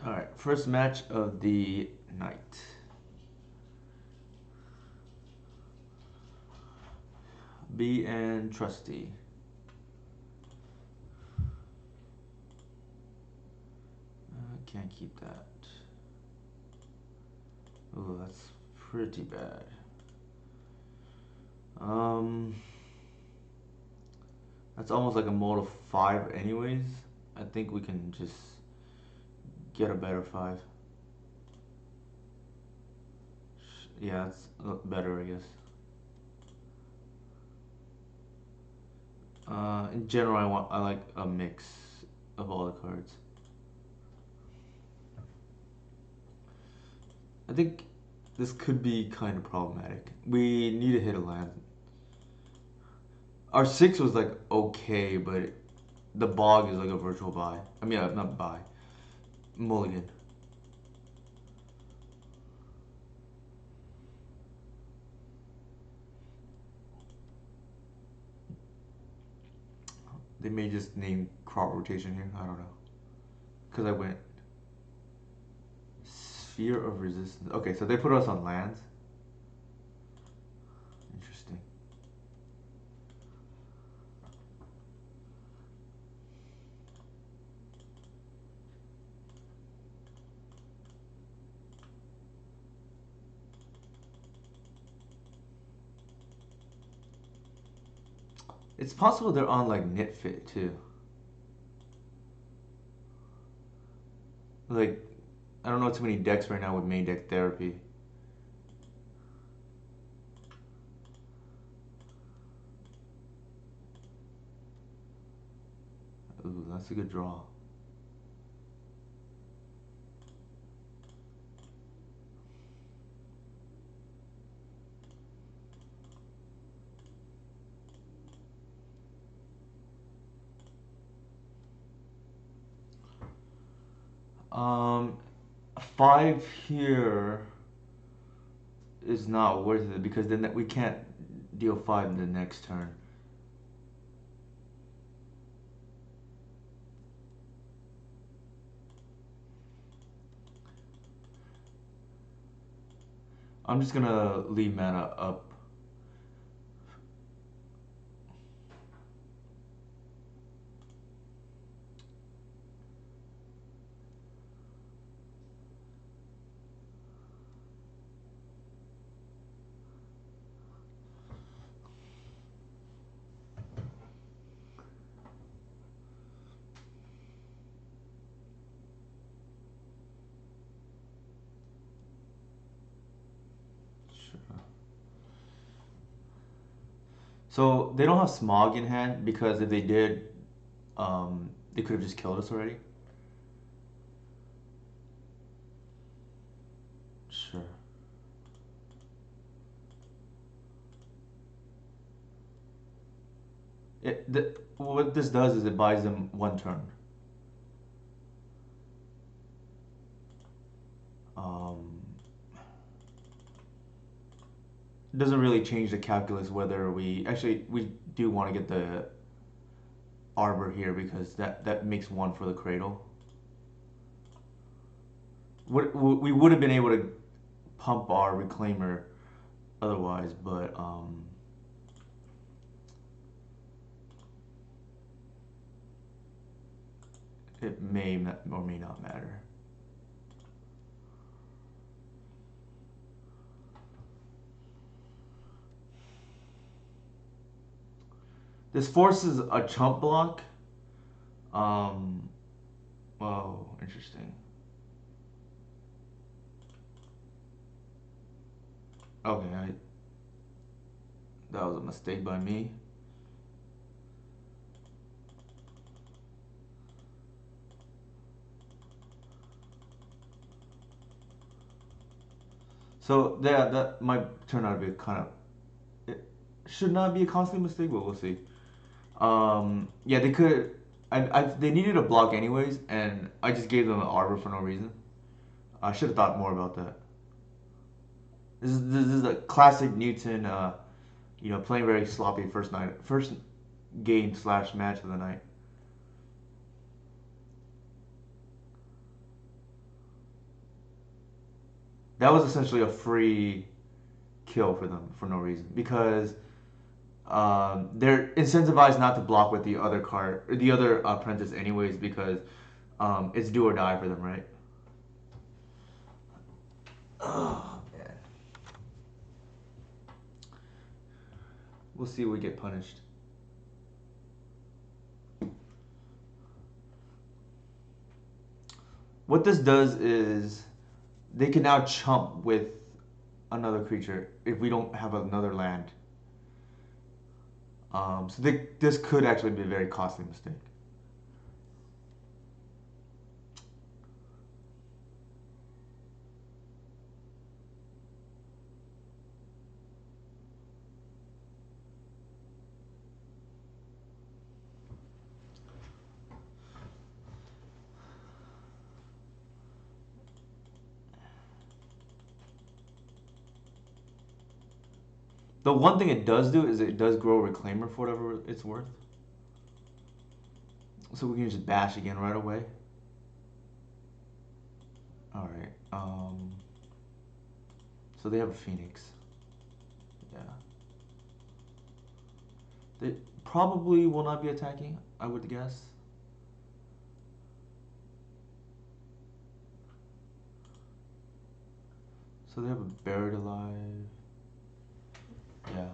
Alright, first match of the night. B and Trusty. Can't keep that. Oh, that's pretty bad. Um, that's almost like a mode of 5 anyways. I think we can just get a better 5. Yeah, that's better, I guess. In general, I like a mix of all the cards. I think this could be kind of problematic. We need to hit a land. Our 6 was like okay, but the bog is like a virtual buy. I mean, not buy. Mulligan. They may just name crop rotation here. I don't know. Because I went Sphere of Resistance. Okay, so they put us on lands. Interesting. It's possible they're on like Knit Fit too. Like, I don't know too many decks right now with main deck therapy. Ooh, that's a good draw. Um, 5 here is not worth it because then we can't deal 5 in the next turn. I'm just gonna leave mana up. Sure. So they don't have Smog in hand because if they did, they could have just killed us already. Sure. What this does is it buys them 1 turn. Um, it doesn't really change the calculus whether we do want to get the Arbor here because that makes 1 for the Cradle. We would have been able to pump our reclaimer otherwise, but it may not, or may not matter. This forces a chump block. Um, Whoa, interesting. Okay, that was a mistake by me. So yeah, that might turn out to be kind of. It should not be a costly mistake, but we'll see. Yeah, they could. They needed a block anyways, and I just gave them an arbor for no reason. I should have thought more about that. This is a classic Newton. Playing very sloppy first game slash match of the night. That was essentially a free kill for them for no reason because they're incentivized not to block with the other card or the other apprentice anyways because it's do or die for them, right? Oh man, we'll see if we get punished. What this does is they can now chump with another creature if we don't have another land. This could actually be a very costly mistake. The one thing it does do is it does grow Reclaimer for whatever it's worth. So we can just bash again right away. Alright. So they have a Phoenix. Yeah. They probably will not be attacking, I would guess. So they have a Buried Alive. Yeah.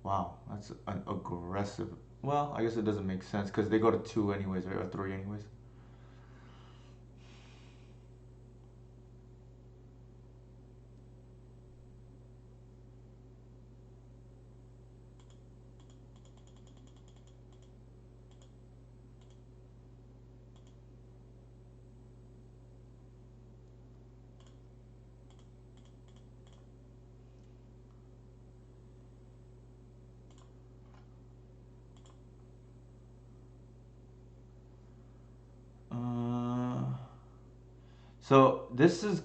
Wow, that's an aggressive. Well, I guess it doesn't make sense because they go to 2 anyways, right? Or 3 anyways. Uh, so this is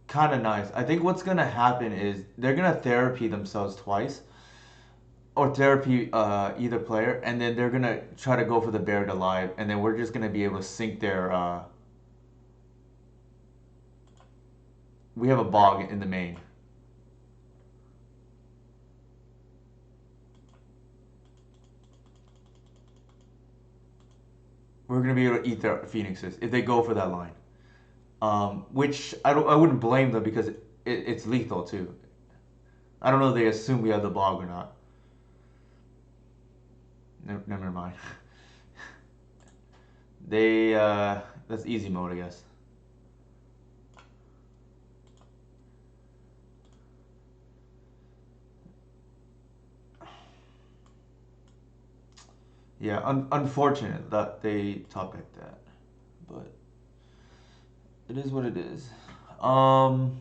kind of nice. I think what's gonna happen is they're gonna therapy themselves twice, or therapy either player, and then they're gonna try to go for the Buried Alive, and then we're just gonna be able to sink their. We have a bog in the main. We're gonna be able to eat their phoenixes if they go for that line. Which I wouldn't blame them because it's lethal too. I don't know if they assume we have the bog or not. Never mind. They that's easy mode, I guess. Yeah, unfortunate that they top picked that, but it is what it is. Um,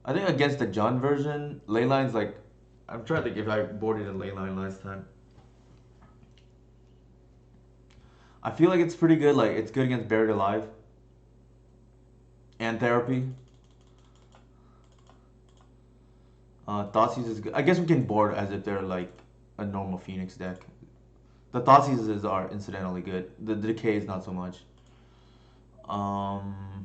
I think against the Jund version, Leyline's like, I'm trying to think if I boarded a Leyline last time. I feel like it's pretty good. Like it's good against Buried Alive and Therapy. Thoughtseize is good. I guess we can board as if they're like a normal Phoenix deck. The Thoughtseize are incidentally good. The decay is not so much. Um,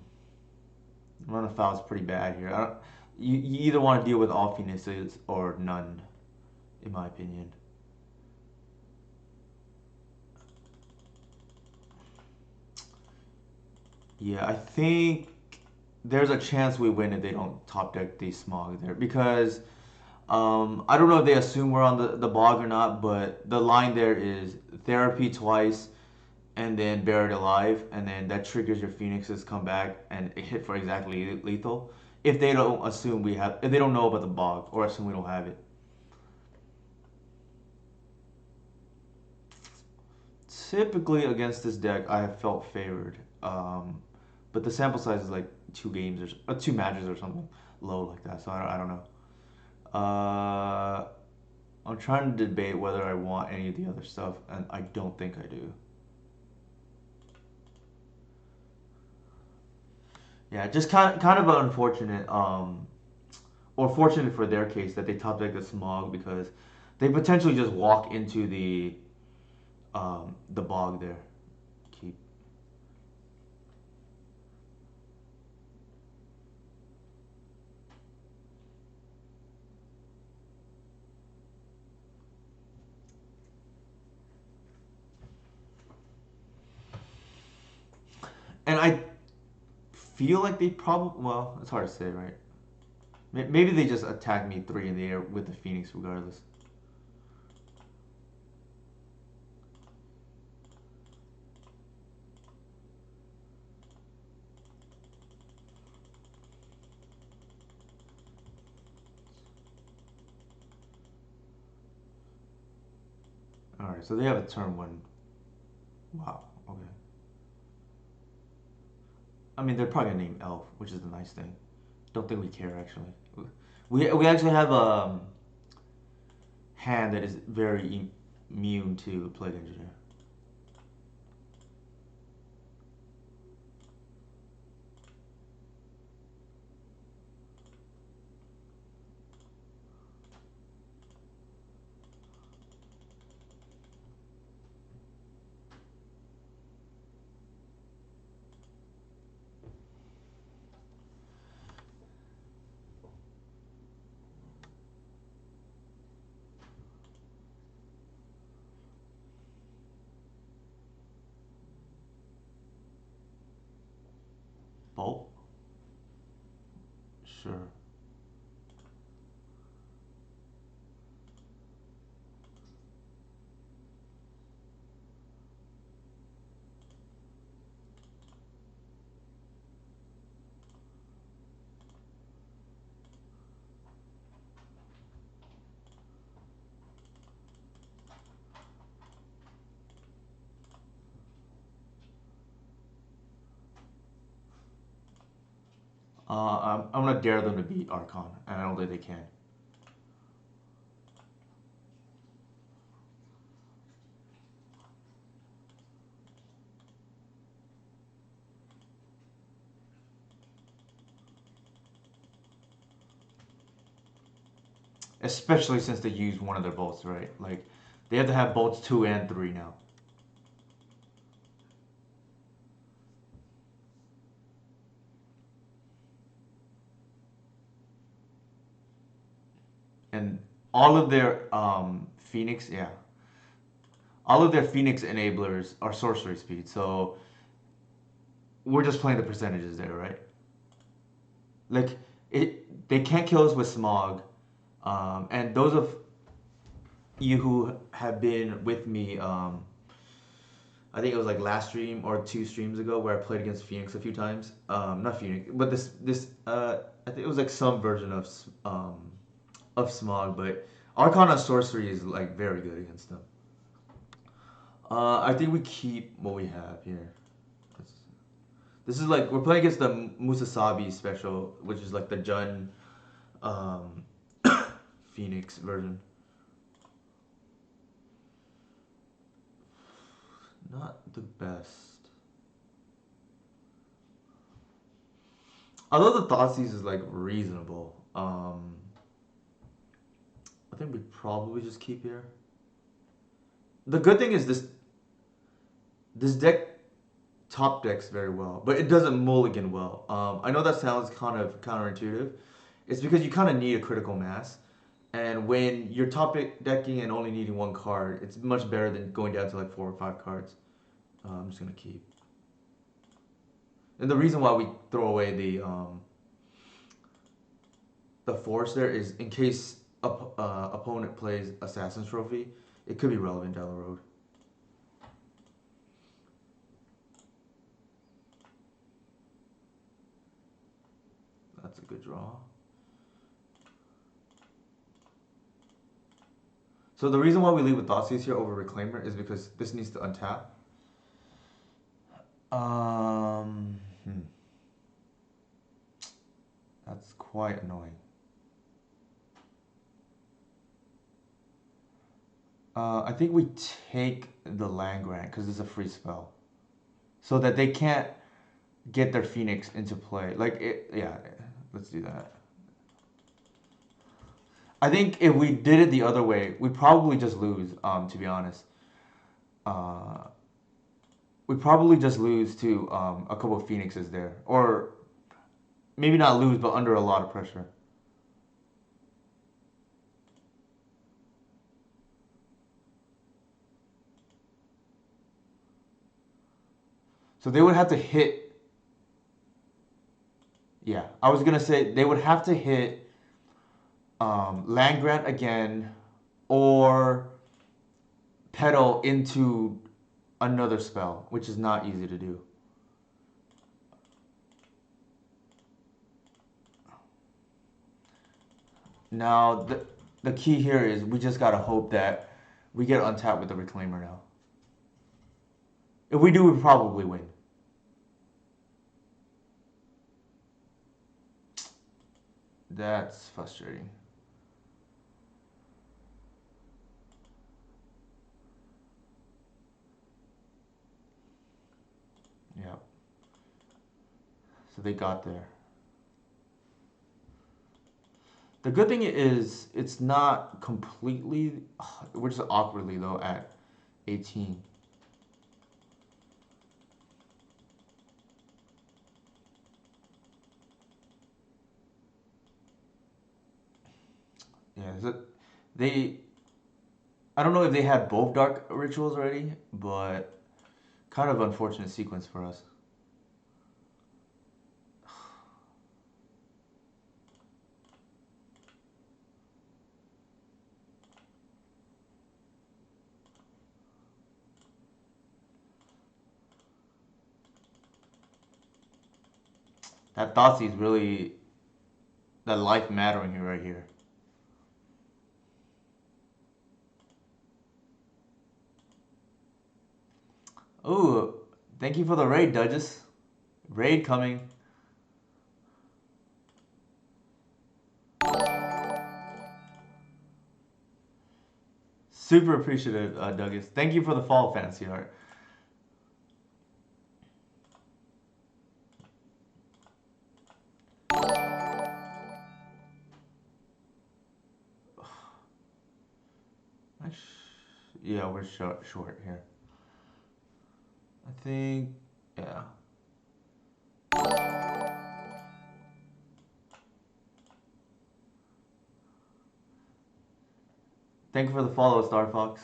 Run of Foul is pretty bad here. You either want to deal with all Phoenixes or none, in my opinion. Yeah, I think there's a chance we win if they don't top deck the Smog there because I don't know if they assume we're on the bog or not, but the line there is therapy twice and then buried alive, and then that triggers your Phoenixes come back and hit for exactly lethal. If they don't assume we have, if they don't know about the bog or assume we don't have it. Typically against this deck, I have felt favored, but the sample size is like 2 games or 2 matches or something low like that. So I don't know. I'm trying to debate whether I want any of the other stuff, and I don't think I do. Yeah, just kind of unfortunate, or fortunate for their case that they top deck the Smog because they potentially just walk into the bog there. Keep. And I feel like they probably, well, it's hard to say, right? Maybe they just attack me 3 in the air with the Phoenix regardless. All right, so they have a turn 1. Wow. Okay. I mean, they're probably gonna name Elf, which is the nice thing. Don't think we care actually. We actually have a hand that is very immune to Plague Engineer. Bolt? Sure. I'm gonna dare them to beat Archon, and I don't think they can. Especially since they used one of their bolts, right? Like, they have to have bolts 2 and 3 now. And all of their Phoenix, yeah, all of their Phoenix enablers are sorcery speed. So we're just playing the percentages there, right? Like they can't kill us with Smog, and those of you who have been with me, I think it was like last stream or 2 streams ago where I played against Phoenix a few times. Not Phoenix, but I think it was like some version of Smog, but Arcana sorcery is like very good against them. I think we keep what we have here. This is like we're playing against the Musasabi special, which is like the Jun um, Phoenix version. Not the best. Although the Thoughtseize is like reasonable. I think we probably just keep here. The good thing is this deck top decks very well, but it doesn't mulligan well. I know that sounds kind of counterintuitive. It's because you kind of need a critical mass, and when you're decking and only needing one card, it's much better than going down to like 4 or 5 cards. I'm just gonna keep. And the reason why we throw away the force there is in case opponent plays Assassin's Trophy, it could be relevant down the road. That's a good draw. So the reason why we leave with Thoughtseize here over Reclaimer is because this needs to untap. Um, hmm. That's quite annoying. I think we take the Land Grant because it's a free spell, so that they can't get their Phoenix into play. Like it, yeah. Let's do that. I think if we did it the other way, we'd probably just lose. To be honest, uh, we'd probably just lose to a couple of Phoenixes there, or maybe not lose, but under a lot of pressure. So they would have to hit. Yeah, I was gonna say they would have to hit Land Grant again, or pedal into another spell, which is not easy to do. Now the key here is we just gotta hope that we get untapped with the Reclaimer now. If we do, we probably win. That's frustrating. Yeah. So they got there. The good thing is it's not completely. We're just awkwardly though at 18. Yeah. They. I don't know if they had both dark rituals already, but kind of unfortunate sequence for us. That Thoughtseize is really the life mattering here right here. Ooh, thank you for the raid, Duchess. Raid coming. Super appreciative, Douglas. Thank you for the follow, Fancy Heart. Yeah, we're short here. I think, yeah. Thank you for the follow, Star Fox.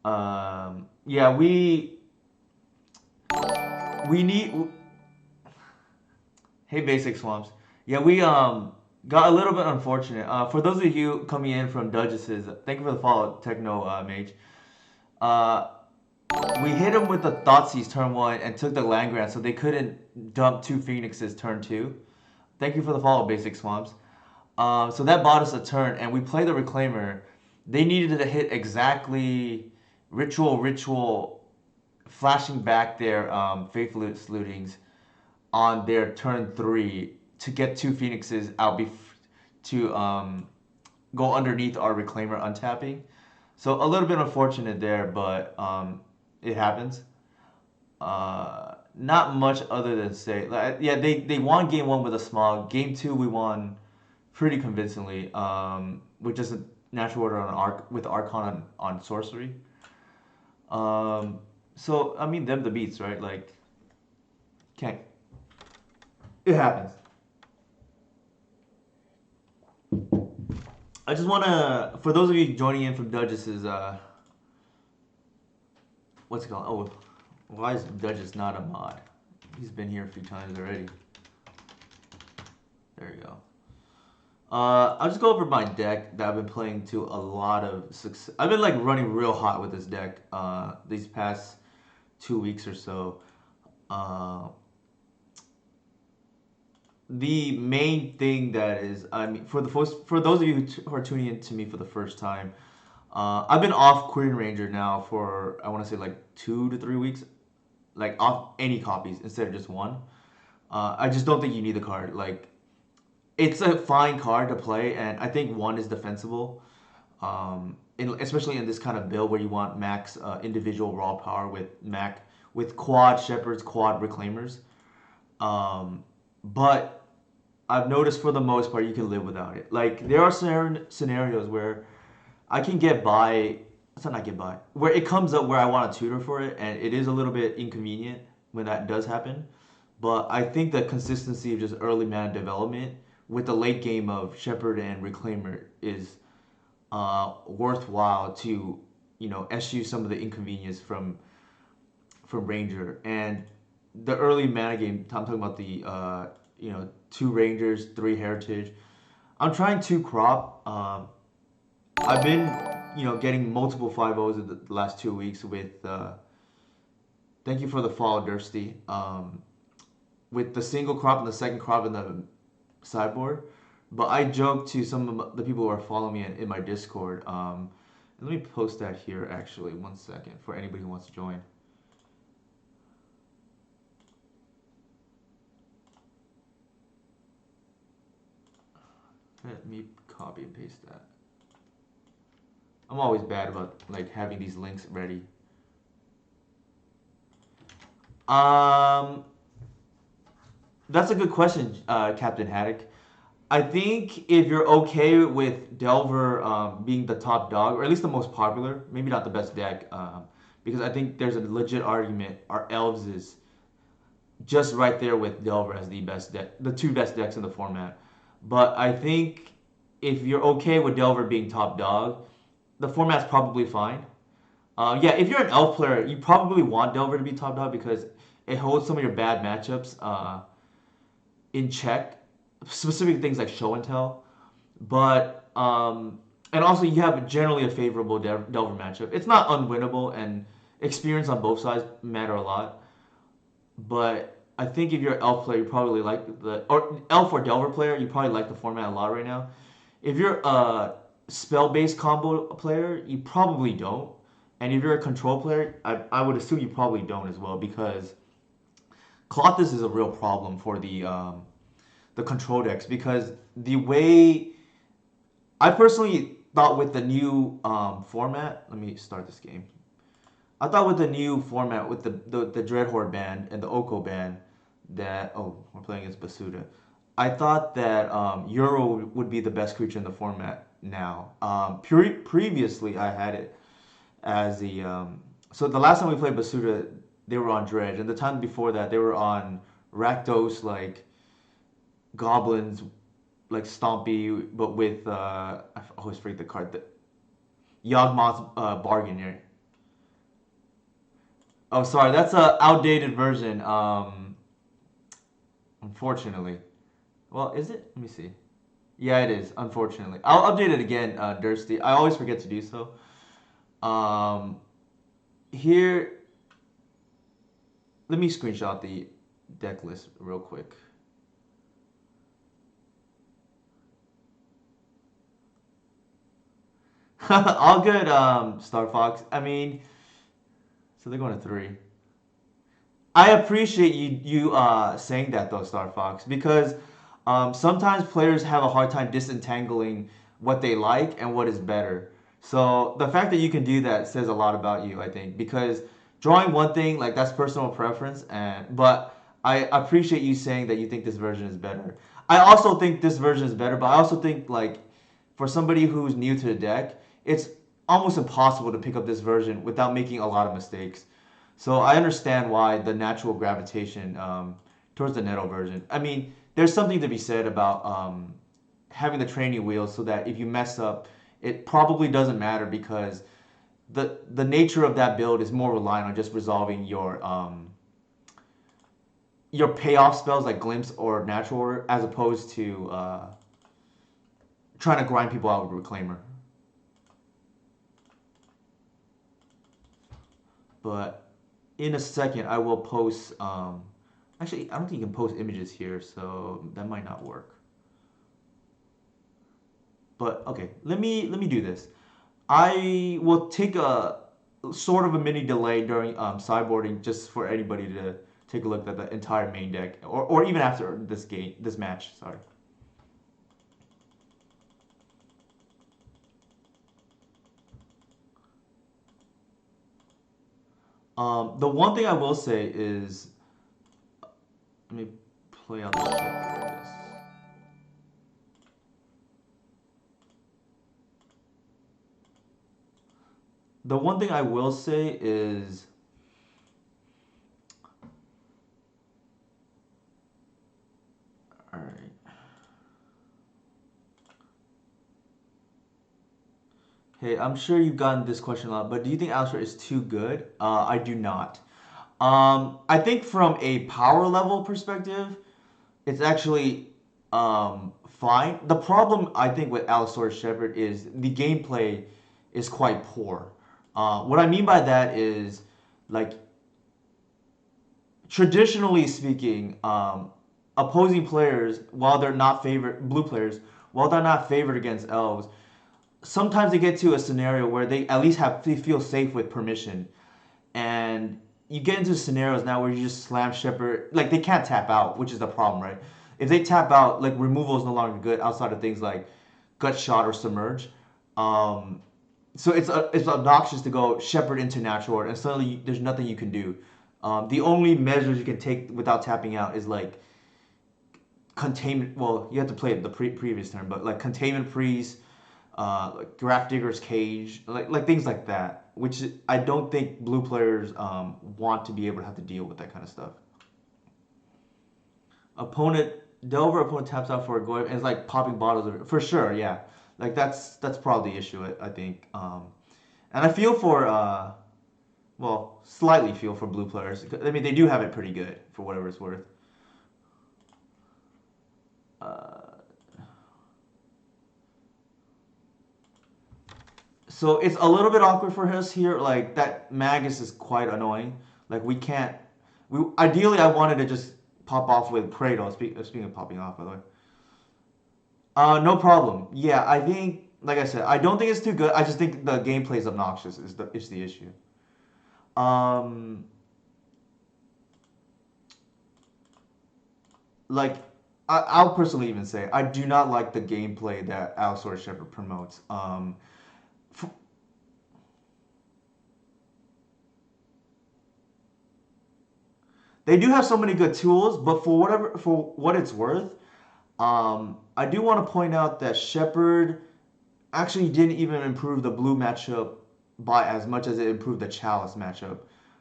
Yeah, we need. Hey, Basic Swamps. Yeah, we got a little bit unfortunate. For those of you coming in from Duchesses, thank you for the follow, Techno Mage. Uh, we hit him with the Thoughtseize turn 1 and took the Land Grant, so they couldn't dump 2 Phoenixes turn 2. Thank you for the follow, Basic Swamps. So that bought us a turn, and we play the Reclaimer. They needed to hit exactly Ritual, flashing back their Faithful Lootings on their turn 3 to get 2 Phoenixes out to go underneath our Reclaimer untapping. So a little bit unfortunate there, but it happens. Not much other than say, like, yeah, they won game 1 with a small. Game 2 we won pretty convincingly, with just a natural order on Arc with Archon on sorcery. Um, so I mean, them the beats, right? Like, can't. It happens. I just wanna, for those of you joining in from Duchess's, what's it called? Oh, why is Duchess not a mod? He's been here a few times already. There you go. I'll just go over my deck that I've been playing to a lot of success. I've been like running real hot with this deck these past 2 weeks or so. Uh, the main thing that is, I mean, for those of you who are tuning in to me for the first time, I've been off Queen Ranger now for I want to say like 2 to 3 weeks, like off any copies instead of just one. I just don't think you need the card. Like it's a fine card to play, and I think one is defensible. Especially in this kind of build where you want max individual raw power with quad shepherds, quad reclaimers. But I've noticed for the most part you can live without it. Like there are scenarios where I can get by. It's not get by. Where it comes up where I want to tutor for it, and it is a little bit inconvenient when that does happen. But I think the consistency of just early mana development with the late game of Shepherd and Reclaimer is worthwhile to eschew some of the inconvenience from Ranger and the early mana game. I'm talking about the 2 Rangers, 3 Heritage. I'm trying to crop. I've been getting multiple 5-0s in the last 2 weeks with. Thank you for the follow, Dursty. With the single crop and the second crop in the sideboard. But I joke to some of the people who are following me in my Discord. Let me post that here actually. 1 second for anybody who wants to join. Let me copy and paste that. I'm always bad about like having these links ready. Um, that's a good question, Captain Haddock. I think if you're okay with Delver being the top dog, or at least the most popular, maybe not the best deck, because I think there's a legit argument. Our Elves is just right there with Delver as the best deck, the 2 best decks in the format. But I think if you're okay with Delver being top dog, the format's probably fine. Yeah, if you're an Elf player, you probably want Delver to be top dog because it holds some of your bad matchups in check, specific things like show and tell. But and also you have generally a favorable Delver matchup. It's not unwinnable, and experience on both sides matter a lot. But I think if you're an Elf player, you probably like or Elf or Delver player, you probably like the format a lot right now. If you're a spell-based combo player, you probably don't. And if you're a control player, I would assume you probably don't as well because Colossus is a real problem for the control decks because the way I personally thought with the new format. Let me start this game. I thought with the new format with the Dreadhorde ban and the Oko ban that we're playing against Basuda. I thought that Euro would be the best creature in the format now. Previously, I had it as the so the last time we played Basuda, they were on Dredge, and the time before that, they were on Rakdos like goblins, like Stompy, but with I always forget the card, the Yawgmoth's Bargainer. Oh, sorry, that's a outdated version. Unfortunately. Well, is it? Let me see. Yeah, it is. Unfortunately, I'll update it again, Dursty. I always forget to do so. Um, here, let me screenshot the deck list real quick. All good, Star Fox. I mean, so they're going to 3. I appreciate you saying that though, Star Fox, because sometimes players have a hard time disentangling what they like and what is better. So the fact that you can do that says a lot about you, I think, because drawing one thing like that's personal preference, and but I appreciate you saying that you think this version is better. I also think this version is better, but I also think like for somebody who's new to the deck, it's almost impossible to pick up this version without making a lot of mistakes. So I understand why the natural gravitation towards the Netto version. I mean, there's something to be said about having the training wheels so that if you mess up, it probably doesn't matter because the nature of that build is more reliant on just resolving your payoff spells like glimpse or natural order as opposed to trying to grind people out with reclaimer. But in a second, I will post. Actually, I don't think you can post images here, so that might not work. But okay, let me do this. I will take a sort of a mini delay during sideboarding just for anybody to take a look at the entire main deck, or even after this match. Sorry. The one thing I will say is, let me play out the deck like this. The one thing I will say is, all right. Hey, I'm sure you've gotten this question a lot, but do you think Alistair is too good? I do not. I think from a power level perspective, it's actually fine. The problem I think with Alistair Shepard is the gameplay is quite poor. What I mean by that is, like, traditionally speaking, opposing players, while they're not favored, blue players, while they're not favored against elves, sometimes they get to a scenario where they at least have they feel safe with permission, and you get into scenarios now where you just slam Shepherd, like they can't tap out, which is the problem, right? If they tap out, like removal is no longer good outside of things like gut shot or submerge. Um, so it's obnoxious to go Shepherd into natural order, and suddenly there's nothing you can do. The only measures you can take without tapping out is like containment. Well, you have to play it the previous turn, but like containment freeze, like Grafdigger's Cage, like things like that, which I don't think blue players want to be able to have to deal with that kind of stuff. Opponent Delver opponent taps out for a goy and it's like popping bottles of it. For sure, yeah. Like that's probably the issue. I think, and I feel for well, slightly feel for blue players. I mean, they do have it pretty good for whatever it's worth. Uh, So it's a little bit awkward for us here. Like that Magus is quite annoying. Like we can't. We ideally I wanted to just pop off with Cradle. Speaking of popping off, by the way. No problem. Yeah, I think like I said, I don't think it's too good. I just think the gameplay is obnoxious. Is the issue. Um, like I'll personally even say I do not like the gameplay that Allosaurus Shepherd promotes. They do have so many good tools, but for what it's worth, I do want to point out that Shepard actually didn't even improve the blue matchup by as much as it improved the Chalice matchup.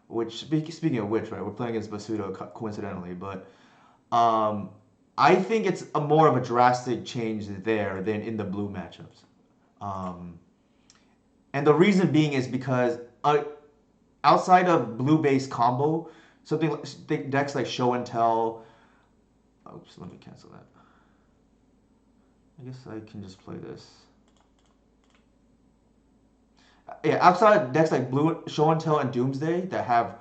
Which speaking of which, right, we're playing against Basuto coincidentally, but um, I think it's a more of a drastic change there than in the blue matchups. Um, and the reason being is because outside of blue based combo, something like decks like Show and Tell. Oops, let me cancel that. I guess I can just play this. Yeah, outside decks like Blue Show and Tell and Doomsday that have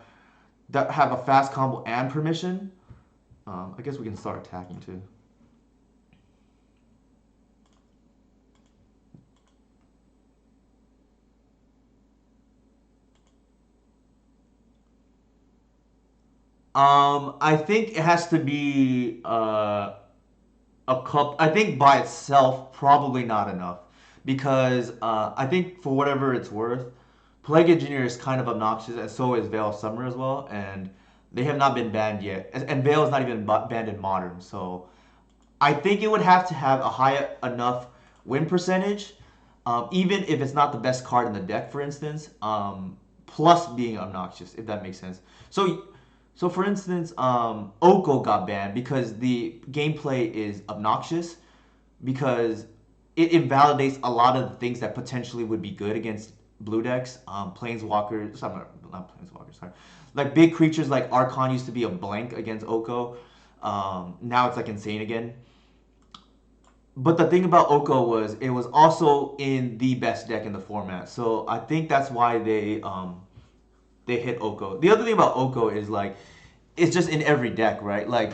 a fast combo and permission. I guess we can start attacking too. I think it has to be a cup. I think by itself probably not enough because I think for whatever it's worth, Plague Engineer is kind of obnoxious, and so is Veil of Summer as well, and they have not been banned yet. And Veil is not even banned in Modern, so I think it would have to have a high enough win percentage. even if it's not the best card in the deck, for instance, plus being obnoxious, if that makes sense. So, so for instance, Oko got banned because the gameplay is obnoxious because it invalidates a lot of the things that potentially would be good against blue decks. Planeswalkers, sorry, not planeswalkers, sorry. Like big creatures like Archon used to be a blank against Oko. Now it's like insane again. But the thing about Oko was it was also in the best deck in the format. So I think that's why they hit Oko. The other thing about Oko is like it's just in every deck, right? Like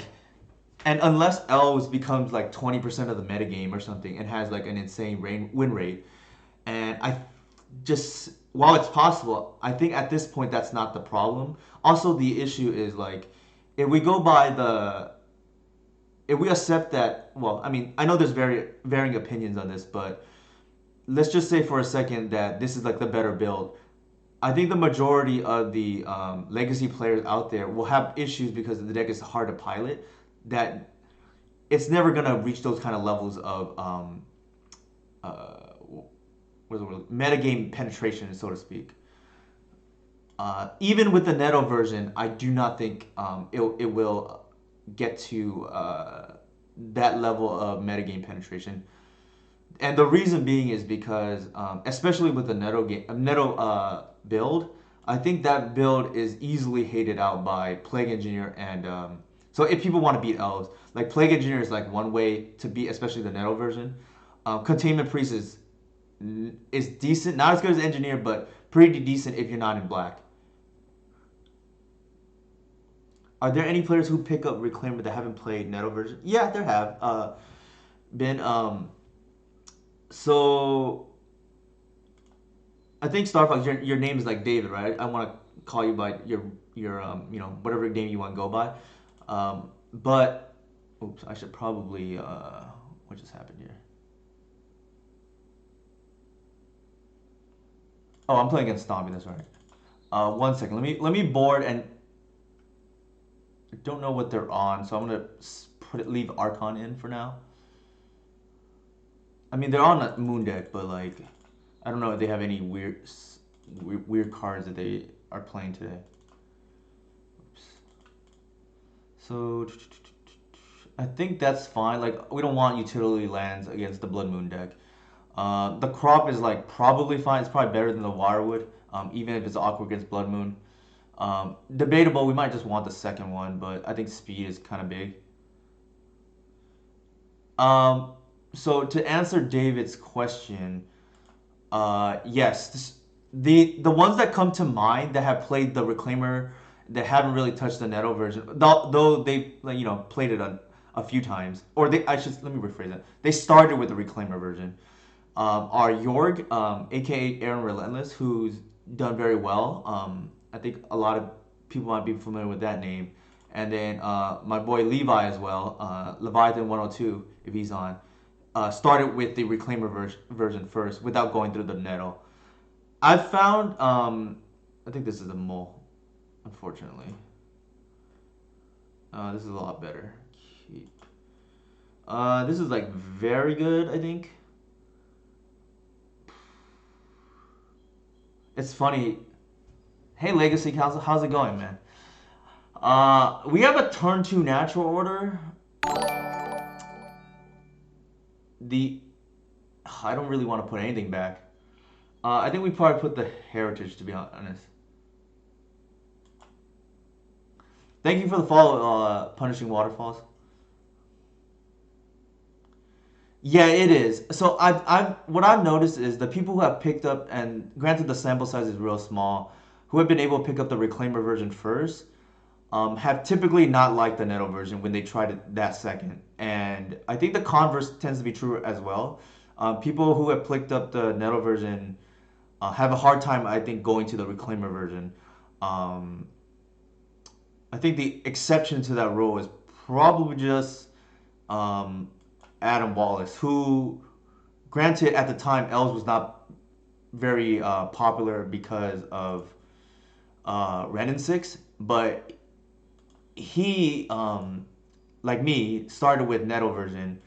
and unless Elves becomes like 20% of the metagame or something and has like an insane win rate, and I just while it's possible, I think at this point that's not the problem. Also, the issue is like if we go by the if we accept that, well, I mean, I know there's very varying opinions on this, but let's just say for a second that this is like the better build. I think the majority of the legacy players out there will have issues because the deck is hard to pilot. That it's never gonna reach those kind of levels of what's the word? Metagame penetration, so to speak. Even with the Neto version, I do not think it will get to that level of metagame penetration. And the reason being is because, especially with the Neto build, I think that build is easily hated out by Plague Engineer and so if people want to beat elves, like Plague Engineer is like one way to beat, especially the Neto version. Containment Priest is decent, not as good as Engineer, but pretty decent if you're not in black. Are there any players who pick up Reclaimer that haven't played Neto version? Yeah, there have been. So I think Starfox, your name is like David, right? I want to call you by your whatever name you want to go by. But oops, I should probably what just happened here? Oh, I'm playing against Stompy. That's right. One second. Let me board and I don't know what they're on, so I'm gonna leave Archon in for now. I mean, they're on a moon deck, but like, I don't know if they have any weird cards that they are playing today. Oops. So I think that's fine. Like, we don't want utility lands against the Blood Moon deck. The crop is like probably fine. It's probably better than the Wirewood, even if it's awkward against Blood Moon. Debatable. We might just want the second one, but I think speed is kind of big. Um, so to answer David's question, yes, the ones that come to mind that have played the Reclaimer that haven't really touched the Neto version, though they like, played it a few times, or they I should let me rephrase it. They started with the Reclaimer version. Are Jorg, aka Aaron Relentless, who's done very well. I think a lot of people might be familiar with that name. And then my boy Levi as well, Leviathan 102, if he's on, started with the Reclaimer version first without going through the Neto. I've found, I think this is a mole, unfortunately. This is a lot better. Keep. This is like very good, I think. It's funny. Hey, Legacy Council, how's it going, man? We have a turn two natural order. The I don't really want to put anything back. I think we probably put the heritage, to be honest. Thank you for the follow, Punishing Waterfalls. Yeah, it is. So what I've noticed is the people who have picked up, and granted the sample size is real small, who have been able to pick up the Reclaimer version first, have typically not liked the Neto version when they tried it that second. And I think the converse tends to be true as well. People who have picked up the Neto version have a hard time, I think, going to the Reclaimer version. Um, I think the exception to that rule is probably just um, Adam Wallace, who, granted, at the time, Elves was not very popular because of Ren and Six, but he, like me, started with Neto version.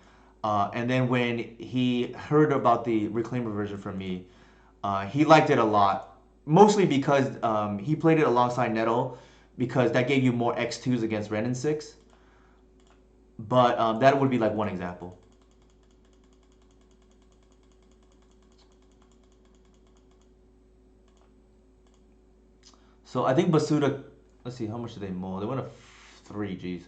And then when he heard about the Reclaimer version from me, he liked it a lot. Mostly because he played it alongside Nettle, because that gave you more X2s against Ren and 6. But that would be like one example. So I think Basuda, let's see, how much did they mull? They went a 3, geez.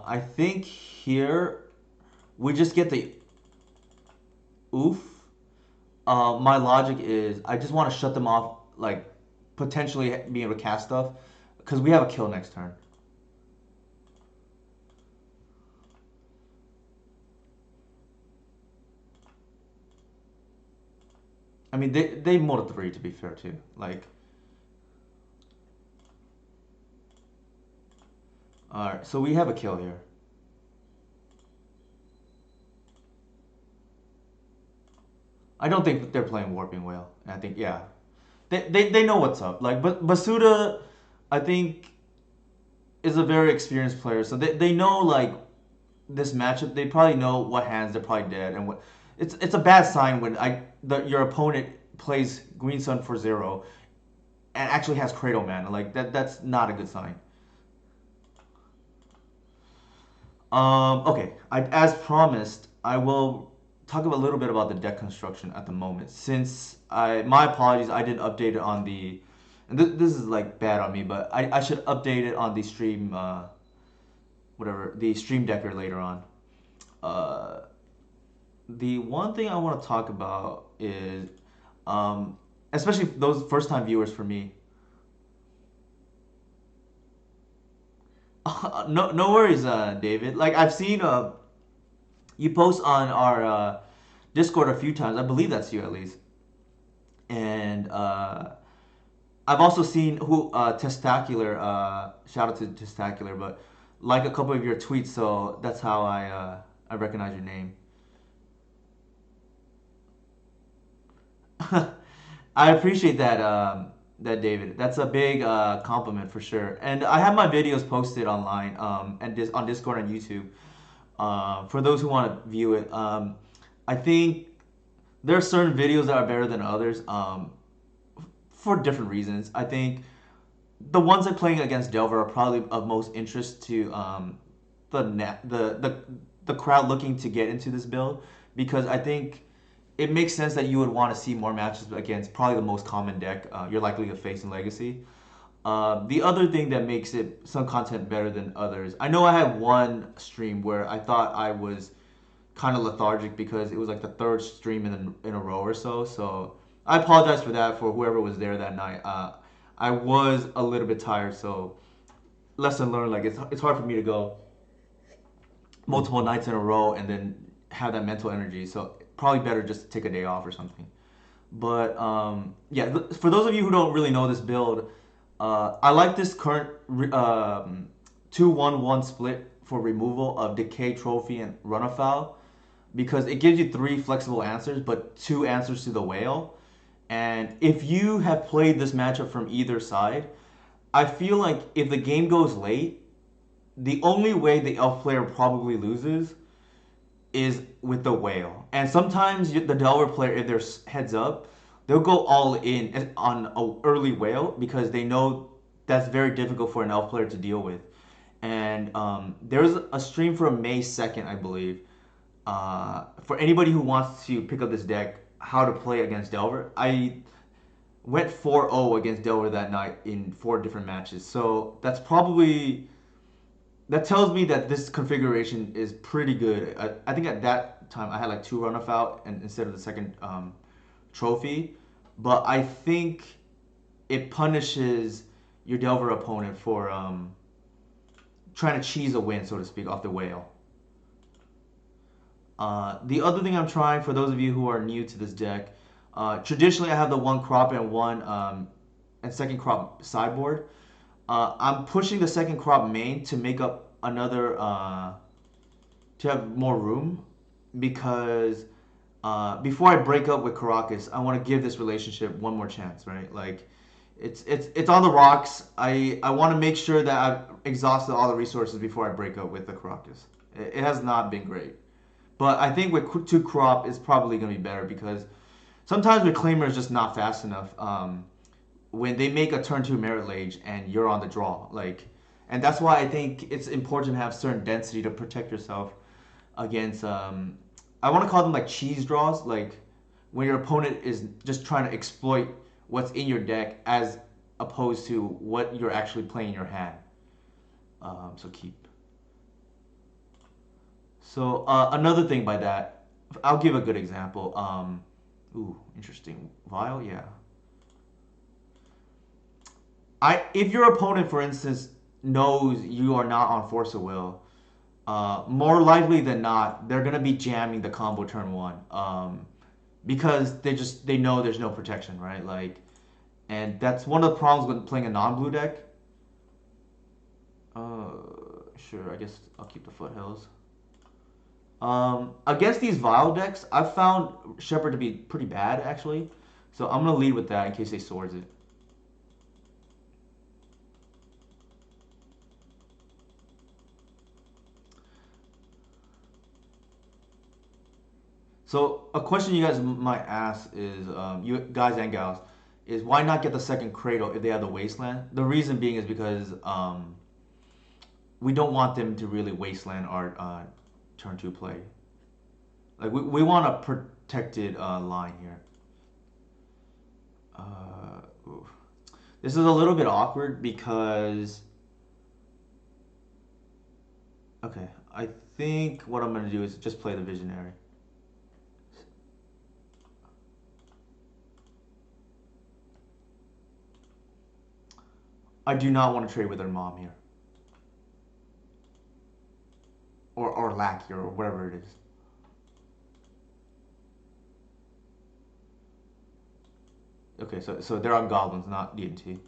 I think here we just get the oof. My logic is I just want to shut them off, like potentially being able to cast stuff, because we have a kill next turn. I mean, they mulled a 3 to be fair too. Like, all right, so we have a kill here. I don't think they're playing Warping Whale. I think yeah, they know what's up. Like, but Basuda, I think is a very experienced player, so they know like this matchup. They probably know what hands they're probably dead, and what it's a bad sign when your opponent plays Green Sun for 0 and actually has Cradle Mana. Like that's not a good sign. Okay, as promised, I will talk a little bit about the deck construction at the moment. Since my apologies, I didn't update it on the, and this is like bad on me, but I should update it on the stream, whatever, the stream decker later on. Uh, the one thing I want to talk about is, um, especially those first time viewers for me. No worries, David. Like I've seen you post on our Discord a few times. I believe that's you at least. And I've also seen who Testacular. Shout out to Testacular, but like a couple of your tweets, so that's how I recognize your name. I appreciate that, that David. That's a big compliment for sure. And I have my videos posted online, and on Discord and YouTube. For those who want to view it, I think there are certain videos that are better than others, for different reasons. I think the ones I'm playing against Delver are probably of most interest to the crowd looking to get into this build, because I think it makes sense that you would want to see more matches against probably the most common deck you're likely to face in Legacy. The other thing that makes it some content better than others, I know I had one stream where I thought I was kind of lethargic because it was like the third stream in a row or so. So I apologize for that for whoever was there that night. I was a little bit tired, so lesson learned. Like it's hard for me to go multiple nights in a row and then have that mental energy. So probably better just to take a day off or something. But yeah, for those of you who don't really know this build, I like this current 2-1-1 split for removal of Decay Trophy and Run Afoul, because it gives you 3 flexible answers, but 2 answers to the whale. And if you have played this matchup from either side, I feel like if the game goes late, the only way the elf player probably loses is with the whale. And sometimes the Delver player, if they're heads up, they'll go all in on an early whale because they know that's very difficult for an elf player to deal with. And there's a stream from May 2nd, I believe. For anybody who wants to pick up this deck, how to play against Delver. I went 4-0 against Delver that night in 4 different matches. So that tells me that this configuration is pretty good. I think at that time I had like 2 runoff out and instead of the second trophy, but I think it punishes your Delver opponent for trying to cheese a win, so to speak, off the whale. The other thing I'm trying, for those of you who are new to this deck, traditionally I have the 1 crop and 1 and second crop sideboard. I'm pushing the second crop main to make up another to have more room, because before I break up with Caracas, I want to give this relationship one more chance, right? Like, it's on the rocks. I want to make sure that I've exhausted all the resources before I break up with the Caracas. It has not been great, but I think with two crop it's probably gonna be better because sometimes with Claimer is just not fast enough. When they make a turn two merit lage and you're on the draw, like, and that's why I think it's important to have certain density to protect yourself against I want to call them like cheese draws, like when your opponent is just trying to exploit what's in your deck as opposed to what you're actually playing in your hand. So keep. So another thing by that, I'll give a good example. Ooh, interesting. Vile, yeah. If your opponent, for instance, knows you are not on Force of Will, more likely than not, they're gonna be jamming the combo turn one, because they know there's no protection, right? Like, and that's one of the problems with playing a non-blue deck. Uh, sure, I guess I'll keep the foothills. Against these Vile decks, I've found Shepherd to be pretty bad actually, so I'm gonna lead with that in case they swords it. So a question you guys might ask is, you guys and gals, is why not get the second Cradle if they have the Wasteland? The reason being is because we don't want them to really Wasteland our turn two play. Like we want a protected line here. Oof. This is a little bit awkward because okay, I think what I'm gonna do is just play the Visionary. I do not want to trade with their mom here, or lackey or whatever it is. Okay, so they're on goblins, not D&T.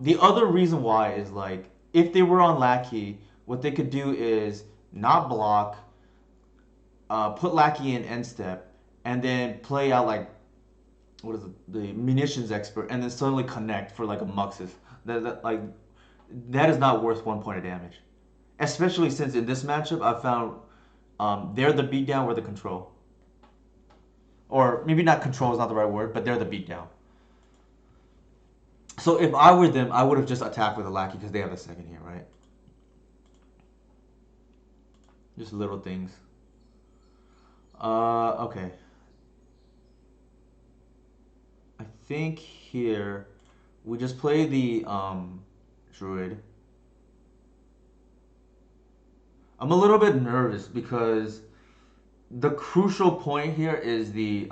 The other reason why is like if they were on lackey, what they could do is not block, put lackey in end step, and then play out like what is it, the munitions expert, and then suddenly connect for like a Muxus. Like that is not worth 1 point of damage, especially since in this matchup I found they're the beatdown, we're the control, or maybe not control is not the right word, but they're the beatdown. So if I were them, I would have just attacked with a lackey because they have a second here, right? Just little things. Okay. I think here we just play the druid. I'm a little bit nervous because the crucial point here is they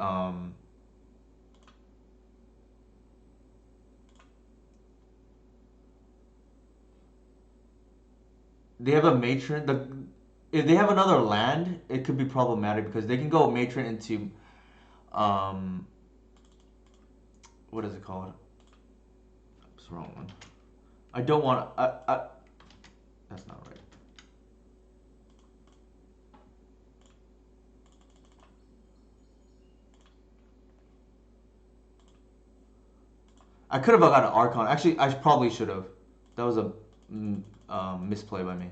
have a matron. If they have another land, it could be problematic because they can go matron into um what is it called? It's the wrong one. I don't want. That's not right. I could have got an Archon. Actually, I probably should have. That was a misplay by me.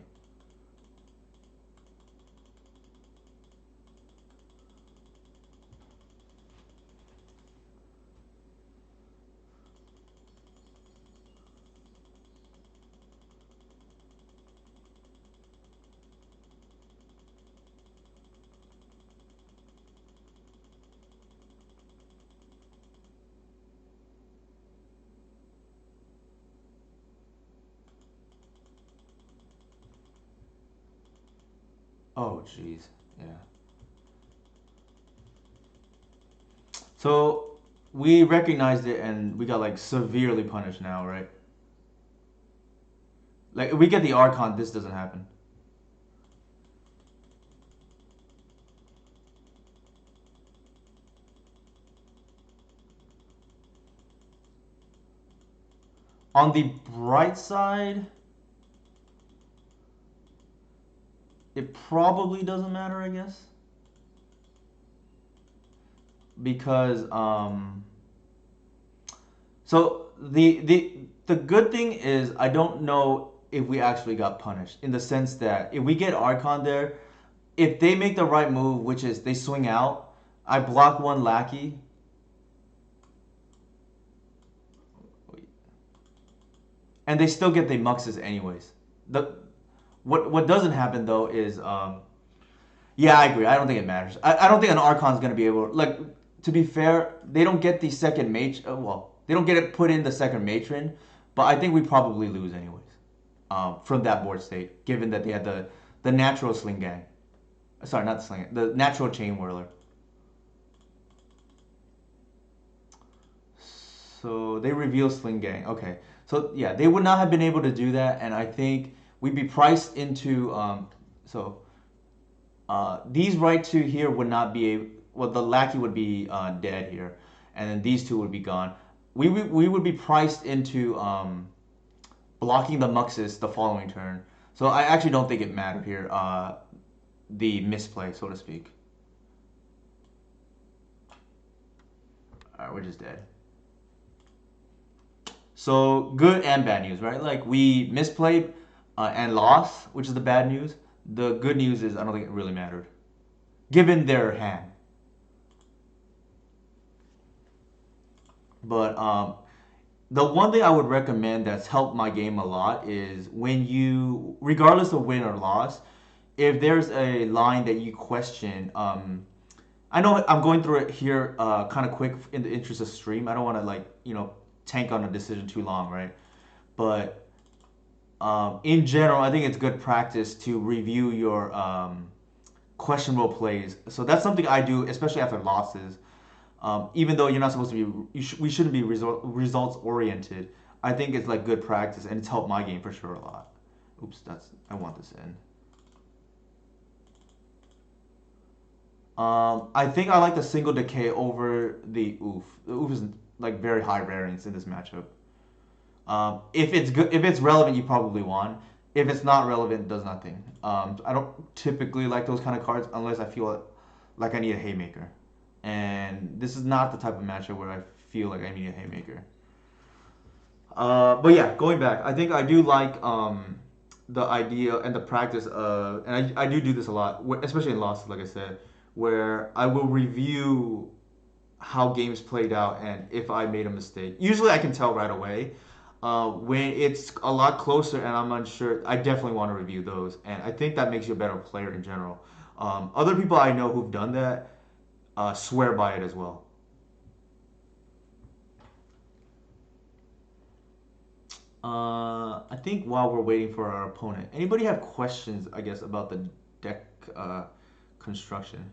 Oh, jeez. Yeah. So we recognized it and we got like severely punished now, right? Like if we get the Archon, this doesn't happen. On the bright side, it probably doesn't matter, I guess, because so the good thing is I don't know if we actually got punished in the sense that if we get Archon there, if they make the right move, which is they swing out, I block one lackey, and they still get the muxes anyways. The what doesn't happen though is yeah, I agree. I don't think it matters. I don't think an Archon's gonna be able like to be fair, they don't get the second mate. Well, they don't get it put in the second matron, but I think we probably lose anyways. From that board state, given that they had the natural sling gang. Sorry, not the sling, the natural chain whirler. So they reveal sling gang. Okay, so yeah, they would not have been able to do that, and I think we'd be priced into so these right two here would not be well, the lackey would be dead here, and then these two would be gone. We would be priced into blocking the muxus the following turn. So I actually don't think it mattered here. The misplay, so to speak. All right, we're just dead. So good and bad news, right? Like we misplayed and lost, which is the bad news. The good news is I don't think it really mattered, given their hand. But the one thing I would recommend that's helped my game a lot is when you, regardless of win or loss, if there's a line that you question, I know I'm going through it here kind of quick in the interest of stream. I don't want to like tank on a decision too long, right? But in general, I think it's good practice to review your questionable plays. So that's something I do, especially after losses. Even though you're not supposed to be, we shouldn't be results oriented. I think it's like good practice, and it's helped my game for sure a lot. Oops, that's I want this in. I think I like the single decay over the oof. The oof is like very high variance in this matchup. If it's good, if it's relevant, you probably won. If it's not relevant, it does nothing. I don't typically like those kind of cards unless I feel like I need a haymaker. And this is not the type of matchup where I feel like I need a haymaker. But yeah, going back, I think I do like the idea and the practice of, and I do this a lot, especially in losses, like I said, where I will review how games played out and if I made a mistake. Usually I can tell right away. When it's a lot closer and I'm unsure, I definitely want to review those. And I think that makes you a better player in general. Other people I know who've done that swear by it as well. I think while we're waiting for our opponent, anybody have questions, I guess, about the deck construction?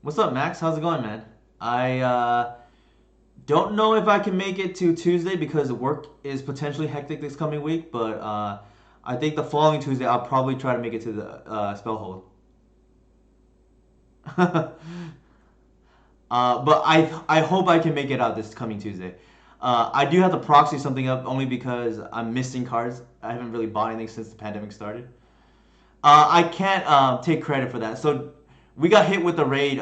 What's up, Max? How's it going, man? I don't know if I can make it to Tuesday because work is potentially hectic this coming week, but I think the following Tuesday I'll probably try to make it to the spell hold. But I hope I can make it out this coming Tuesday. I do have to proxy something up only because I'm missing cards. I haven't really bought anything since the pandemic started. I can't take credit for that. So we got hit with the raid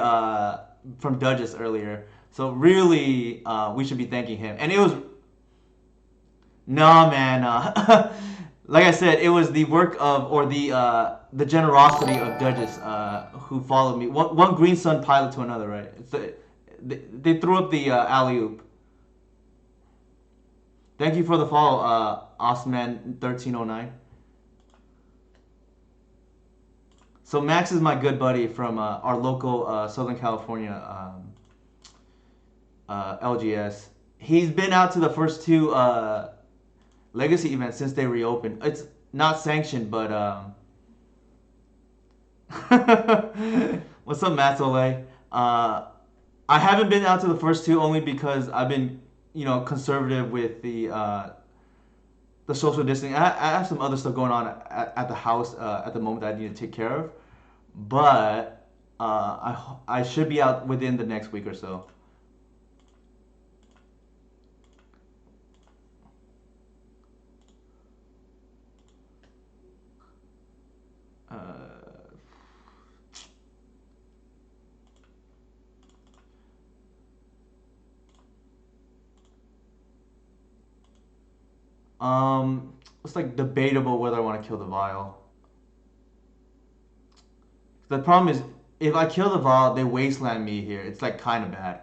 from Dudges earlier. So really, we should be thanking him. And it was no man. Like I said, it was the work of or the generosity of Dudges who followed me. One Green Sun pilot to another, right? They threw up the alley oop. Thank you for the follow, Osman1309. So Max is my good buddy from our local Southern California LGS. He's been out to the first two legacy events since they reopened. It's not sanctioned, but what's up, Matt Soleil? I haven't been out to the first two only because I've been, conservative with the social distancing. I have some other stuff going on at the house at the moment that I need to take care of, but I should be out within the next week or so. It's like debatable whether I want to kill the Vile. The problem is, if I kill the Vile, they wasteland me here. It's like kind of bad.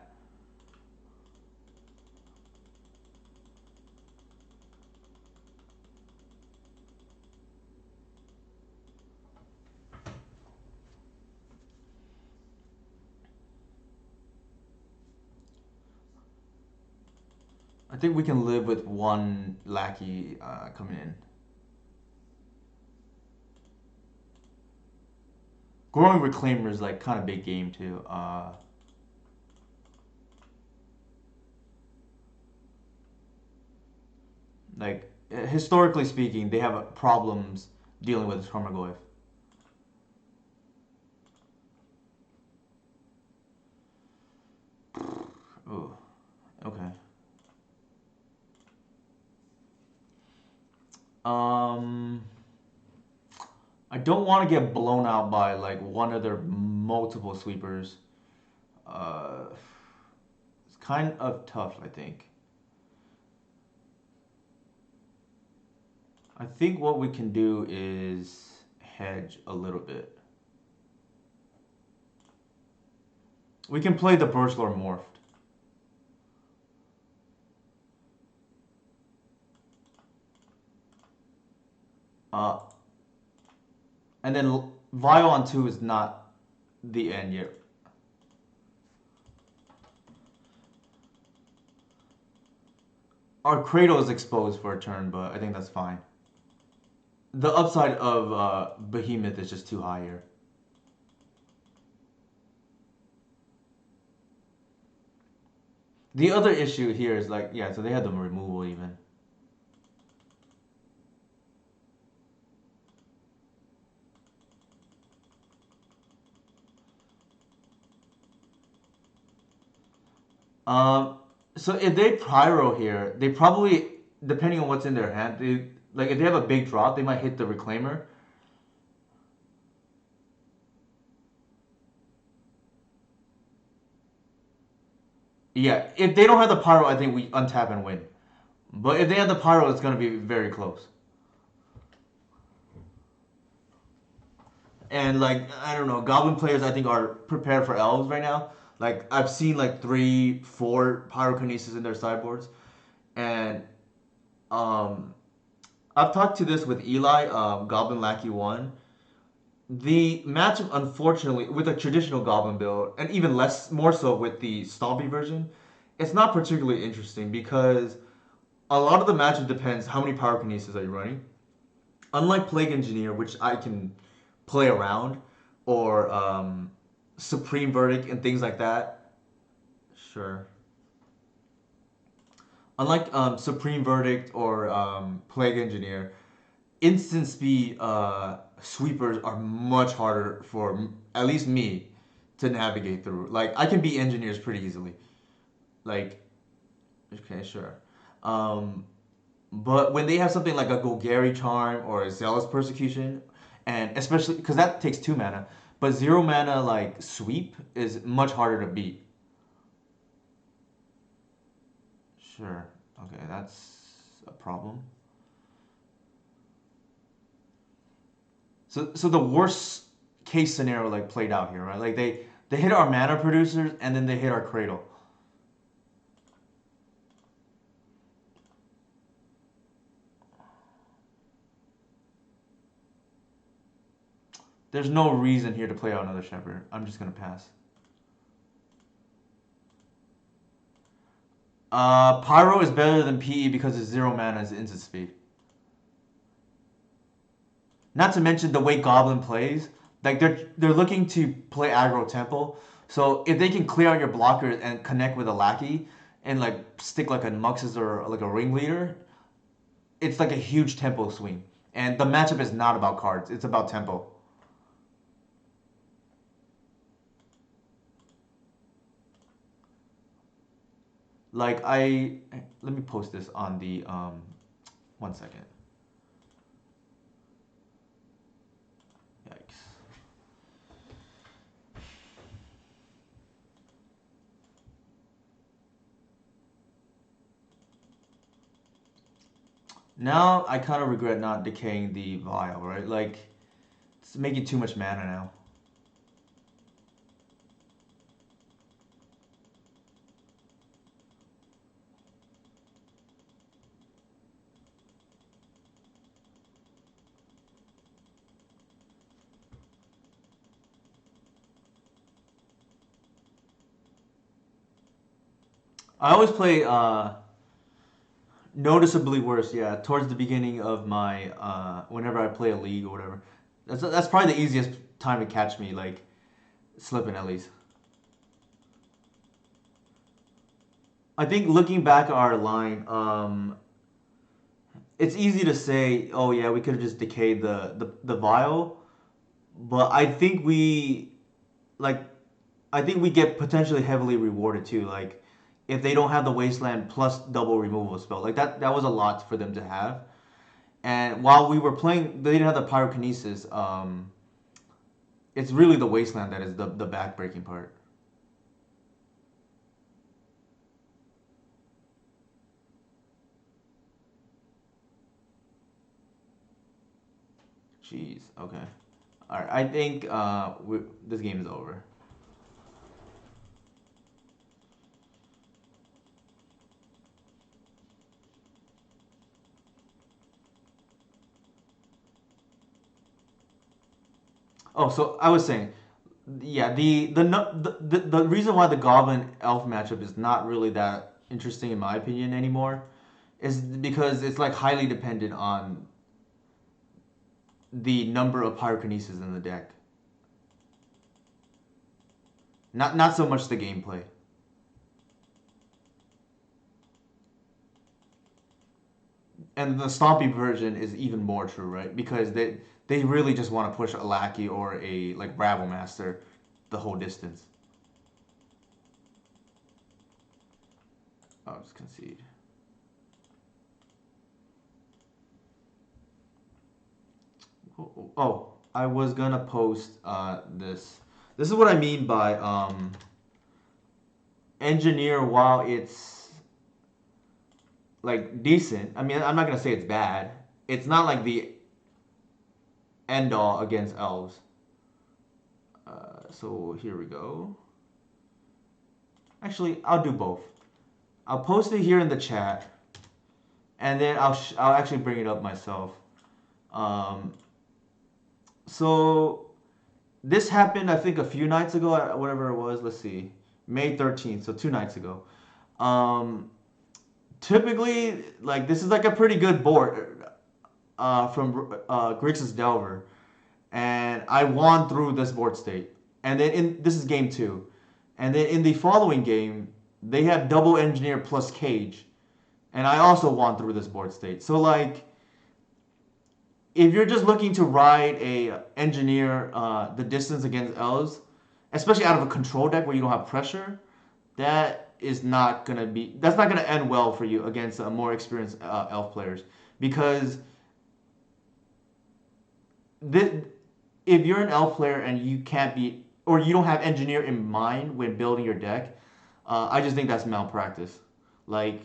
I think we can live with one lackey coming in. Growing Reclaimer is like kind of big game too. Like historically speaking, they have problems dealing with this Tarmogoyf. Ooh, okay. Um, I don't want to get blown out by like one of their multiple sweepers. Uh, it's kind of tough, I think. I think what we can do is hedge a little bit. We can play the Burslor Morphed. Uh, and then Vile on 2 is not the end yet. Our Cradle is exposed for a turn, but I think that's fine. The upside of Behemoth is just too high here. The other issue here is like, yeah, so they had the removal even. Um, so if they Pyro here, they probably, depending on what's in their hand, they like if they have a big drop, they might hit the Reclaimer. Yeah, if they don't have the Pyro, I think we untap and win. But if they have the Pyro, it's gonna be very close. And like I don't know, Goblin players I think are prepared for Elves right now. Like I've seen like 3, 4 Pyrokinesis in their sideboards, and um, I've talked to this with Eli, Goblin Lackey One. The matchup, unfortunately, with a traditional Goblin build, and even less, more so with the Stompy version, it's not particularly interesting because a lot of the matchup depends how many Pyrokinesis are you running. Unlike Plague Engineer, which I can play around, or Supreme Verdict and things like that. Sure. Unlike Supreme Verdict or Plague Engineer, instant speed sweepers are much harder for at least me to navigate through. Like I can beat engineers pretty easily. Like okay, sure. Um, but when they have something like a Golgari Charm or a Zealous Persecution, and especially because that takes 2 mana, but 0 mana like sweep is much harder to beat. Sure. Okay, that's a problem. So the worst case scenario like played out here, right? Like they hit our mana producers and then they hit our cradle. There's no reason here to play out another Shepherd. I'm just gonna pass. Pyro is better than PE because it's 0 mana is instant speed. Not to mention the way Goblin plays. Like they're looking to play aggro tempo. So if they can clear out your blockers and connect with a lackey and like stick like a Muxus or like a ringleader, it's like a huge tempo swing. And the matchup is not about cards; it's about tempo. Like let me post this on the 1 second. Yikes. Now I kind of regret not decaying the vial, right? Like it's making too much mana now. I always play noticeably worse, yeah, towards the beginning of my whenever I play a league or whatever. That's probably the easiest time to catch me like slipping at least. I think looking back at our line, it's easy to say, oh yeah, we could have just decayed the vial, but like I think we get potentially heavily rewarded too. Like if they don't have the wasteland plus double removal spell, like that was a lot for them to have. And while we were playing, they didn't have the pyrokinesis. It's really the wasteland that is the backbreaking part. Jeez. Okay. All right. I think this game is over. Oh, so I was saying, yeah, the reason why the Goblin Elf matchup is not really that interesting in my opinion anymore is because it's like highly dependent on the number of pyrokinesis in the deck, not so much the gameplay. And the Stompy version is even more true, right? Because they really just want to push a lackey or a like Rabble Master the whole distance. I'll just concede. Oh, I was gonna post this. This is what I mean by engineer. While it's like decent, I mean I'm not gonna say it's bad. It's not like the end all against elves. So here we go. Actually, I'll do both. I'll post it here in the chat, and then I'll actually bring it up myself. Um, so this happened, I think, a few nights ago, whatever it was. Let's see, May 13th, so 2 nights ago. Um, Typically, like this is like a pretty good board from Grixis Delver, and I won through this board state. And then in this is game two, and then in the following game, they had double engineer plus cage, and I also won through this board state. So like, if you're just looking to ride a engineer the distance against elves, especially out of a control deck where you don't have pressure, that's not gonna end well for you against more experienced elf players because this, if you're an elf player and you can't be or you don't have engineer in mind when building your deck, I just think that's malpractice. Like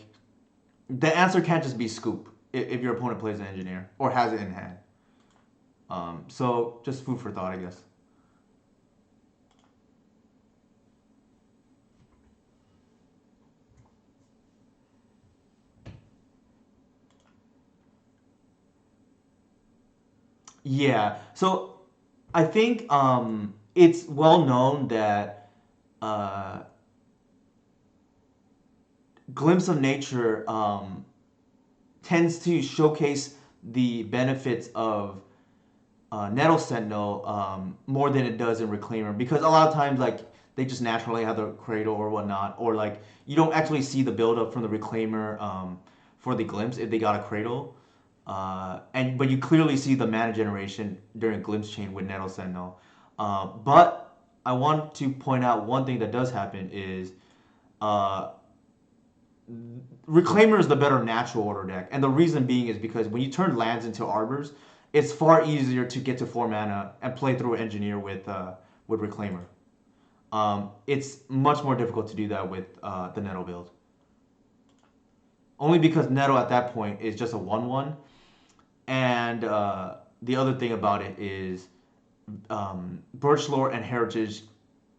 the answer can't just be scoop if your opponent plays an engineer or has it in hand. So just food for thought, I guess. Yeah. So I think it's well known that uh, Glimpse of Nature tends to showcase the benefits of Nettle Sentinel more than it does in Reclaimer because a lot of times like they just naturally have the cradle or whatnot, or like you don't actually see the build up from the Reclaimer for the Glimpse if they got a cradle, and but you clearly see the mana generation during Glimpse Chain with Nettle Sentinel. But I want to point out one thing that does happen is uh, Reclaimer is the better natural order deck, and the reason being is because when you turn lands into arbors, it's far easier to get to 4 mana and play through Engineer with Reclaimer. It's much more difficult to do that with the Nettle build. Only because Nettle at that point is just a 1/1, and the other thing about it is Birch Lore and Heritage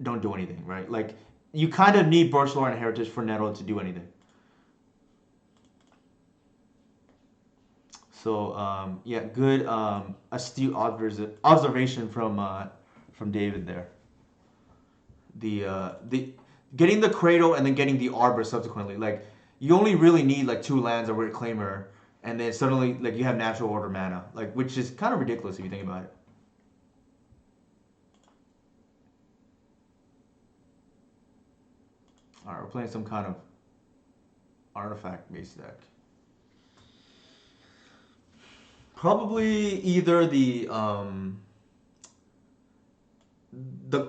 don't do anything, right? Like you kind of need Birch Lore and Heritage for Nettle to do anything. So yeah, good astute observation from David there. The getting the Cradle and then getting the Arbor subsequently. Like you only really need like two lands or Reclaimer, and then suddenly like you have natural order mana, like which is kind of ridiculous if you think about it. All right, we're playing some kind of artifact based deck. Probably either the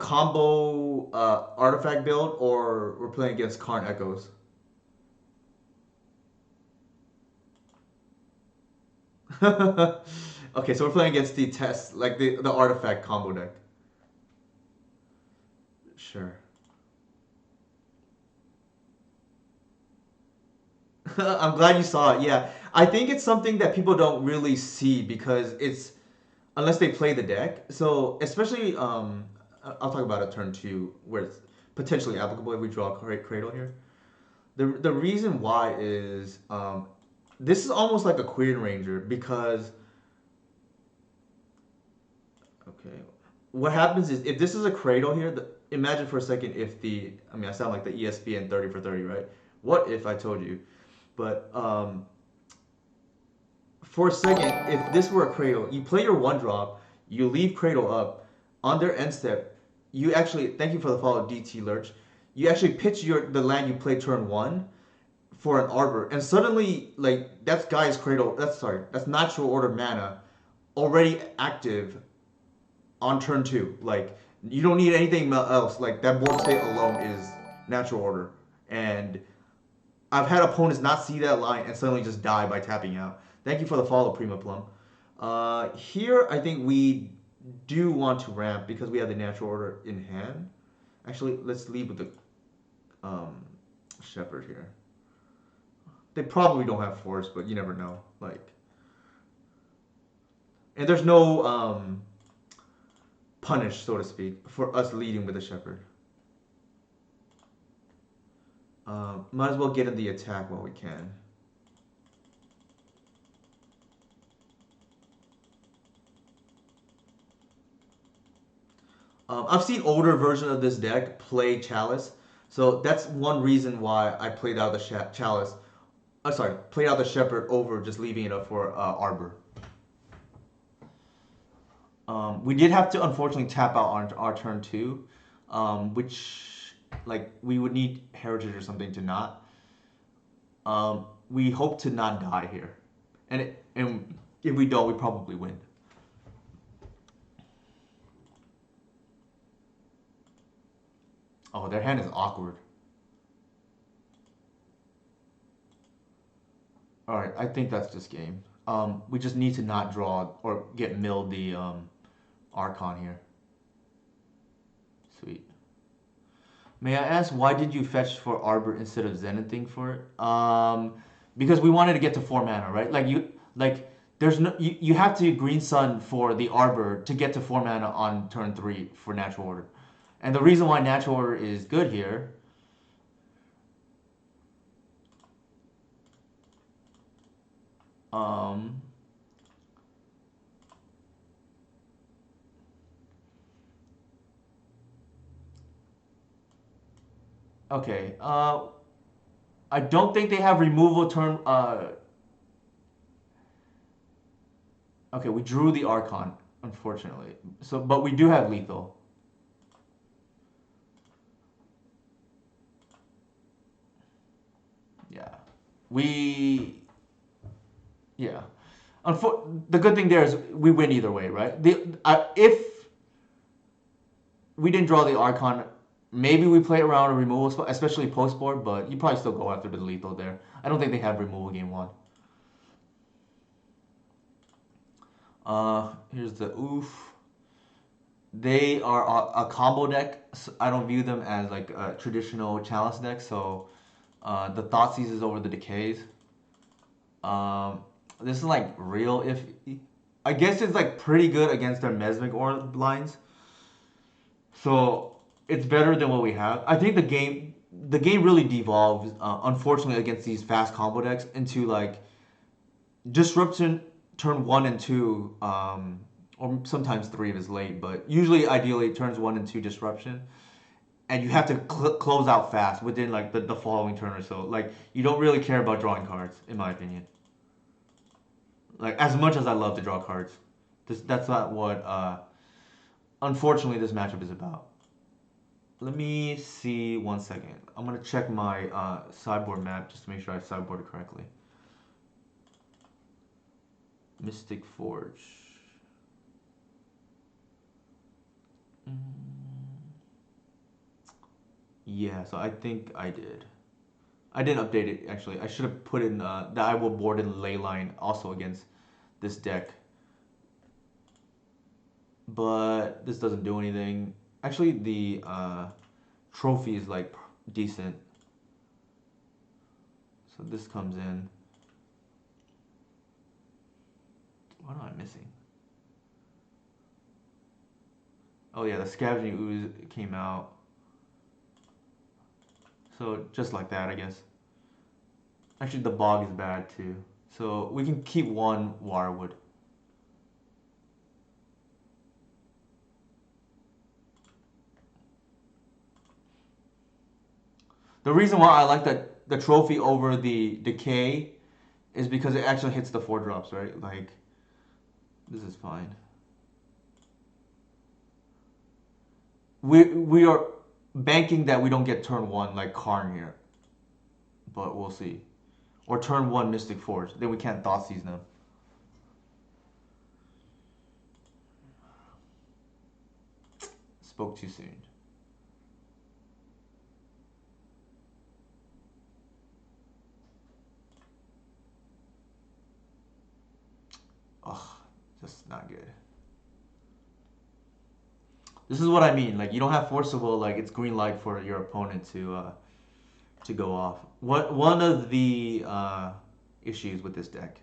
combo artifact build, or we're playing against Karn Echoes. Okay, so we're playing against the test, like the artifact combo deck. Sure. I'm glad you saw it. Yeah, I think it's something that people don't really see because it's unless they play the deck. So especially, I'll talk about a turn two where it's potentially applicable if we draw a Cradle here. The reason why is this is almost like a Queen Ranger because okay, what happens is if this is a Cradle here, imagine for a second if I mean I sound like the ESPN 30 for 30, right? What if I told you? But for a second, if this were a Cradle, you play your one drop, you leave Cradle up. On their end step, you actually thank you for the follow, DT Lurch. You actually pitch the land you play turn one for an Arbor, and suddenly like that's Guy's Cradle. That's natural order mana already active on turn two. Like you don't need anything else. Like that board state alone is natural order, and I've had opponents not see that line and suddenly just die by tapping out. Thank you for the follow, Prima Plum. Here, I think we do want to ramp because we have the natural order in hand. Actually, let's leave with the um, Shepherd here. They probably don't have force, but you never know. Like, and there's no punish, so to speak, for us leading with a Shepherd. Might as well get in the attack while we can. I've seen older version of this deck play Chalice, so that's one reason why I played out the Chalice. Sorry, played out the Shepherd over just leaving it up for Arbor. We did have to unfortunately tap out on our turn two, which like we would need Heritage or something to not. We hope to not die here, and if we don't, we probably win. Oh, their hand is awkward. All right, I think that's this game. We just need to not draw or get milled the Archon here. Sweet. May I ask why did you fetch for Arbor instead of Zenithing for it? Because we wanted to get to 4 mana, right? There's no you have to Green Sun for the Arbor to get to 4 mana on turn three for Natural Order, and the reason why Natural Order is good here. Um, okay. I don't think they have removal turn. Okay, we drew the Archon, unfortunately. So, but we do have lethal. Yeah, we. Yeah, the good thing there is we win either way, right? If we didn't draw the Archon, maybe we play around a removal spot, especially post board. But you probably still go after the lethal there. I don't think they have removal game one. Here's the oof. They are a combo deck. So I don't view them as like a traditional chalice deck. So the Thoughtseize is over the decays. Um, this is like real if I guess it's like pretty good against their Mesmic or lines. So it's better than what we have. I think the game really devolves, unfortunately, against these fast combo decks into like disruption turn one and two, or sometimes three if it's late, but usually ideally turns one and two disruption, and you have to close out fast within like the following turn or so. Like you don't really care about drawing cards, in my opinion. Like as much as I love to draw cards, that's not what unfortunately this matchup is about. Let me see 1 second. I'm gonna check my sideboard map just to make sure I sideboarded correctly. Mystic Forge. Yeah, so I think I did. I didn't update it actually. I should have put in that I will board in Leyline also against this deck, but this doesn't do anything. Actually, the trophy is like decent, so this comes in. What am I missing? Oh yeah, the Scavenging Ooze came out. So just like that, I guess. Actually, the Bog is bad too. So we can keep one Wirewood. The reason why I like the trophy over the Decay is because it actually hits the 4 drops, right? Like, this is fine. We are banking that we don't get turn one like Karn here, but we'll see. Or turn one Mystic Forge, then we can't Thoughtseize them. Spoke too soon. Ugh, just not good. This is what I mean. Like you don't have Forcible. Like it's green light for your opponent to go off. What one of the issues with this deck?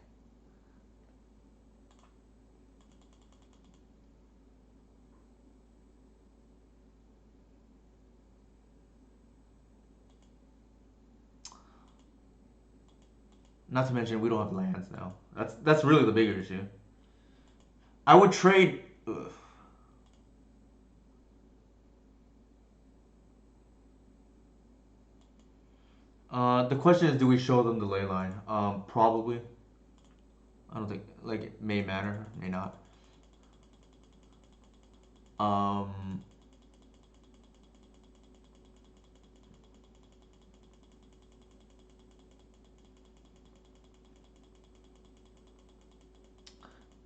Not to mention we don't have lands now. That's really the bigger issue. I would trade. Ugh. The question is, do we show them the ley line? Probably. I don't think like it may matter, may not. Um,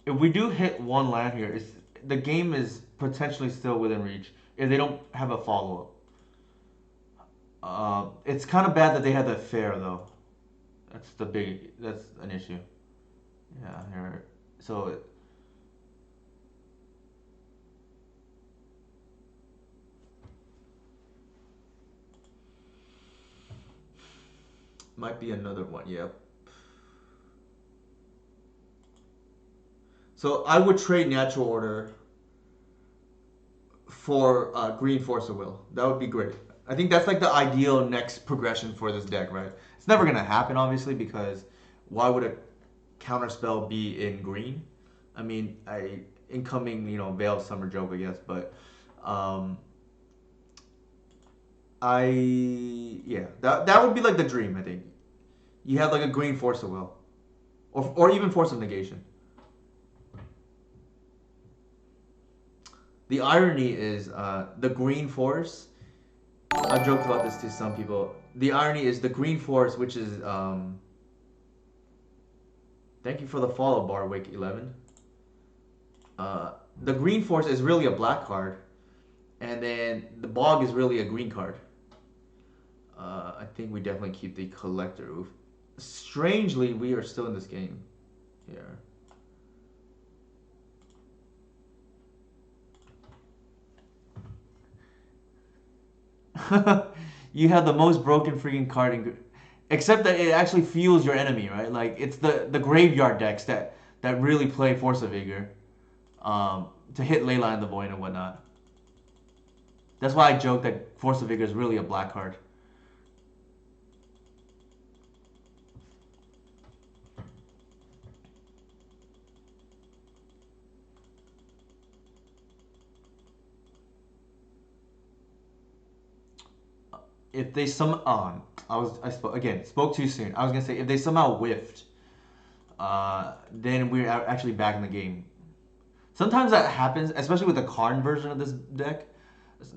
if we do hit one land here, the game is potentially still within reach if they don't have a follow up. It's kind of bad that they had that fair though. That's an issue. Yeah, here. So it might be another one. Yep. So I would trade Natural Order for Green Force of Will. That would be great. I think that's like the ideal next progression for this deck, right? It's never gonna happen, obviously, because why would a counterspell be in green? I mean, I incoming, Veiled Summer joke, I guess, but um, I yeah, that would be like the dream. I think you have like a green Force of Will, or even Force of Negation. The irony is the green force. I joked about this to some people. The irony is the green force, which is thank you for the follow, Barwick 11. The green force is really a black card, and then the bog is really a green card. I think we definitely keep the collector. Oof. Strangely, we are still in this game here. You have the most broken freaking card in. Except that it actually fuels your enemy, right? Like it's the graveyard decks that really play Force of Vigor to hit Leyline in the Void and whatnot. That's why I joke that Force of Vigor is really a black card. If they spoke too soon. I was gonna say if they somehow whiffed, then we're actually back in the game. Sometimes that happens, especially with the Karn version of this deck.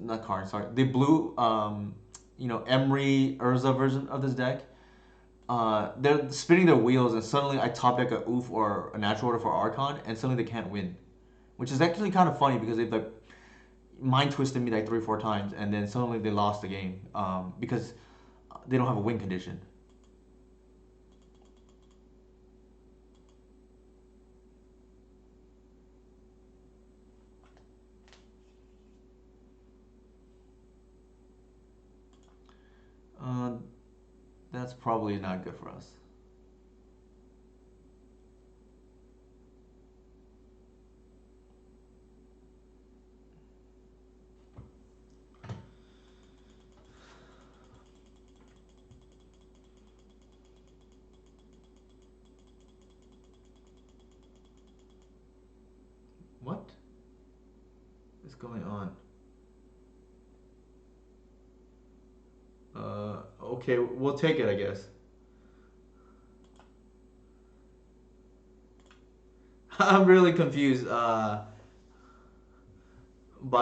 Not Karn, sorry. The blue, Emery Urza version of this deck. They're spinning their wheels, and suddenly I top deck a Oof or a natural order for Archon, and suddenly they can't win, which is actually kind of funny because they've like mind twisted me like 3 or 4 times, and then suddenly they lost the game because they don't have a win condition. Uh, that's probably not good for us. What is going on? Okay, we'll take it, I guess. I'm really confused by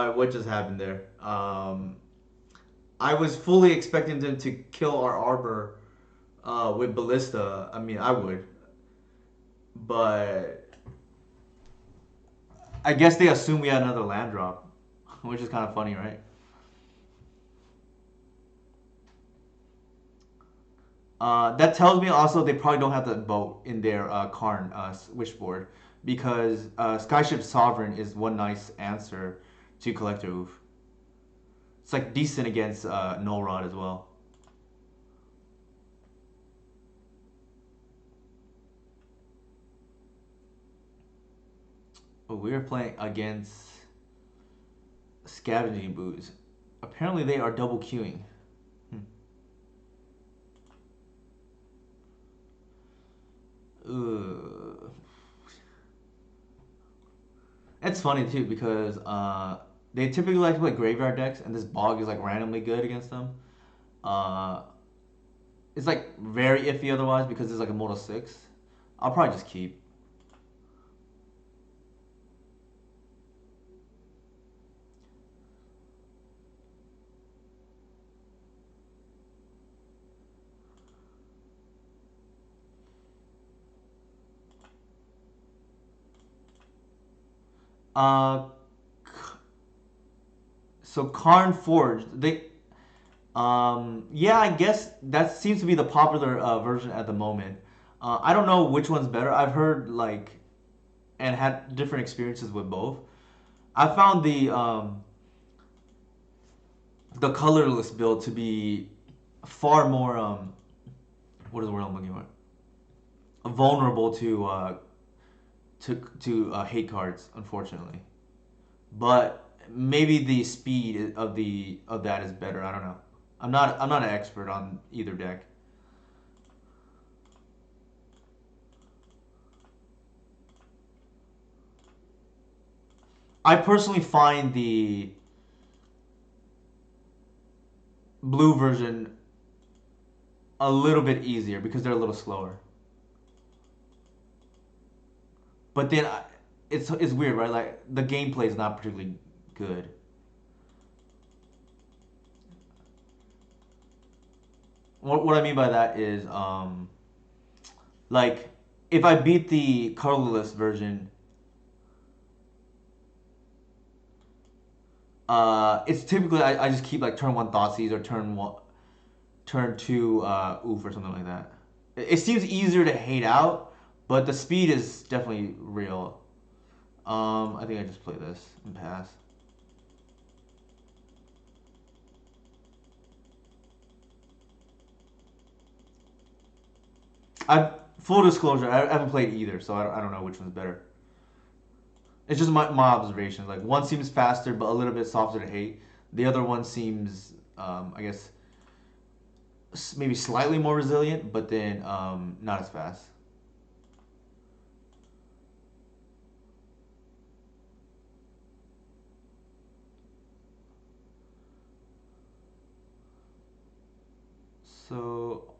what just happened there. I was fully expecting them to kill our Arbor with Ballista. I mean, I would, but I guess they assumed we had another land drop, which is kind of funny, right? That tells me also they probably don't have the boat in their Karn switchboard because Skyship Sovereign is one nice answer to Collector Oof. It's like decent against Null Rod as well. But we are playing against Scavenging Boots. Apparently they are double queuing. Ugh. It's funny too because they typically like to play graveyard decks, and this bog is like randomly good against them. Uh, it's like very iffy otherwise because it's like a modal 6. I'll probably just keep. Uh, so Karn Forged, yeah, I guess that seems to be the popular version at the moment. I don't know which one's better. I've heard like and had different experiences with both. I found the colorless build to be far more what is the word I'm looking for? Vulnerable to hate cards, unfortunately. But maybe the speed of that is better. I don't know. I'm not an expert on either deck. I personally find the blue version a little bit easier because they're a little slower. But then it's weird, right? Like the gameplay is not particularly good. What I mean by that is like if I beat the colorless version, it's typically I just keep like turn one Thoughtseize or turn two Oof or something like that. It seems easier to hate out, but the speed is definitely real. I think I just play this and pass. I full disclosure, I haven't played either, so I don't know which one's better. It's just my observation. Like one seems faster, but a little bit softer to hate. The other one seems, I guess, maybe slightly more resilient, but then not as fast. So,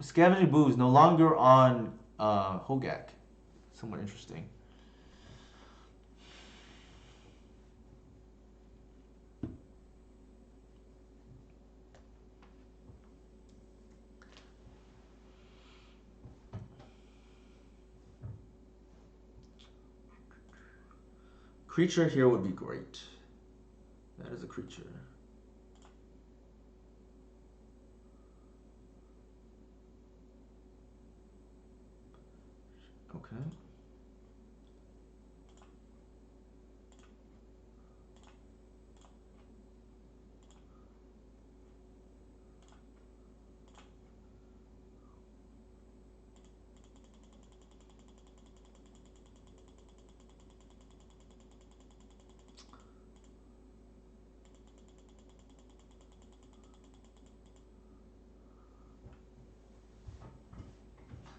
Scavenging Booze no longer on Hogak. Somewhat interesting. Creature here would be great. That is a creature. Okay.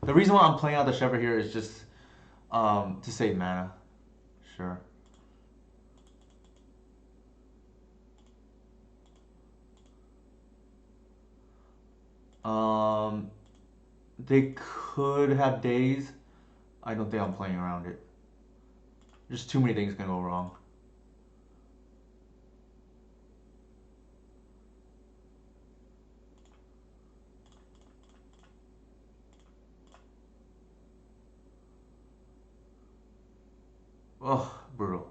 The reason why I'm playing out the Shepherd here is just to save mana. Sure. Um, they could have days. I don't think I'm playing around it. There's too many things can go wrong. Oh, brutal.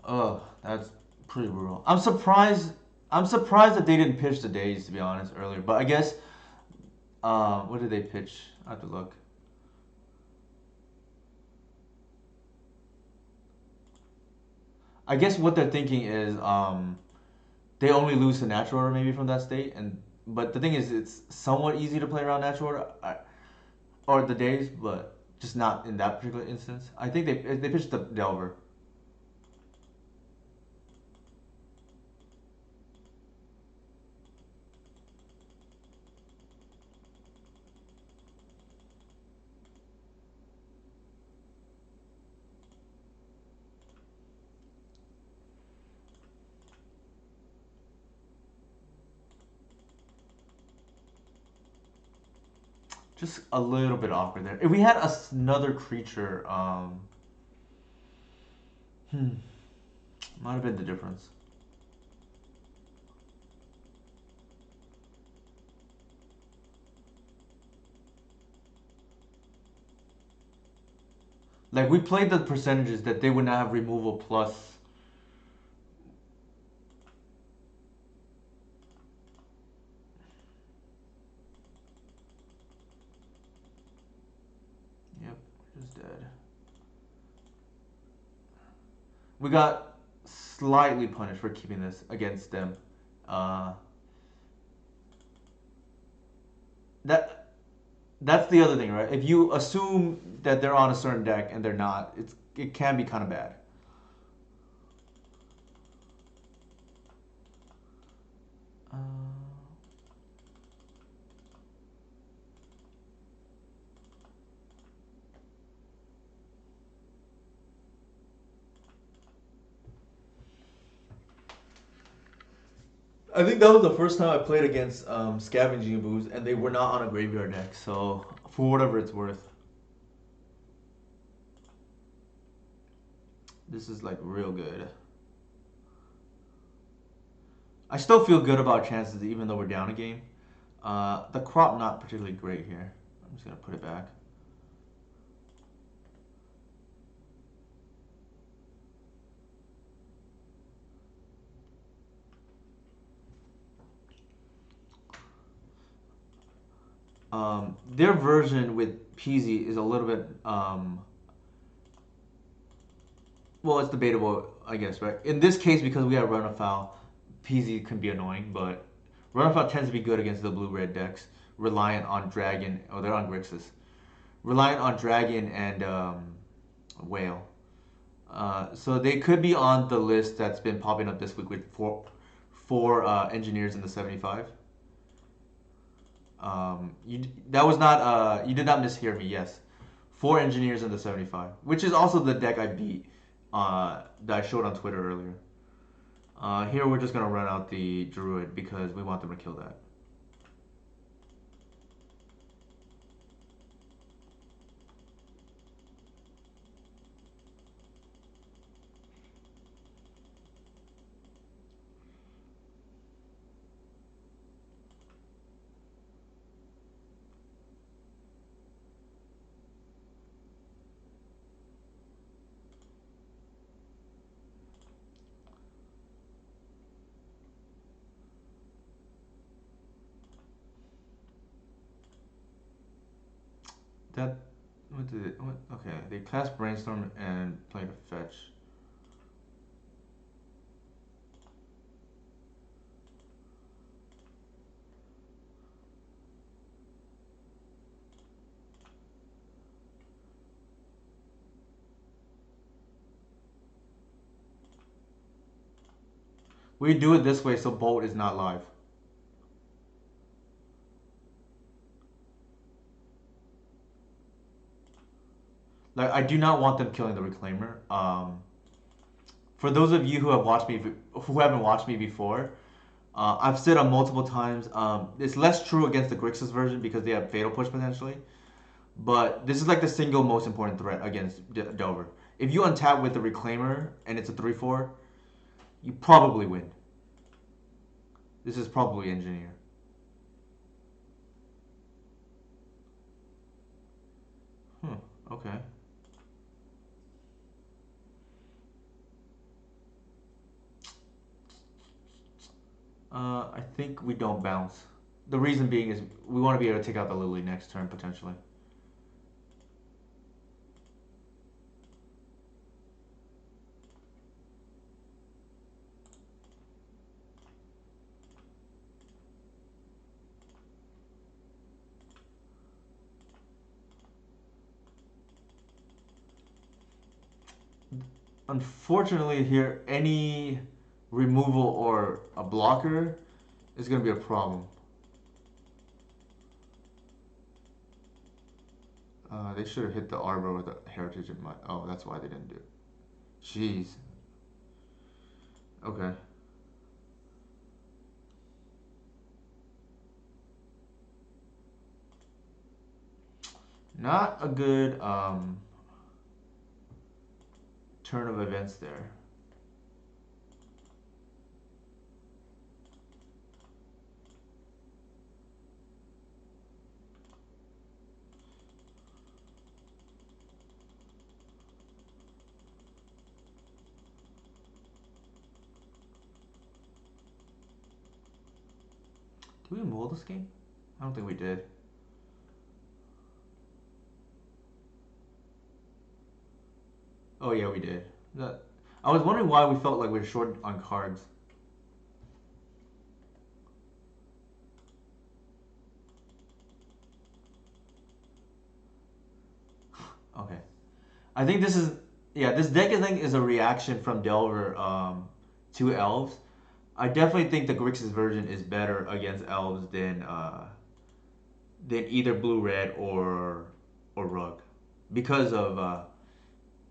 Oh, that's pretty brutal. I'm surprised. I'm surprised that they didn't pitch the days, to be honest, earlier. But I guess, what did they pitch? I have to look. I guess what they're thinking is, they only lose to natural order maybe from that state, and but the thing is, it's somewhat easy to play around natural order, or the days, but just not in that particular instance. I think they pitched the Delver. Just a little bit awkward there. If we had another creature, hmm, might have been the difference. Like we played the percentages that they would not have removal plus. Yep, just dead. We got slightly punished for keeping this against them. Uh, that that's the other thing, right? If you assume that they're on a certain deck and they're not, it can be kind of bad. Uh, I think that was the first time I played against Scavenging Booze, and they were not on a graveyard deck. So for whatever it's worth, this is like real good. I still feel good about chances, even though we're down a game. The crop not particularly great here. I'm just gonna put it back. Their version with Peasy is a little bit well, it's debatable, I guess, right? In this case, because we have run afoul, Peasy can be annoying, but run afoul tends to be good against the blue red decks, reliant on dragon. Oh, they're on Grixis, reliant on dragon and whale. So they could be on the list that's been popping up this week with four engineers in the 75. That was not you did not mishear me. Yes, four engineers in the 75, which is also the deck I beat that I showed on Twitter earlier. Here we're just gonna run out the druid because we want them to kill that. That what did it? What, okay, they cast brainstorm and played a fetch. We do it this way so Bolt is not live. Like I do not want them killing the reclaimer. For those of you who have watched me, who haven't watched me before, I've said on multiple times. It's less true against the Grixis version because they have fatal push potentially. But this is like the single most important threat against Delver. If you untap with the reclaimer and it's a 3/4, you probably win. This is probably engineer. Hmm. Okay. I think we don't bounce. The reason being is we want to be able to take out the Lily next turn potentially. Unfortunately, here any removal or a blocker is going to be a problem. They should have hit the Arbor with the Heritage in my. Oh, that's why they didn't do it. Jeez. Okay. Not a good turn of events there. Did we mull this game? I don't think we did. Oh yeah, we did. That, I was wondering why we felt like we were short on cards. Okay. I think this is yeah. This deck I think is a reaction from Delver to Elves. I definitely think the Grixis version is better against Elves than either Blue Red or Rug because of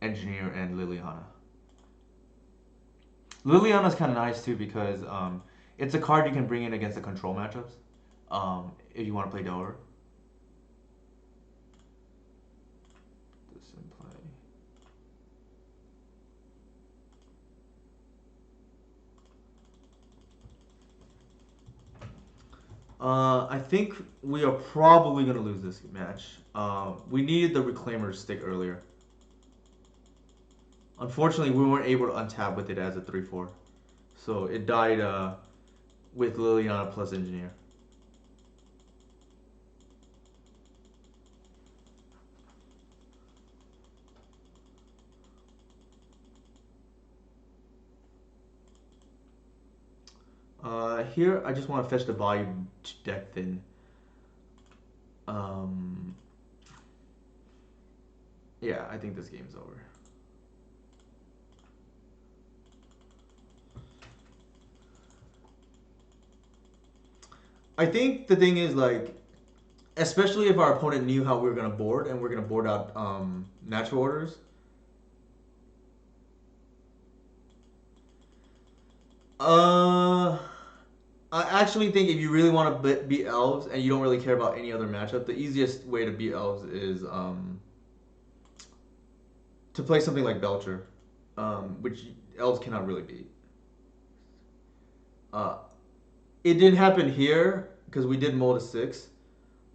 Engineer and Liliana. Liliana's kind of nice too because it's a card you can bring in against the control matchups if you want to play Delver. This in play. I think we are probably gonna lose this match. We needed the Reclaimer stick earlier. Unfortunately, we weren't able to untap with it as a 3/4, so it died with Liliana plus Engineer. Here I just want to fetch the volume to deck thin. Um, yeah, I think this game's over. I think the thing is like, especially if our opponent knew how we were gonna board and we're gonna board out natural orders. Uh, I actually think if you really want to beat elves and you don't really care about any other matchup, the easiest way to beat elves is to play something like Belcher, which elves cannot really beat. Uh, it didn't happen here because we did mold a six,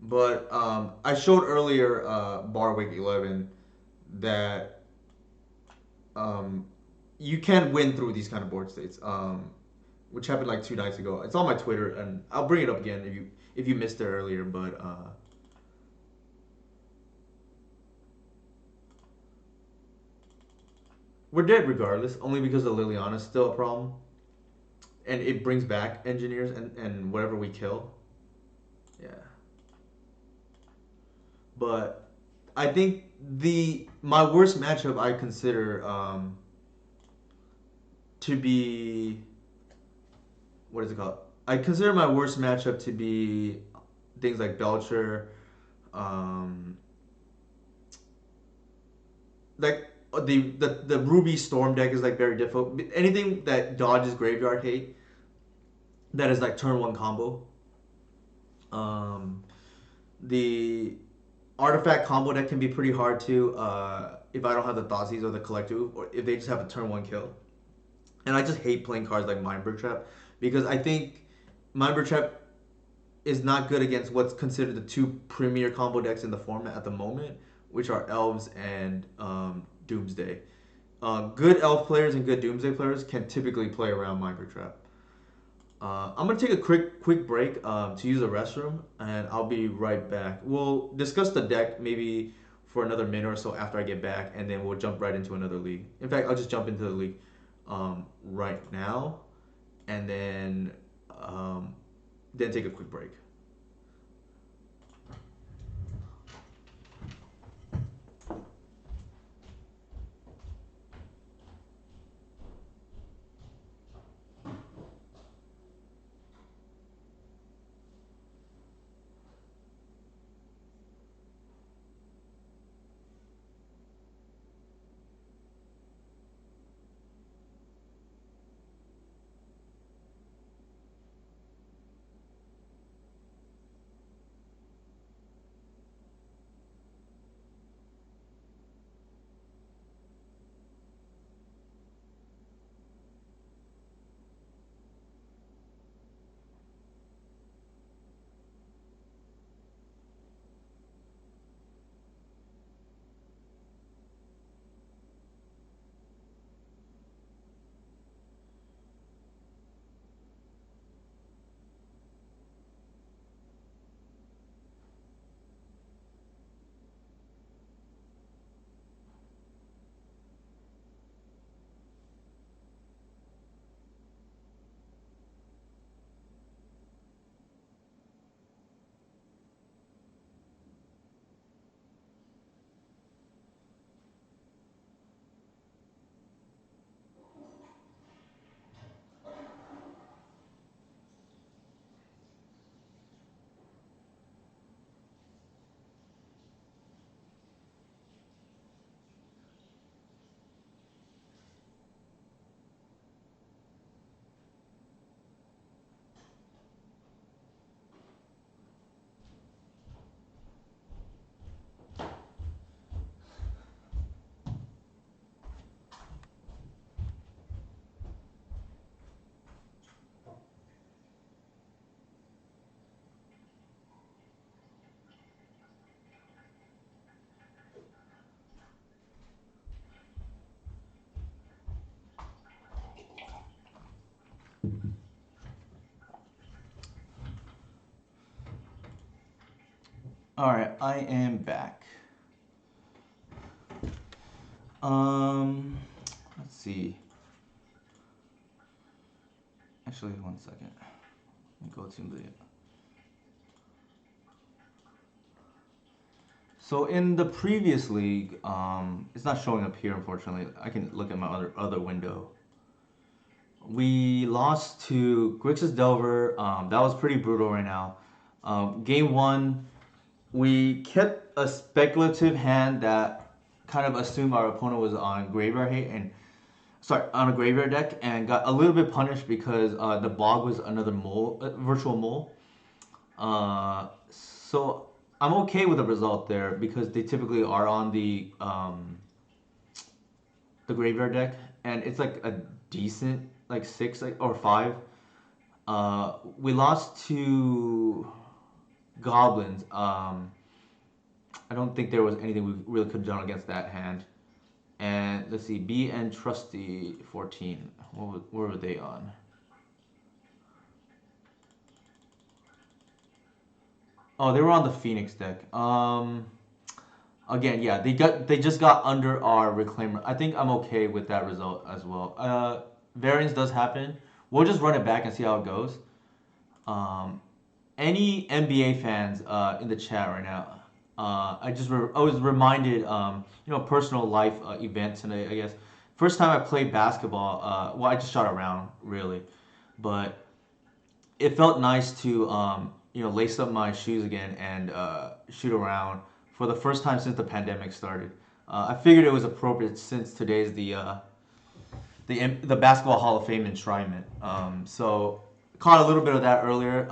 but I showed earlier Barwick 11 that um, you can win through these kind of board states, which happened like 2 nights ago. It's on my Twitter, and I'll bring it up again if you missed it earlier. But we're dead regardless, only because the Liliana's still a problem, and it brings back engineers and whatever we kill. Yeah, but I think the my worst matchup I consider to be what is it called? I consider my worst matchup to be things like Belcher, um, like the Ruby Storm deck is like very difficult. Anything that dodges Graveyard Hate that is like turn one combo. Um, the Artifact combo deck can be pretty hard too. If I don't have the Thoughtseize or the Collective, or if they just have a turn one kill. And I just hate playing cards like Mindbreak Trap because I think Mindbreak Trap is not good against what's considered the two premier combo decks in the format at the moment, which are Elves and Doomsday. Good Elf players and good Doomsday players can typically play around Mindbreak Trap. I'm gonna take a quick break to use the restroom, and I'll be right back. We'll discuss the deck maybe for another minute or so after I get back, and then we'll jump right into another league. In fact, I'll just jump into the league right now, and um, then take a quick break. All right, I am back. Um, let's see. Actually, one second. Go to the. So in the previous league, it's not showing up here, unfortunately. I can look at my other window. We lost to Grixis Delver. That was pretty brutal right now. Game one, we kept a speculative hand that kind of assumed our opponent was on graveyard hate and sorry on a graveyard deck and got a little bit punished because the bog was another mole, virtual mole. So I'm okay with the result there because they typically are on the graveyard deck, and it's like a decent like six like or five. We lost to goblins. I don't think there was anything we really could have done against that hand. And let's see, B and Trusty 14. Where were they on? Oh, they were on the Phoenix deck. Again, yeah, they just got under our reclaimer. I think I'm okay with that result as well. Variance does happen. We'll just run it back and see how it goes. Um, any NBA fans in the chat right now? I was reminded, personal life events, and I guess first time I played basketball. Well, I just shot around really, but it felt nice to lace up my shoes again and shoot around for the first time since the pandemic started. I figured it was appropriate since today's the Basketball Hall of Fame enshrinement. So caught a little bit of that earlier.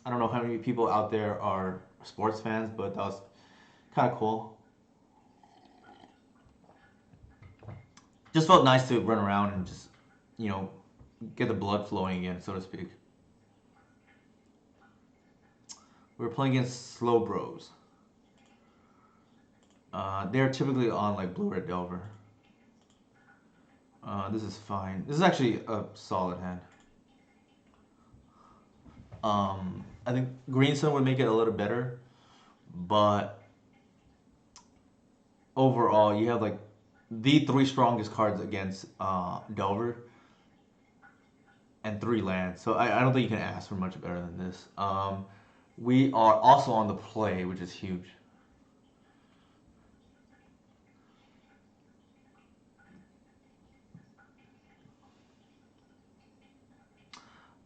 I don't know how many people out there are sports fans, but that was kind of cool. Just felt nice to run around and just you know get the blood flowing again, so to speak. We were playing against Slow Bros. They're typically on like Blue Red Delver. This is fine. This is actually a solid hand. I think Green Sun would make it a little better, but overall, you have like the three strongest cards against Delver and three lands. So I don't think you can ask for much better than this. We are also on the play, which is huge.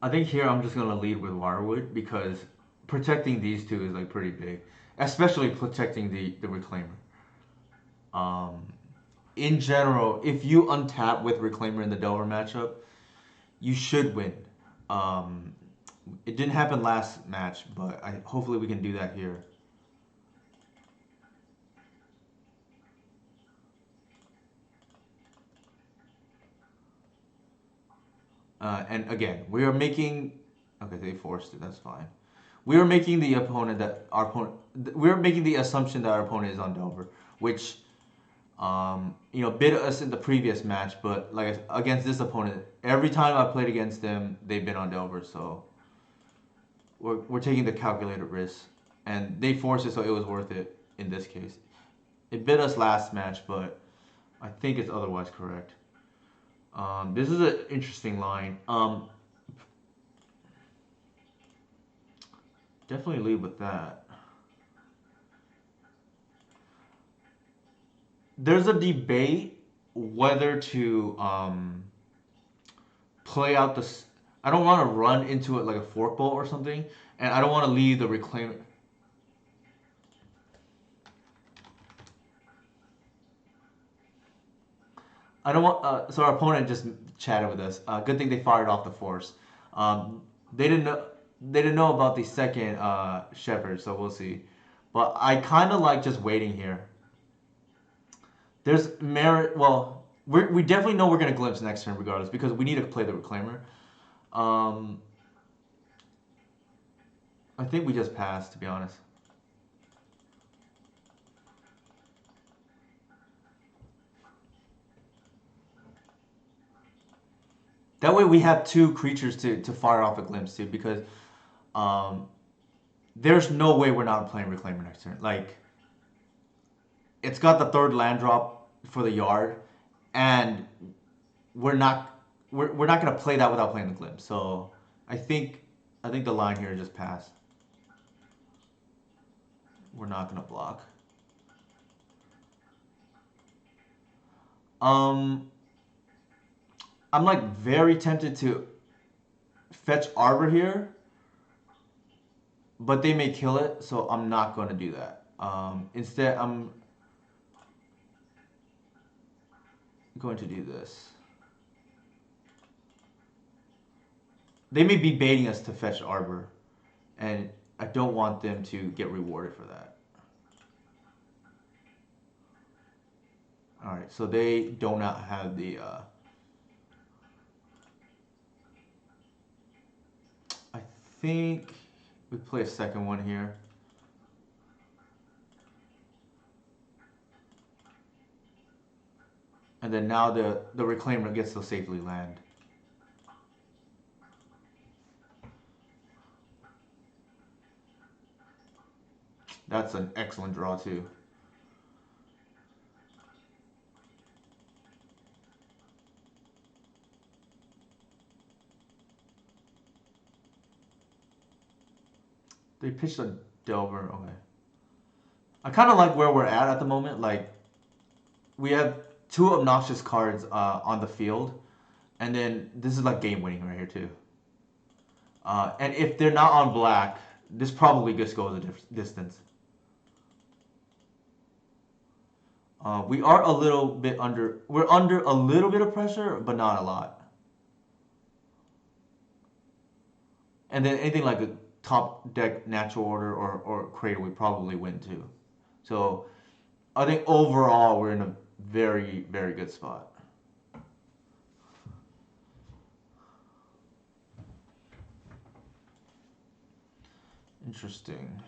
I think here I'm just gonna lead with Wirewood because protecting these two is like pretty big, especially protecting the Reclaimer. Um, in general, if you untap with Reclaimer in the Delver matchup, you should win. Um, it didn't happen last match, but hopefully we can do that here. And again, we are making. Okay, they forced it. That's fine. We are making the opponent that our opponent. We are making the assumption that our opponent is on Delver, which bit us in the previous match. But like against this opponent, every time I played against them, they've been on Delver. So we're taking the calculated risk, and they forced it, so it was worth it in this case. It bit us last match, but I think it's otherwise correct. This is an interesting line. Definitely lead with that. There's a debate whether to play out this. I don't want to run into it like a fork bolt or something, and I don't want to leave the reclaim. I don't want. So our opponent just chatted with us. Good thing they fired off the force. They didn't know. They didn't know about the second shepherd, so we'll see. But I kind of like just waiting here. There's merit. Well, we definitely know we're gonna glimpse next turn regardless because we need to play the reclaimer. Um, I think we just passed, to be honest. That way we have two creatures to fire off a glimpse to because um, there's no way we're not playing reclaimer next turn. Like it's got the third land drop for the yard, and we're not we're not gonna play that without playing the glimpse. So I think I think the line here just passed. We're not gonna block. Um, I'm like very tempted to fetch Arbor here, but they may kill it, so I'm not going to do that. Instead, I'm going to do this. They may be baiting us to fetch Arbor, and I don't want them to get rewarded for that. Alright, so they do not have the... I think we play a second one here. And then now the Reclaimer gets to safely land. That's an excellent draw too. They pitched a Delver, okay. I kind of like where we're at the moment. Like, we have two obnoxious cards on the field, and then this is like game winning right here too. And if they're not on black, this probably just goes a distance. We are a little bit under. We're under a little bit of pressure, but not a lot. And then anything like a top deck natural order or crater, we probably win too. So I think overall we're in a very, very good spot. Interesting.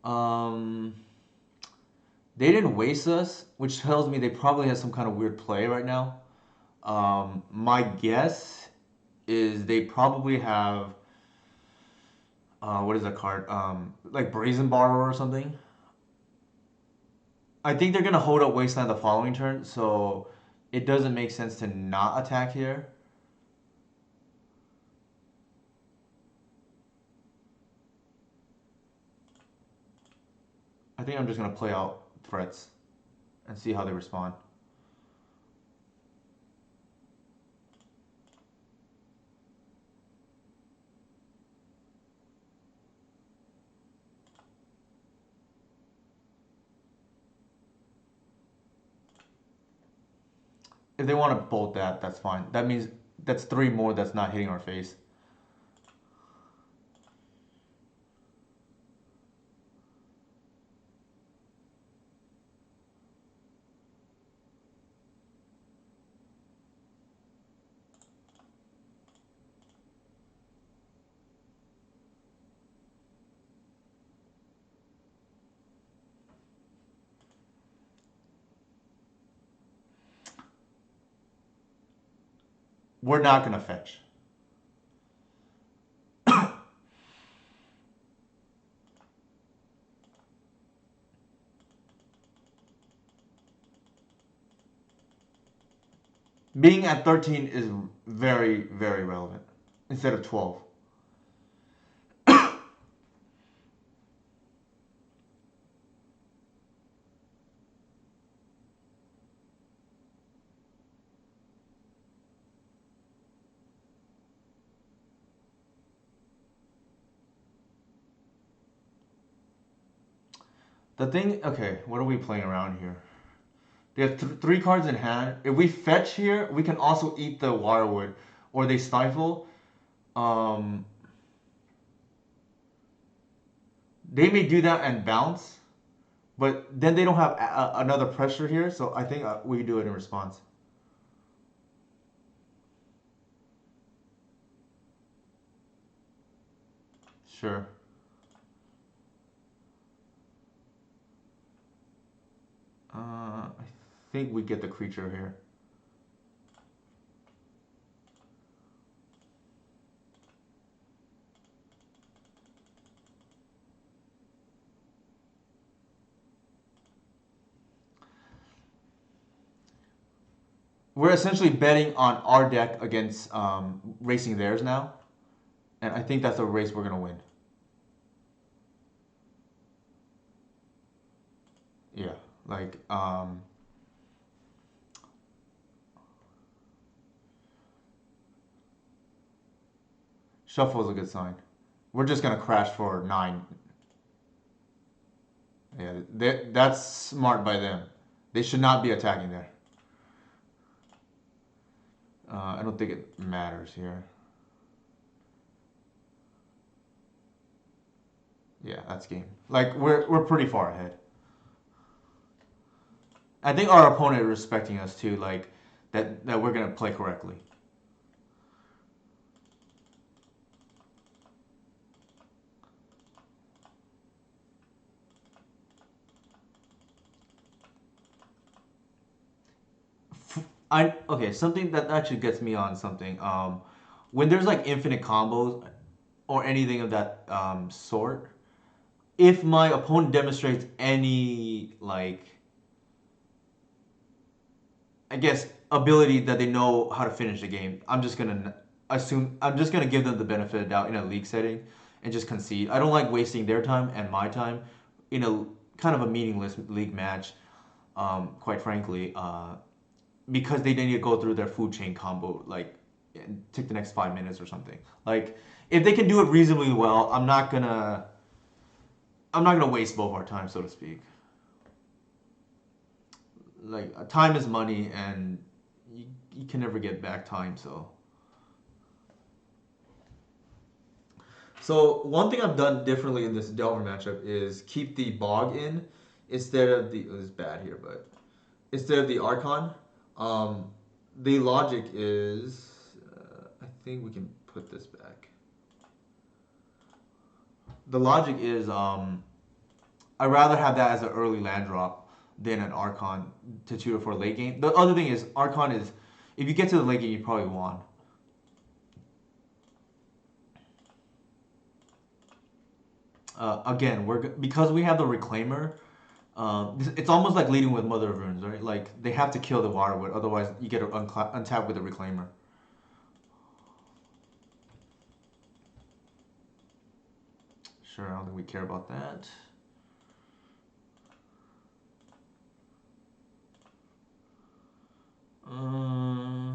Um, they didn't waste us, which tells me they probably have some kind of weird play right now. My guess is they probably have what is that card? Like Brazen Borrower or something. I think they're gonna hold up Wasteland the following turn, so it doesn't make sense to not attack here. I think I'm just gonna play out threats and see how they respond. If they want to bolt that, that's fine. That means that's three more that's not hitting our face. We're not gonna fetch. Being at 13 is very, very relevant instead of 12. The thing, okay, what are we playing around here? They have three cards in hand. If we fetch here, we can also eat the Wirewood, or they stifle. Um, they may do that and bounce, but then they don't have another pressure here, so I think we do it in response. Sure. I think we get the creature here. we're essentially betting on our deck against racing theirs now, and I think that's a race we're gonna win. Yeah, like shuffle is a good sign. We're just gonna crash for 9. Yeah, that's smart by them. They should not be attacking there. I don't think it matters here. Yeah, that's game. Like we're pretty far ahead. I think our opponent is respecting us too, like that we're gonna play correctly. I okay, something that actually gets me on something. When there's like infinite combos or anything of that sort, if my opponent demonstrates any like I guess ability that they know how to finish the game, I'm just gonna give them the benefit of the doubt in a league setting and just concede. I don't like wasting their time and my time in a kind of a meaningless league match. Quite frankly, because they need to go through their food chain combo like and take the next 5 minutes or something. Like if they can do it reasonably well, I'm not gonna waste both our time, so to speak. Like time is money, and you can never get back time. So one thing I've done differently in this Delver matchup is keep the Bog in instead of the. It's bad here, but instead of the Archon. Um, the logic is, I think we can put this back. The logic is, I'd rather have that as an early land drop than an Archon to tutor for late game. The other thing is, Archon is, if you get to the late game, you probably won. Again, because we have the Reclaimer. It's almost like leading with Mother of Runes, right? Like they have to kill the Waterwood, otherwise you get untapped with the Reclaimer. Sure, I don't think we care about that. Uh,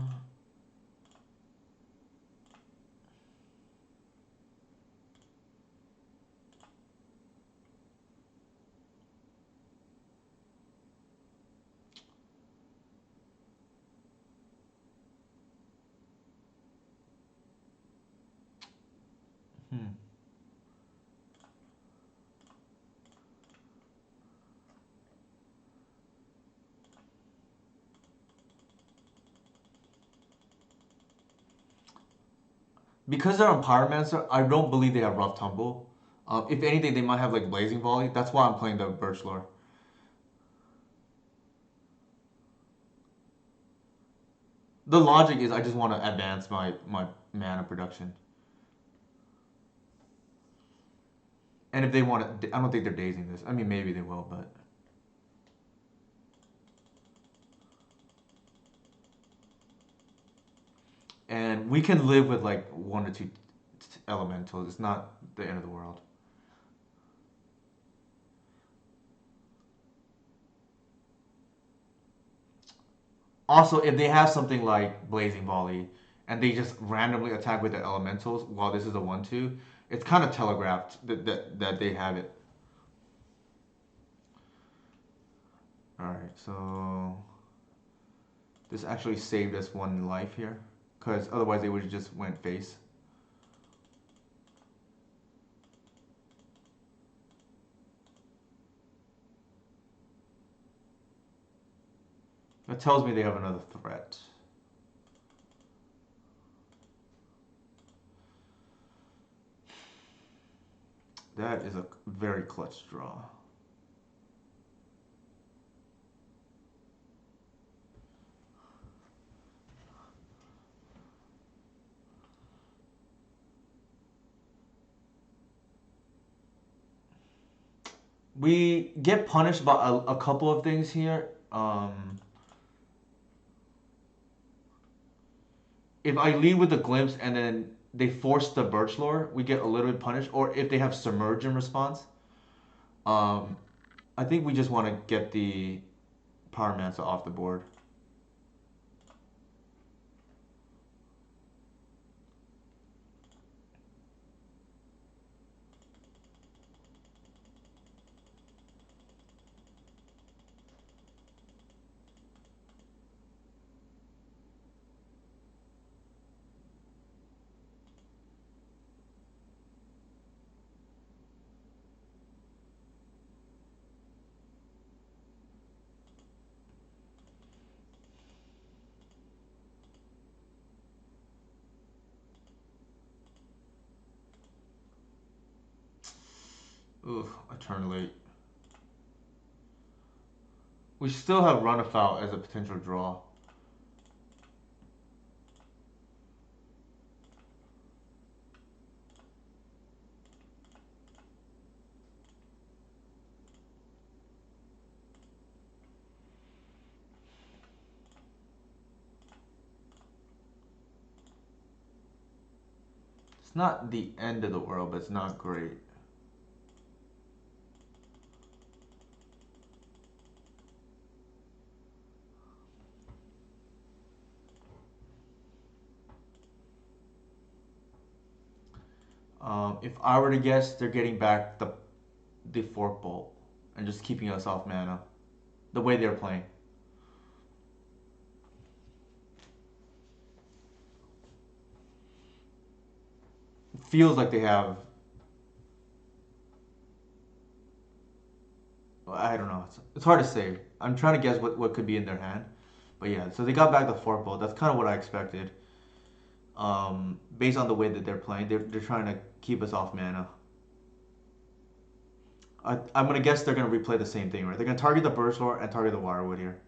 hmm. Because they're on Pyromancer, I don't believe they have Rough Tumble. If anything, they might have like Blazing Volley. That's why I'm playing the Birch Lore. The logic is I just want to advance my mana production. And if they want to, I don't think they're dazing this. I mean, maybe they will, but. And we can live with like 1 or 2 elementals. It's not the end of the world. Also, if they have something like Blazing Volley and they just randomly attack with the elementals while this is a 1-2, it's kind of telegraphed that they have it. Alright, so this actually saved us 1 life here. Because otherwise they would have just went face. That tells me they have another threat. That is a very clutch draw. We get punished by a couple of things here. if I lead with the glimpse and then they force the birch lore, we get a little bit punished. Or if they have submerge in response, um, I think we just want to get the Pyromancer off the board. Ooh, a turn late. We still have Runafout as a potential draw. It's not the end of the world, but it's not great. If I were to guess, they're getting back the Fork Bolt and just keeping us off mana. The way they're playing. It feels like they have. I don't know. It's hard to say. I'm trying to guess what could be in their hand. But yeah, so they got back the Fork Bolt. That's kind of what I expected. Based on the way that they're playing, they're trying to keep us off mana. I'm gonna guess they're gonna replay the same thing, right? They're gonna target the Burst Lord and target the Wirewood here.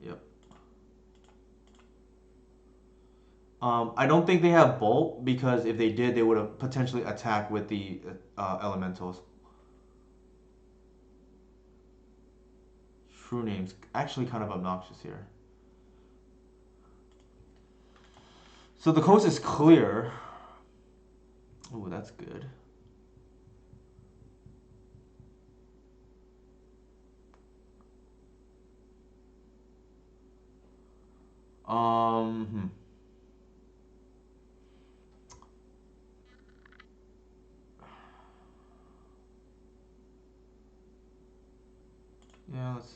Yep. I don't think they have Bolt because if they did, they would have potentially attacked with the Elementals. True name's actually kind of obnoxious here. So the coast is clear. Ooh, that's good. Hmm. Yeah, let's.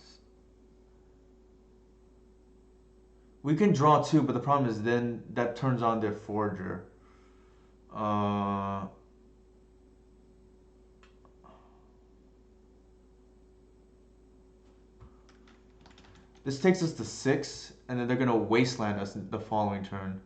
We can draw two, but the problem is then that turns on their Forger. Uh, this takes us to 6, and then they're gonna wasteland us the following turn.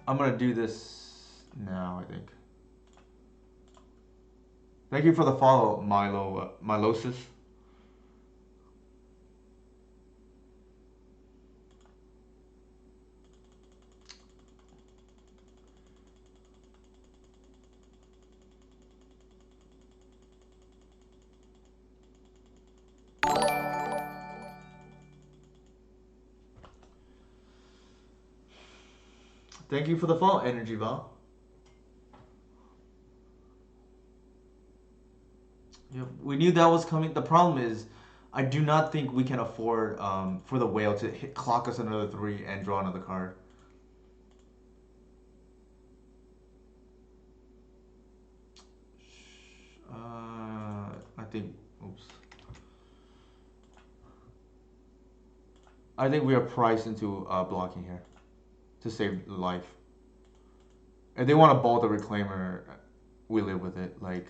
I'm gonna do this now, I think. Thank you for the follow, Milosis. Thank you for the follow, Energy Val. Yeah, we knew that was coming. The problem is, I do not think we can afford for the whale to clock us another 3 and draw another card. I think. Oops. I think we are priced into blocking here to save life. If they want to ball the Reclaimer, we live with it. Like,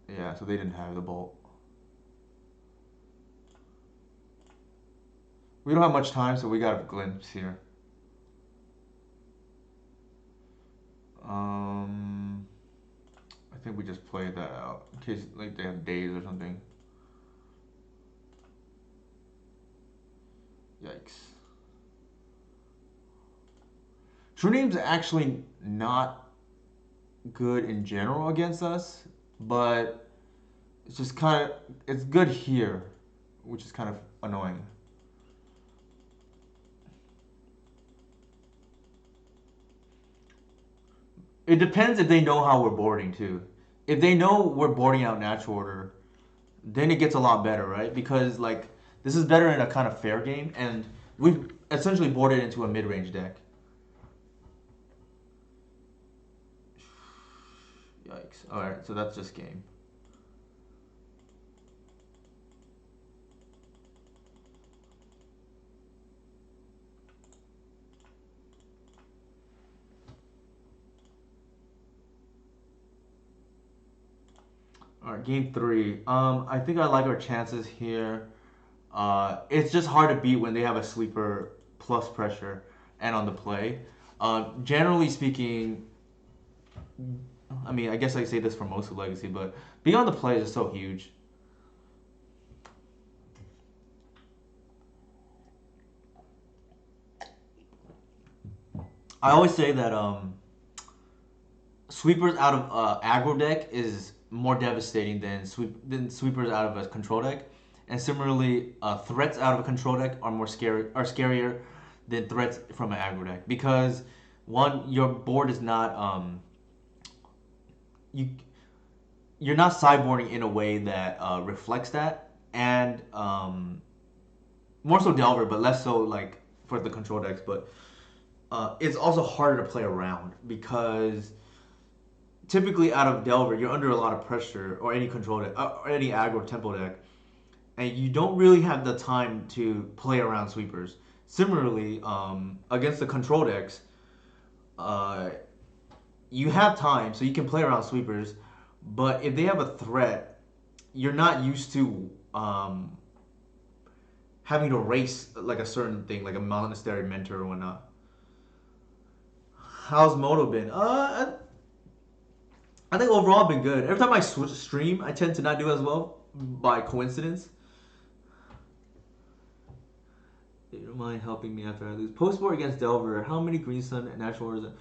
yeah, so they didn't have the bolt. We don't have much time, so we got a glimpse here. think we just play that out in case like they have days or something. Yikes. True Name's actually not good in general against us, but it's just kind of it's good here, which is kind of annoying. It depends if they know how we're boarding too. If they know we're boarding out natural order, then it gets a lot better, right? Because like this is better in a kind of fair game, and we've essentially boarded into a mid-range deck. Yikes! All right, so that's just game. All right, game three. I think I like our chances here. It's just hard to beat when they have a sleeper plus pressure and on the play. Generally speaking, I mean, I guess I say this for most of Legacy, but being on the play is just so huge. I always say that sweepers out of aggro deck is more devastating than sweepers out of a control deck, and similarly, threats out of a control deck are scarier than threats from an aggro deck because one, your board is not you you're not sideboarding in a way that reflects that, and more so Delver, but less so like for the control decks. But it's also harder to play around because typically out of Delver, you're under a lot of pressure, or any control deck, or any aggro tempo deck, and you don't really have the time to play around sweepers. Similarly, against the control decks, uh, you have time, so you can play around sweepers. But if they have a threat, you're not used to having to race like a certain thing, like a monastery mentor or whatnot. How's Moto been? I think overall I've been good. Every time I switch stream, I tend to not do as well by coincidence. You don't mind helping me after I lose. Post war against Delver. How many Green Sun and Natural Orders?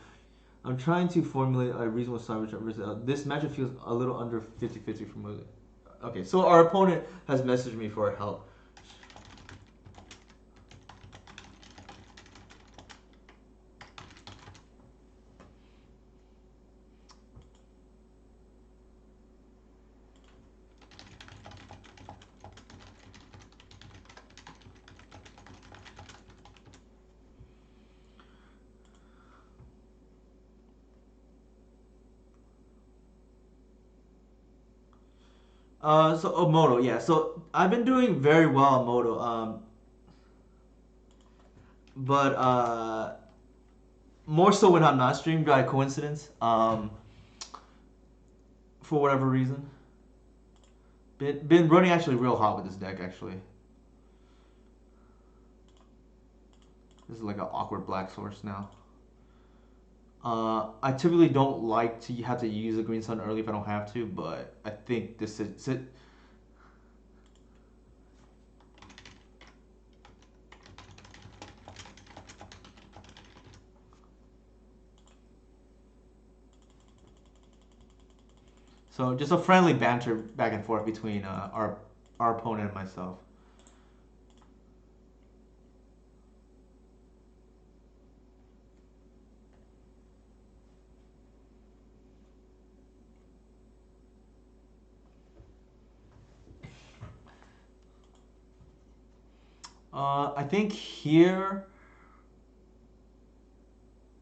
I'm trying to formulate a reasonable side versus this matchup feels a little under 50-50 for Mosaic. Okay, so our opponent has messaged me for help. So Moto, yeah. So I've been doing very well on Moto. But more so when I'm not streaming by coincidence. For whatever reason, been running actually real hot with this deck actually. This is like an awkward black source now. I typically don't like to have to use a green sun early if I don't have to, but I think this is it. So just a friendly banter back and forth between our opponent and myself. I think here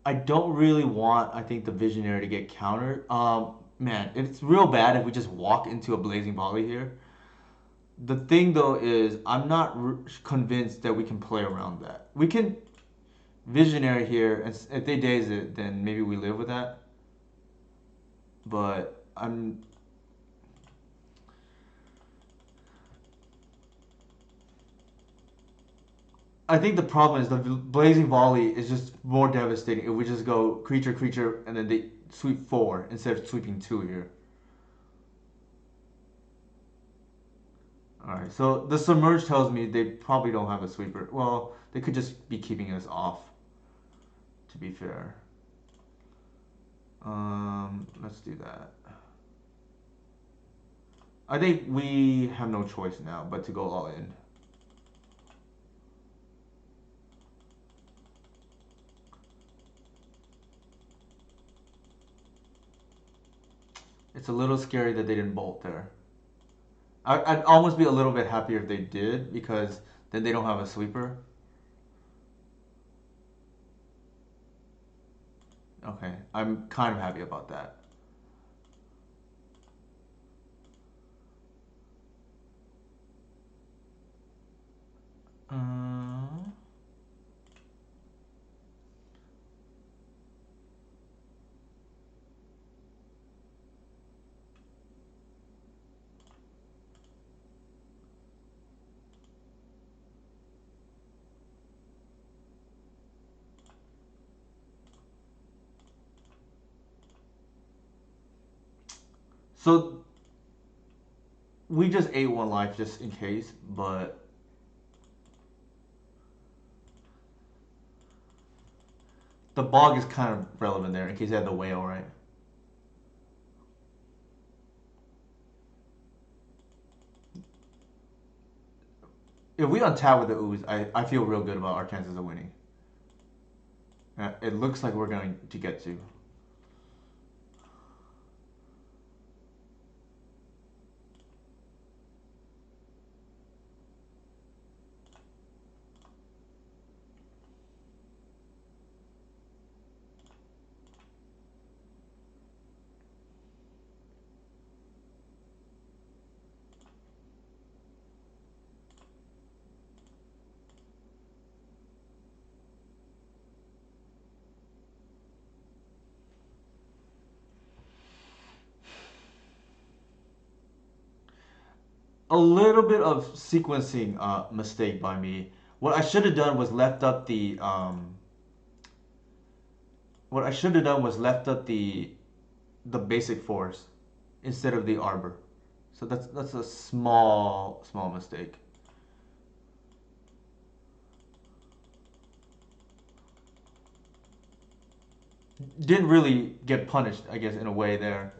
I don't really want I think the visionary to get countered. Man, it's real bad if we just walk into a blazing volley here. The thing though is I'm not convinced that we can play around that. We can visionary here, and if they daze it, then maybe we live with that. But I think the problem is the blazing volley is just more devastating if we just go creature creature and then they sweep four instead of sweeping two here. Alright, so the submerge tells me they probably don't have a sweeper. Well, they could just be keeping us off, to be fair. Let's do that. I think we have no choice now but to go all in. It's a little scary that they didn't bolt there. I'd almost be a little bit happier if they did because then they don't have a sweeper. Okay, I'm kind of happy about that. Uh, so we just ate one life just in case, but the bog is kind of relevant there in case they had the whale, right? If we untap with the ooze, I feel real good about our chances of winning. It looks like we're going to get to. A little bit of sequencing mistake by me. What I should have done was left up the what I should have done was left up the basic force instead of the arbor. So that's a small mistake. Didn't really get punished, I guess, in a way there.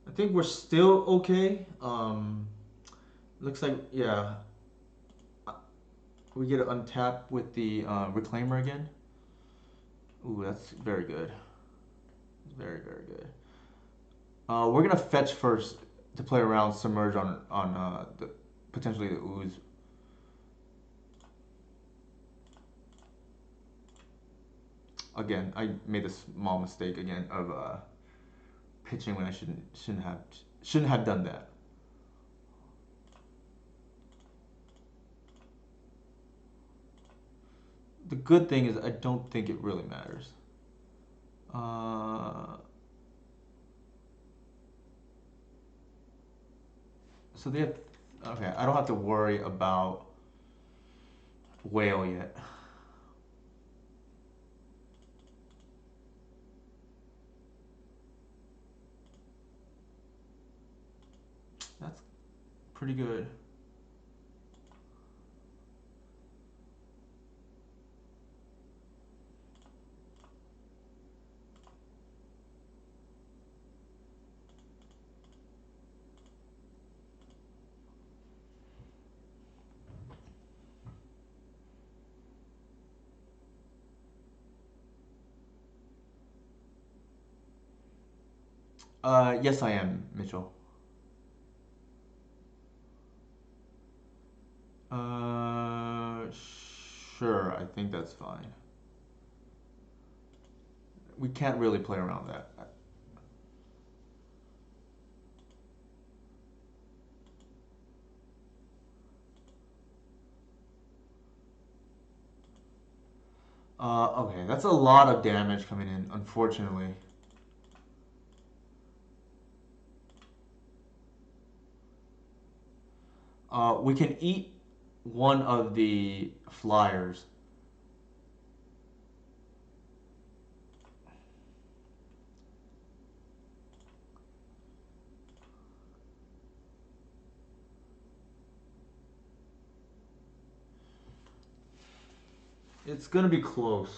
I think we're still okay. Looks like yeah, we get to untap with the reclaimer again. Ooh, that's very good. Very good. We're gonna fetch first to play around submerge on the potentially the ooze. Again, I made a small mistake again of pitching when I shouldn't have done that. The good thing is I don't think it really matters. Uh, so they have okay. I don't have to worry about whale yet. That's pretty good. Yes, I am, Mitchell. Uh, sure. I think that's fine. We can't really play around that. Okay, that's a lot of damage coming in, unfortunately. We can eat one of the flyers. It's gonna be close.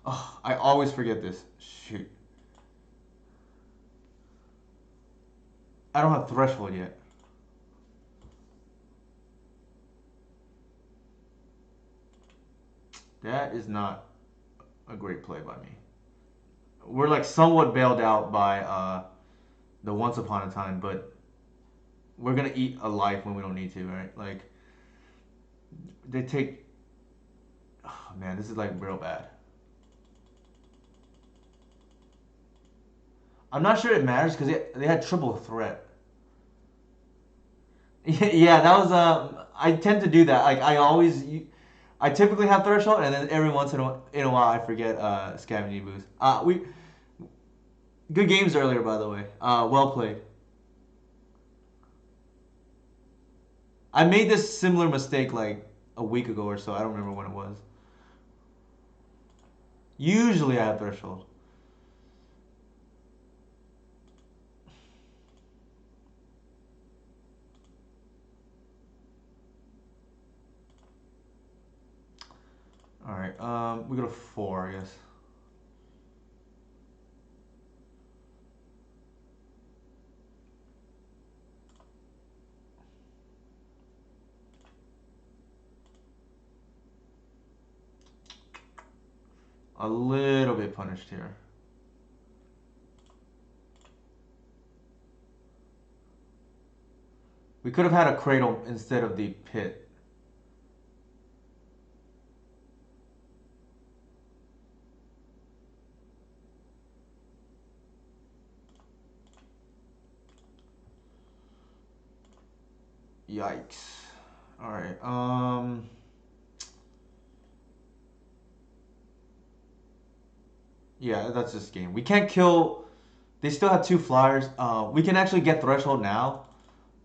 Oh, I always forget this. Shoot. I don't have threshold yet. That is not a great play by me. We're like somewhat bailed out by the Once Upon a Time, but we're gonna eat a life when we don't need to, right? Like they take. Oh, man, this is like real bad. I'm not sure it matters because they had triple threat. Yeah, that was I tend to do that. Like I typically have threshold, and then every once in a while I forget scavenging boost. We good games earlier, by the way. Well played. I made this similar mistake like a week ago or so. I don't remember when it was. Usually I have threshold. All right. We go to four, I guess. A little bit punished here. We could have had a cradle instead of the pit. Yikes. All right. Yeah, that's this game. We can't kill. They still have two flyers. We can actually get threshold now.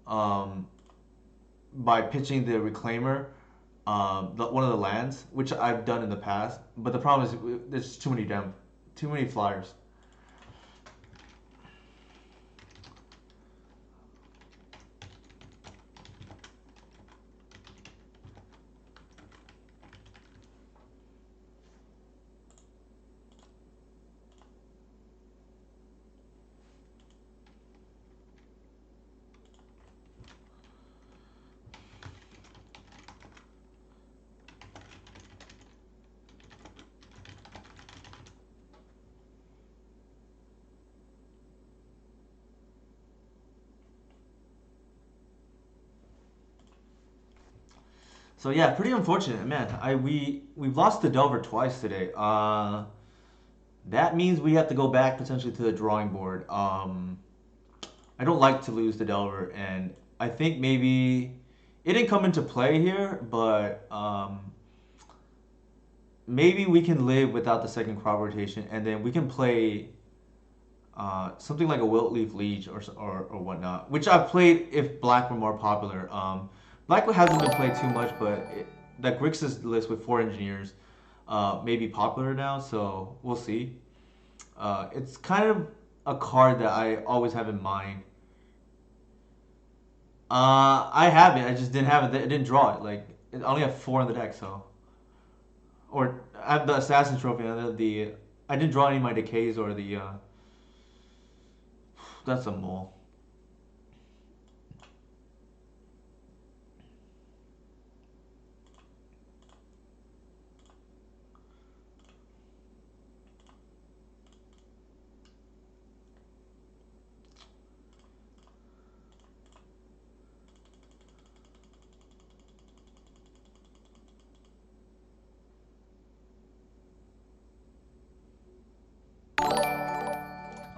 Um, by pitching the reclaimer, one of the lands, which I've done in the past. But the problem is there's too many flyers. So yeah, pretty unfortunate, man. We've lost the Delver twice today. That means we have to go back potentially to the drawing board. I don't like to lose the Delver, and I think maybe it didn't come into play here, but maybe we can live without the second crop rotation, and then we can play something like a Wilt Leaf Liege or whatnot, which I've played if Black were more popular. Black hasn't been played too much, but that Grixis list with four engineers may be popular now, so we'll see. It's kind of a card that I always have in mind. I have it. I just didn't have it. I didn't draw it. Like I only have four in the deck, so or I have the assassin trophy. The I didn't draw any of my decays or the. That's a mole.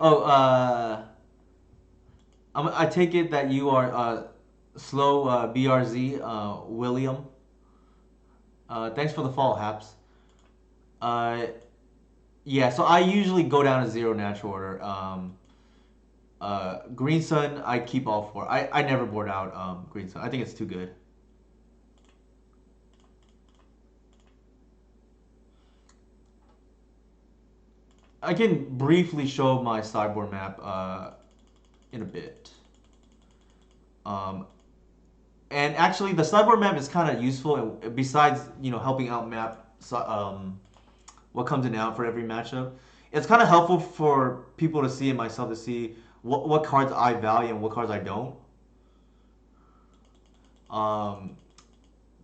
Oh, I take it that you are slow BRZ William. Thanks for the follow, Haps. Uh, yeah, so I usually go down to zero natural order. Green Sun, I keep all four. I never board out Green Sun. I think it's too good. I can briefly show my sideboard map in a bit. Um, and actually, the sideboard map is kind of useful. Besides, helping out map what comes in and out for every matchup, it's kind of helpful for people to see and myself to see what cards I value and what cards I don't. Um,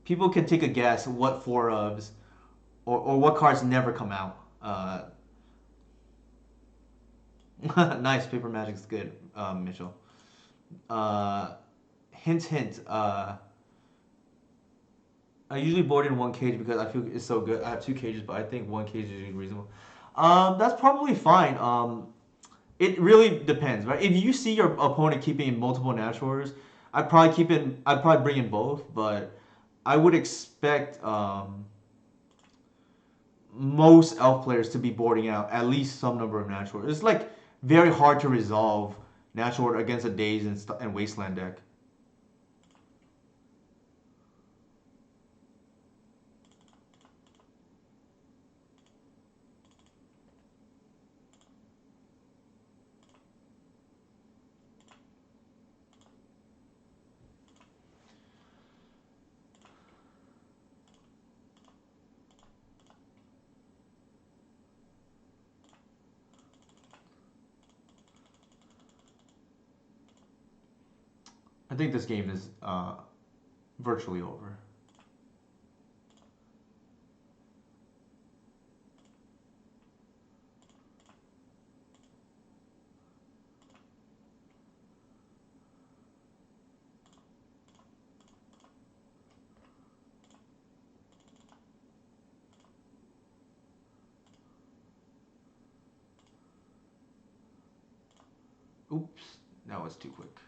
People can take a guess what four ofs or what cards never come out. Nice, paper magic's good, Mitchell. Uh, hint, hint. I usually board in one cage because I feel it's so good. I have two cages, but I think one cage is usually reasonable. That's probably fine. It really depends, right? If you see your opponent keeping multiple natural orders, I'd probably keep it. I'd probably bring in both, but I would expect most elf players to be boarding out at least some number of natural orders. It's like very hard to resolve natural order against a daze and wasteland deck. I think this game is virtually over. Oops, that was too quick.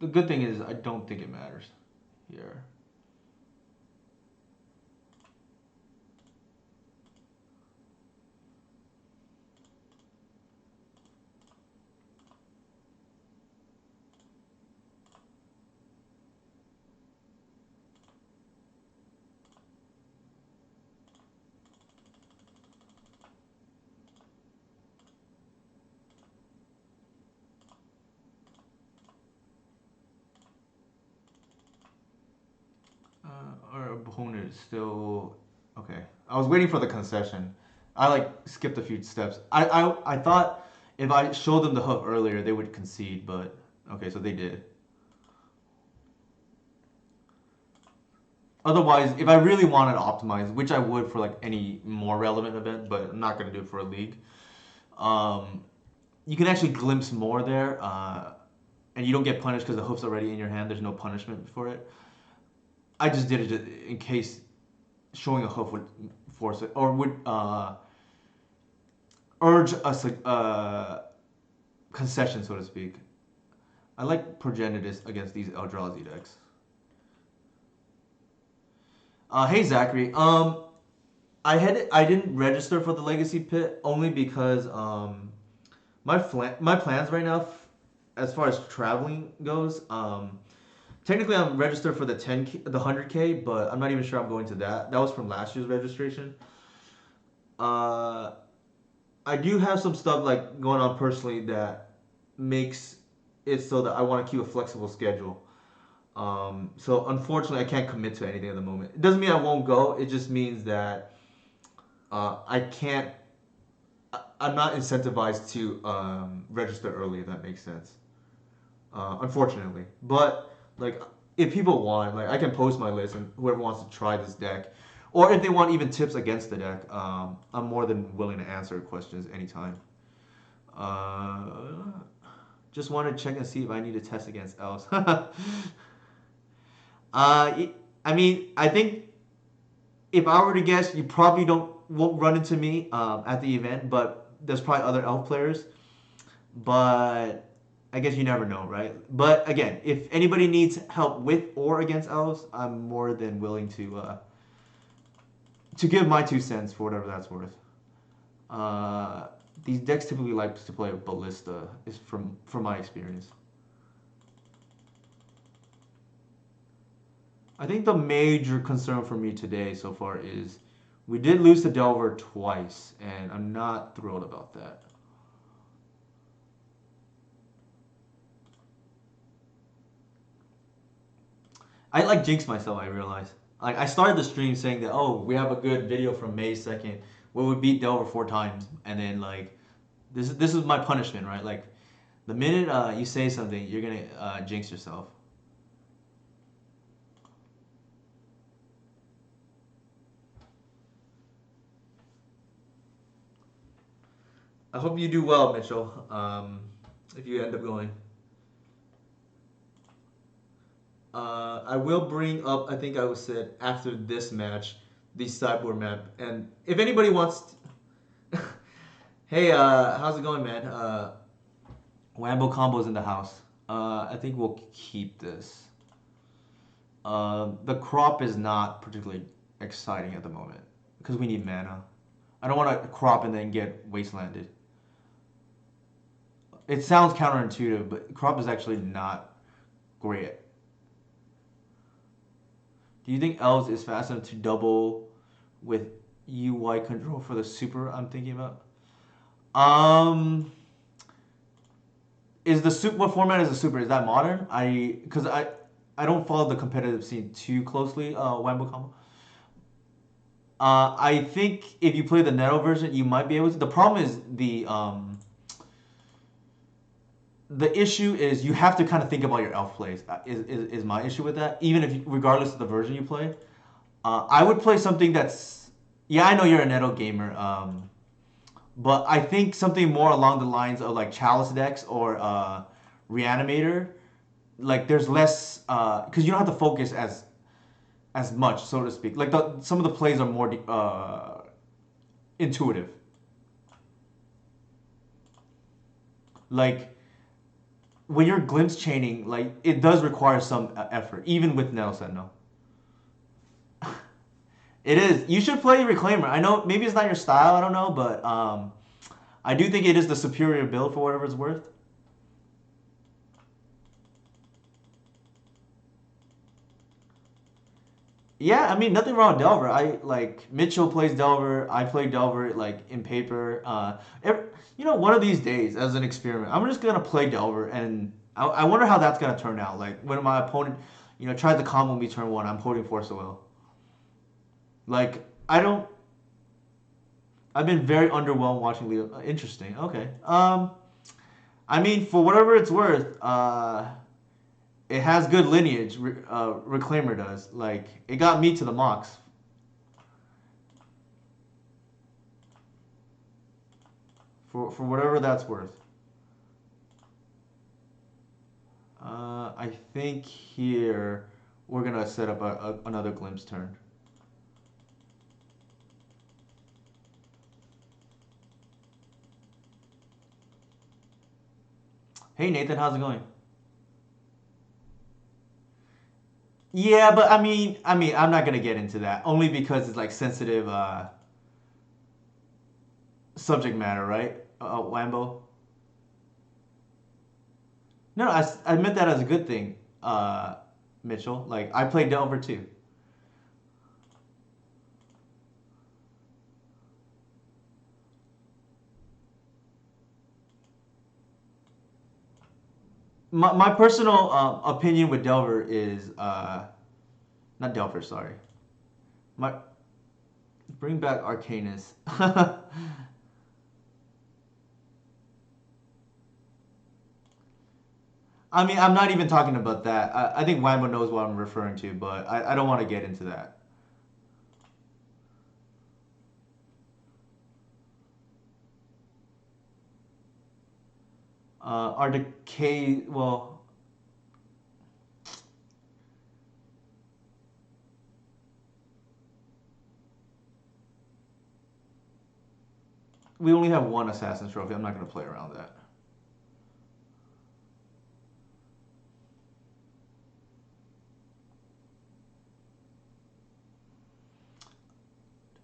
The good thing is I don't think it matters here. Our opponent is still okay. I was waiting for the concession. I like skipped a few steps. I thought if I showed them the hoof earlier, they would concede, but okay, so they did. Otherwise, if I really wanted to optimize, which I would for like any more relevant event, but I'm not gonna do it for a league. Um, you can actually glimpse more there, and you don't get punished because the hoof's already in your hand. There's no punishment for it. I just did it in case showing a hoof would force it or would urge a concession, so to speak. I like Progenitus against these Eldrazi decks. Hey Zachary, I didn't register for the Legacy Pit only because my plans right now, as far as traveling goes, technically I'm registered for the 10K, the 100K, but I'm not even sure I'm going to that. That was from last year's registration. Uh, I do have some stuff like going on personally that makes it so that I want to keep a flexible schedule. So unfortunately, I can't commit to anything at the moment. It doesn't mean I won't go. It just means that I can't. I'm not incentivized to register early. If that makes sense. Unfortunately, but like if people want, like I can post my list, and whoever wants to try this deck, or if they want even tips against the deck, I'm more than willing to answer questions anytime. Uh, just want to check and see if I need to test against elves. I mean, I think if I were to guess, you probably don't won't run into me at the event, but there's probably other elf players, but I guess you never know, right? But again, if anybody needs help with or against elves, I'm more than willing to give my 2 cents for whatever that's worth. Uh, these decks typically like to play ballista, is from my experience. I think the major concern for me today so far is we did lose to Delver twice, and I'm not thrilled about that. I like jinxed myself. I realized. Like I started the stream saying that we have a good video from May 2nd where we beat Delver 4 times, and then like this is my punishment, right? Like the minute you say something, you're gonna jinx yourself. I hope you do well, Mitchell. If you end up going, I will bring up. I think I was said after this match, the sideboard map, and if anybody wants, hey, how's it going, man? Wambo combos in the house. I think we'll keep this. The crop is not particularly exciting at the moment because we need mana. I don't want to crop and then get wastelanded. It sounds counterintuitive, but crop is actually not great. Do you think Elves is fast enough to double with UI control for the super I'm thinking about? Is the super what format is the super? Is that modern? I don't follow the competitive scene too closely. Wambo combo. I think if you play the Neto version, you might be able to. The problem is the issue is you have to kind of think about your elf plays. Is my issue with that? Even if regardless of the version you play, I would play something that's yeah. I know you're a Neto gamer, but I think something more along the lines of like Chalice decks or Reanimator. Like there's less because you don't have to focus as much, so to speak. Like some of the plays are more intuitive. Like when you're glimpse chaining, like it does require some effort, even with Nettle Sentinel. It is. You should play Reclaimer. I know maybe it's not your style. I don't know, but I do think it is the superior build for whatever it's worth. Yeah, I mean nothing wrong with Delver. I like Mitchell plays Delver. I play Delver like in paper. One of these days as an experiment, I'm just gonna play Delver, and I wonder how that's gonna turn out. Like when my opponent, tries to combo me turn one, I'm holding Force of Will. Like I don't. I've been very underwhelmed watching Leo. Interesting. Okay. I mean, for whatever it's worth, it has good lineage. Reclaimer does. Like it got me to the Mox. For whatever that's worth. I think here we're gonna set up another glimpse turn. Hey Nathan, how's it going? Yeah, but I'm not gonna get into that only because it's like sensitive subject matter, right? Lambo. No, I meant that as a good thing, Mitchell. Like I played Delver too. My personal opinion with Delver is not Delver, sorry. My bring back Arcanus. I mean, I'm not even talking about that. I think Wambo knows what I'm referring to, but I don't want to get into that. Are the K well? We only have one Assassin's Trophy. I'm not going to play around that.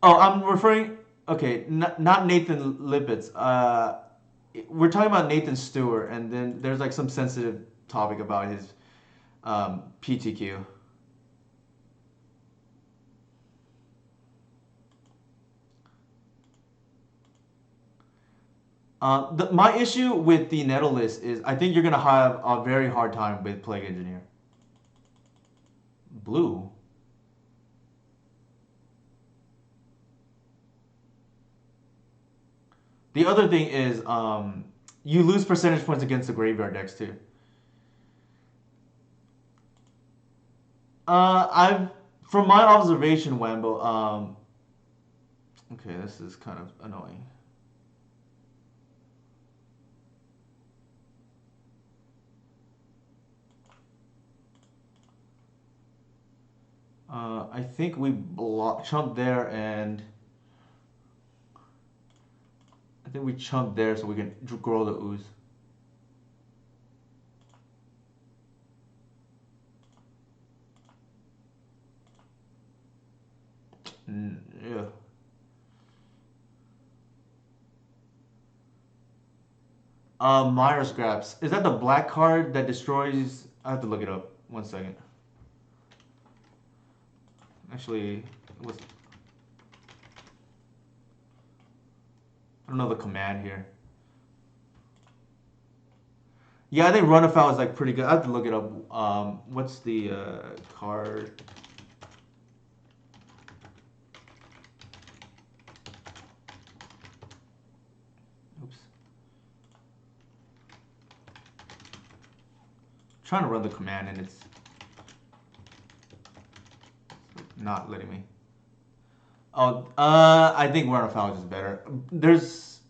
Oh, I'm referring. Okay, not Nathan Lippitz. We're talking about Nathan Stewart, and then there's like some sensitive topic about his PTQ. My issue with the Nettle list is I think you're gonna have a very hard time with Plague Engineer. Blue. The other thing is you lose percentage points against the graveyard decks too. I've from my observation, Wambo. Okay, this is kind of annoying. I think we chunked there, and I think we chunked there so we can grow the ooze. Yeah. Myra Scraps. Is that the black card that destroys? I have to look it up. 1 second. Actually, it was. I don't know the command here. Yeah, I think run afoul is like pretty good. I have to look it up. What's the card? Oops. Trying to run the command and it's not letting me. Oh, I think run afoul is better. There's.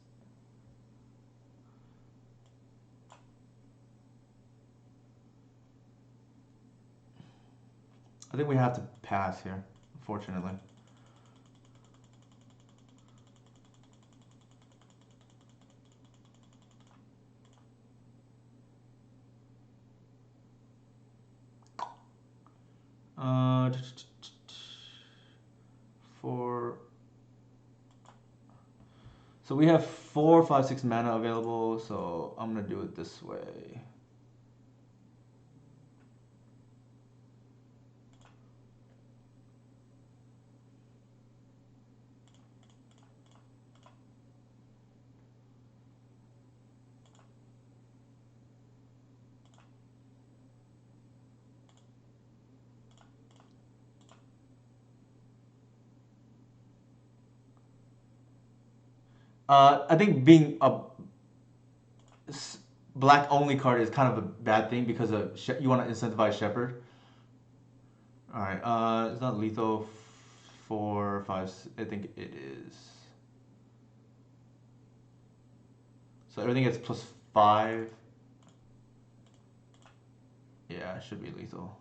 I think we have to pass here, unfortunately. Uh, for so we have 4, 5, 6 mana available. So I'm gonna do it this way. I think being a black only card is kind of a bad thing because of you want to incentivize Shepherd. All right, it's not lethal. 4, 5. I think it is. So everything gets +5. Yeah, it should be lethal.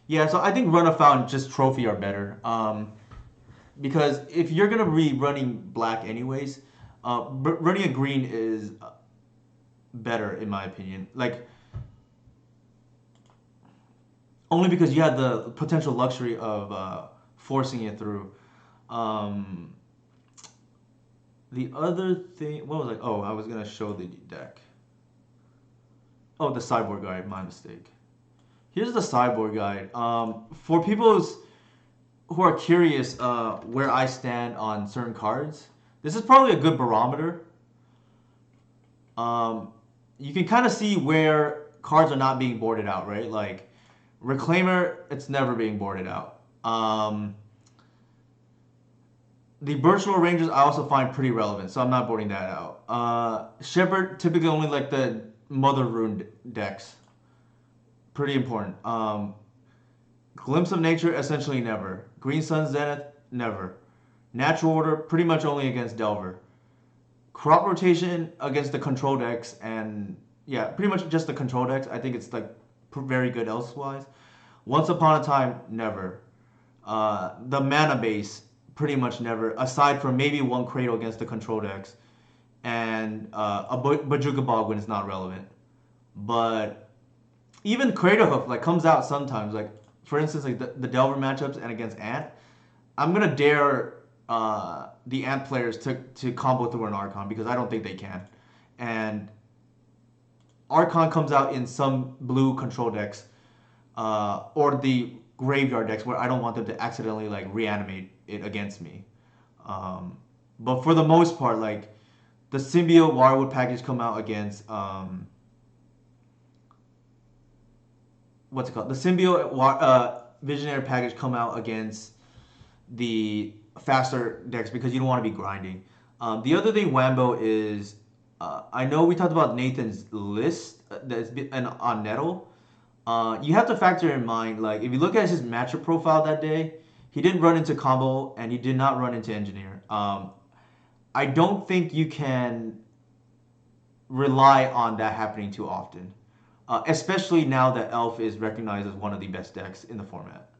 Yeah, so I think run afoul and just trophy are better. Because if you're gonna be running black anyways, running a green is better in my opinion. Like only because you have the potential luxury of forcing it through. Um, the other thing, what was I? Oh, I was gonna show the deck. Oh, the sideboard guide. My mistake. Here's the sideboard guide. For people who are curious where I stand on certain cards, this is probably a good barometer. You can kind of see where cards are not being boarded out, right? Like Reclaimer, it's never being boarded out. The Birchwell Rangers I also find pretty relevant, so I'm not boarding that out. Shepherd, typically only like the Mother Rune decks. Pretty important. Glimpse of Nature, essentially never. Green Sun Zenith, never. Natural Order, pretty much only against Delver. crop rotation against the control decks, and yeah, pretty much just the control decks. I think it's like very good elsewise. Once upon a time, never. The mana base, pretty much never, aside from maybe one Cradle against the control decks, and a Bajuka Bog when it's not relevant. But even Cradle Hoof like comes out sometimes. Like for instance, like the Delver matchups and against Ant, I'm gonna dare the Ant players to combo through an Archon because I don't think they can. And Archon comes out in some blue control decks or the graveyard decks where I don't want them to accidentally like reanimate it against me. Um, but for the most part, like the Symbiote Wirewood package come out against what's it called? The Symbiote Visionary package come out against the faster decks because you don't want to be grinding. The other thing, Wambo, is I know we talked about Nathan's list that's been on Nettle. You have to factor in mind, like if you look at his matchup profile that day, he didn't run into combo and he did not run into engineer. I don't think you can rely on that happening too often, especially now that Elf is recognized as one of the best decks in the format.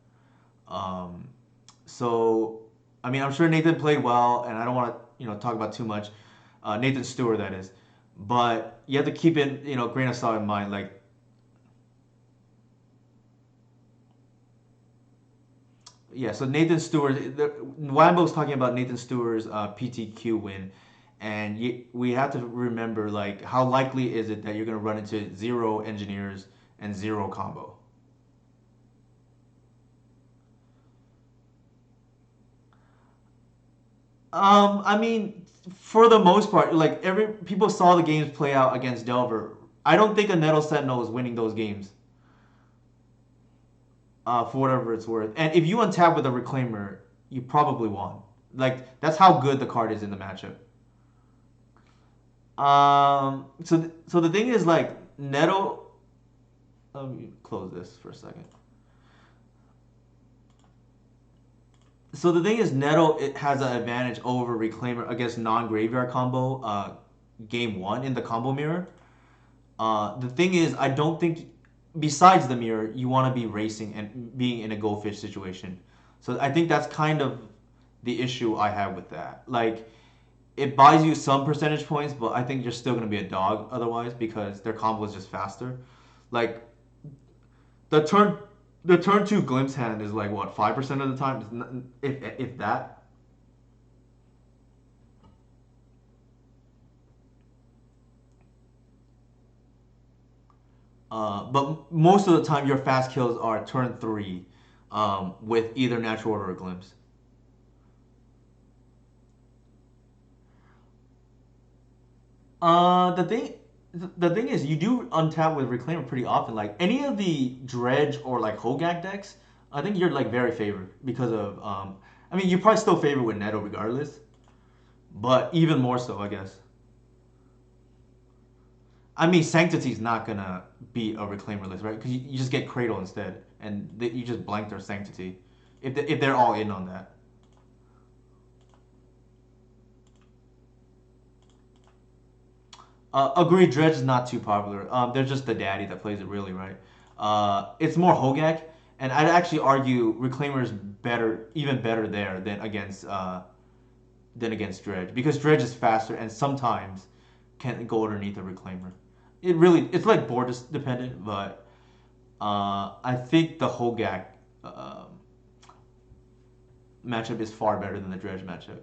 Um, so, I mean, I'm sure Nathan played well, and I don't want to talk about too much. Nathan Stewart, that is, but you have to keep it grain of salt in mind. Like, yeah, so Nathan Stewart, Wambo's talking about Nathan Stewart's PTQ win, and we have to remember like how likely is it that you're gonna run into zero engineers and zero combo. I mean, for the most part, like every people saw the games play out against Delver. I don't think a Nettle Sentinel is winning those games, for whatever it's worth. And if you untap with a Reclaimer, you probably won. Like that's how good the card is in the matchup. So the thing is like Nettle. Let me close this for a second. So the thing is, Nettle it has an advantage over Reclaimer against non-graveyard combo. Game one in the combo mirror. The thing is, I don't think besides the mirror, you want to be racing and being in a goldfish situation. So I think that's kind of the issue I have with that. Like it buys you some percentage points, but I think you're still gonna be a dog otherwise because their combo is just faster. Like the turn the turn two glimpse hand is like what 5% of the time, if that. But most of the time, your fast kills are turn three, with either natural order or glimpse. The thing is, you do untap with Reclaimer pretty often. Like any of the Dredge or like Hogak decks, I think you're like very favored because of. I mean, you're probably still favored with Neto regardless, but even more so, I guess. I mean, Sanctity's not gonna be a Reclaimer list, right? Because you just get Cradle instead, and you just blank their Sanctity if they're all in on that. Agreed, Dredge is not too popular. They're just the daddy that plays it really right. It's more Hogak, and I'd actually argue Reclaimer is better, even better there than against Dredge because Dredge is faster and sometimes can go underneath a Reclaimer. It's like board dependent, but I think the Hogak matchup is far better than the Dredge matchup.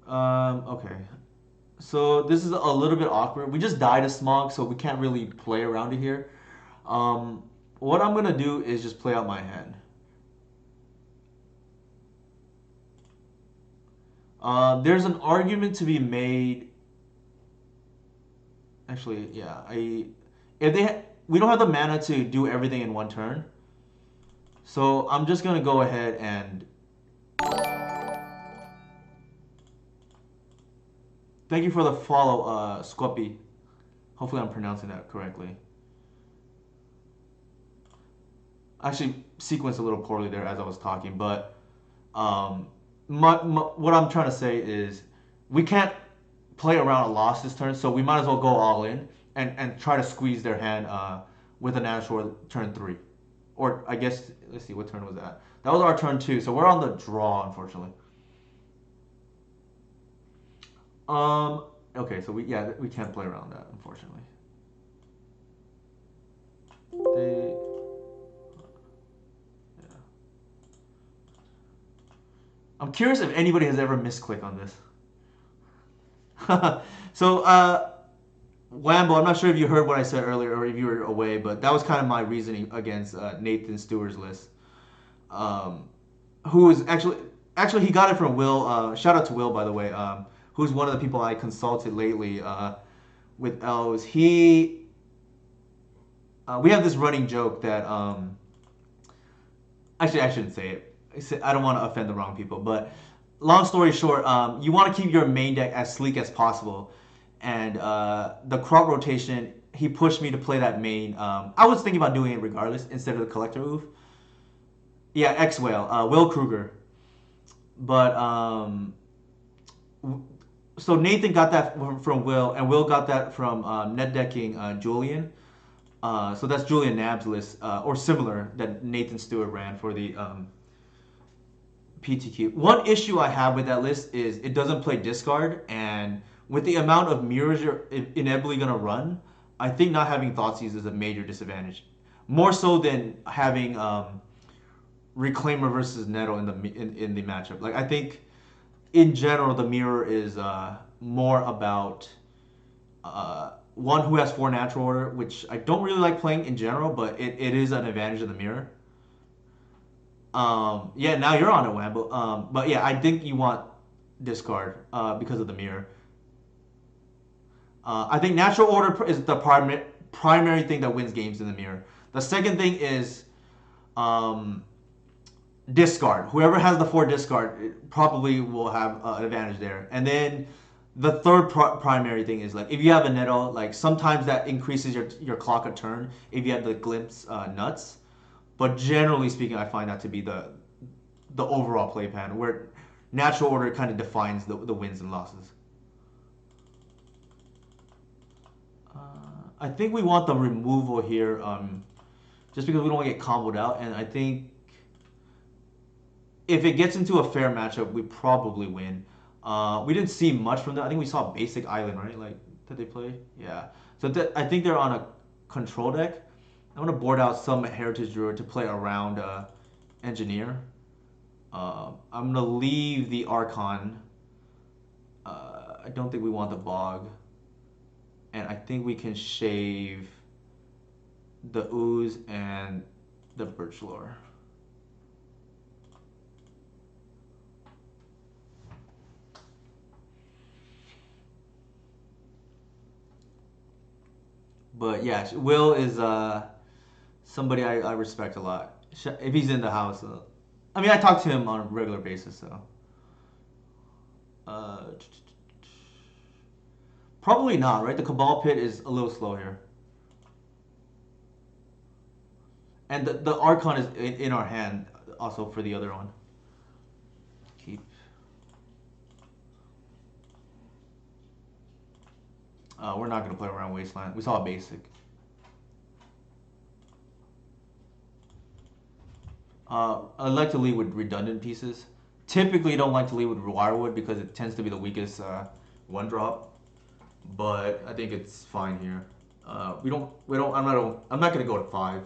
Okay. So this is a little bit awkward. We just died a smog, so we can't really play around it here. What I'm gonna do is just play out my hand. There's an argument to be made. Actually, yeah, if we don't have the mana to do everything in one turn, so I'm just gonna go ahead and Thank you for the follow, Squuppy. Hopefully, I'm pronouncing that correctly. Actually, sequenced a little poorly there as I was talking, but um, what I'm trying to say is we can't play around a loss this turn, so we might as well go all in and try to squeeze their hand with a natural turn 3. Or I guess, let's see, what turn was that? That was our turn 2, so we're on the draw, unfortunately. Um, okay, so we can't play around that, unfortunately. They, yeah. I'm curious if anybody has ever misclicked on this. So, Wambo, I'm not sure if you heard what I said earlier or if you were away, but that was kind of my reasoning against Nathan Stewart's list. Um, who is actually he got it from Will. Shout out to Will, by the way. Who's one of the people I consulted lately with Elves. We have this running joke that actually I shouldn't say it. I don't want to offend the wrong people, but long story short, you want to keep your main deck as sleek as possible. And the crop rotation, he pushed me to play that main. I was thinking about doing it regardless instead of the collector move. Yeah, X Whale, Will Kruger. But so Nathan got that from Will, and Will got that from net decking Julian. So that's Julian Nab's list, or similar, that Nathan Stewart ran for the PTQ. One issue I have with that list is it doesn't play discard, and with the amount of mirrors you're inevitably gonna run, I think not having Thoughtseize is a major disadvantage. More so than having Reclaimer versus Nettle in the matchup. Like I think in general the mirror is more about one who has 4 natural order, which I don't really like playing in general, but it is an advantage of the mirror. Yeah, now you're on it, Wambo. But yeah, I think you want discard because of the mirror. I think natural order is the primary thing that wins games in the mirror. The second thing is um, discard. Whoever has the 4 discard probably will have an advantage there. And then the third primary thing is like if you have a nettle, like sometimes that increases your clock a turn if you have the glimpse nuts. But generally speaking, I find that to be the overall play pattern where natural order kind of defines the wins and losses. I think we want the removal here, just because we don't want to get comboed out, and I think if it gets into a fair matchup, we probably win. We didn't see much from that. I think we saw basic island, right? Like, did they play? Yeah. So I think they're on a control deck. I'm gonna board out some heritage druid to play around engineer. I'm gonna leave the Archon. I don't think we want the Bog, and I think we can shave the Ooze and the Birch Lore. But yeah, Will is somebody I respect a lot. If he's in the house, I mean, I talk to him on a regular basis, so. Uh, Probably not, right? The Cabal Pit is a little slow here. And the Archon is in our hand also for the other one. Keep. We're not going to play around Wasteland. We saw a basic. I like to lead with redundant pieces. Typically, don't like to lead with Wirewood because it tends to be the weakest one drop. But I think it's fine here. We don't. I'm not gonna go to 5.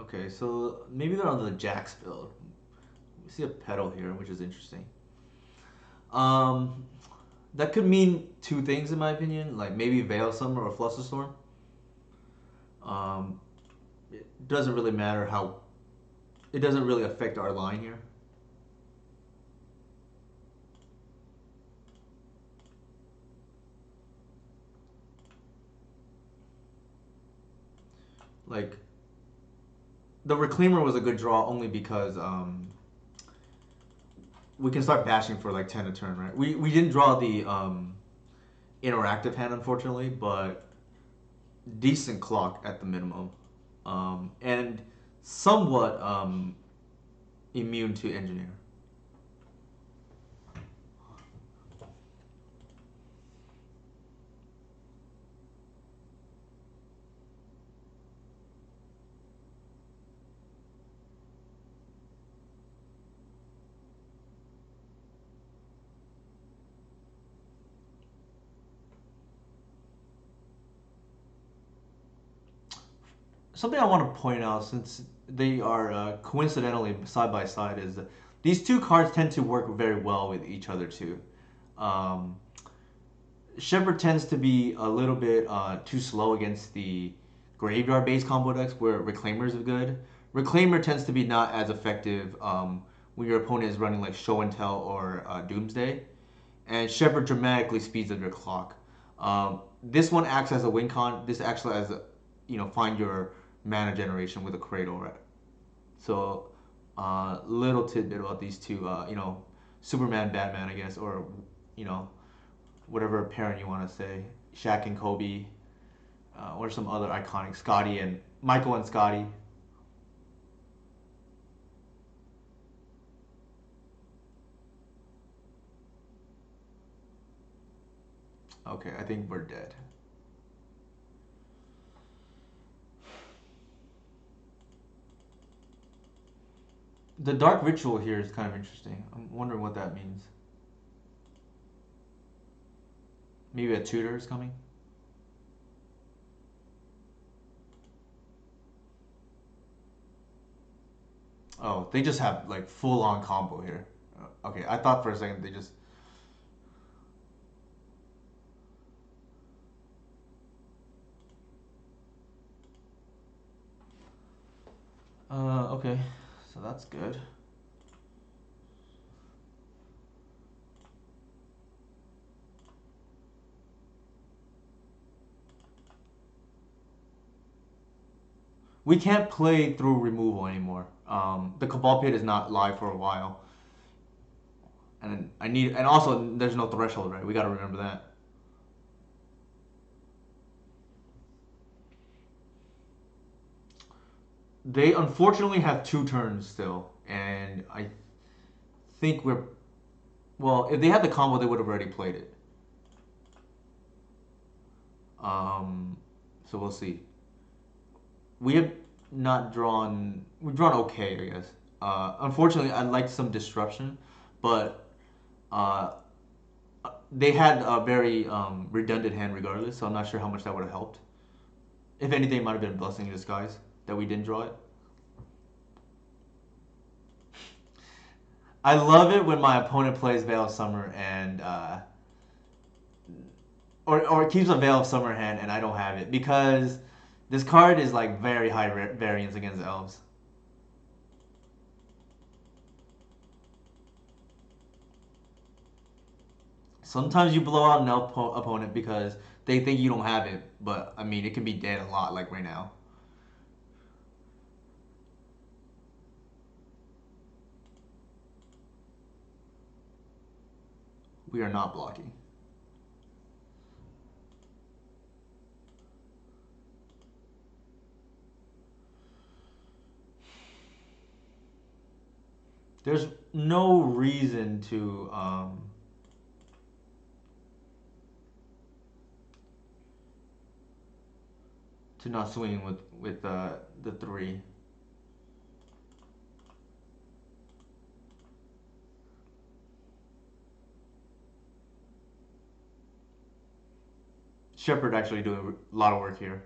Okay, so maybe they're on the Jax build. We see a pedal here, which is interesting. Um, that could mean two things in my opinion, like maybe Veil Summer or Flusterstorm. Um, it doesn't really matter how. It doesn't really affect our line here. Like the Reclaimer was a good draw only because we can start bashing for like 10 a turn, right? We didn't draw the interactive hand unfortunately, but decent clock at the minimum, and somewhat immune to engineer. Something I want to point out, since they are coincidentally side by side, is that these two cards tend to work very well with each other too. Um, Shepherd tends to be a little bit too slow against the graveyard based combo decks where Reclaimer is good. Reclaimer tends to be not as effective when your opponent is running like Show and Tell or Doomsday. And Shepherd dramatically speeds up your clock. This one acts as a win con. This actually as a, find your mana generation with a Cradle, right? So, little tidbit about these two, Superman, Batman, I guess, or you know, whatever parent you want to say, Shaq and Kobe, or some other iconic Scotty and Michael and Scotty. Okay, I think we're dead. The Dark Ritual here is kind of interesting. I'm wondering what that means. Maybe a tutor is coming. Oh, they just have like full on combo here. Okay, I thought for a second they just. Okay, so that's good. We can't play through removal anymore. The Cabal Pit is not live for a while, and also there's no threshold, right? We got to remember that. They unfortunately have two turns still, and I think we're well. If they had the combo, they would have already played it. Um, so we'll see. We have not drawn. We've drawn okay, I guess. Unfortunately, I'd like some disruption, but uh, they had a very redundant hand regardless, so I'm not sure how much that would have helped. If anything, it might have been a blessing in disguise that we didn't draw it. I love it when my opponent plays Veil of Summer and or keeps a Veil of Summer hand and I don't have it because this card is like very high variance against elves. Sometimes you blow out an elf opponent because they think you don't have it, but I mean it can be dead a lot like right now. We are not blocking. There's no reason to not swing with the three. Shepard actually doing a lot of work here.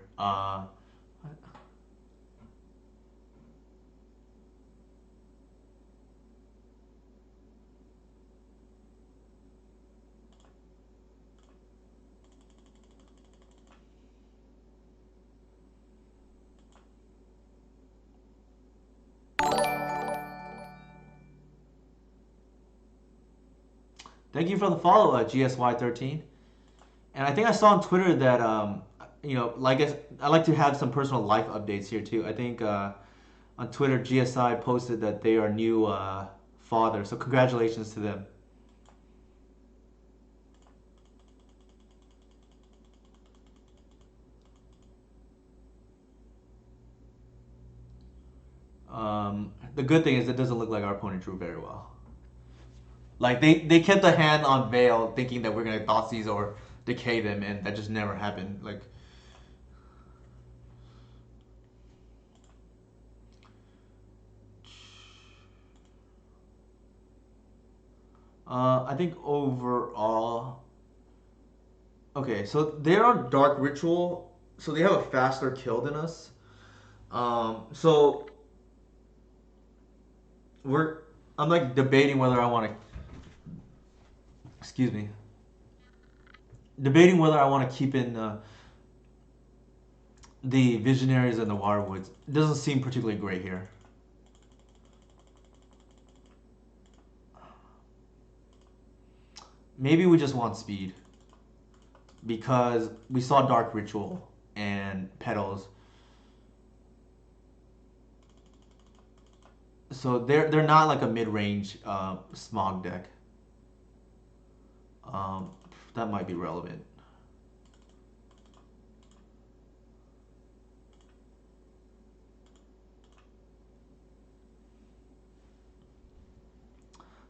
Thank you for the follow, GSY13. And I think I saw on Twitter that like I like to have some personal life updates here too. I think on Twitter, GSI posted that they are new father, so congratulations to them. The good thing is it doesn't look like our opponent drew very well. Like they kept a hand on Vale, thinking that we're gonna Thoughtseize or decay them, and that just never happened. Like I think overall, okay, so they're on Dark Ritual, so they have a faster kill than us. So we're I'm like debating whether I want to, excuse me, debating whether I want to keep in the Visionaries and the Waterwoods. It doesn't seem particularly great here. Maybe we just want speed because we saw Dark Ritual and Petals, so they're not like a mid range Smog deck. Um, that might be relevant.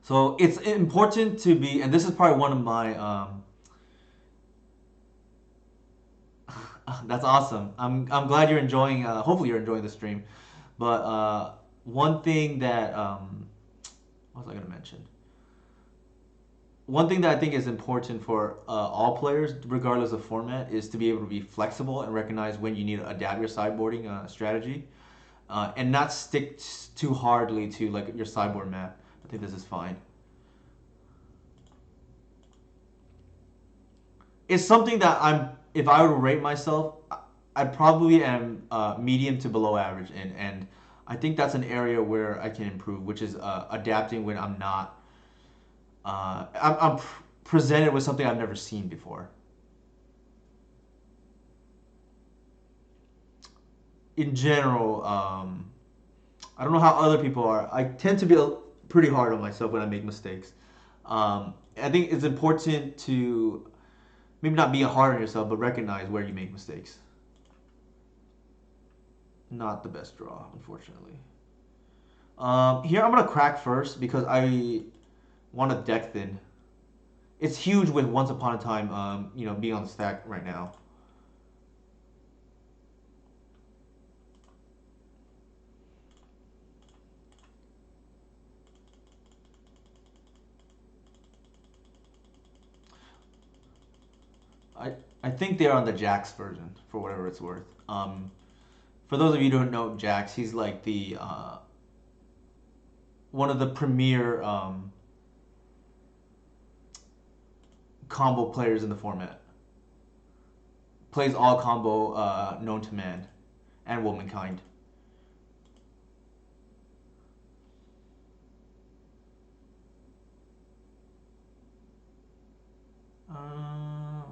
So it's important to be, and this is probably one of my. That's awesome. I'm glad you're enjoying. Hopefully you're enjoying the stream. But one thing that what was I gonna mention? One thing that I think is important for all players, regardless of format, is to be able to be flexible and recognize when you need to adapt your sideboarding strategy, and not stick too hardly to like your sideboard map. I think this is fine. It's something that I'm. If I were to rate myself, I probably am medium to below average in, and I think that's an area where I can improve, which is adapting when I'm not. I'm presented with something I've never seen before. In general, I don't know how other people are. I tend to be pretty hard on myself when I make mistakes. I think it's important to maybe not be hard on yourself, but recognize where you make mistakes. Not the best draw, unfortunately. Here I'm gonna crack first because I want to deck thin. It's huge with Once Upon a Time, being on the stack right now. I I think they're on the Jax version for whatever it's worth. For those of you who don't know Jax, he's like the one of the premier combo players in the format. Plays all combo known to man and womankind. Uh,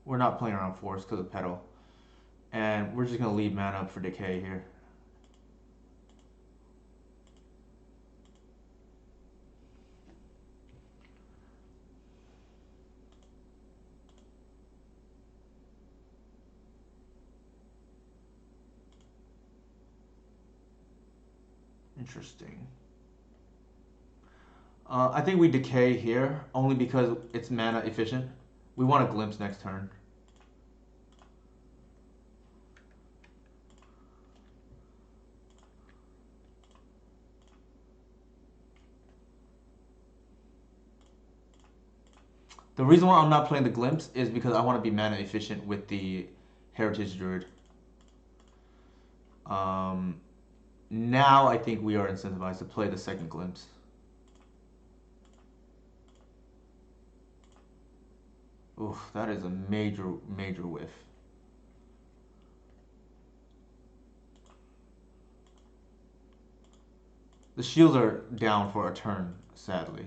we're not playing around force because of pedal, and we're just gonna leave mana up for decay here. Interesting. I think we decay here only because it's mana efficient. We want a glimpse next turn. The reason why I'm not playing the glimpse is because I want to be mana efficient with the Heritage Druid. Um, Now I think we are incentivized to play the second glimpse. Oof, that is a major whiff. The shields are down for a turn, sadly.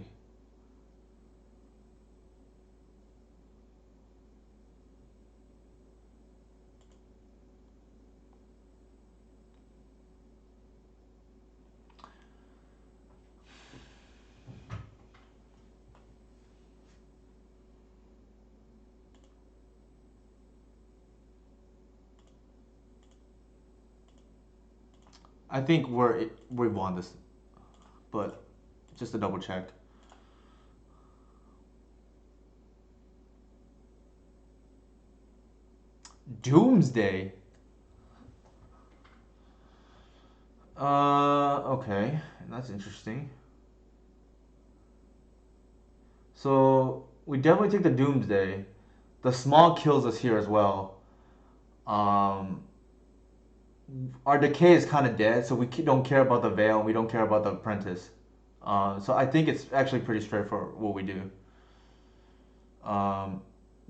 I think we won this, but just to double check. Doomsday. Okay, that's interesting. So we definitely take the Doomsday. The small kills us here as well. Um, our decay is kind of dead, so we don't care about the veil. And we don't care about the apprentice. So I think it's actually pretty straightforward what we do. Um,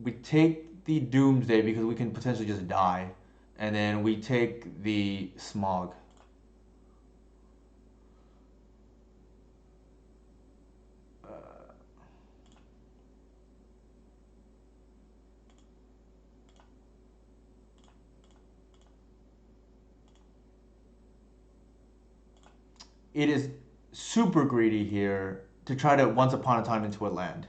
we take the Doomsday because we can potentially just die, and then we take the Smog. It is super greedy here to try to once upon a time into a land.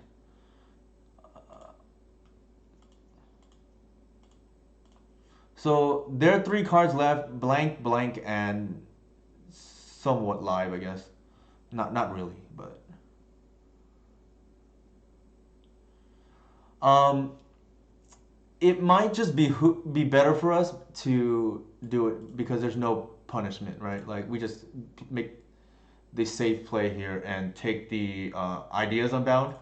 So there are three cards left: blank, blank, and somewhat live, I guess. Not really, but um, it might just be better for us to do it because there's no punishment, right? Like we just make the safe play here and take the ideas unbound.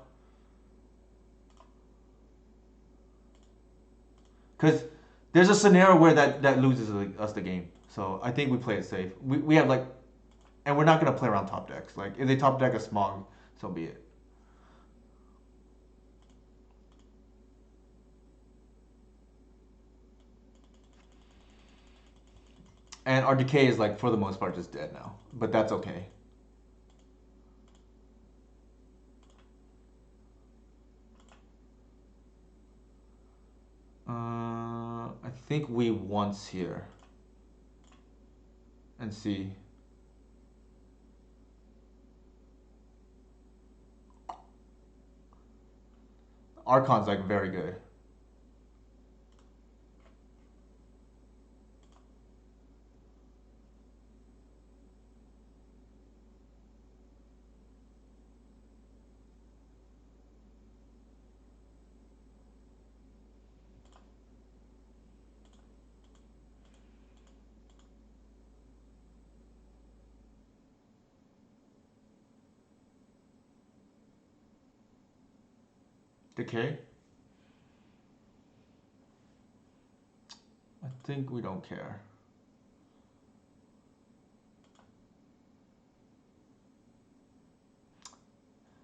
Because there's a scenario where that loses us the game. So I think we play it safe. We have like, and we're not gonna play around top decks. Like if they top deck a Smog, so be it. And our decay is like for the most part just dead now, but that's okay. I think we once here and see. Archon's like very good. Decay. I think we don't care.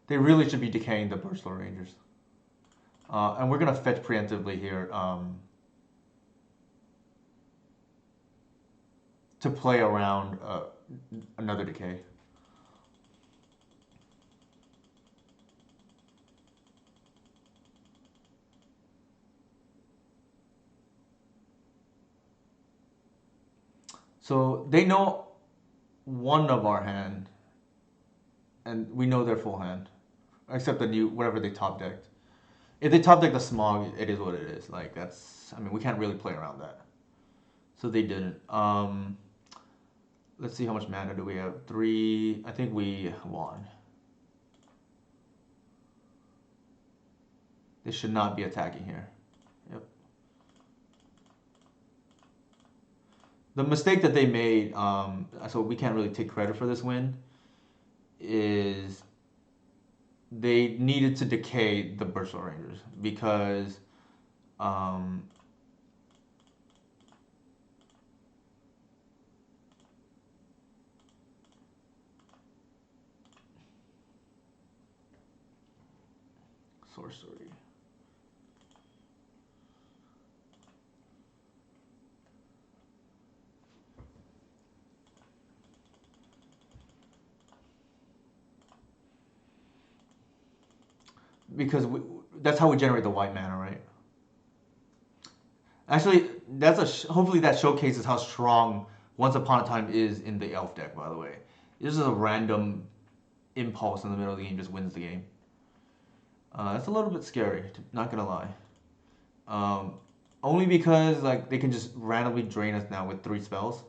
They really should be decaying the Burslar Rangers. And we're gonna fetch preemptively here to play around another decay. So they know one of our hand, and we know their full hand, except the new whatever they top decked. If they top deck the Smog, it is what it is. Like that's, I mean, we can't really play around that. So they didn't. Let's see how much mana do we have. 3. I think we won. They should not be attacking here. Yep. The mistake that they made, so we can't really take credit for this win, is they needed to decay the Bursal Rangers because um, sorcery. because that's how we generate the white mana, right? Actually, hopefully that showcases how strong Once Upon a Time is in the elf deck. By the way, this is a random impulse in the middle of the game just wins the game. That's a little bit scary, not gonna lie. Um, Only because like they can just randomly drain us now with 3 spells.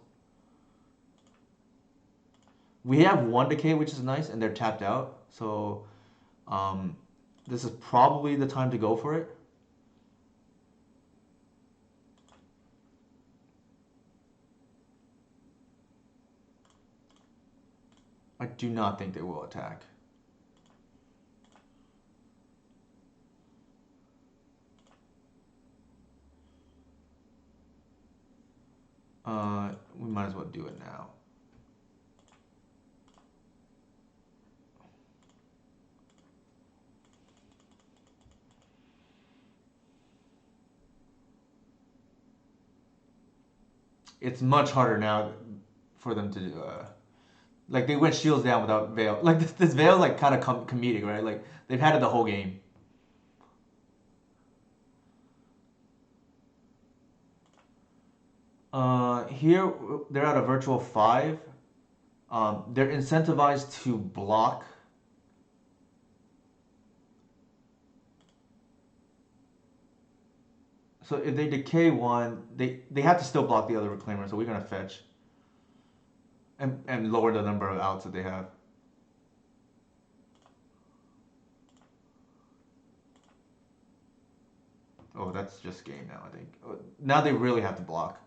We have 1 decay, which is nice, and they're tapped out. So um, this is probably the time to go for it. I do not think they will attack. We might as well do it now. It's much harder now for them to like they went shields down without Veil. Like this Veil like kind of comedic, right? Like they've had it the whole game. Here they're at a virtual 5. They're incentivized to block. So if they decay 1, they have to still block the other reclaimer. So we're gonna fetch and lower the number of outs that they have. Oh, that's just game now. I think now they really have to block,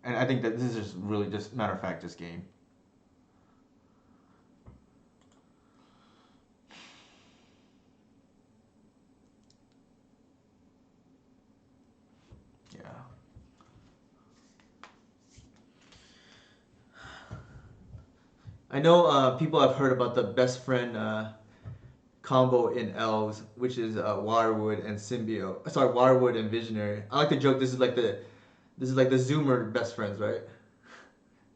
and I think that this is just really just matter of fact just game. Yeah. I know people have heard about the best friend combo in Elves, which is Waterwood and Symbiote. Sorry, Waterwood and Visionary. I like to joke this is like the Zoomer best friends, right?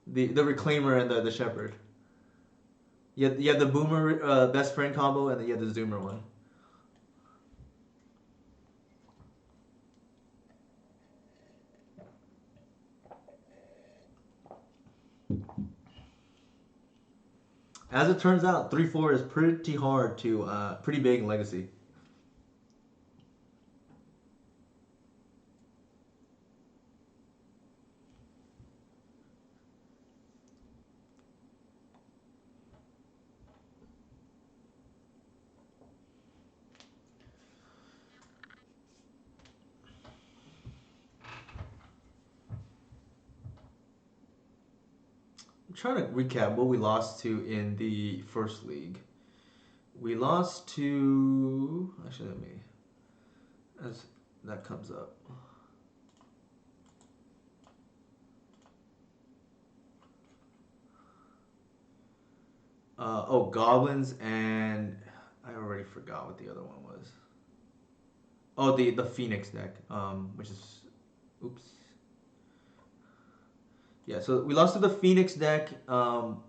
The Reclaimer and the Shepherd. You have the Boomer best friend combo, and then you have the Zoomer one. As it turns out, 3/4 is pretty hard to pretty big in Legacy. I'm trying to recap what we lost to in the first league. We lost to actually let me as that comes up. Goblins and I already forgot what the other one was. Oh, the Phoenix deck, which is oops. Yeah, so we lost to the Phoenix deck,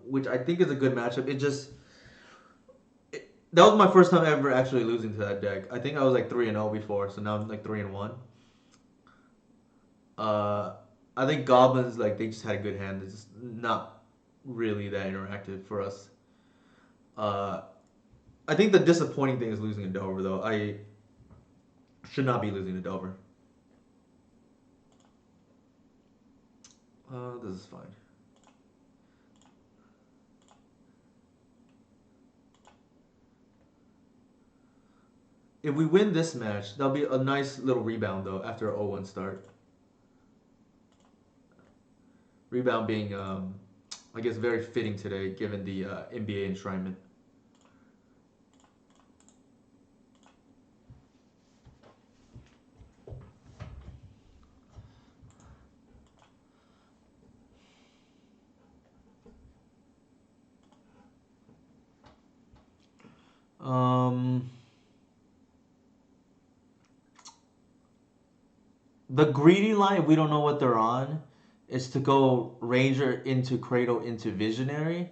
which I think is a good matchup. That was my first time ever actually losing to that deck. I think I was like 3-0 before, so now I'm like 3-1. Uh, I think Goblins like they just had a good hand. It's just not really that interactive for us. Uh, I think the disappointing thing is losing to Dover though. I should not be losing to Dover. This is fine. If we win this match, that'll be a nice little rebound though after a 0-1 start. Rebound being, I guess, very fitting today given the NBA enshrinement. Um, the greedy line, we don't know what they're on, is to go Ranger into Cradle into Visionary,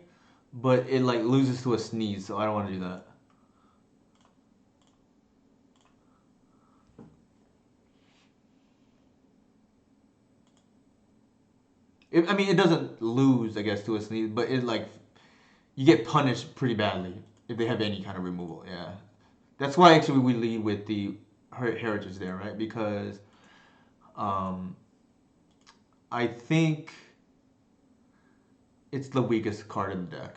but it like loses to a sneeze, so I don't want to do that. I mean, it doesn't lose, I guess, to a sneeze, but it like you get punished pretty badly if they have any kind of removal. Yeah, that's why actually we lead with the heritage there, right? Because um, I think it's the weakest card in the deck.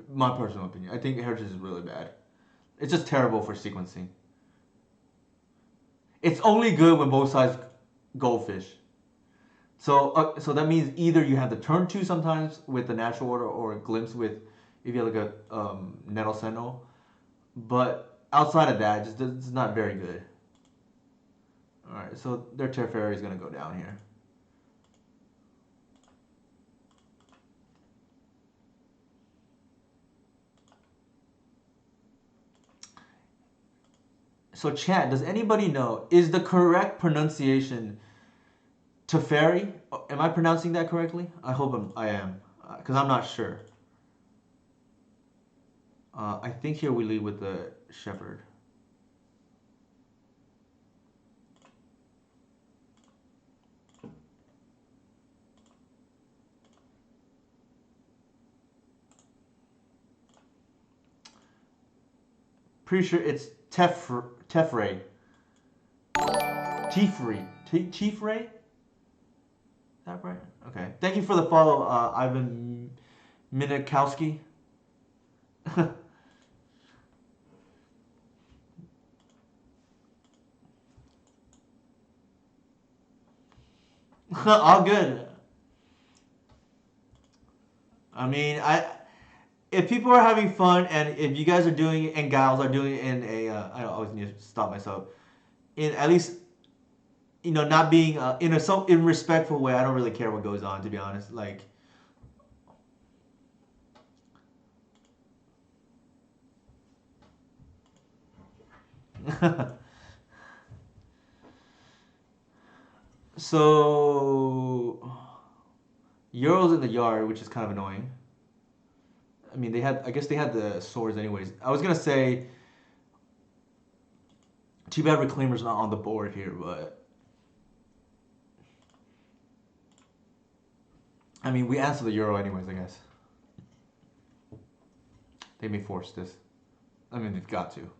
My personal opinion. I think heritage is really bad. It's just terrible for sequencing. It's only good when both sides goldfish. So that means either you have the turn two sometimes with the natural order, or a glimpse with if you have like a nettle sentinel. But outside of that, just it's not very good. All right, so their Teferi is gonna go down here. So chat, does anybody know is the correct pronunciation Teferi? Am I pronouncing that correctly? I hope I am, because I'm not sure. I think here we lead with the shepherd. Pretty sure it's Tefre. Chiefrey? Is that right? Okay. Thank you for the follow, Ivan Minikowski. All good. I mean, if people are having fun and if you guys are doing it and gals are doing it in a, I always need to stop myself, in at least not being in a so in respectful way. I don't really care what goes on, to be honest. Like, so Euro's in the yard, which is kind of annoying. I mean, I guess they had the swords anyways. I was gonna say, too bad Reclaimer's not on the board here, but I mean, we answer the Euro anyways, I guess. They may force this. I mean, they've got to.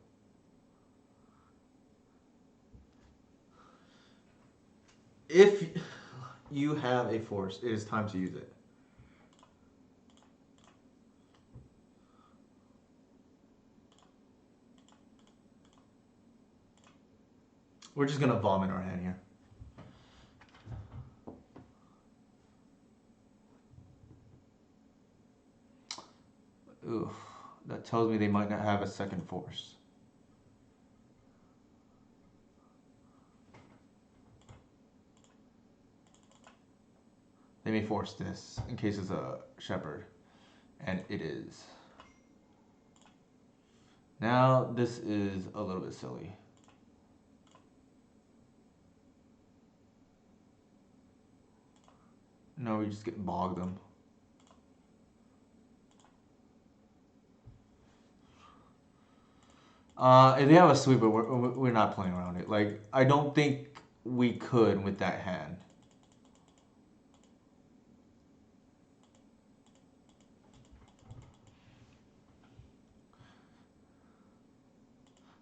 If you have a force, it is time to use it. We're just gonna vomit our hand here. Oof, that tells me they might not have a second force. They may force this in case it's a shepherd, and it is. Now this is a little bit silly. No, we just get bogged them. If they have a sweeper, we're not playing around it. Like, I don't think we could with that hand.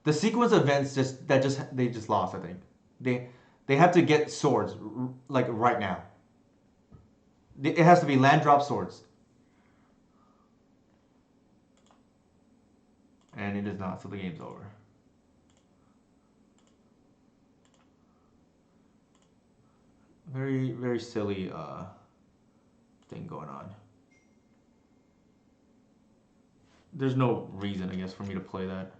The sequence of events they just lost. I think they have to get swords like right now. It has to be land drop swords, and it is not. So the game's over. Very very silly thing going on. There's no reason, I guess, for me to play that.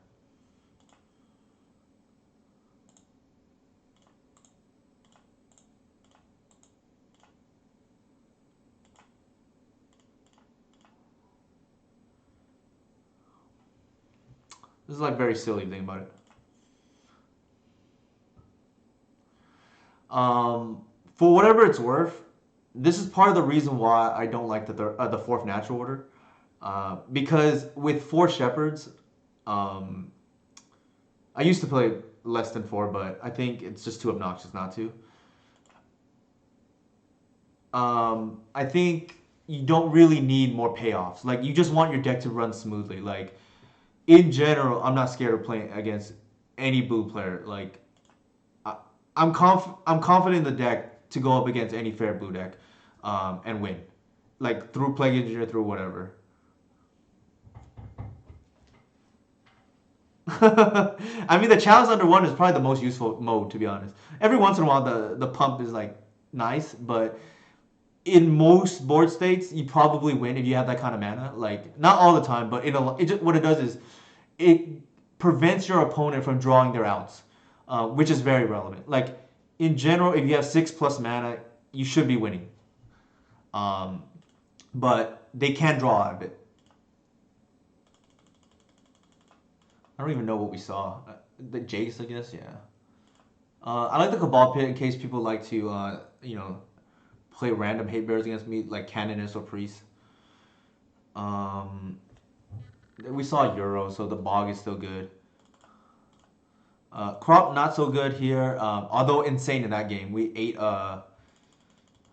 This is like very silly thing about it. For whatever it's worth, this is part of the reason why I don't like the fourth natural order. Because with four shepherds, um, I used to play less than four, but I think it's just too obnoxious not to. I think you don't really need more payoffs. Like you just want your deck to run smoothly. Like in general, I'm not scared of playing against any blue player. Like I, I'm confident in the deck to go up against any fair blue deck, and win. Like through Plague Engineer, through whatever. I mean, the challenge under one is probably the most useful mode, to be honest. Every once in a while, the pump is like nice, but in most board states, you probably win if you have that kind of mana. Like not all the time, but what it does is it prevents your opponent from drawing their outs, which is very relevant. Like in general, if you have 6+ mana, you should be winning. Um, but they can draw out of it. I don't even know what we saw. The Jace, I guess, yeah. I like the Cabal Pit in case people like to, play random hate bears against me, like Canonist or Priest. Um, we saw Euro, so the Bog is still good. Crop not so good here, although insane in that game. We ate a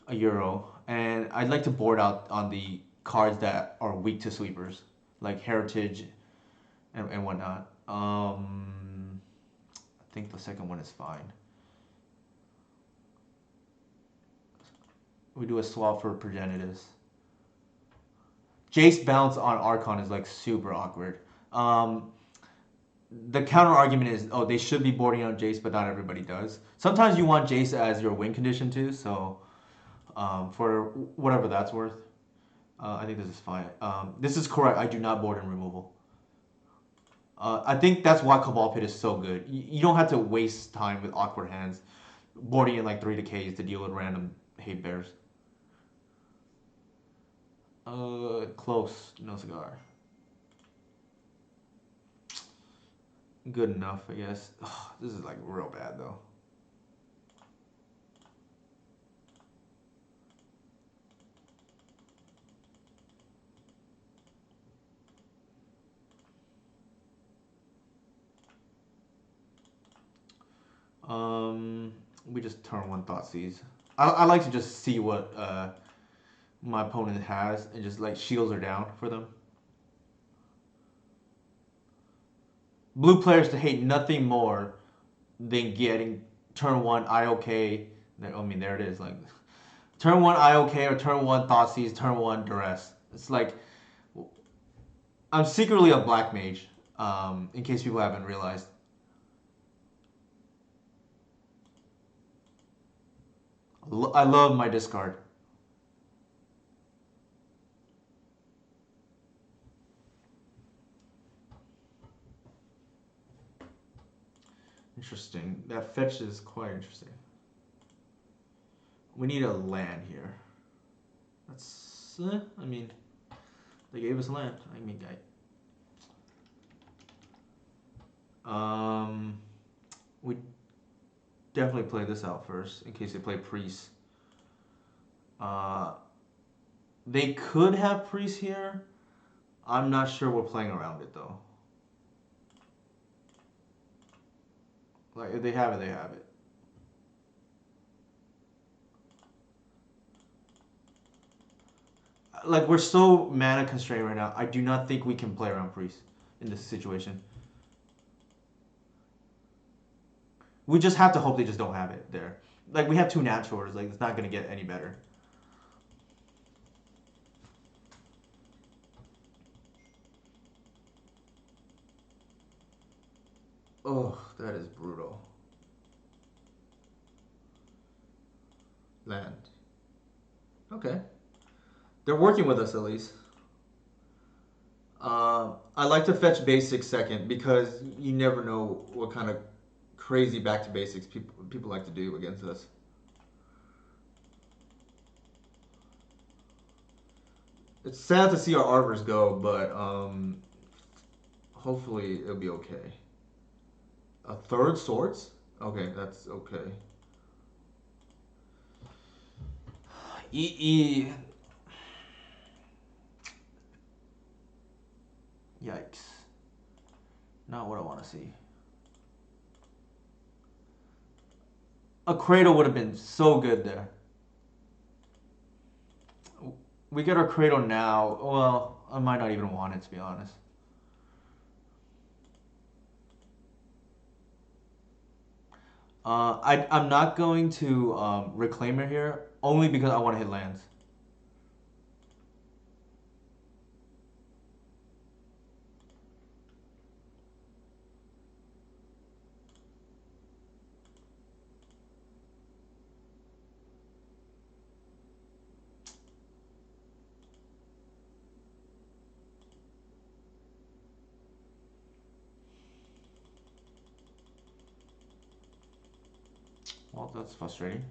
Euro, and I'd like to board out on the cards that are weak to sweepers, like Heritage and whatnot. I think the second one is fine. We do a swap for Progenitus. Jace bounce on Archon is like super awkward. The counter argument is, oh, they should be boarding on Jace, but not everybody does. Sometimes you want Jace as your win condition too, so for whatever that's worth, I think this is fine. This is correct. I do not board in removal. I think that's why Cabal Pit is so good. You don't have to waste time with awkward hands, boarding in like 3 decays to deal with random hate bears. Close. No cigar. Good enough, I guess. Ugh, this is like real bad though. We just turn one Thoughtseize. I like to just see what my opponent has and just like shields are down for them. Blue players to hate nothing more than getting turn one IOK. I mean, there it is. Like turn one IOK or turn one Thoughtseize, turn one Duress. It's like I'm secretly a black mage. In case people haven't realized. I love my discard. Interesting. That fetch is quite interesting. We need a land here. That's, I mean, they gave us land. I mean, we definitely play this out first in case they play priest. Uh, they could have priest here. I'm not sure we're playing around it though. Like if they have it, they have it. Like we're so mana constrained right now. I do not think we can play around priest in this situation. We just have to hope they just don't have it there. Like we have two naturals. Like it's not gonna get any better. Oh, that is brutal. Land. Okay. They're working with us at least. I like to fetch basics second because you never know what kind of crazy back to basics people like to do against us. It's sad to see our arbors go, but hopefully it'll be okay. A third swords? Okay, that's okay. E. Yikes. Not what I want to see. A cradle would have been so good there. we get our cradle now. Well, I might not even want it to be honest. I'm not going to reclaimer here only because I want to hit lands. Well, that's frustrating.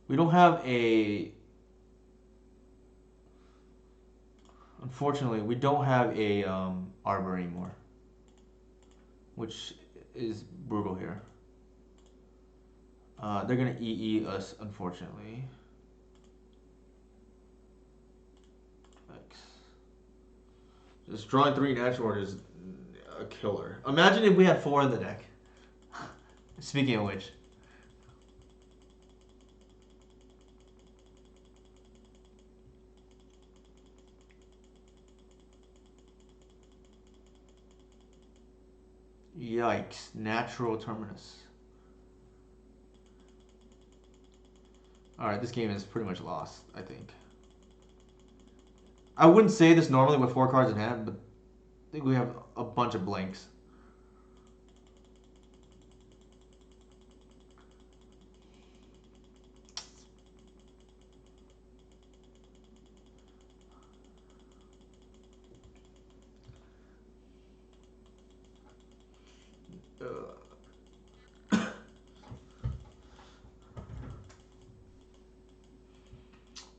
We don't have a. Unfortunately, we don't have a arbor anymore, which is brutal here. They're gonna EE us, unfortunately. Like, just drawing three natural order is a killer. Imagine if we had four in the deck. Speaking of which, yikes! Natural terminus. All right, this game is pretty much lost. I think. I wouldn't say this normally with four cards in hand, but I think we have a bunch of blanks.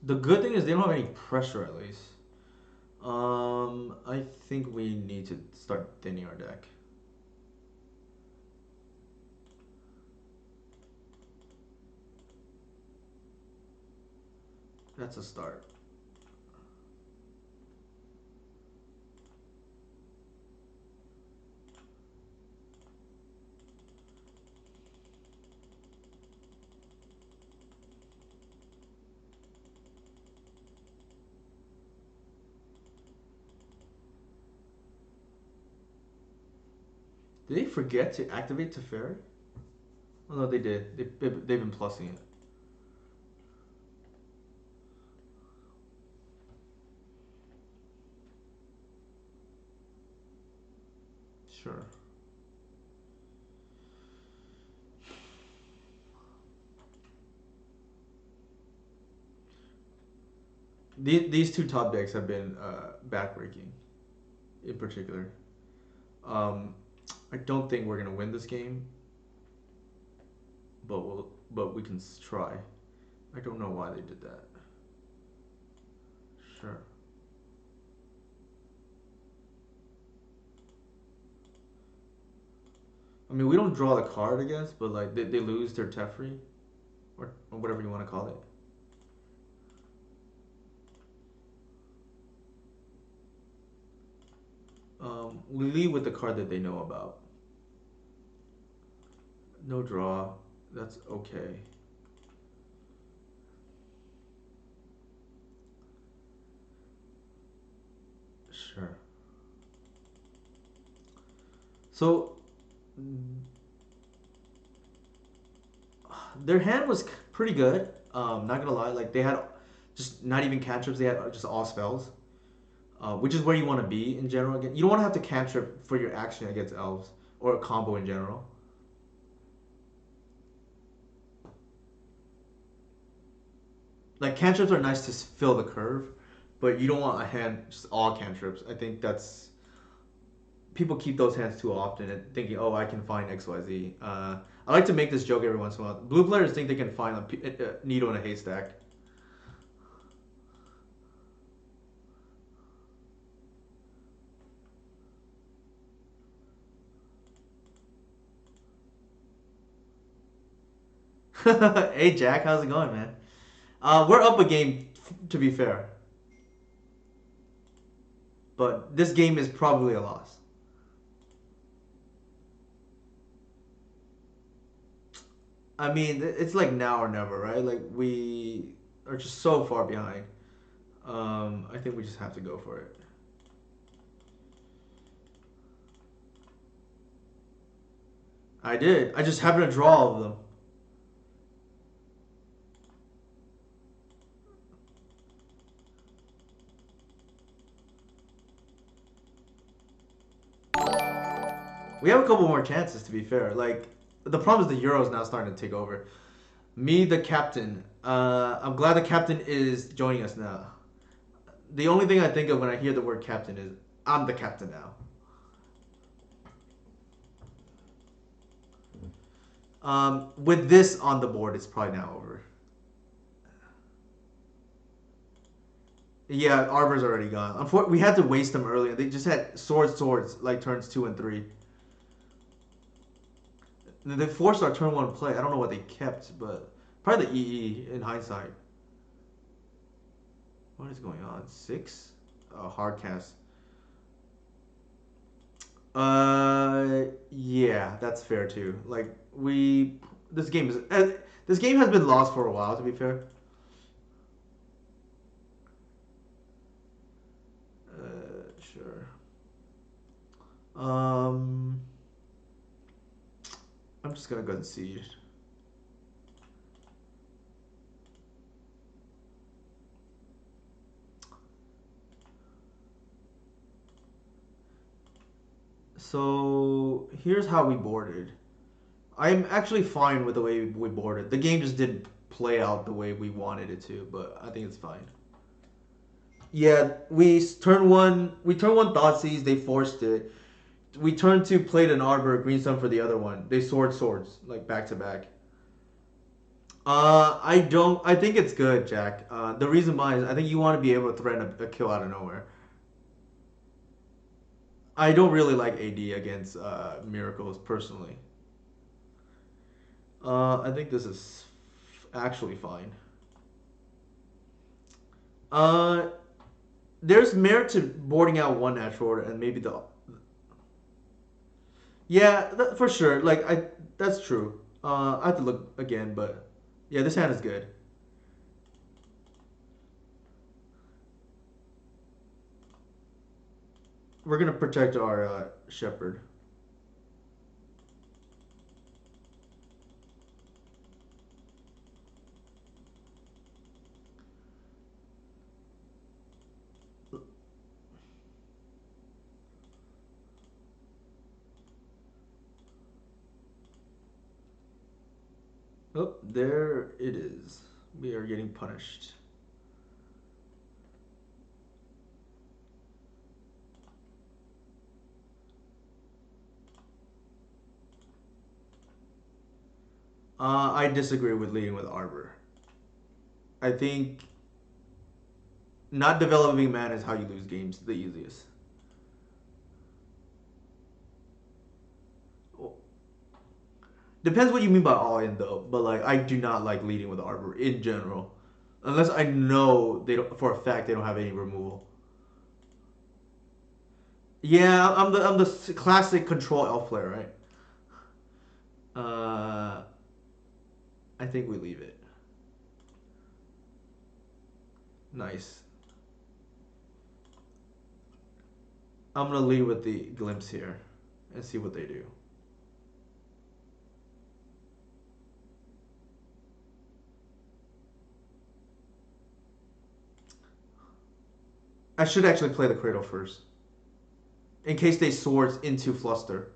The good thing is they don't have any pressure at least. I think we need to start thinning our deck. That's a start. Did they forget to activate Teferi? Oh no, they did. They've been plussing it. Sure. These two top decks have been backbreaking, in particular. Um, I don't think we're gonna win this game, but we can try. I don't know why they did that. Sure. I mean, we don't draw the card, I guess, but like they lose their Teferi or whatever you want to call it. We lead with the card that they know about. No draw. That's okay. Sure. So their hand was pretty good. Not gonna lie, like they had just not even cantrips. They had just all spells, which is where you want to be in general. Again, you don't want to have to cantrip for your action against elves or a combo in general. Like cantrips are nice to fill the curve, but you don't want a hand just all cantrips. I think that's people keep those hands too often and thinking, oh, I can find X Y Z. I like to make this joke every once in a while. Blue players think they can find a needle in a haystack. Hey Jack, how's it going, man? We're up a game, to be fair, but this game is probably a loss. I mean, it's like now or never, right? Like we are just so far behind. I think we just have to go for it. I did. I just happened to draw all of them. We have a couple more chances, to be fair. Like the problem is the Euro's now starting to take over. Me, the captain. I'm glad the captain is joining us now. The only thing I think of when I hear the word captain is I'm the captain now. With this on the board, it's probably now over. Yeah, Arbor's already gone. Unfortunately, we had to waste them earlier. They just had swords, like turns 2 and 3. They forced our turn 1 play. I don't know what they kept, but probably the EE in hindsight. What is going on? 6? Hard cast. Yeah, that's fair too. Like we, this game is this game has been lost for a while. To be fair. Sure. Um, I'm just gonna go and see. So here's how we boarded. I'm actually fine with the way we boarded. The game just didn't play out the way we wanted it to, but I think it's fine. Yeah, we turn one Thoughtseize, they forced it. We turned to played an Arbor, Green Sun for the other one. They swords, like back to back. I don't. I think it's good, Jack. The reason why is I think you want to be able to threaten a kill out of nowhere. I don't really like AD against Miracles personally. I think this is actually fine. Uh, there's merit to boarding out one natural order and maybe the. Yeah, for sure. Like that's true. I have to look again, but yeah, this hand is good. We're gonna protect our shepherd. Oh, there it is. We are getting punished. I disagree with leading with Arbor. I think not developing man is how you lose games the easiest. Depends what you mean by all in though, but like I do not like leading with Arbor in general, unless I know they don't for a fact they don't have any removal. Yeah, I'm the classic control elf player, right? Uh, I think we leave it. Nice. I'm gonna lead with the glimpse here and see what they do. I should actually play the cradle first, in case they swords into fluster.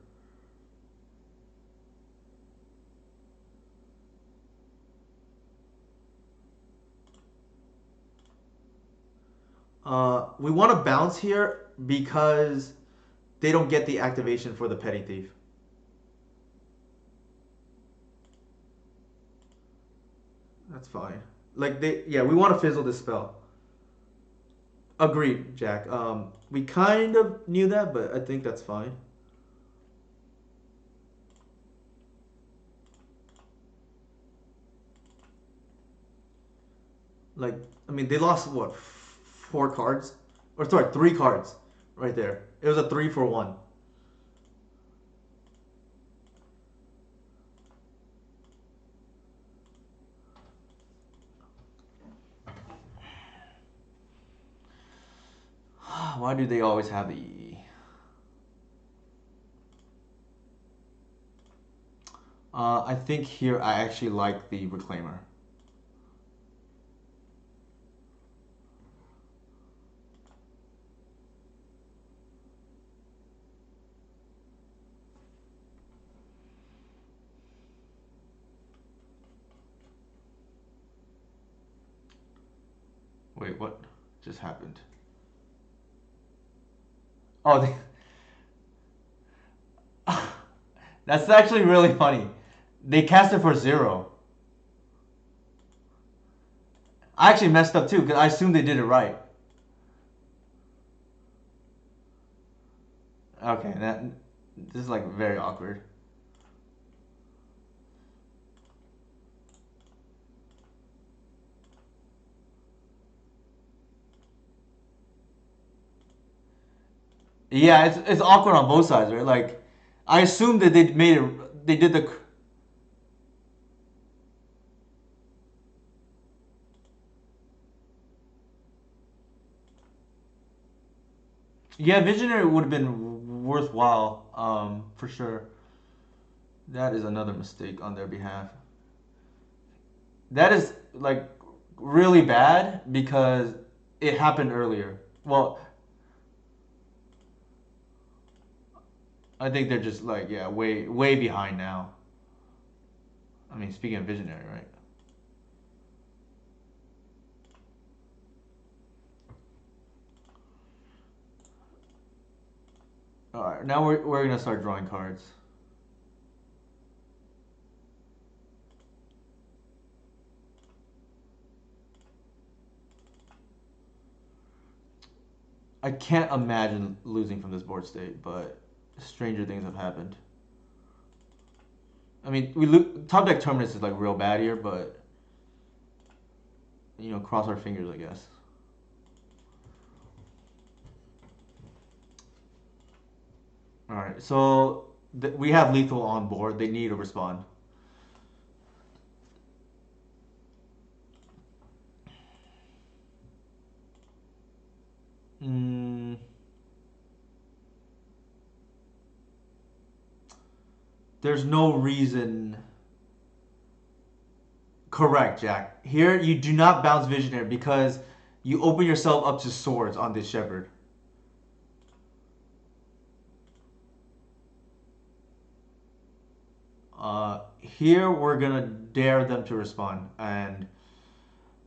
We want to bounce here because they don't get the activation for the petty thief. That's fine. Like yeah, we want to fizzle this spell. Agreed, Jack. We kind of knew that, but I think that's fine. Like, I mean, they lost what 4 cards, or sorry, 3 cards. right there. It was a 3 for 1. Why do they always have the E? I think here I actually like the Reclaimer. Wait, what just happened? Oh, that's actually really funny. They cast it for 0. I actually messed up too because I assumed they did it right. Okay, this is like very awkward. Yeah, it's awkward on both sides, right? Like, I assumed that they made it. They did the. Yeah, Visionary would have been worthwhile, for sure. That is another mistake on their behalf. That is like really bad because it happened earlier. Well, I think they're just like yeah, way behind now. I mean, speaking of Visionary, right? All right, now we're gonna start drawing cards. I can't imagine losing from this board state, but stranger things have happened. I mean, top deck Terminus is like real bad here, but cross our fingers, I guess. All right, so we have lethal on board. They need to respond. Mm, there's no reason. Correct, Jack. Here, you do not bounce Visionary because you open yourself up to swords on this Shepherd. Here, we're gonna dare them to respond, and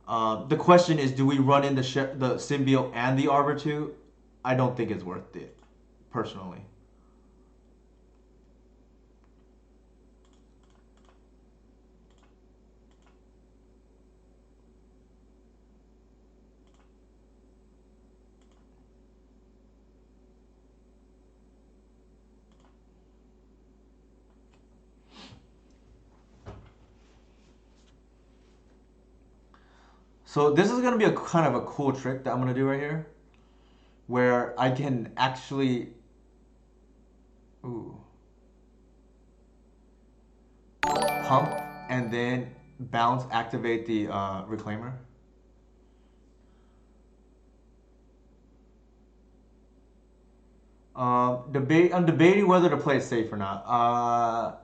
the question is, do we run in the symbiote and the arbor too? I don't think it's worth it, personally. So this is gonna be a kind of a cool trick that I'm gonna do right here, where I can actually, ooh, pump and then bounce, activate the reclaimer. I'm debating whether to play it safe or not.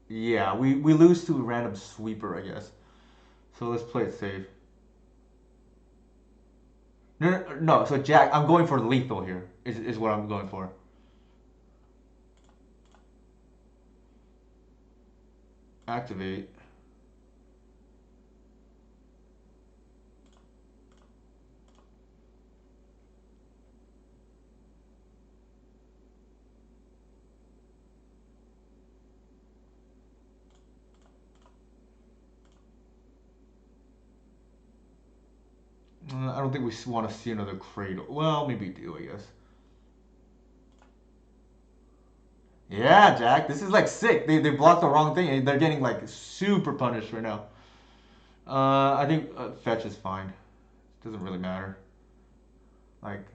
Yeah, we lose to a random sweeper, I guess. So let's play it safe. No, no, no. So Jack, I'm going for lethal here. Is what I'm going for. Activate. I don't think we want to see another cradle. Well, maybe we do, I guess. Yeah, Jack, this is like sick. They blocked the wrong thing and they're getting like super punished right now. I think fetch is fine. Doesn't really matter. Like,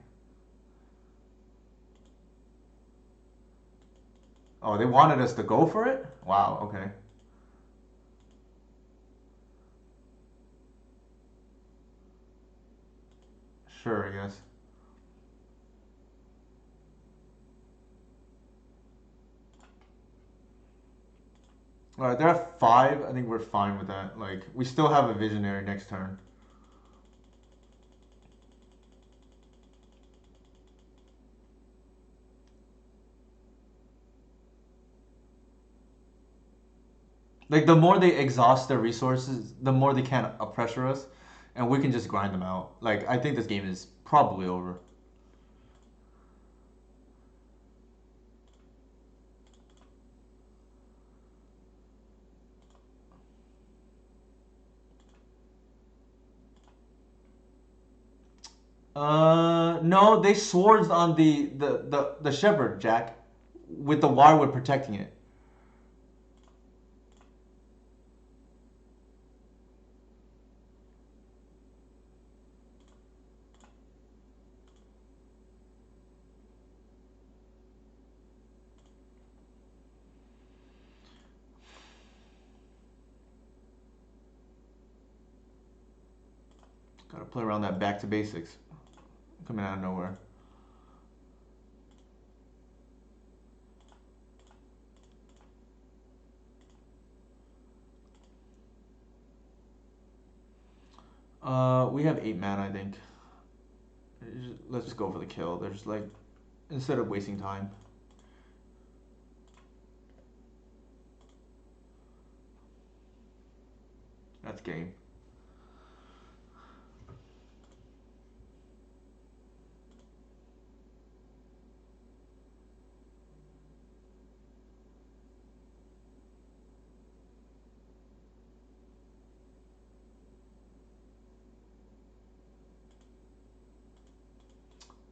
Oh, they wanted us to go for it? Wow, okay. Sure, I guess. All right, they're at 5. I think we're fine with that. Like, we still have a visionary next turn. Like, the more they exhaust their resources, the more they can pressure us, and we can just grind them out. Like, I think this game is probably over. No, they swords on the shepherd, Jack, with the wirewood protecting it. Gotta play around that back to basics coming out of nowhere. We have 8 mana, I think. Let's just go for the kill. There's like, instead of wasting time. That's game.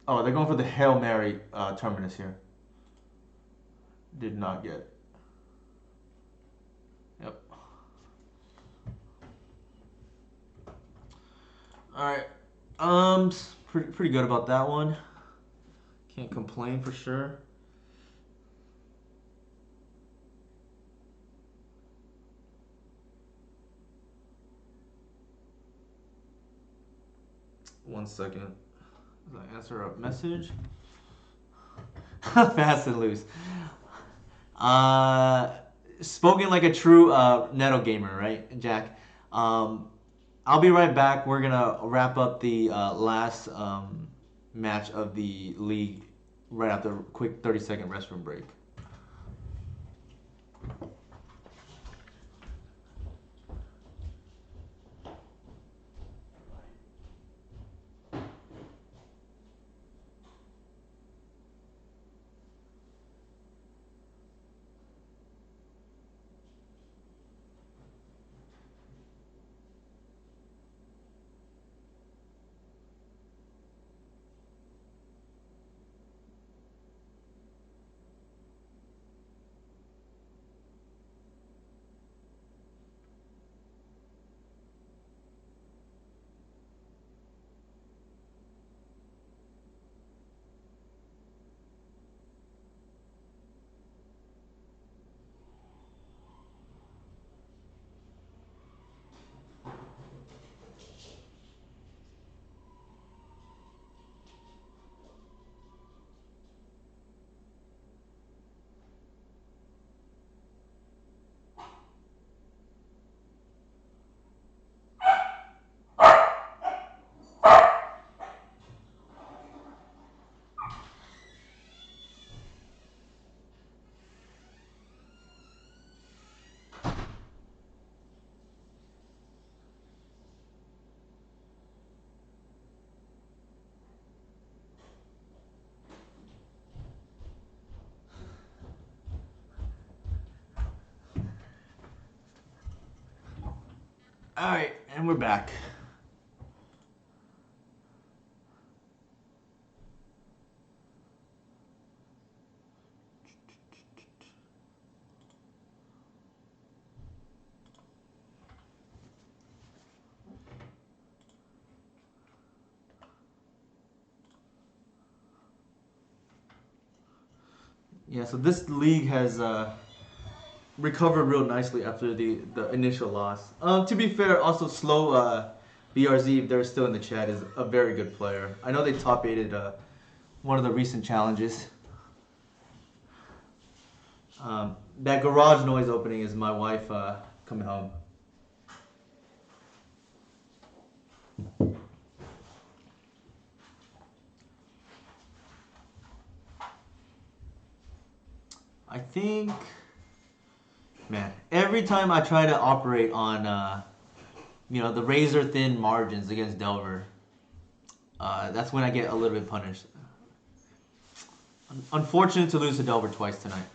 Oh, they're going for the Hail Mary terminus here. Did not get it. Yep. All right. Pretty good about that one. Can't complain for sure. One second. As I answer a message. Fast and loose. Uh, Spoken like a true Neto gamer, right, Jack? Um, I'll be right back. We're gonna wrap up the last match of the league right after a quick 30-second restroom break. All right, and we're back. Yeah, so this league has recovered real nicely after the initial loss. To be fair, also slow BRZ, if they're still in the chat, is a very good player. I know they top aided one of the recent challenges. That garage noise opening is my wife coming home. I think, man, every time I try to operate on, the razor thin margins against Delver, that's when I get a little bit punished. Unfortunate to lose to Delver twice tonight.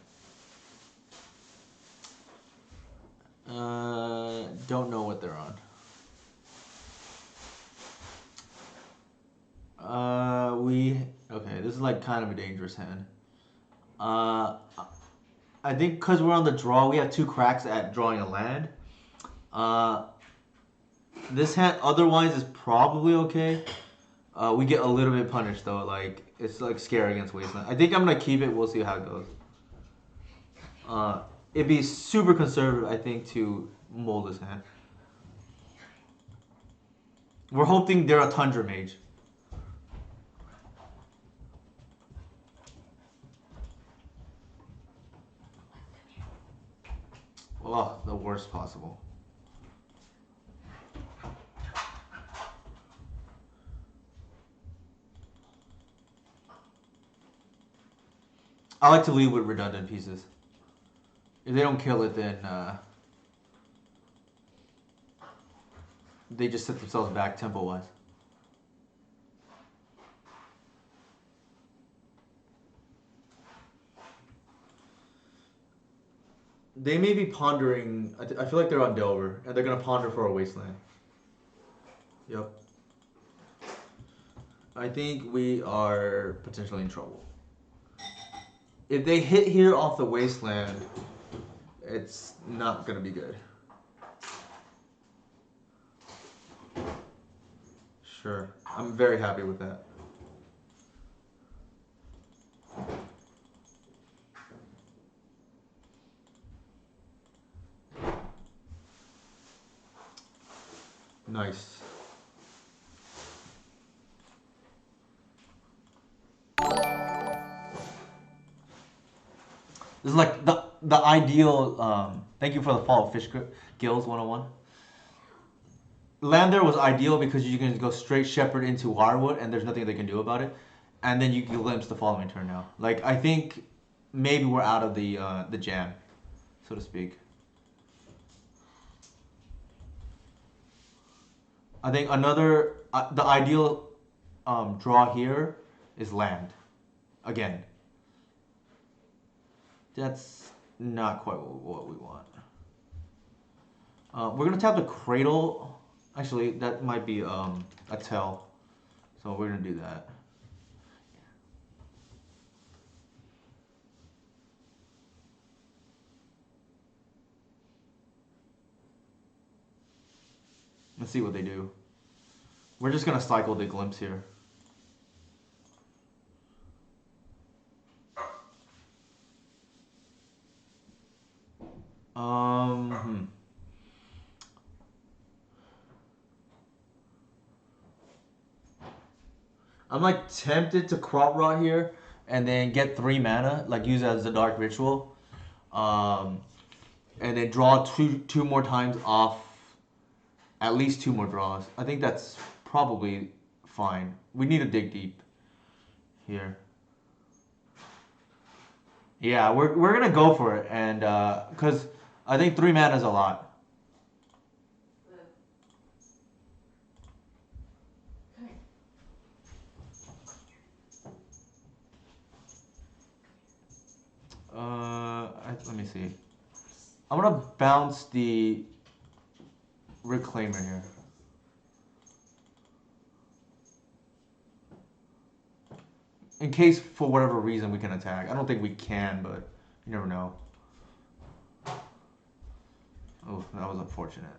Don't know what they're on. Okay, this is like kind of a dangerous hand. I think because we're on the draw, we have 2 cracks at drawing a land. This hand otherwise is probably okay. We get a little bit punished though, like it's like scary against Wasteland. I think I'm gonna keep it. We'll see how it goes. It'd be super conservative, I think, to mold this hand. We're hoping they're a Tundra Mage. Oh, the worst possible. I like to lead with redundant pieces. If they don't kill it, then they just set themselves back tempo-wise. They may be pondering. I feel like they're on Delver, and they're gonna ponder for a Wasteland. Yep. I think we are potentially in trouble. If they hit here off the Wasteland, it's not gonna be good. Sure. I'm very happy with that. Nice. This is like the ideal. Thank you for the follow, Fish Gills 101. Land there was ideal because you can go straight Shepherd into Wirewood and there's nothing they can do about it. And then you can glimpse the following turn now. Like, I think maybe we're out of the jam, so to speak. I think another, the ideal draw here is land. Again. That's not quite what we want. We're going to tap the Cradle. Actually, that might be a tell. So we're going to do that. Let's see what they do. We're just going to cycle the Glimpse here. I'm like tempted to Crop Rot here and then get 3 mana, like use it as a Dark Ritual. And then draw two more times off at least 2 more draws. I think that's probably fine. We need to dig deep here. Yeah, we're gonna go for it, and because I think 3 mana is a lot. Let me see. I'm gonna bounce the Reclaimer here. In case, for whatever reason, we can attack. I don't think we can, but you never know. Oh, that was unfortunate.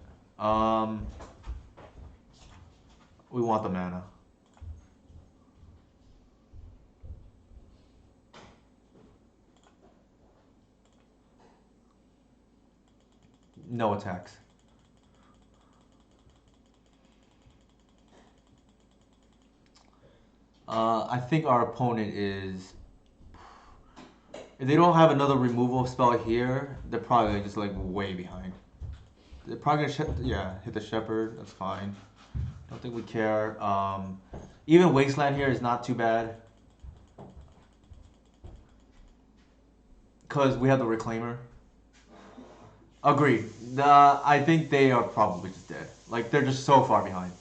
We want the mana. No attacks. I think our opponent is. If they don't have another removal spell here, they're probably just like way behind. They're probably gonna yeah, hit the shepherd. That's fine. Don't think we care. Even wasteland here is not too bad because we have the reclaimer. Agreed. I think they are probably just dead. Like they're just so far behind.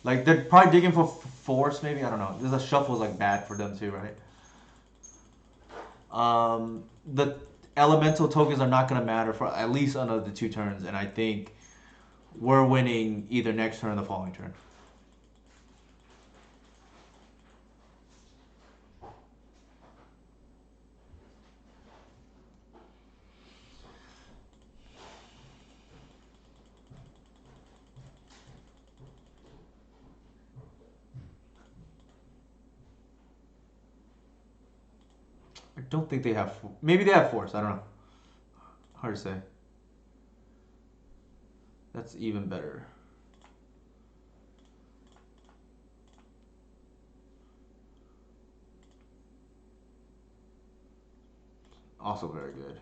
Like they're probably digging for force, maybe. I don't know. There's a shuffle is like bad for them too, right? The elemental tokens are not gonna matter for at least another 2 turns, and I think we're winning either next turn or the following turn. I don't think they have. Maybe they have force. I don't know. Hard to say. That's even better. Also very good.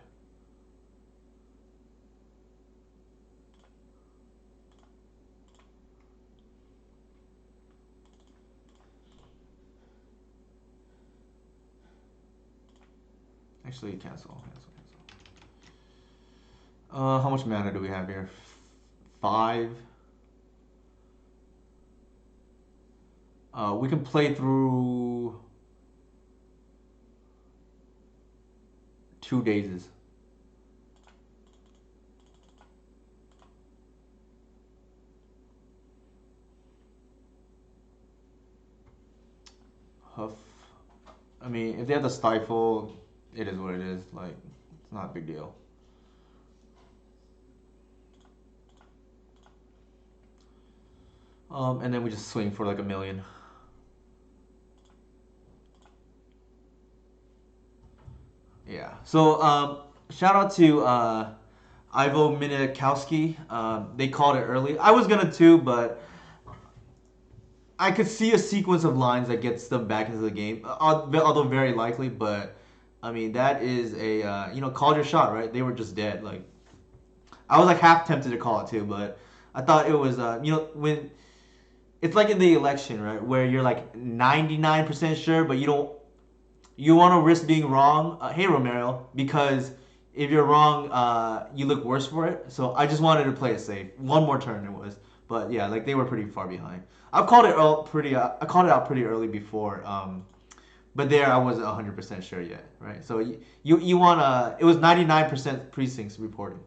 Actually, cancel. How much mana do we have here? 5. We can play through 2 dazes. Huff. I mean, if they have the stifle, it is what it is. Like, it's not a big deal. And then we just swing for like a million. Yeah. So, shout out to Ivo Minikowski. They called it early. I was gonna too, but I could see a sequence of lines that gets them back into the game, although very likely. But I mean, that is a called your shot, right? They were just dead. Like I was like half tempted to call it too, but I thought it was when it's like in the election, right, where you're like 99% sure, but you want to risk being wrong. Hey Romero, because if you're wrong, you look worse for it. So I just wanted to play it safe. One more turn it was, but yeah, like they were pretty far behind. I've called it out pretty. I called it out pretty early before. But there I wasn't 100% sure yet, right? So you want to. It was 99% precincts reporting.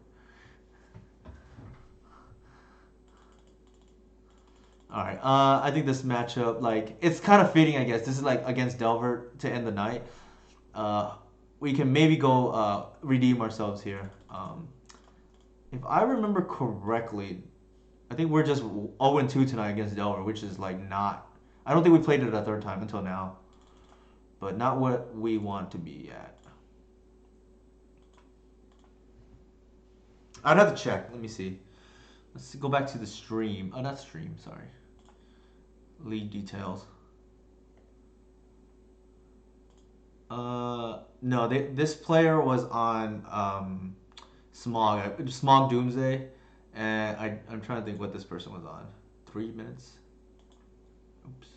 All right. I think this matchup, like, it's kind of fitting, I guess. This is like against Delver to end the night. Uh, we can maybe go redeem ourselves here. If I remember correctly, I think we're just 0-2 tonight against Delver, which is like not. I don't think we played it a third time until now, but not what we want to be at. I'd have to check. Let me see. Let's go back to the stream. Oh, not stream. Sorry. League details. No, this player was on Smog Doomsday, and I'm trying to think what this person was on. 3 minutes. Oops.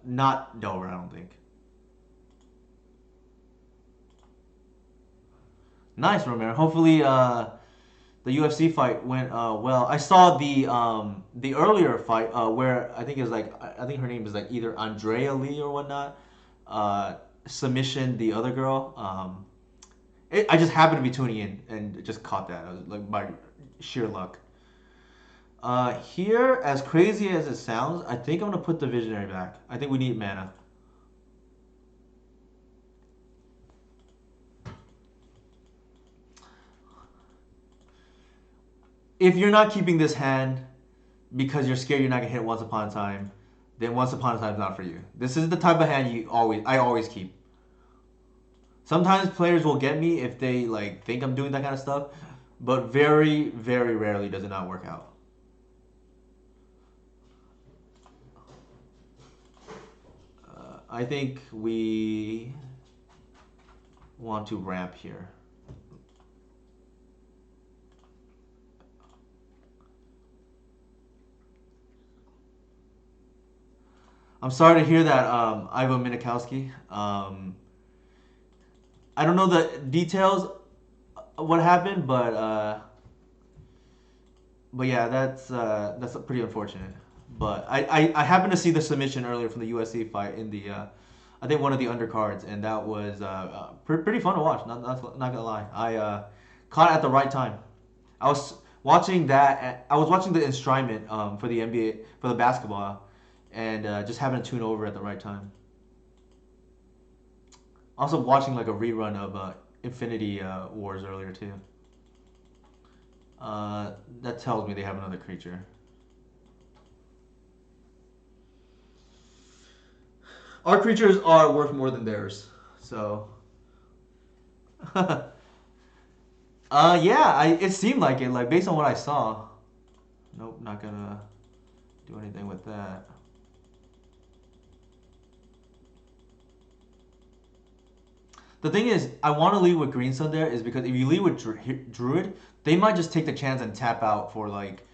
Not Delver, I don't think. Nice, Romero. Hopefully, the UFC fight went well. I saw the earlier fight where I think it was like I think her name is like either Andrea Lee or whatnot. Submission the other girl. I just happened to be tuning in and just caught that. I was like by sheer luck. Here, as crazy as it sounds, I think I'm gonna put the Visionary back. I think we need mana. If you're not keeping this hand because you're scared you're not gonna hit Once Upon a Time, then Once Upon a Time is not for you. This is the type of hand I always keep. Sometimes players will get me if they like think I'm doing that kind of stuff, but very, very rarely does it not work out. I think we want to ramp here. I'm sorry to hear that, Ivo Minikowski. I don't know the details of what happened, but yeah, that's pretty unfortunate. But I happened to see the submission earlier from the USC fight in the I think one of the undercards, and that was pretty fun to watch. Not gonna lie, I caught it at the right time. I was watching that. I was watching the enshrinement for the NBA for the basketball, and just happened to tune over at the right time. Also watching like a rerun of Infinity Wars earlier too. That tells me they have another creature. Our creatures are worth more than theirs, so. Yeah, it seemed like it. Like based on what I saw. Nope, not gonna do anything with that. The thing is, I want to lead with Green Sun there is because if you lead with Druid, they might just take the chance and tap out for like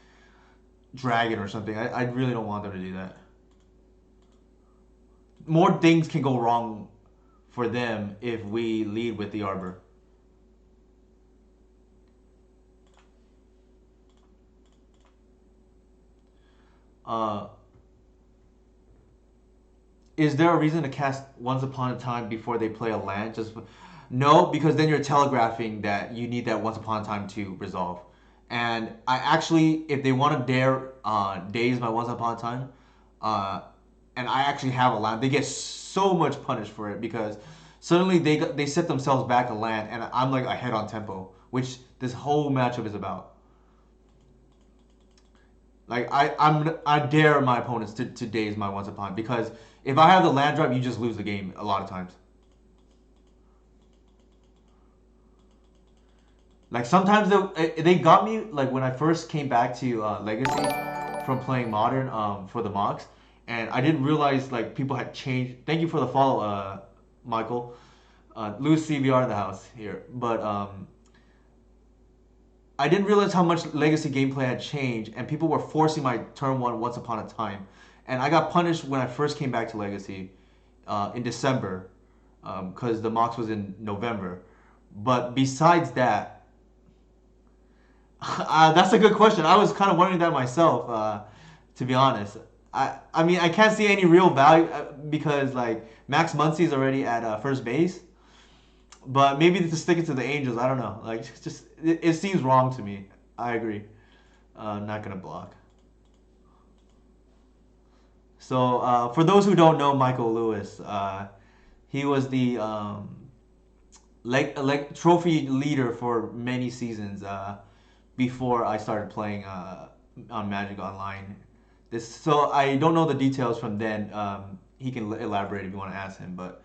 Dragon or something. I really don't want them to do that. More things can go wrong for them if we lead with the Arbor. Uh, is there a reason to cast Once Upon a Time before they play a land? Just no, because then you're telegraphing that you need that Once Upon a Time to resolve. And I actually, if they want to dare daze my Once Upon a Time, uh, and I actually have a land, they get so much punished for it because suddenly they set themselves back a land, and I'm like ahead on tempo, which this whole matchup is about. Like I dare my opponents to daze my Once Upon because if I have the land drop, you just lose the game a lot of times. Like sometimes they got me like when I first came back to Legacy from playing Modern for the mocks, and I didn't realize like people had changed. Thank you for the follow, Michael. Lose CVR in the house here, but I didn't realize how much Legacy gameplay had changed, and people were forcing my turn one Once Upon a Time, and I got punished when I first came back to Legacy in December because the mocks was in November. But besides that, that's a good question. I was kind of wondering that myself, to be honest. I mean, I can't see any real value because like Max Muncy's already at first base, but maybe to stick it to the Angels, I don't know. Like, just it seems wrong to me. I agree. Not gonna block. So for those who don't know Michael Lewis, he was the like trophy leader for many seasons before I started playing on Magic Online. This so I don't know the details from then. He can elaborate if you want to ask him, but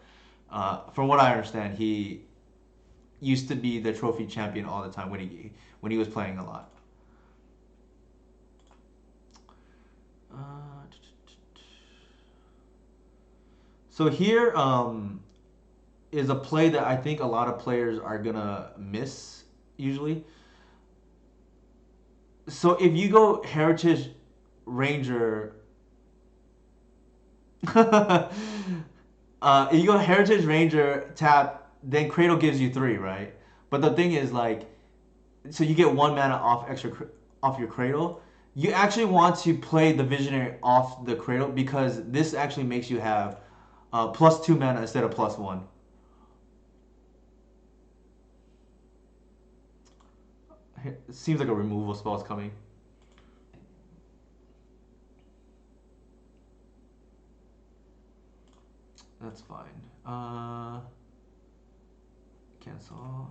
from what I understand, he used to be the trophy champion all the time when he was playing a lot. Uh, so here is a play that I think a lot of players are gonna miss usually. So if you go Heritage Ranger, if you go Heritage Ranger tap, then Cradle gives you three, right? But the thing is like, so you get one mana off off your Cradle. You actually want to play the Visionary off the Cradle because this actually makes you have plus two mana instead of plus one. It seems like a removal spell is coming. That's fine. Cancel.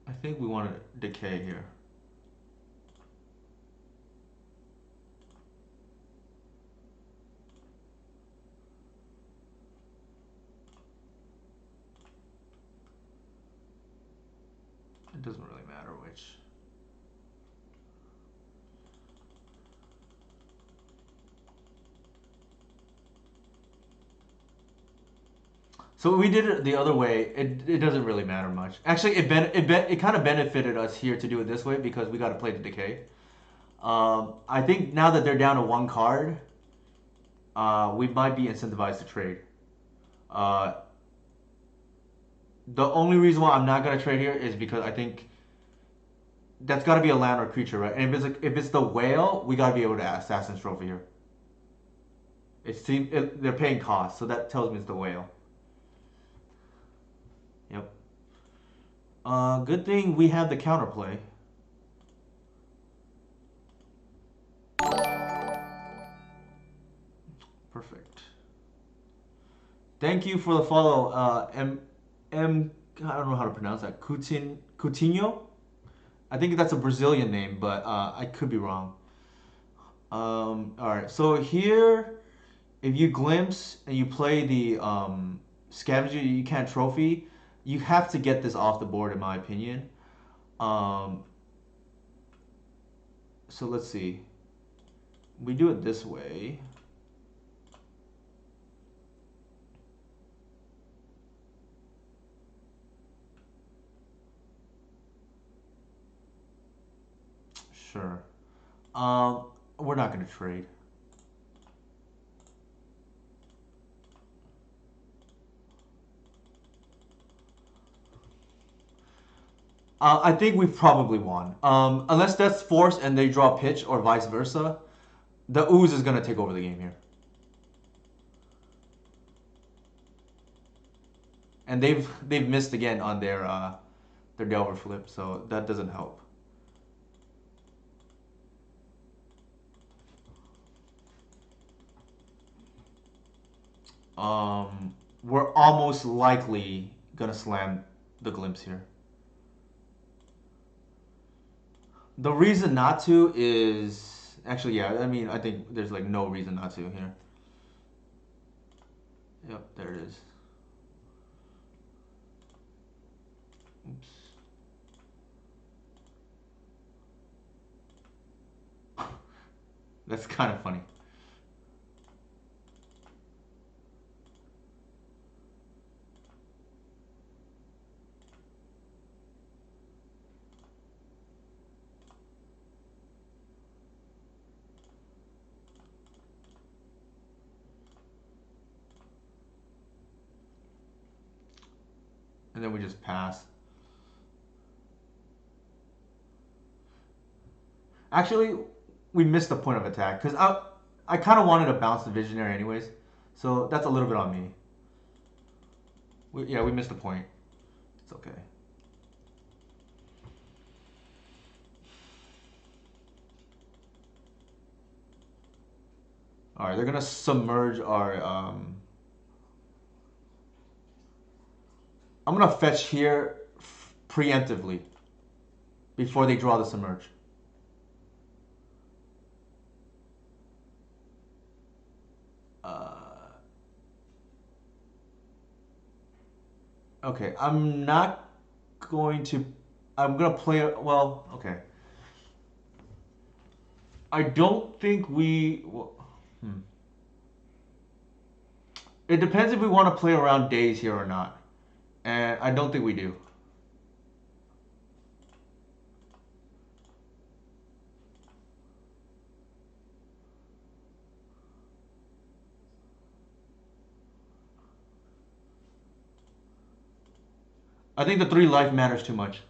I think we want to decay here. It doesn't really matter which. So we did it the other way. It doesn't really matter much. Actually, it kind of benefited us here to do it this way because we got to play the decay. I think now that they're down to one card, we might be incentivized to trade. Uh, the only reason why I'm not gonna trade here is because I think that's got to be a land or creature, right? And if it's the whale, we got to be able to Assassin's Trophy here. They're paying cost, so that tells me it's the whale. Yep. Good thing we have the counterplay. Perfect. Thank you for the follow, I don't know how to pronounce that. Coutinho. I think that's a Brazilian name, but I could be wrong. All right. So here, if you glimpse and you play the scavenger, you can't trophy. You have to get this off the board, in my opinion. Um, so let's see. We do it this way. Sure. We're not gonna trade. I think we probably won. Unless that's forced and they draw pitch or vice versa, the ooze is gonna take over the game here. And they've missed again on their Delver flip, so that doesn't help. We're almost likely gonna slam the glimpse here. The reason not to is actually, yeah. I mean, I think there's like no reason not to here. Yep, there it is. Oops. That's kind of funny. And then we just pass. Actually, we missed the point of attack because I kind of wanted to bounce the visionary anyways, so that's a little bit on me. Yeah, we missed the point. It's okay. All right, they're gonna submerge our. I'm gonna fetch here preemptively before they draw the submerge. Okay, I'm not going to. I'm gonna play. Well, okay. I don't think we. Well, it depends if we want to play around days here or not, and I don't think we do. I think the 3 life matters too much.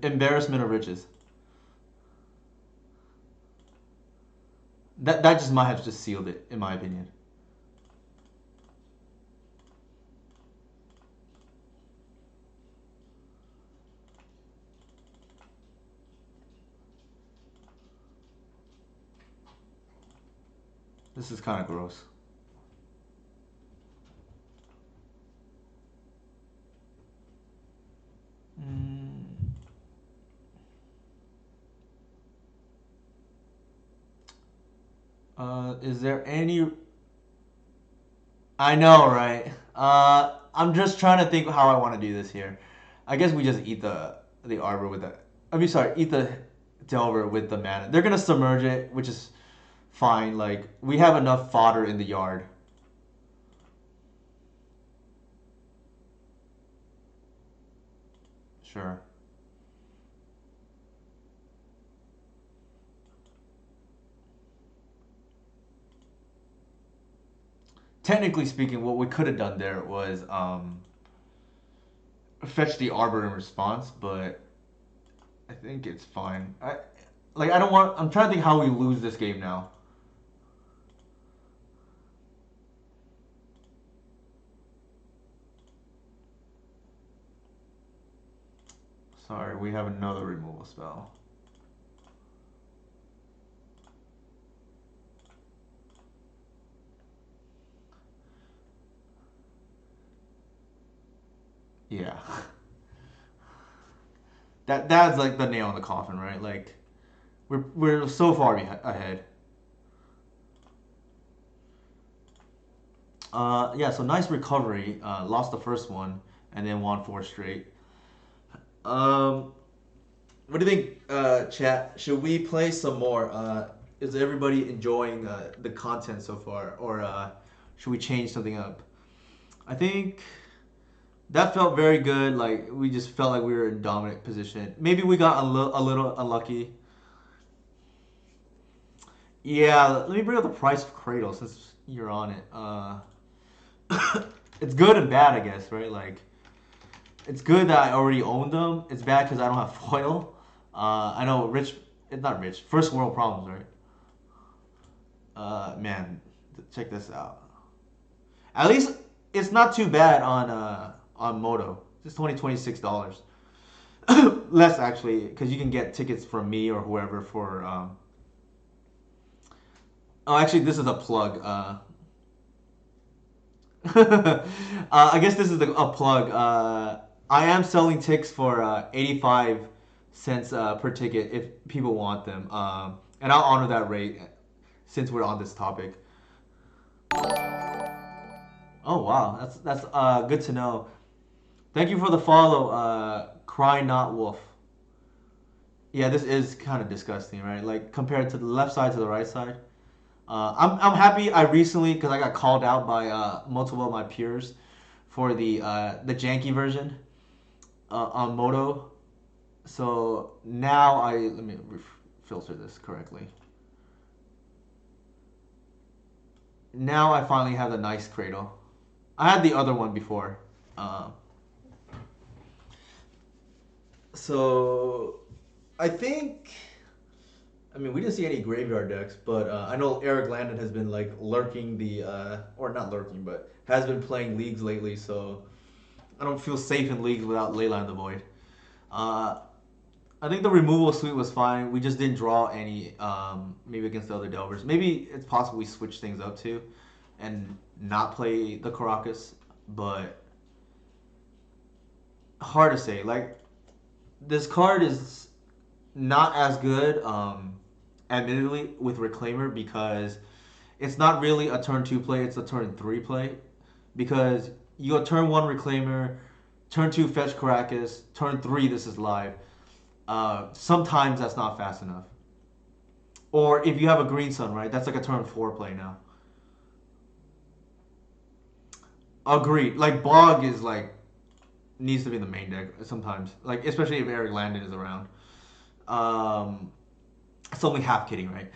Embarrassment of riches. That just might have just sealed it, in my opinion. This is kind of gross. Mm, is there any? I know, right? I'm just trying to think how I want to do this here. I guess we just eat the arbor with the. I mean, sorry, eat the delver with the mana. They're gonna submerge it, which is fine. Like we have enough fodder in the yard. Sure. Technically speaking, what we could have done there was fetch the arbor in response, but I think it's fine. I don't want. I'm trying to think how we lose this game now. Sorry, we have another removal spell. Yeah. That's like the nail in the coffin, right? Like we're so far ahead. Yeah. So nice recovery. Lost the first one and then won four straight. Um, what do you think, chat? Should we play some more? Is everybody enjoying the content so far, or should we change something up? I think that felt very good. Like we just felt like we were in dominant position. Maybe we got a little unlucky. Yeah, let me bring up the price of Cradle since you're on it. It's good and bad, I guess, right? Like, it's good that I already own them. It's bad because I don't have foil. I know rich, it's not rich. First world problems, right? Man, check this out. At least it's not too bad on Moto. It's $26. Less actually, because you can get tickets from me or whoever for. Oh, actually, this is a plug. I guess this is a plug. I am selling tickets for 85 cents per ticket if people want them. And I'll honor that rate since we're on this topic. Oh wow, that's good to know. Thank you for the follow, Cry Not Wolf. Yeah, this is kind of disgusting, right? Like compared to the left side to the right side. I'm happy I recently because I got called out by multiple of my peers for the janky version on Moto. So now let me filter this correctly. Now I finally have the nice cradle. I had the other one before. Uh, so I think I mean, we didn't see any graveyard decks, but I know Eric Landon has been like lurking or not lurking, but has been playing leagues lately. So I don't feel safe in leagues without Leyline the Void. Uh, I think the removal suite was fine. We just didn't draw any, maybe against the other Delvers. Maybe it's possible we switch things up too, and not play the Caracas, but hard to say. Like this card is not as good, admittedly, with Reclaimer because it's not really a turn two play; it's a turn three play. Because you go turn one Reclaimer, turn two fetch Caracas, turn three this is live. Sometimes that's not fast enough. Or if you have a Green Sun, right? That's like a turn four play now. Agreed. Like Bog is like needs to be in the main deck sometimes. Like especially if Eric Landon is around. Um, it's only half kidding, right?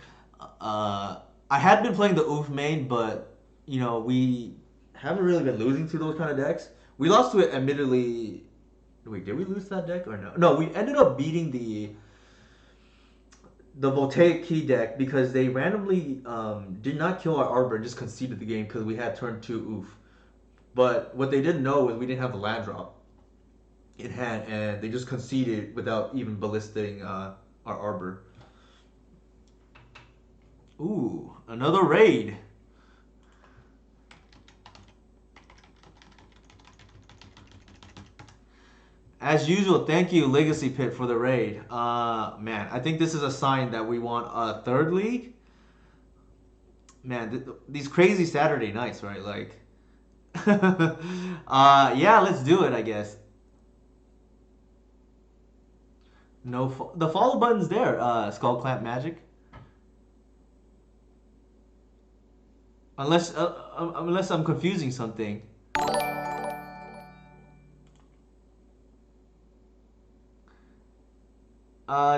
I had been playing the Oof main, but we haven't really been losing to those kind of decks. We lost to it, admittedly. Wait, did we lose that deck or no? No, we ended up beating the Voltaic Key deck because they randomly did not kill our Arbor and just conceded the game because we had turn two Oof. But what they didn't know was we didn't have the land drop in hand, and they just conceded without even ballisting our Arbor. Ooh, another raid. As usual, thank you, Legacy Pit, for the raid. Man, I think this is a sign that we want a third league. Man, these crazy Saturday nights, right? Like, yeah, let's do it. I guess. No, the follow button's there. Skull Clamp Magic. Unless I'm confusing something.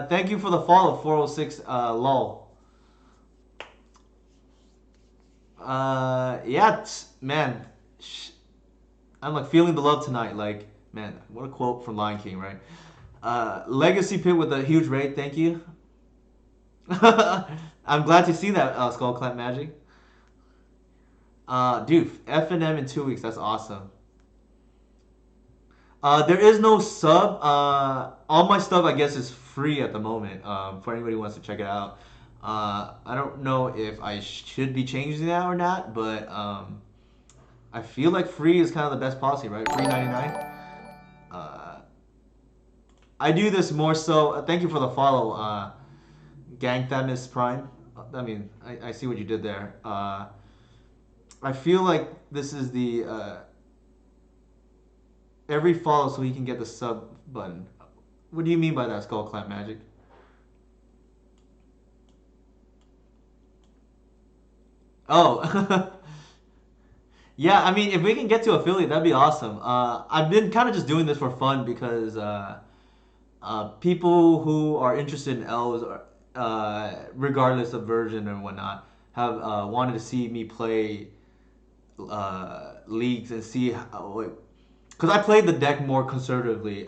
Thank you for the follow, 406 lol. Yeah, man, I'm like feeling the love tonight. Like, man, what a quote from Lion King, right? Legacy Pit with a huge raid. Thank you. I'm glad to see that, Skull Clamp Magic. Dude, F and M in 2 weeks. That's awesome. There is no sub. All my stuff, I guess, is free at the moment. For anybody who wants to check it out. I don't know if I should be changing that or not, but I feel like free is kind of the best policy, right? Free 99. Uh, I do this more so. Thank you for the follow, Gang Themis Prime. I mean, I see what you did there. I feel like this is the every follow so he can get the sub button. What do you mean by that, Skull Clamp Magic? Oh, yeah. I mean, if we can get to affiliate, that'd be awesome. I've been kind of just doing this for fun because people who are interested in elves, regardless of version and whatnot, have wanted to see me play leagues and see how, because I played the deck more conservatively,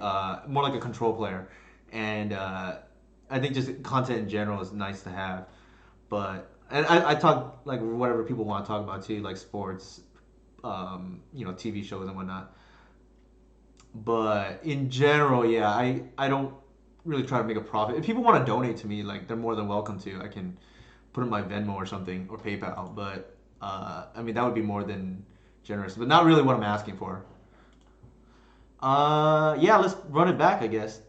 more like a control player, and I think just content in general is nice to have. But and I talk like whatever people want to talk about too, like sports, TV shows and whatnot. But in general, yeah, I don't really try to make a profit. If people want to donate to me, like they're more than welcome to. I can put in my Venmo or something or PayPal. But I mean that would be more than generous, but not really what I'm asking for. Yeah, let's run it back, I guess.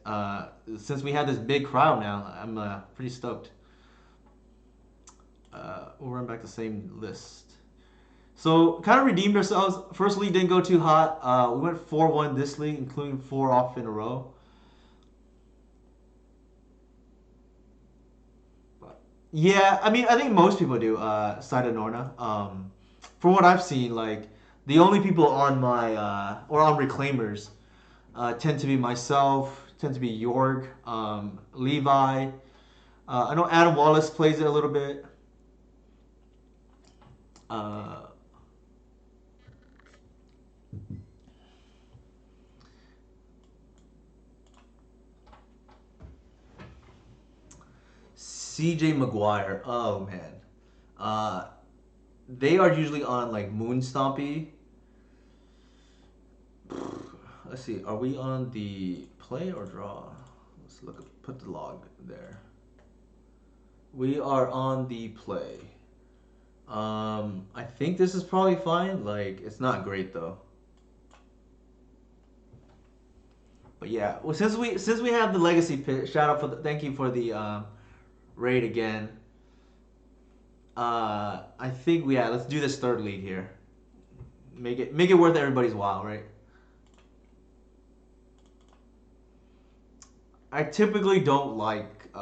Since we had this big crowd now, I'm pretty stoked. We'll run back the same list. So, kind of redeemed ourselves. First league didn't go too hot. We went 4-1 this league, including four off in a row. Yeah, I mean, I think most people do. Side Norna. From what I've seen, like the only people on my or on Reclaimers tend to be myself, tend to be York, Levi. I know Adam Wallace plays it a little bit. Uh, CJ McGuire. Oh man. Uh, they are usually on like Moon Stompy. Let's see. Are we on the play or draw? Let's look. Put the log there. We are on the play. I think this is probably fine. Like, it's not great though. But yeah, well, since we have the legacy pit, shout out for thank you for the raid again. I think let's do this third league here. Make it worth everybody's while, right? I typically don't like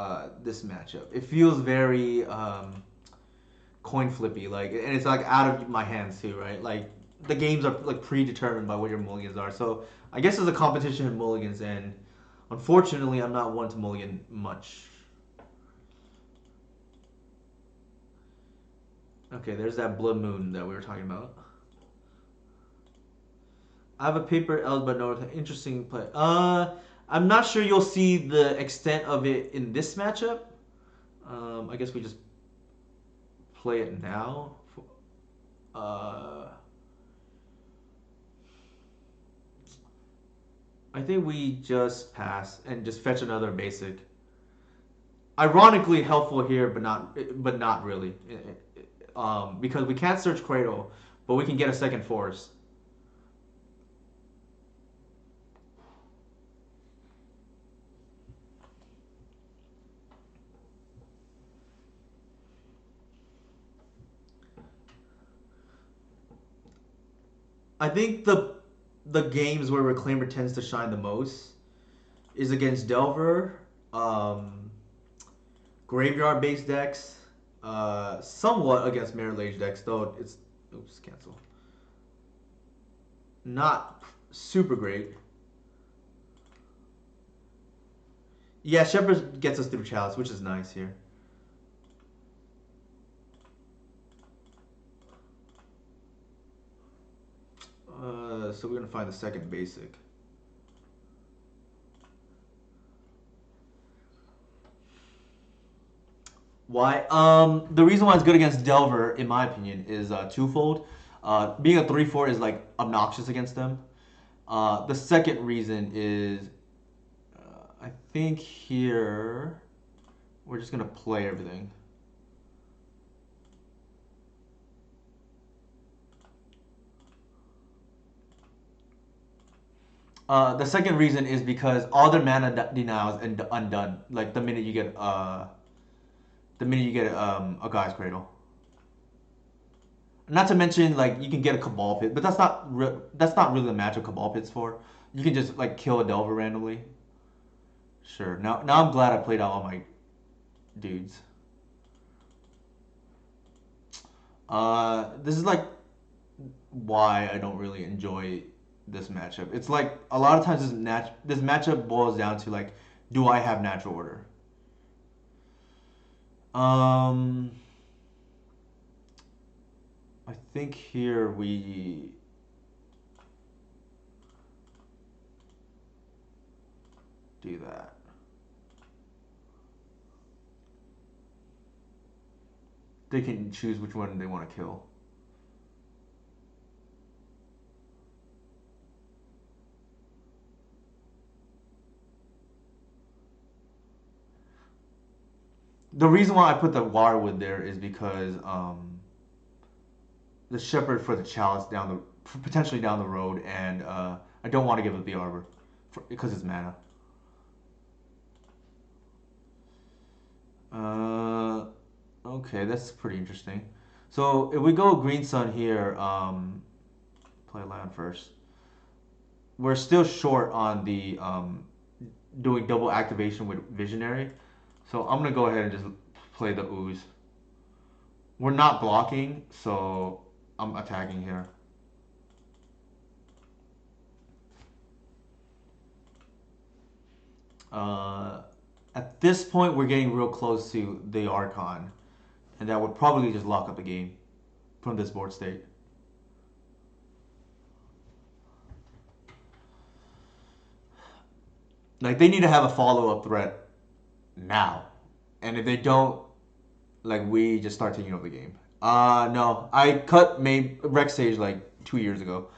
this matchup. It feels very coin flippy, like, and it's like out of my hands too, right? Like the games are like predetermined by what your mulligans are. So I guess there's a competition in mulligans, and unfortunately, I'm not one to mulligan much. Okay, there's that blood moon that we were talking about. I have a paper Elves, but no interesting play. I'm not sure you'll see the extent of it in this matchup. I guess we just play it now. Uh, I think we just pass and just fetch another basic. Ironically helpful here, but not really. Because we can't search Cradle, but we can get a second force. I think the games where Reclaimer tends to shine the most is against Delver, um, graveyard based decks, somewhat against Mirror Lage decks, though it's oops cancel. Not super great. Yeah, Shepherd gets us through Chalice, which is nice here. So we're gonna find the second basic. Why? The reason why it's good against Delver, in my opinion, is twofold. Being a 3/4 is like obnoxious against them. The second reason is, I think here we're just gonna play everything. The second reason is because all their mana denials and undone. Like the minute you get a guy's cradle. Not to mention like you can get a cabal pit, but that's not really the matchup cabal pit's for. You can just like kill a delver randomly. Sure. Now I'm glad I played out all my dudes. This is like why I don't really enjoy this matchup. It's like a lot of times this matchup boils down to like, do I have natural order? Um, I think here we do that. They can choose which one they want to kill. The reason why I put the Wirewood there is because the Shepherd for the Chalice potentially down the road, and I don't want to give it the Arbor because it's mana. Uh, okay, that's pretty interesting. So if we go Green Sun here, play land first. We're still short on the doing double activation with Visionary, so I'm gonna go ahead and just play the Ooze. We're not blocking, so I'm attacking here. Uh, at this point, we're getting real close to the Archon, and that would probably just lock up the game from this board state. Like they need to have a follow up threat now, and if they don't, like we just start taking over the game. No, I cut Rex Sage like 2 years ago.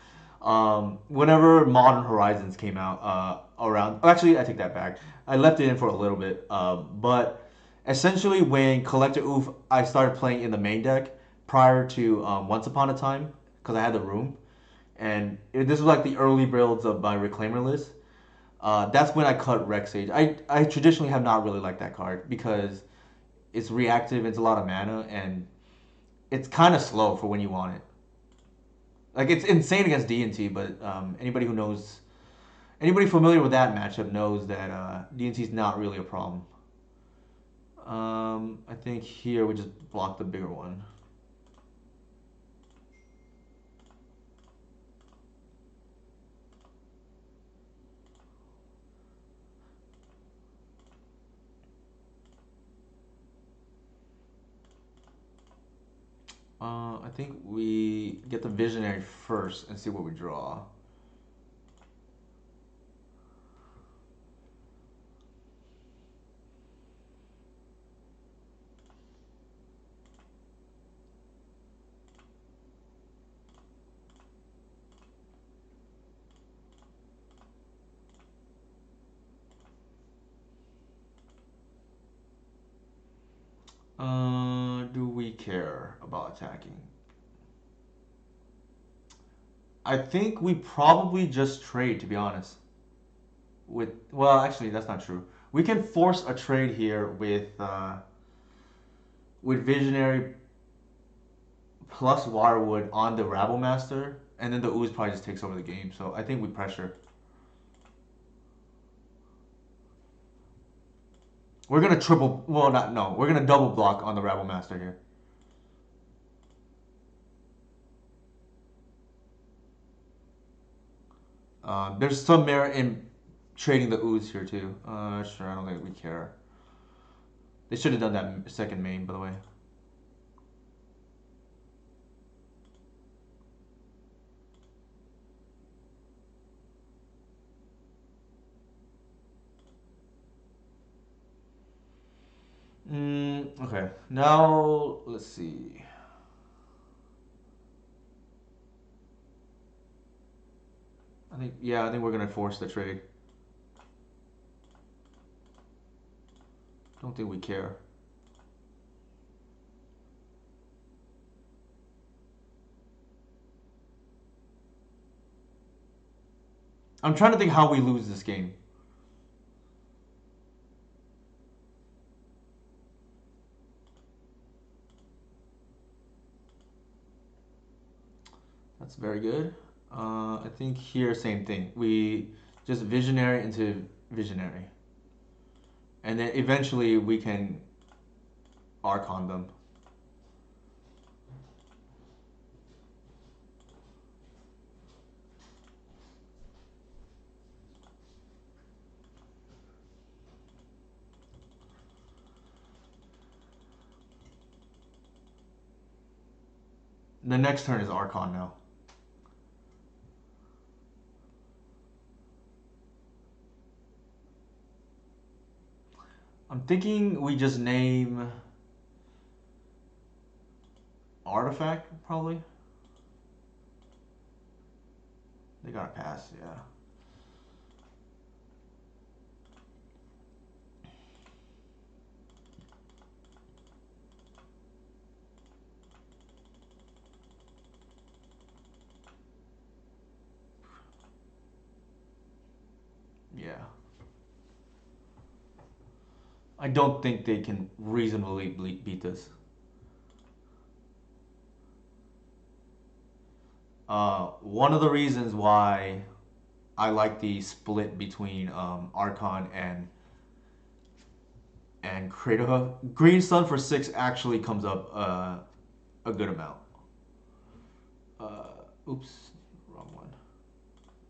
Whenever Modern Horizons came out, around actually I take that back. I left it in for a little bit, but essentially when Collector Oof, I started playing in the main deck prior to Once Upon a Time because I had the room, and this was like the early builds of my Reclaimer list. That's when I cut Rex Sage. I traditionally have not really liked that card because it's reactive, it's a lot of mana, and it's kind of slow for when you want it. Like it's insane against D&T, but anybody familiar with that matchup knows that D&T is not really a problem. I think here we just block the bigger one. I think we get the Visionary first and see what we draw. Do we care about attacking? I think we probably just trade, to be honest. Actually, that's not true. We can force a trade here with Visionary plus Wirewood on the Rabble Master, and then the ooze probably just takes over the game. So I think we pressure. We're gonna triple. Well, not no. We're gonna double block on the Rabble Master here. There's some merit in trading the ooze here too. Sure. I don't think we care. They should have done that second main, by the way. Okay. Now let's see. I think we're gonna force the trade. Don't think we care. I'm trying to think how we lose this game. That's very good. I think here, same thing. We just visionary into visionary. And then eventually we can Archon them. The next turn is Archon now. I'm thinking we just name Artifact, probably. They gotta pass, yeah. Yeah. I don't think they can reasonably beat this. One of the reasons why I like the split between Archon and Kratos. Green Sun for 6 actually comes up a good amount. Oops, wrong one.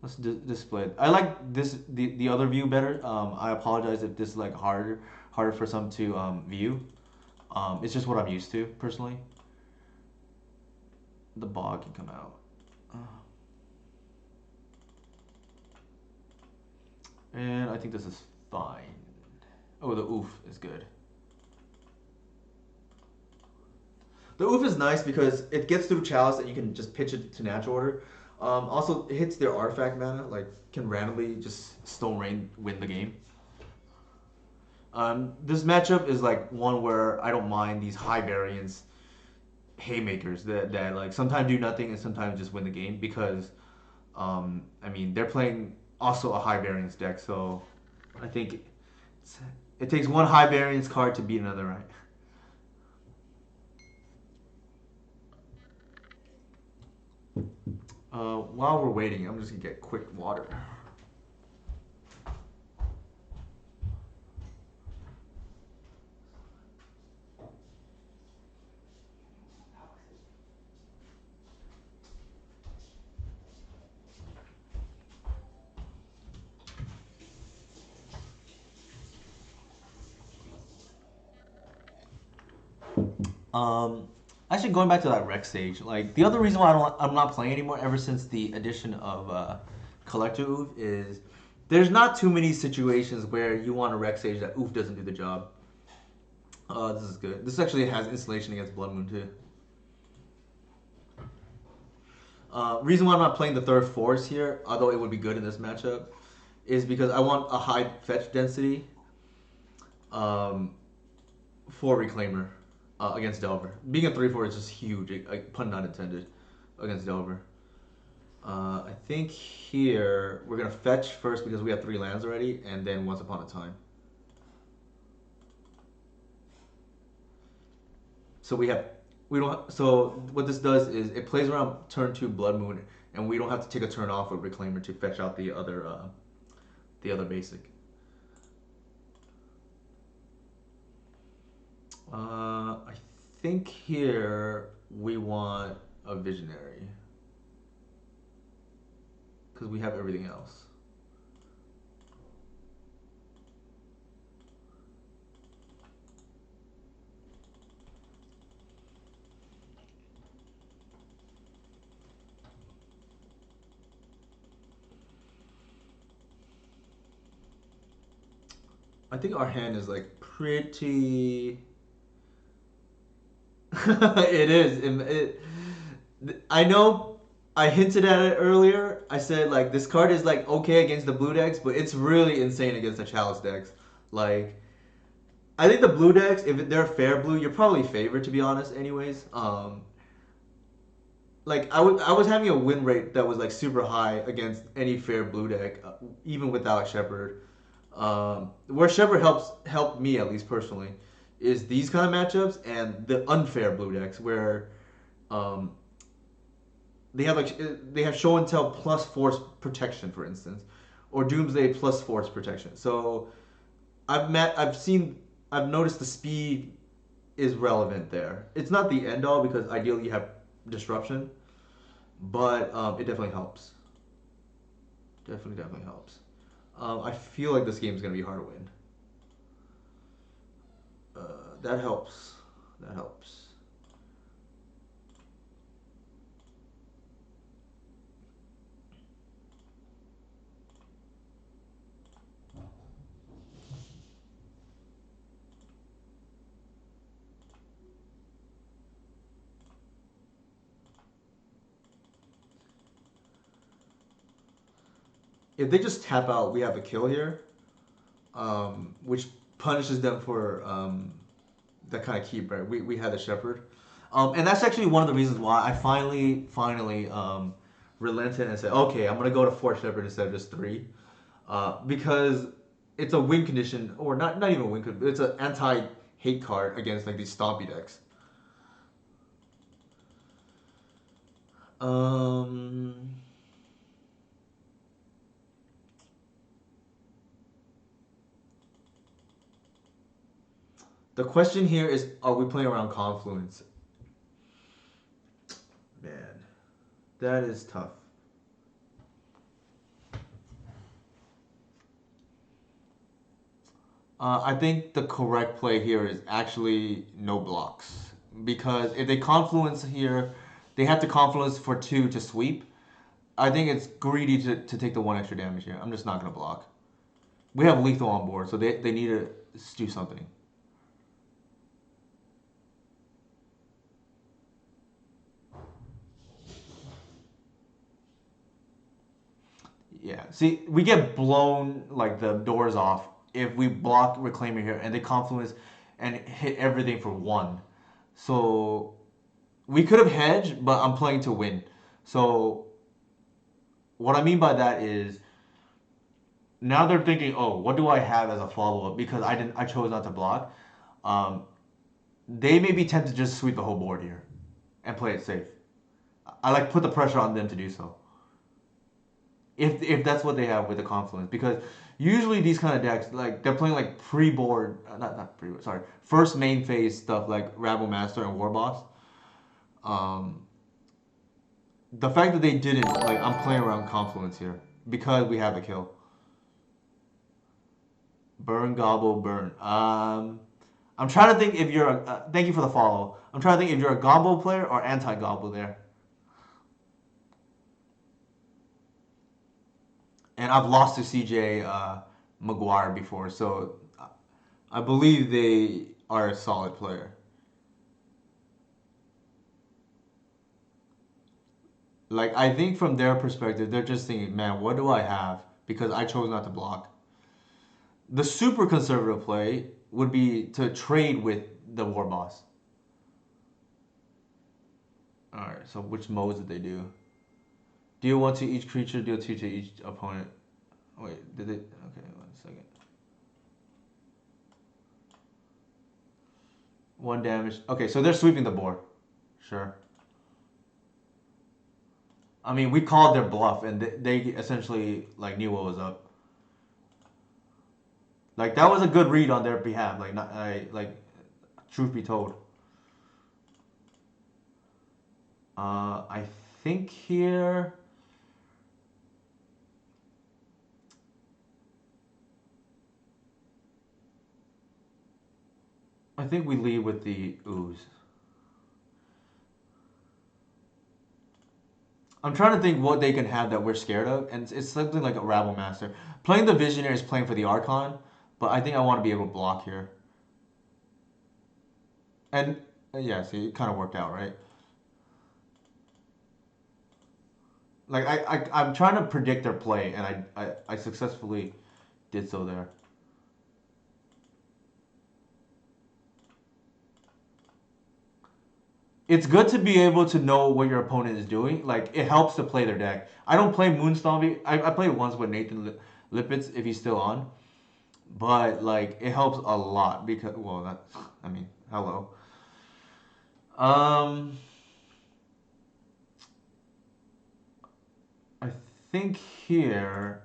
Let's display it. I like this the other view better. I apologize if this is like harder for some to view. It's just what I'm used to personally. The bog can come out. And I think this is fine. Oh, the oof is good. The oof is nice because it gets through Chalice and you can just pitch it to natural order. Also, it hits their artifact mana, like can randomly just Stone Rain win the game. This matchup is like one where I don't mind these high variance haymakers that like sometimes do nothing and sometimes just win the game because I mean they're playing also a high variance deck, so I think it takes one high variance card to beat another, right? While we're waiting, I'm just gonna get quick water. Um, Actually, going back to that Rex Sage, like the other reason why I'm not playing anymore ever since the addition of Collector Oof is there's not too many situations where you want a Rex Sage that Oof doesn't do the job. This is good. This actually has installation against Blood Moon too. Reason why I'm not playing the third force here, although it would be good in this matchup, is because I want a high fetch density um, for Reclaimer against Delver. Being a 3/4 is just huge, pun not intended, against Delver. I think here we're gonna fetch first because we have 3 lands already, and then Once Upon a Time. So we don't. So what this does is it plays around turn 2 Blood Moon and we don't have to take a turn off with Reclaimer to fetch out the other basic. I think here we want a Visionary because we have everything else. I think our hand is like pretty. It is. I know. I hinted at it earlier. I said like this card is like okay against the blue decks, but it's really insane against the Chalice decks. Like I think the blue decks, if they're fair blue, you're probably favored to be honest. Anyways, like I was having a win rate that was like super high against any fair blue deck, even without Shepherd. Where Shepherd helped me at least personally is these kind of matchups and the unfair blue decks where um, they have show and tell plus force protection for instance, or Doomsday plus force protection. So I've noticed the speed is relevant there. It's not the end all because ideally you have disruption, but it definitely helps. Definitely helps. I feel like this game is gonna be hard to win. That helps. That helps. If they just tap out, we have a kill here, which punishes them for that kind of keep. Right, we had a shepherd, and that's actually one of the reasons why I finally relented and said, okay, I'm gonna go to four shepherd instead of just three, because it's a win condition, or not even a win condition. It's an anti hate card against like these stompy decks. Um, the question here is, are we playing around Confluence? Man, that is tough. I think the correct play here is actually no blocks. Because if they confluence here, they have to confluence for two to sweep. I think it's greedy to take the one extra damage here. I'm just not going to block. We have lethal on board, so they need to do something. Yeah. See, we get blown like the doors off if we block Reclaimer here and they confluence and hit everything for one. So we could have hedged, but I'm playing to win. So what I mean by that is now they're thinking, oh, what do I have as a follow up because I chose not to block. Um, they may be tempted to just sweep the whole board here and play it safe. I like put the pressure on them to do so. If that's what they have with the confluence, because usually these kind of decks like they're playing like pre-board, not pre-board, sorry, first main phase stuff like Rabble Master and Warboss. Um, the fact that they didn't like I'm playing around confluence here because we have the kill. Burn, gobble, burn. I'm trying to think if you're a. Thank you for the follow. I'm trying to think if you're a gobble player or anti-gobble there. And I've lost to CJ Maguire before, so I believe they are a solid player. Like I think from their perspective, they're just thinking, man, what do I have? Because I chose not to block. The super conservative play would be to trade with the war boss. All right. So which modes did they do? Deal one to each creature. Deal two to each opponent. Wait, did it? Okay, 1 second. One damage. Okay, so they're sweeping the board. Sure. I mean, we called their bluff, and they essentially like knew what was up. Like that was a good read on their behalf. Like not, I like, truth be told. I think here. I think we lead with the ooze. I'm trying to think what they can have that we're scared of, and it's something like a Rabble Master. Playing the Visionary is playing for the Archon, but I think I want to be able to block here. And yeah, see, it kind of worked out, right? Like I'm trying to predict their play, and I successfully did so there. It's good to be able to know what your opponent is doing. Like it helps to play their deck. I don't play Moonstomp. I played once with Nathan Lippitz if he's still on, but like it helps a lot because well, that I mean, hello. Um, I think here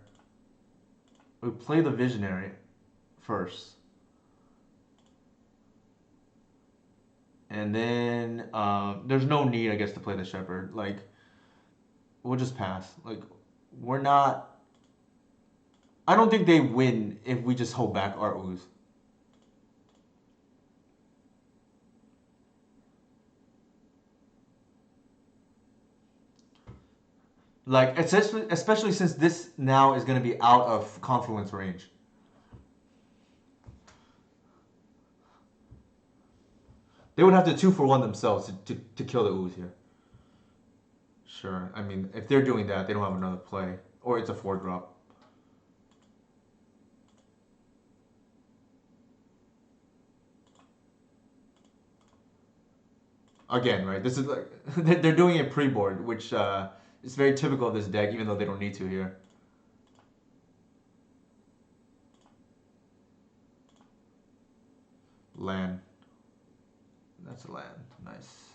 we play the Visionary first, and then there's no need, I guess, to play the Shepherd. Like we'll just pass. Like we're not. I don't think they win if we just hold back our ooze. Like especially since this now is going to be out of confluence range. They would have to 2-for-1 themselves to kill the ooze here. Sure. I mean, if they're doing that, they don't have another play, or it's a 4-drop. Again, right? This is like they're doing it pre-board, which is very typical of this deck, even though they don't need to here. Land. That's a land. Nice.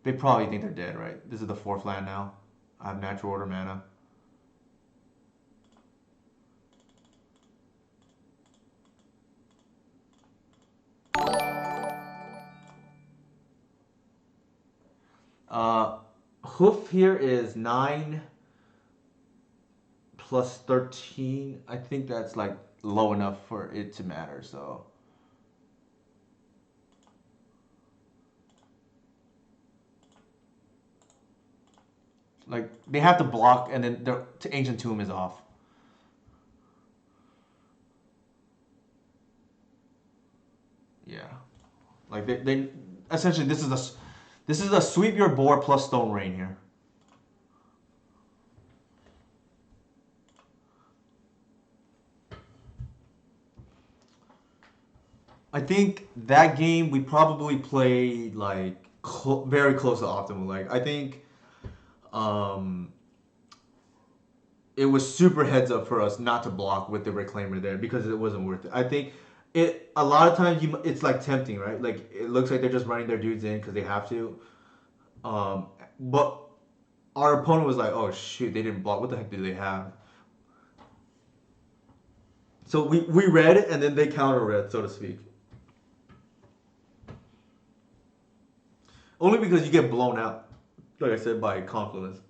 They probably think they're dead, right? This is the fourth land now. I have natural order mana. Uh, Hoof here is 9 plus 13. I think that's like low enough for it to matter. So like they have to block, and then their Ancient Tomb is off. Yeah, like they essentially this is a sweep your board plus Stone Rain here. I think that game we probably played like very close to optimal. Like I think um, it was super heads up for us not to block with the Reclaimer there because it wasn't worth it. I think it a lot of times it's like tempting, right? Like it looks like they're just running their dudes in because they have to. But our opponent was like, oh shoot, they didn't block. What the heck do they have? So we read it and then they counter read, so to speak. Only because you get blown out, like I said, by confluence.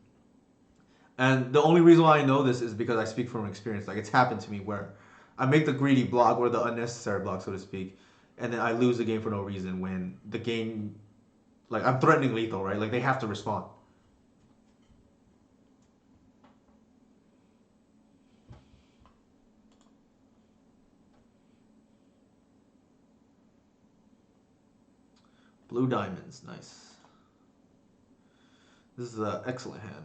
And the only reason why I know this is because I speak from experience. Like it's happened to me where I make the greedy block or the unnecessary block, so to speak, and then I lose the game for no reason when the game, like I'm threatening lethal, right? Like they have to respond. Blue diamonds, nice. This is an excellent hand.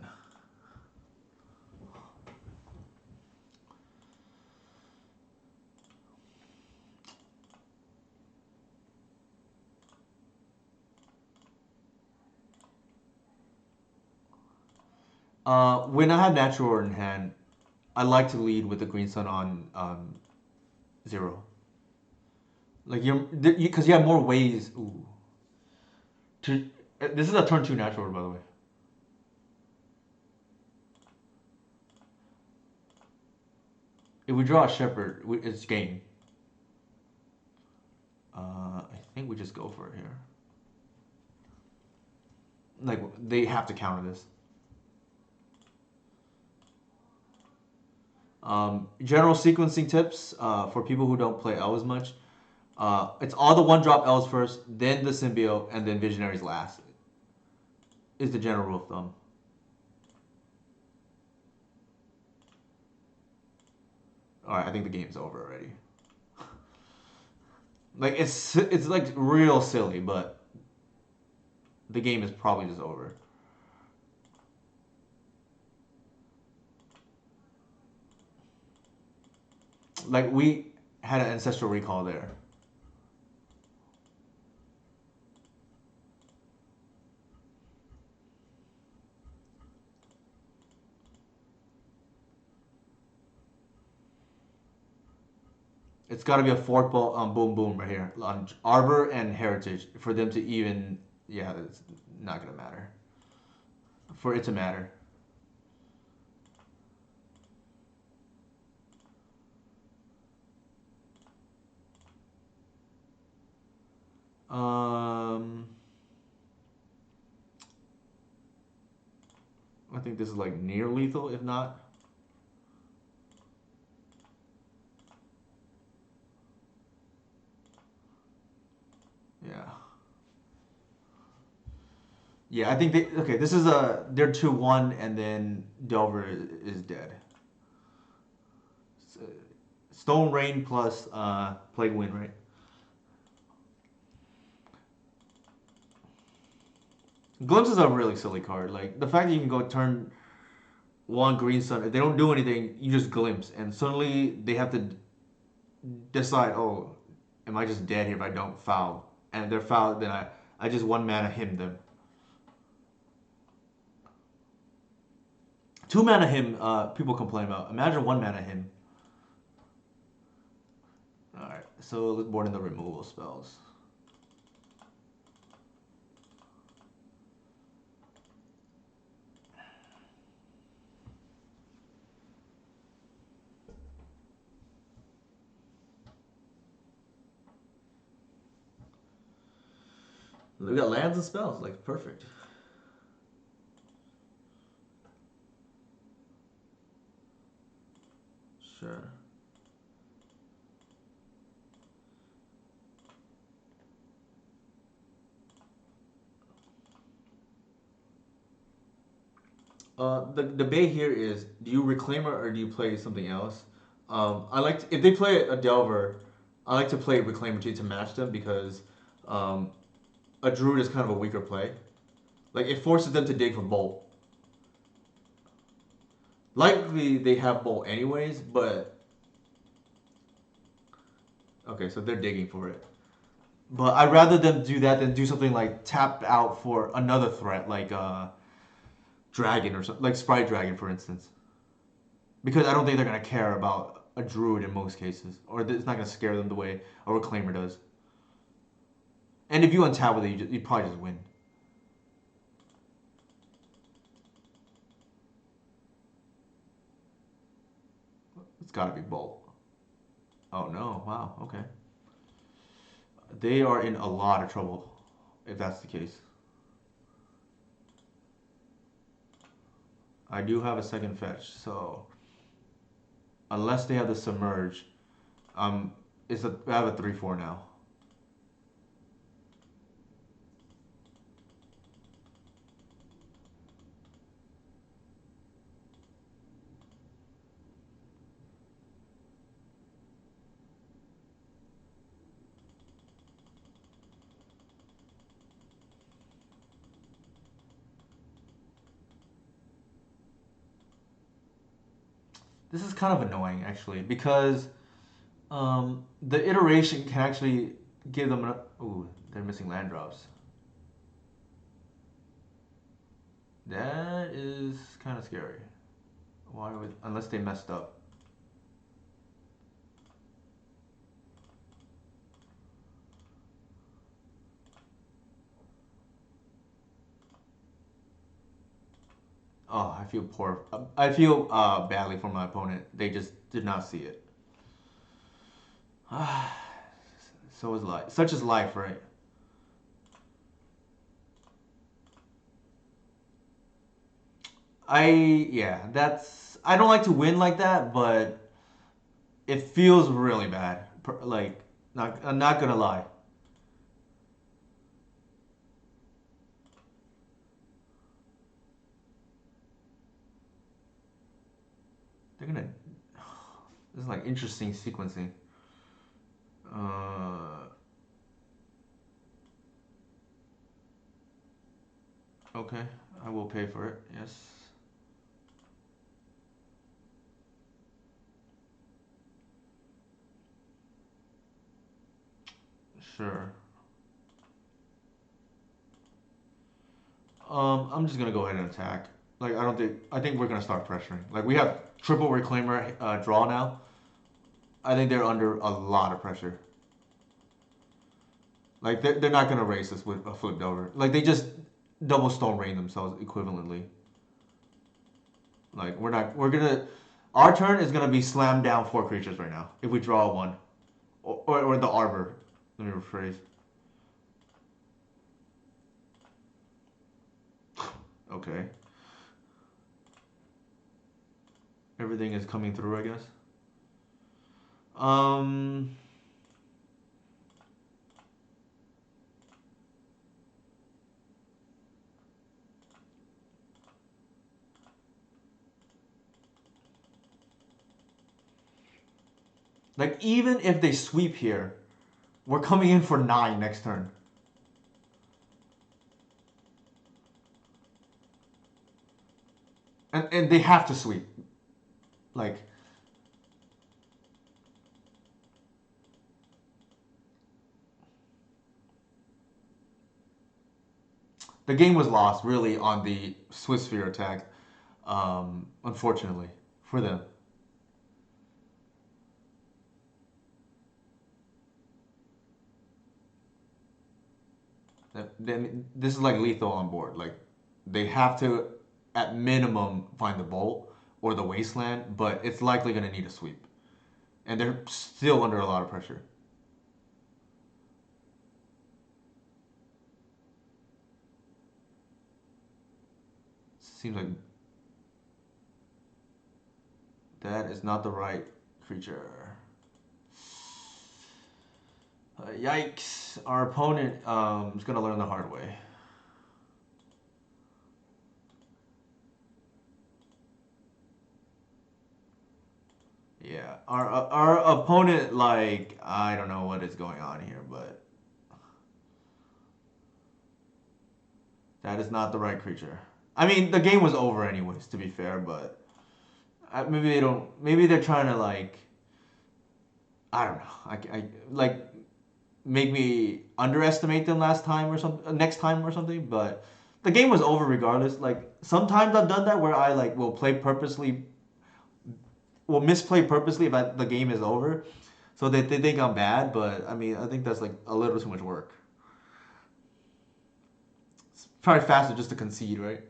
When I have natural order in hand, I like to lead with the green sun on 0. Like you're because you have more ways. Ooh, to this is a turn two natural order, by the way. If we draw a shepherd, it's game. I think we just go for it here. Like they have to counter this. General sequencing tips for people who don't play elves much. It's all the one drop elves first, then the symbiote, and then visionaries last. Is the general rule of thumb. All right, I think the game's over already. Like it's like real silly, but the game is probably just over. Like we had an ancestral recall there. It's got to be a fork ball on boom boom right here on arbor and heritage for them to even. Yeah, it's not gonna matter. For it to matter. Um, I think this is like near lethal, if not. Yeah. Yeah, I think they okay. This is a they're 2-1, and then Delver is dead. So, Stone Rain plus Plague Wind, right? Glimpse is a really silly card. Like the fact that you can go turn one green sun, if they don't do anything, you just glimpse, and suddenly they have to decide, oh, am I just dead here if I don't foul? And if they're fouled, then I just one mana him them. Two mana him, people complain about. Imagine one mana him. All right, so let's board in the removal spells. We got lands and spells, like perfect. Sure. The debate here is: do you reclaim it or do you play something else? I like if they play a Delver, I like to play Reclaimer to match them because um, a Druid is kind of a weaker play. Like it forces them to dig for Bolt. Likely they have Bolt anyways, but okay, so they're digging for it. But I'd rather them do that than do something like tap out for another threat, like Dragon or something, like Sprite Dragon, for instance. Because I don't think they're gonna care about a Druid in most cases, or it's not gonna scare them the way a Reclaimer does. And if you untap with it, you probably just win. It's gotta be Bolt. Oh no! Wow. Okay. They are in a lot of trouble if that's the case. I do have a second fetch, so unless they have the submerge, I have a 3/4 now. This is kind of annoying actually because the iteration can actually give them. Ooh, they're missing land drops. That is kind of scary. Why would unless they messed up? Oh, I feel poor. I feel badly for my opponent. They just did not see it. So is life. Such is life, right? Yeah, that's I don't like to win like that, but it feels really bad. Like, I'm not gonna lie. They're gonna. This is like interesting sequencing. Uh, okay, I will pay for it. Yes, sure. I'm just gonna go ahead and attack. Like, I don't think. I think we're gonna start pressuring. Like, we have triple reclaimer draw now. I think they're under a lot of pressure. Like, they're not gonna race us with a flipped over. Like, they just double stone rain themselves equivalently. Like, we're not. We're gonna. Our turn is gonna be slam down 4 creatures right now if we draw a one, or the arbor. Let me rephrase. Okay, everything is coming through, I guess. Um, like, even if they sweep here, we're coming in for 9 next turn, and they have to sweep. Like, the game was lost really on the Swiss Sphere attack. Unfortunately for them. Then this is like lethal on board. Like, they have to, at minimum, find the bolt or the wasteland, but it's likely going to need a sweep, and they're still under a lot of pressure. Seems like that is not the right creature. Yikes! Our opponent is going to learn the hard way. Yeah, our opponent, like, I don't know what is going on here, but that is not the right creature. I mean, the game was over anyways, to be fair, but maybe they don't. Maybe they're trying to, like, I don't know. Like, make me underestimate them last time or something, next time or something. But the game was over regardless. Like, sometimes I've done that where I, like, will misplay purposely if the game is over, so that they think I'm bad. But I mean, I think that's like a little too much work. It's probably faster just to concede, right?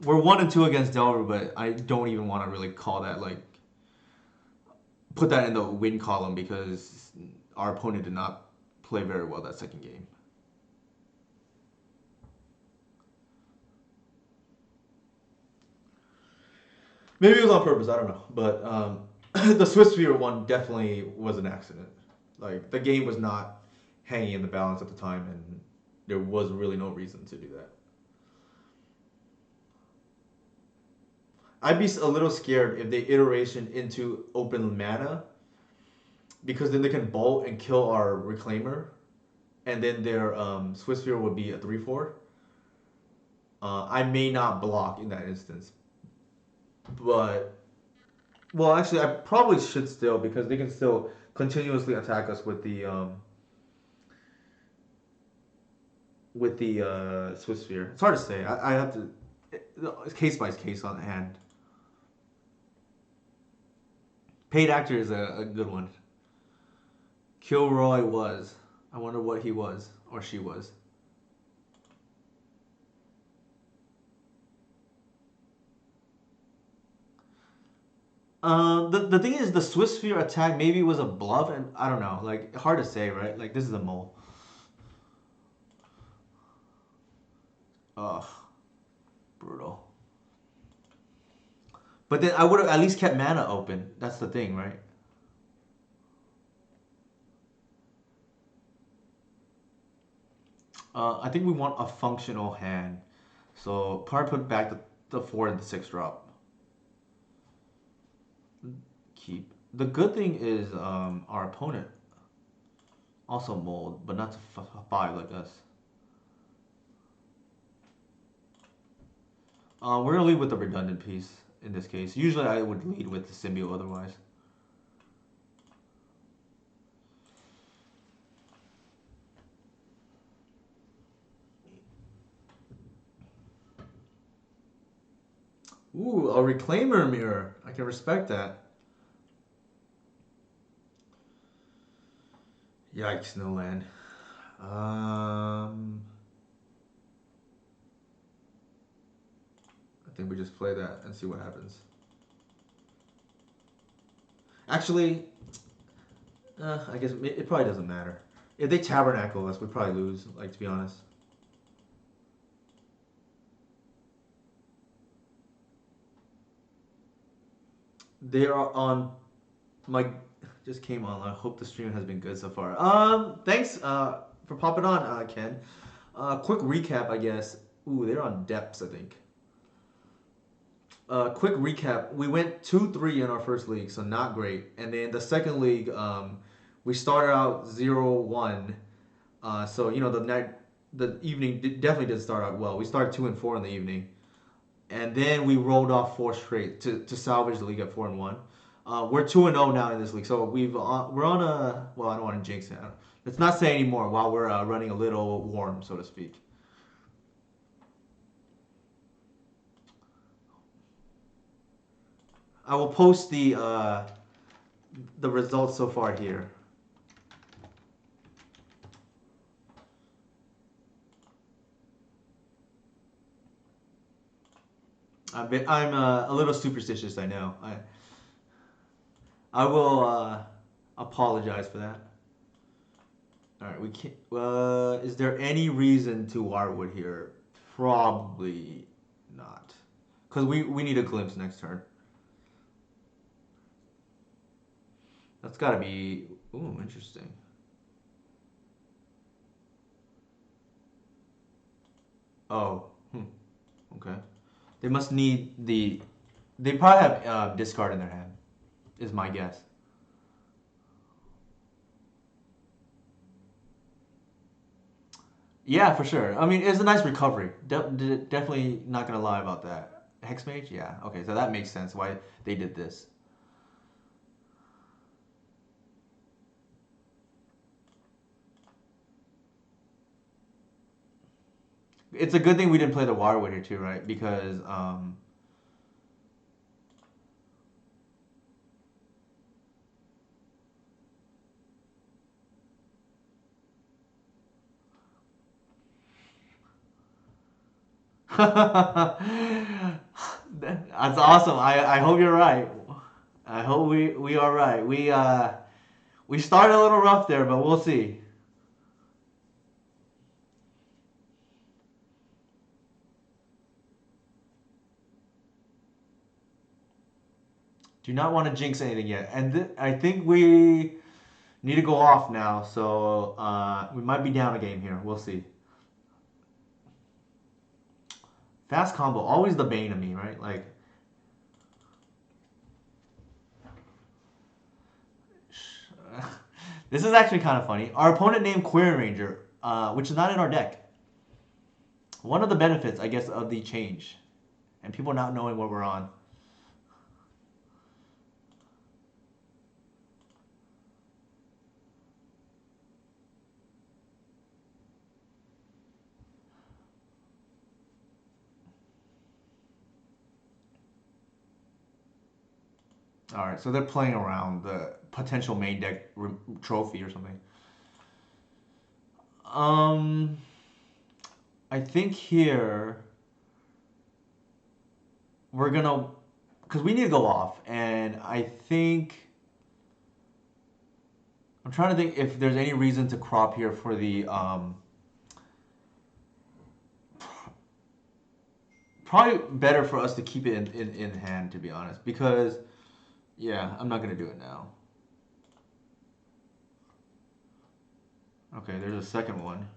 We're 1-2 against Delver, but I don't even want to really call that, like, put that in the win column because our opponent did not play very well that second game. Maybe it was on purpose. I don't know, but the Swiss Sphere one definitely was an accident. Like, the game was not hanging in the balance at the time, and there was really no reason to do that. I'd be a little scared if they iteration into open mana, because then they can bolt and kill our reclaimer, and then their Swiss Sphere would be a 3/4. I may not block in that instance, but well, actually, I probably should still, because they can still continuously attack us with the Swiss Sphere. It's hard to say. I have to case by case on hand. Paid actor is a good one. Kilroy was. I wonder what he was or she was. The thing is, the Swiss Sphere attack maybe was a bluff, and I don't know. Like, hard to say, right? Like, this is a mole. Ugh, brutal. But then I would have at least kept mana open. That's the thing, right? I think we want a functional hand. So probably put back the 4 and the 6 drop. Keep. The good thing is our opponent also mold, but not to 5 like us. We're gonna lead with the redundant piece in this case. Usually I would lead with the symbiote otherwise. Ooh, a reclaimer mirror. I can respect that. Yikes, no land. I think we just play that and see what happens. Actually, I guess it probably doesn't matter. If they tabernacle us, we'd probably lose. Like, to be honest. They are on my just came on. I hope the stream has been good so far. Thanks for popping on, Ken. Quick recap, I guess. Ooh, they're on depths, I think. Quick recap. We went 2-3 in our first league, so not great. And then the second league, we started out 0-1. So you know the evening definitely did start out well. We started 2-4 in the evening, and then we rolled off 4 straight to salvage the league at 4-1. We're 2-0 now in this league, so we're on a well. I don't want to jinx it. Let's not say anymore while we're running a little warm, so to speak. I will post the results so far here. I'm a little superstitious. I know. I will apologize for that. All right, we can't. Is there any reason to Warwood here? Probably not, because we need a glimpse next turn. That's got to be. Ooh, interesting. Oh, okay. They must need the. They probably have discard in their hand. Is my guess. Yeah, for sure. I mean, it's a nice recovery. Definitely not gonna lie about that. Hex Mage, yeah. Okay, so that makes sense why they did this. It's a good thing we didn't play the Waterwood here too, right? Because that's awesome. I hope you're right. I hope we are right. We started a little rough there, but we'll see. Do not want to jinx anything yet, and I think we need to go off now. So we might be down a game here. We'll see. Fast combo, always the bane of me, right? Like, this is actually kind of funny. Our opponent named Query Ranger, which is not in our deck. One of the benefits, I guess, of the change, and people not knowing what we're on. All right, so they're playing around the potential main deck trophy or something. Um, I think here we're gonna, because we need to go off, and I think I'm trying to think if there's any reason to crop here for the probably better for us to keep it in hand, to be honest, because yeah, I'm not gonna do it now. Okay, there's a second one.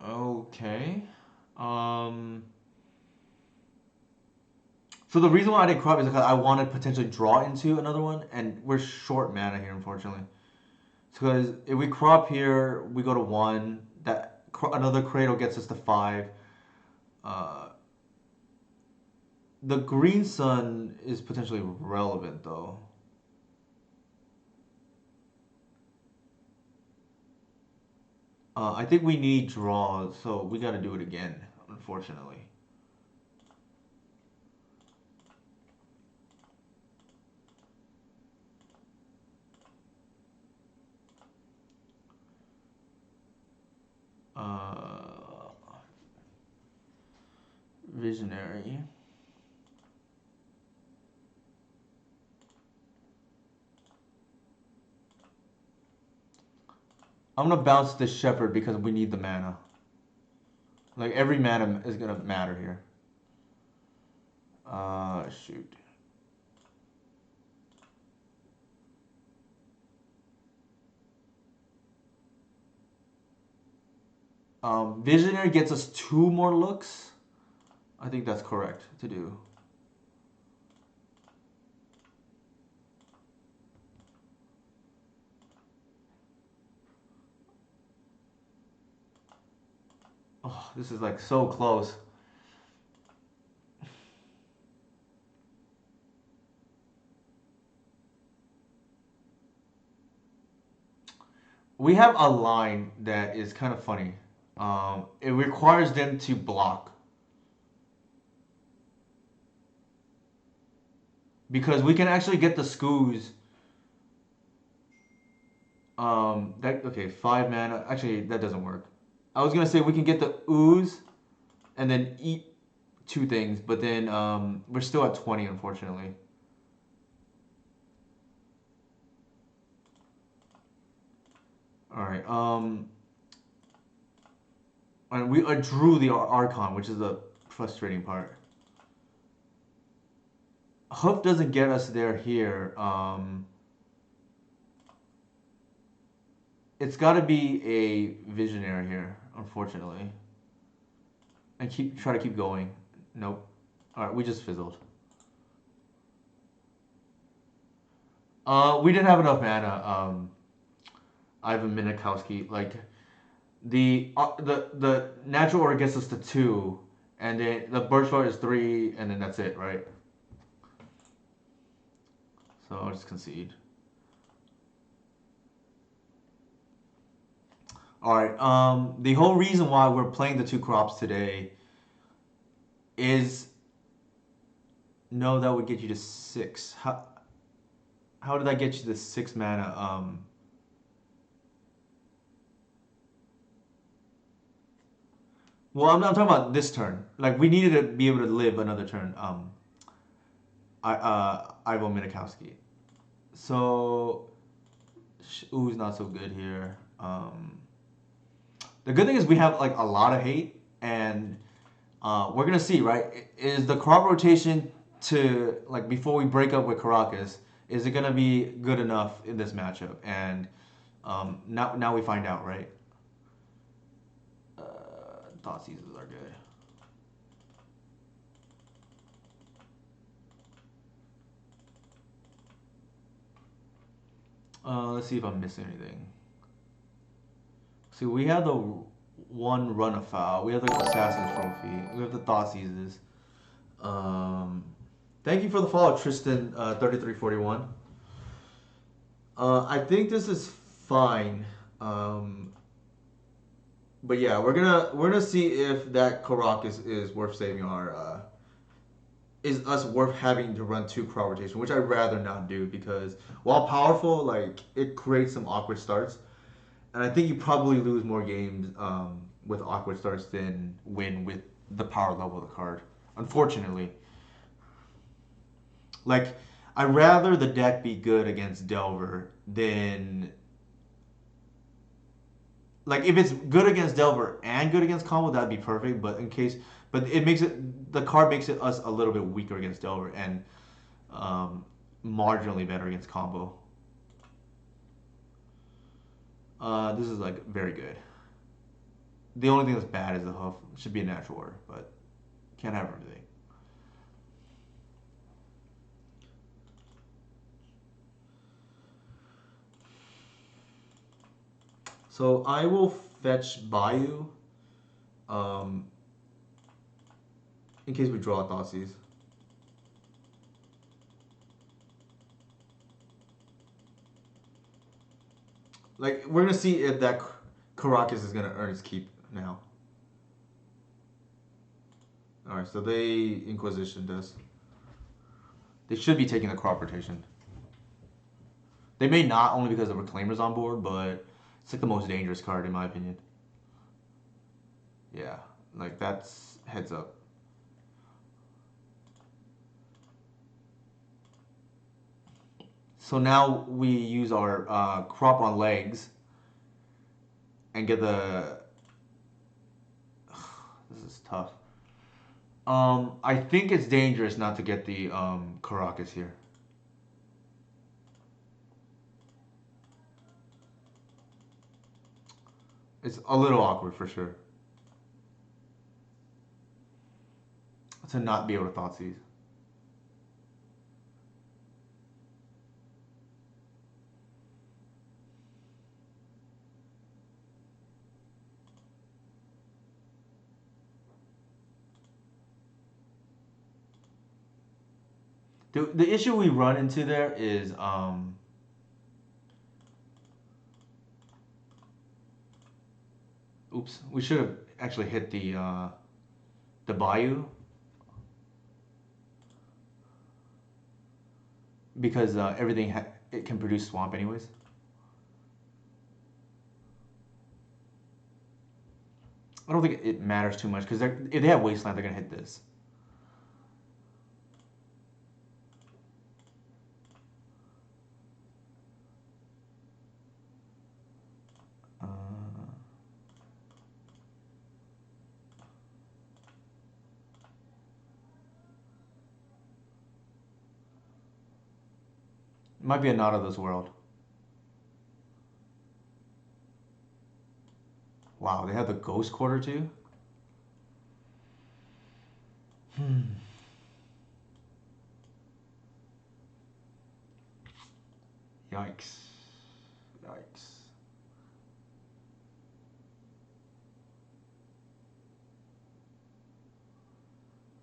Okay. Um. So the reason why I did crop is because I wanted to potentially draw into another one, and we're short mana here, unfortunately. Because if we crop here, we go to one. That another cradle gets us to five. Uh, the green sun is potentially relevant though. I think we need draws, so we got to do it again, unfortunately. Uh, Visionary. I'm gonna bounce the Shepherd because we need the mana. Like every mana is gonna matter here. Shoot. Visionary gets us two more looks. I think that's correct to do. Oh, this is like so close. We have a line that is kind of funny. It requires them to block because we can actually get the scoos. That okay, 5 mana. Actually, that doesn't work. I was gonna say we can get the ooze and then eat two things, but then we're still at 20, unfortunately. All right. And we drew the Archon, which is the frustrating part. Hoof doesn't get us there here. It's got to be a visionary here, unfortunately. And try to keep going. Nope. All right, we just fizzled. We didn't have enough mana. Ivan Minikowski, like the natural order gets us to two, and then the birch bar is three, and then that's it, right? So I'll just concede. All right. The whole reason why we're playing the two crops today is no, that would get you to six. How did that get you to 6 mana? Well, I'm talking about this turn. Like we needed to be able to live another turn. Ivo Minikowski. So, ooh's not so good here. The good thing is we have like a lot of hate, and we're gonna see, right? Is the crop rotation to like before we break up with Caracas? Is it gonna be good enough in this matchup? And now we find out, right? Thought seasons are good. Let's see if I'm missing anything. See, we have the one run afoul. We have the Assassin's Trophy. We have the Thought Seizes. Um, Thank you for the follow, Tristan 3341. I think this is fine. Um, but yeah, we're gonna see if that Karak is worth saving our is us worth having to run two crop rotation, which I'd rather not do because while powerful, like it creates some awkward starts, and I think you probably lose more games with awkward starts than win with the power level of the card. Unfortunately, like I'd rather the deck be good against Delver than like if it's good against Delver and good against combo, that'd be perfect. But it makes it the card makes it us a little bit weaker against Delver and um, marginally better against combo. This is like very good. The only thing that's bad is the hoof. It should be a natural order, but can't have everything. So I will fetch Bayou um, in case we draw Thoughtseize. Like we're gonna see if that Caracas is gonna earn its keep now. All right, so they Inquisition this. They should be taking the crop rotation. They may not only because the Reclaimer's on board, but it's like the most dangerous card in my opinion. Yeah, like that's heads up. So now we use our crop on legs and get the. This is tough. I think it's dangerous not to get the Caracas here. It's a little awkward for sure to not be able to Thoughtseize. The issue we run into there is oops, we should have actually hit the Bayou because it can produce swamp anyways. I don't think it matters too much because if they have wasteland, they're gonna hit this. Uh, it might be a not of this world. Wow, they have the ghost quarter too. Hmm. Yikes. Yikes.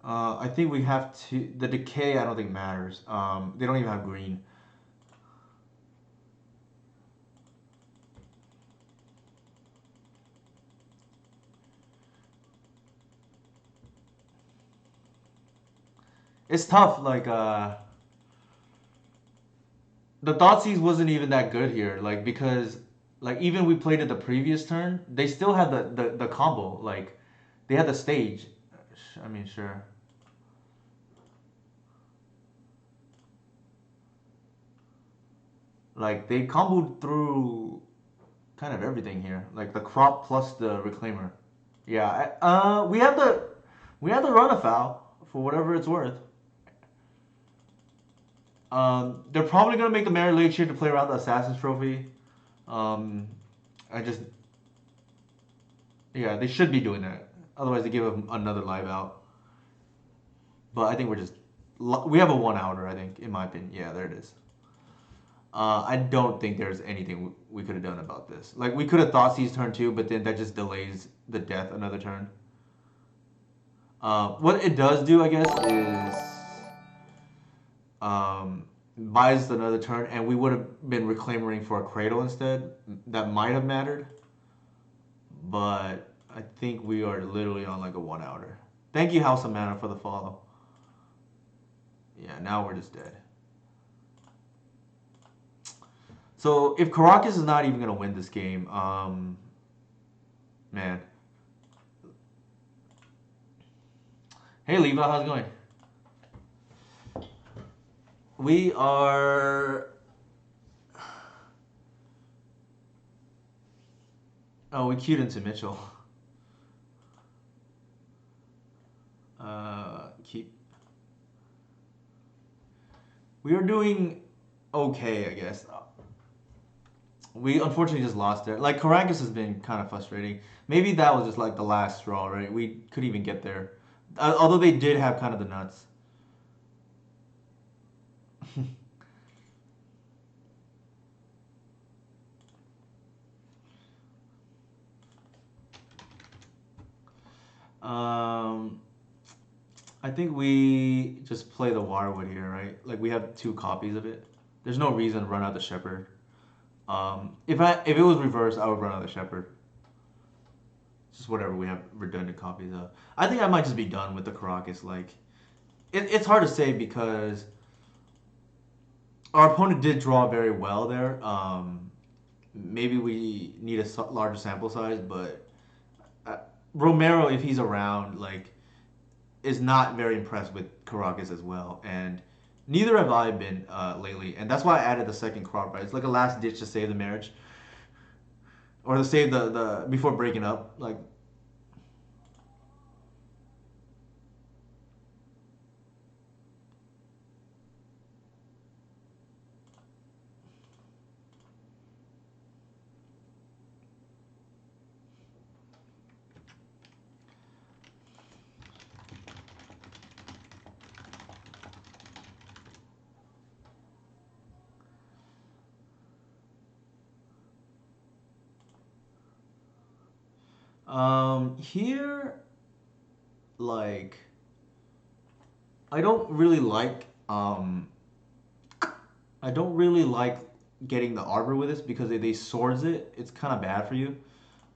I think we have to. The decay, I don't think matters. They don't even have green. It's tough. Like the Thoughtseize wasn't even that good here. Like because like even we played it the previous turn, they still had the combo. Like they had the stage. I mean, sure. Like they comboed through kind of everything here. Like the crop plus the reclaimer. Yeah. We have the run a foul for whatever it's worth. They're probably gonna make the Merit Lake here to play around the Assassin's Trophy. Um, I just yeah, they should be doing that. Otherwise, they give them another live out. But I think we have a one outer. I think, in my opinion, yeah, there it is. I don't think there's anything we could have done about this. Like we could have thought C's turn two, but then that just delays the death another turn. What it does do, I guess, is buys another turn, and we would have been reclaiming for a cradle instead. That might have mattered, but I think we are literally on like a 1 outer. Thank you, House of Mana, for the follow. Yeah, now we're just dead. So if Caracas is not even gonna win this game, man. Hey Levi, how's it going? We are. Oh, we queued into Mitchell. Keep. We are doing okay, I guess. We unfortunately just lost there. Like Caracas has been kind of frustrating. Maybe that was just like the last straw, right? We couldn't even get there. Although they did have kind of the nuts. um, I think we just play the Wirewood here, right? Like we have two copies of it. There's no reason to run out the Shepherd. If it was reversed, I would run out the Shepherd. Just whatever we have redundant copies of. I think I might just be done with the Caracas. Like it's hard to say because our opponent did draw very well there. Maybe we need a larger sample size, but uh, Romero, if he's around, like is not very impressed with Caracas as well, and neither have I been lately, and that's why I added the second crop. Right, it's like a last ditch to save the marriage, or to save the before breaking up. Like, here, like, I don't really like I don't really like getting the arbor with this because they swords it. It's kind of bad for you.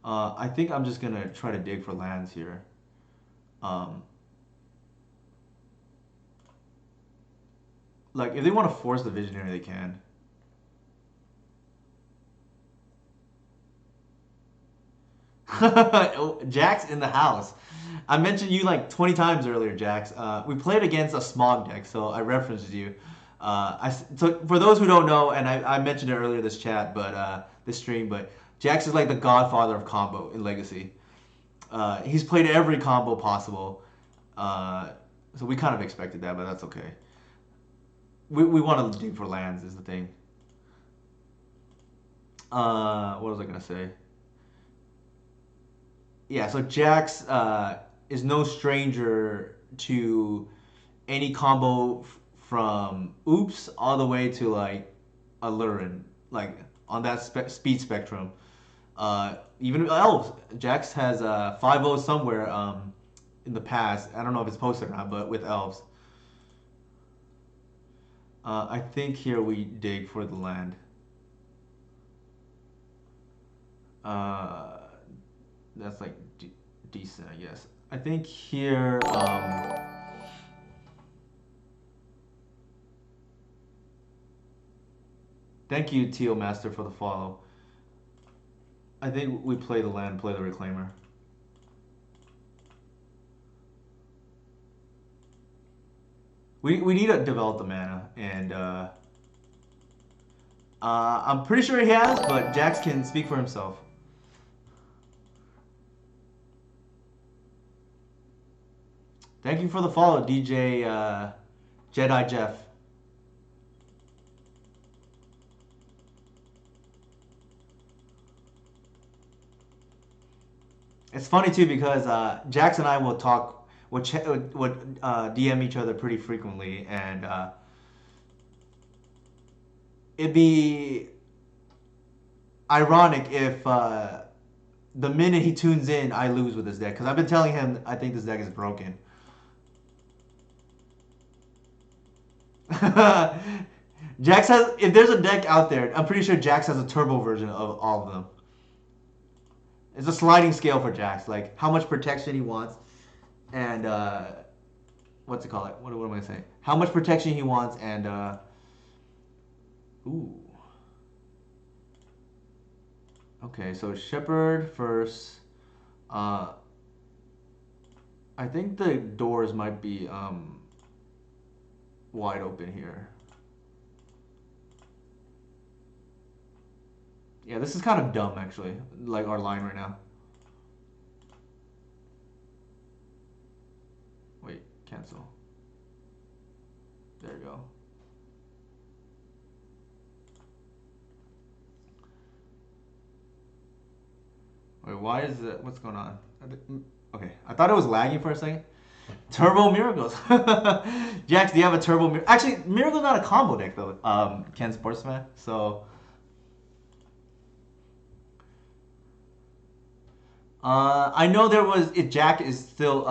I think I'm just gonna try to dig for lands here. Um, like if they want to force the visionary, they can. Jax in the house. I mentioned you like 20 times earlier, Jax. We played against a smog deck, so I referenced you. So for those who don't know, and I mentioned it earlier this chat, but this stream, but Jax is like the godfather of combo in Legacy. He's played every combo possible, uh, so we kind of expected that, but that's okay. We want to dig for lands is the thing. What was I gonna say? Yeah, so Jax is no stranger to any combo from oops all the way to like a Lurin, like on that speed spectrum. Even elves, Jax has 5-0 somewhere in the past. I don't know if it's posted or not, but with elves, I think here we dig for the land. Uh, that's like decent, I guess. I think here. Thank you, Teal Master, for the follow. I think we play the land, play the reclaimer. We need to develop the mana, and I'm pretty sure he has, but Jax can speak for himself. Thank you for the follow, DJ Jedi Jeff. It's funny too because Jax and I will talk, would DM each other pretty frequently, and it'd be ironic if the minute he tunes in, I lose with this deck because I've been telling him I think this deck is broken. Jax has. If there's a deck out there, I'm pretty sure Jax has a turbo version of all of them. It's a sliding scale for Jax, like how much protection he wants, and what's it called? What am I saying? How much protection he wants, and ooh. Okay, so Shepherd first. Uh, I think the doors might be wide open here. Yeah, this is kind of dumb actually. Like our line right now. Wait, cancel. There you go. Wait, why is it? What's going on? Okay, I thought it was lagging for a second. Turbo Miracles. Jax, do you have a Turbo Miracle? Actually, Miracle's not a combo deck though. Ken Sportsman. So, I know there was. If Jack is still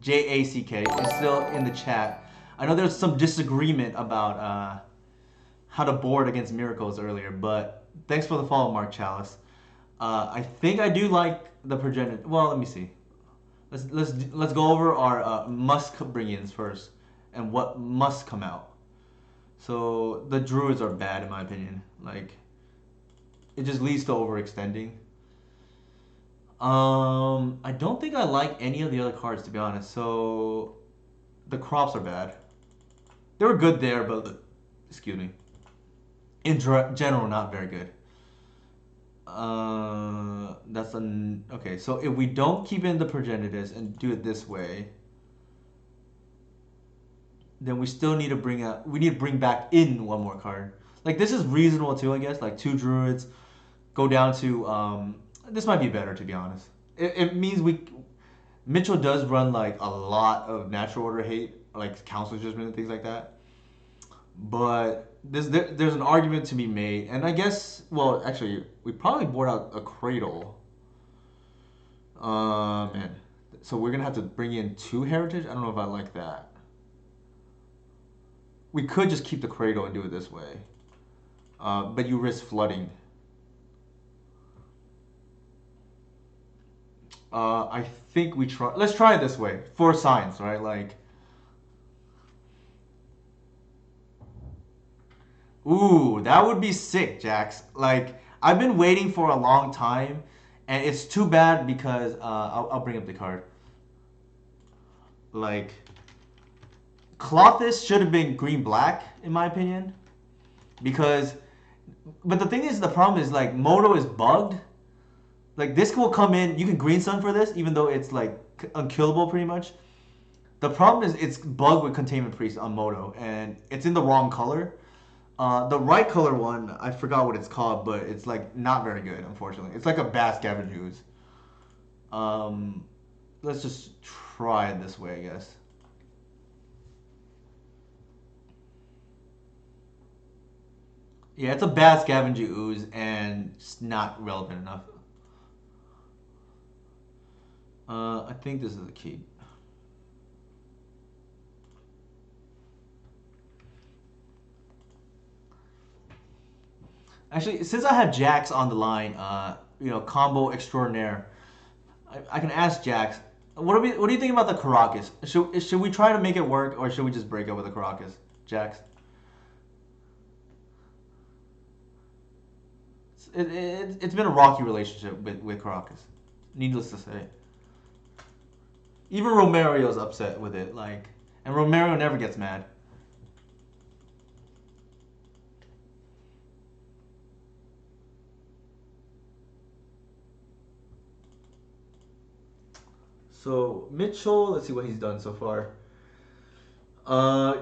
JACK is still in the chat. I know there's some disagreement about how to board against Miracles earlier, but thanks for the follow, Mark Chalice. I think I do like the progenitor. Well, let me see. Let's go over our must bring-ins first, and what must come out. So the druids are bad in my opinion. Like it just leads to overextending. I don't think I like any of the other cards to be honest. So the crops are bad. They were good there, but excuse me. In general, not very good. That's an okay. So if we don't keep in the progenitors and do it this way, then we still need to bring out. We need to bring back in one more card. Like this is reasonable too, I guess. Like two druids, go down to. This might be better to be honest. It means we. Mitchell does run like a lot of natural order hate, like council judgment and things like that. But there's an argument to be made, and I guess well actually we probably board out a cradle. Man, so we're gonna have to bring in two heritage. I don't know if I like that. We could just keep the cradle and do it this way, but you risk flooding. I think we try. Let's try it this way for science, right? Like, ooh, that would be sick, Jax. Like, I've been waiting for a long time, and it's too bad because I'll bring up the card. Like, Clothis should have been green black in my opinion, because. But the thing is, the problem is like Moto is bugged. Like this will come in. You can green sun for this, even though it's like unkillable pretty much. The problem is it's bugged with Containment Priest on Moto, and it's in the wrong color. The right color one, I forgot what it's called, but it's like not very good, unfortunately. It's like a bad scavenger ooze. Um, let's just try it this way, I guess. Yeah, it's a bad scavenger ooze, and it's not relevant enough. I think this is the key. Actually, since I have Jax on the line, combo extraordinaire, I can ask Jax. What do you think about the Caracas? Should we try to make it work, or should we just break up with the Caracas, Jax? It's been a rocky relationship with Caracas, needless to say. Even Romario's upset with it, like, and Romario never gets mad. So Mitchell, let's see what he's done so far.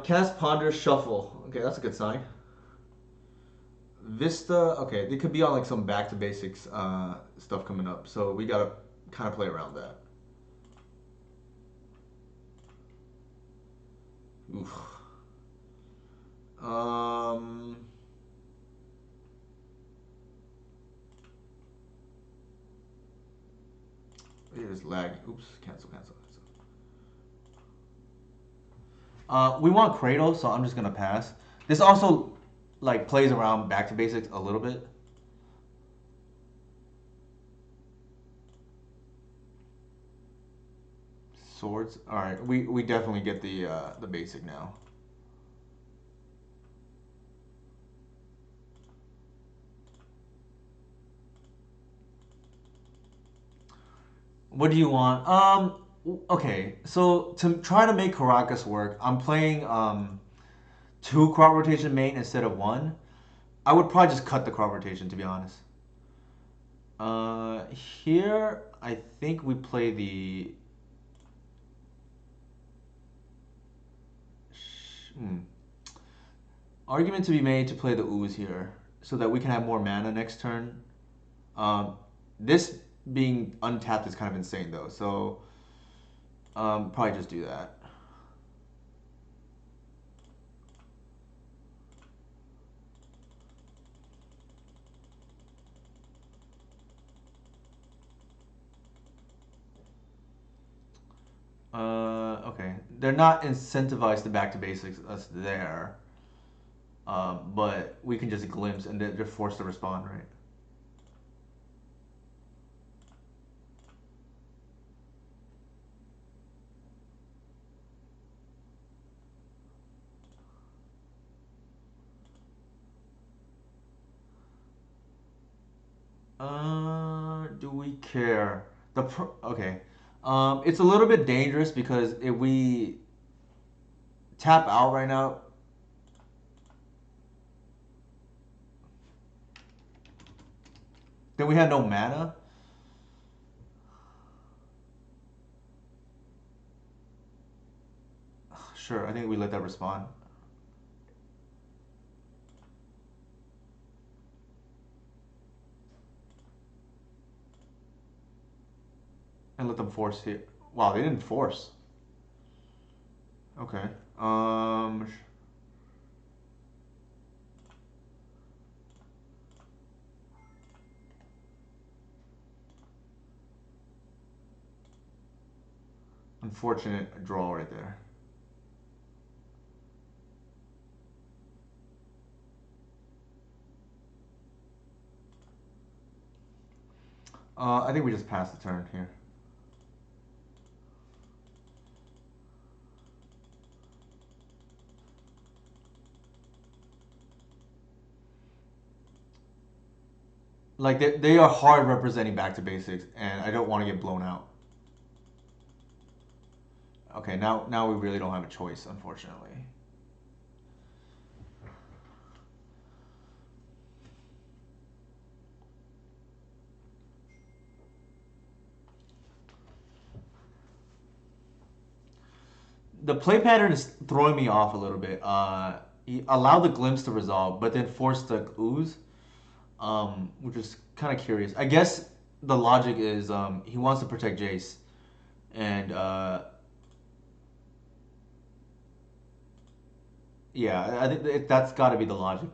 Cast Ponder Shuffle. Okay, that's a good sign. Vista. Okay, they could be on like some back to basics stuff coming up, so we gotta kind of play around that. Oof. Um. It is lagging. Oops. Cancel. Cancel. Cancel. We want Cradle, so I'm just gonna pass. This also like plays around back to basics a little bit. Swords. All right, we definitely get the basic now. What do you want? Okay. So to try to make Caracas work, I'm playing two crop rotation main instead of one. I would probably just cut the crop rotation to be honest. Here I think we play the. Hmm. Argument to be made to play the ooze here, so that we can have more mana next turn. Um, this being untapped is kind of insane though, so probably just do that. Okay. They're not incentivized to back to basics us there, but we can just glimpse and they're forced to respond, right? Do we care? Okay. It's a little bit dangerous because if we tap out right now, then we have no mana. Sure, I think we let that respond and let them force here. Wow, they didn't force. Okay. Unfortunate draw right there. I think we just pass the turn here. Like they are hard representing back to basics, and I don't want to get blown out. Okay, now we really don't have a choice, unfortunately. The play pattern is throwing me off a little bit. He allowed the glimpse to resolve, but then forced the ooze, which is kind of curious. I guess the logic is he wants to protect Jace, and yeah, I think that's got to be the logic.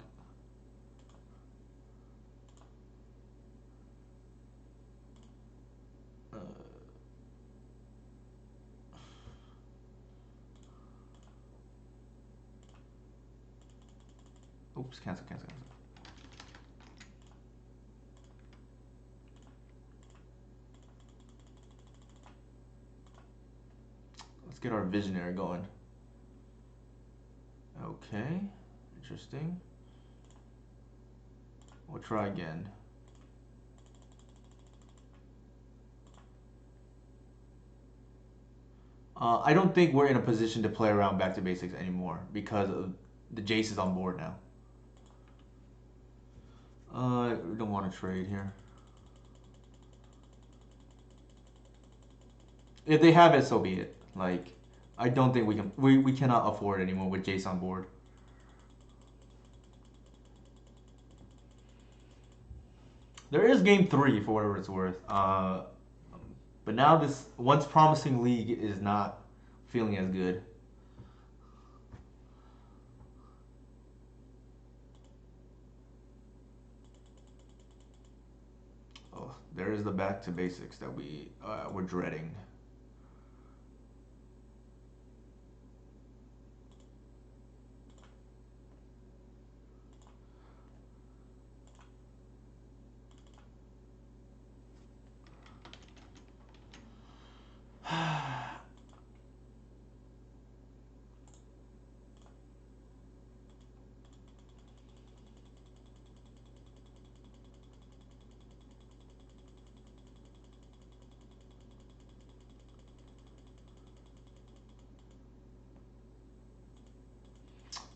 Uh, Oops, cancel, cancel, cancel. Let's get our visionary going. Okay, interesting. We'll try again. I don't think we're in a position to play around back to basics anymore because of the Jace is on board now. We don't want to trade here. If they have it, so be it. Like, I don't think we can. We cannot afford it anymore with Jace on board. There is game three for whatever it's worth. But now this once promising league is not feeling as good. Oh, there is the back to basics that we're dreading.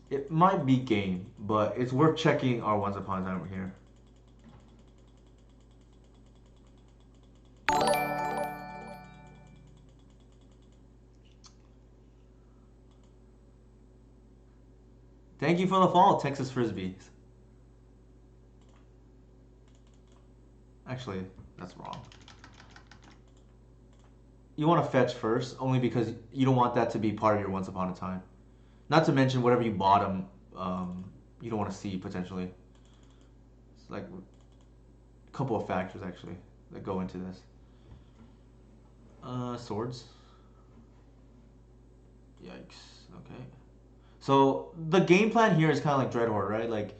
It might be game, but it's worth checking our Once Upon a Time over here. Thank you for the follow, Texas Frisbees. Actually, that's wrong. You want to fetch first, only because you don't want that to be part of your Once Upon a Time. Not to mention whatever you bottom, you don't want to see potentially. It's like a couple of factors actually that go into this. Swords. Yikes. Okay. So the game plan here is kind of like Dreadhorde, right? Like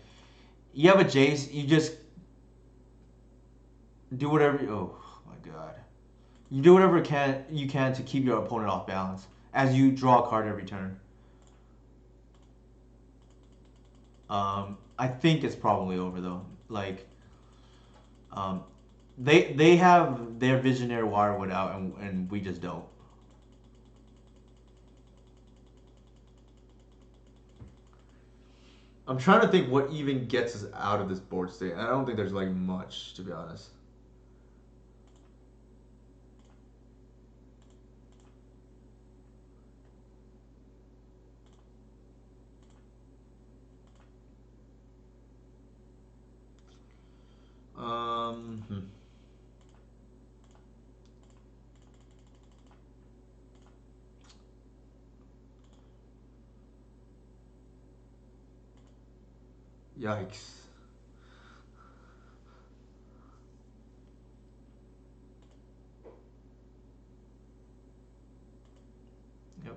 you have a Jace, you just do whatever. Oh my god. You do whatever you can to keep your opponent off balance as you draw a card every turn. I think it's probably over though. Like, um, they have their Visionary Wirewood out, and we just don't. I'm trying to think what even gets us out of this board state. I don't think there's like much, to be honest. Hmm. Yikes. Yep.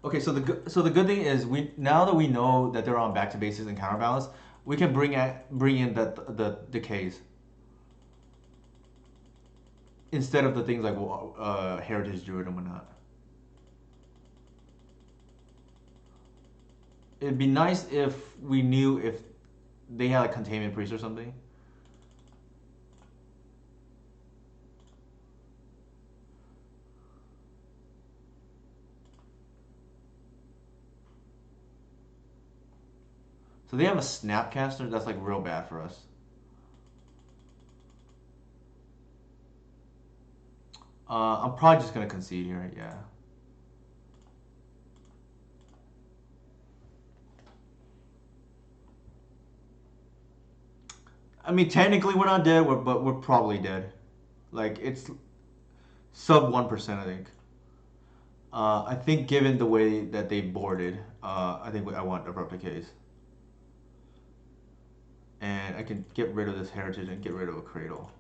Okay, so the good thing is we now that we know that they're on back to basics and counterbalance, we can bring in the decays instead of the things like heritage druid and whatnot. It'd be nice if we knew if they had a containment priest or something. So they have a snapcaster. That's like real bad for us. I'm probably just gonna concede here. Yeah. I mean, technically we're not dead, but we're probably dead. Like it's sub 1%, I think. I think given the way that they boarded, I think I want abrupt decays, and I can get rid of this heritage and get rid of a cradle.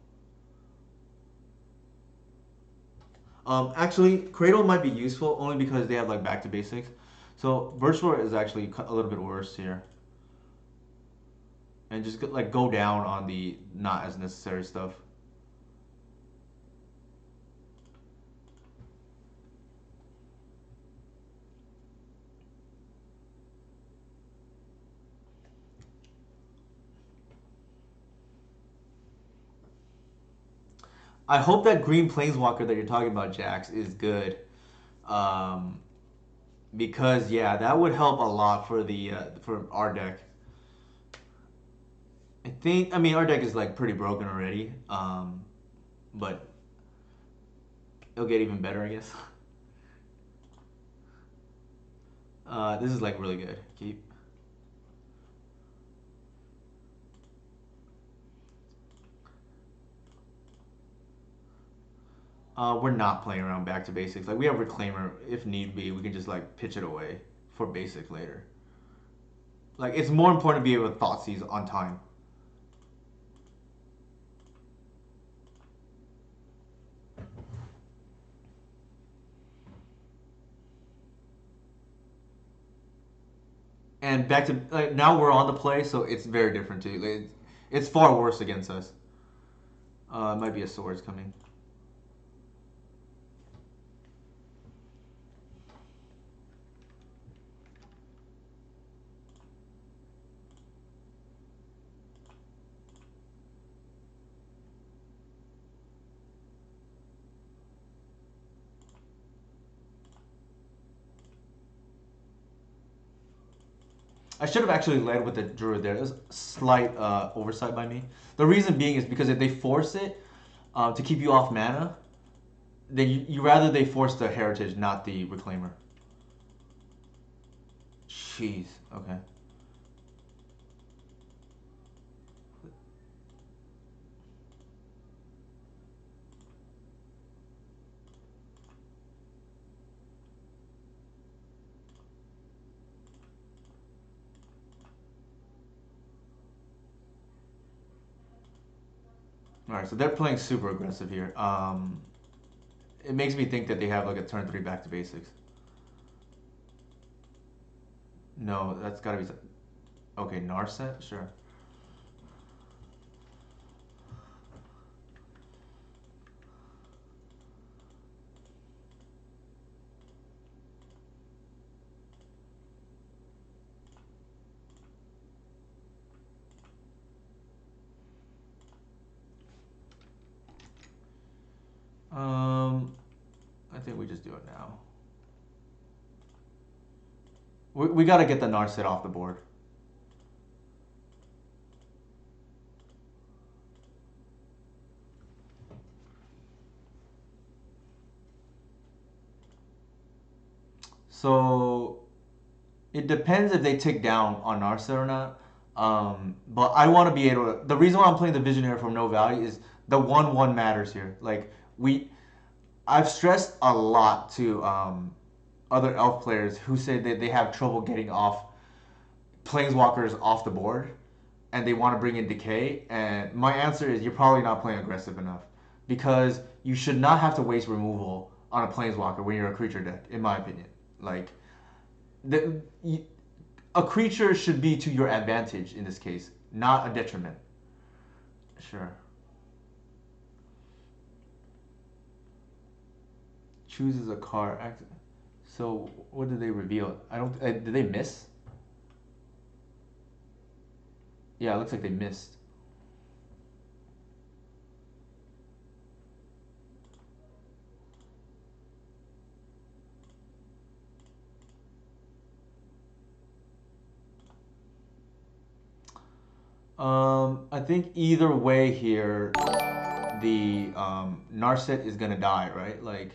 Actually, cradle might be useful only because they have like back to basics. So virtual is actually a little bit worse here, and just like go down on the not as necessary stuff. I hope that green planeswalker that you're talking about, Jax, is good. Um, because yeah, that would help a lot for the for our deck. I mean our deck is like pretty broken already. But it'll get even better, I guess. This is like really good. Keep. We're not playing around back to basics. Like we have reclaimer if need be. We can just like pitch it away for basic later. Like it's more important to be able to thought seize on time. And back to like now we're on the play, so it's very different too. Like, it's far worse against us. It might be a swords coming. I should have actually led with the druid there. It was a slight oversight by me. The reason being is because if they force it to keep you off mana, then you rather they force the heritage, not the reclaimer. Jeez. Okay. All right. So they're playing super aggressive here. It makes me think that they have like a turn three back to basics. No, that's gotta be okay. Narset, sure. Um, I think we just do it now. We got to get the Narset off the board. So it depends if they tick down on Narset or not. But I want to be able to. The reason why I'm playing the Visionary for no value is the 1/1 matters here. Like I've stressed a lot to other elf players who say that they have trouble getting off planeswalkers off the board and they want to bring in decay. And my answer is you're probably not playing aggressive enough because you should not have to waste removal on a planeswalker when you're a creature deck, in my opinion. Like the, a creature should be to your advantage in this case, not a detriment. Sure. Chooses a card. So what did they reveal? I don't. Did they miss? Yeah, it looks like they missed. I think either way here, the Narset is gonna die, right? Like,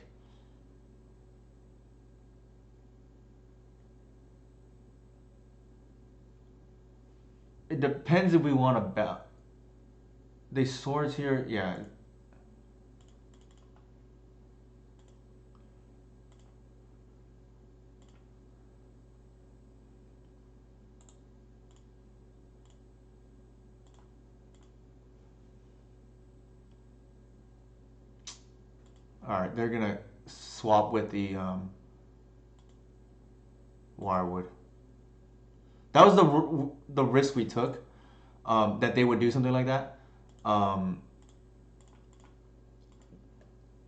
it depends if we want to bet. They swords here, yeah. All right, they're gonna swap with the Wirewood. That was the risk we took, that they would do something like that. Um,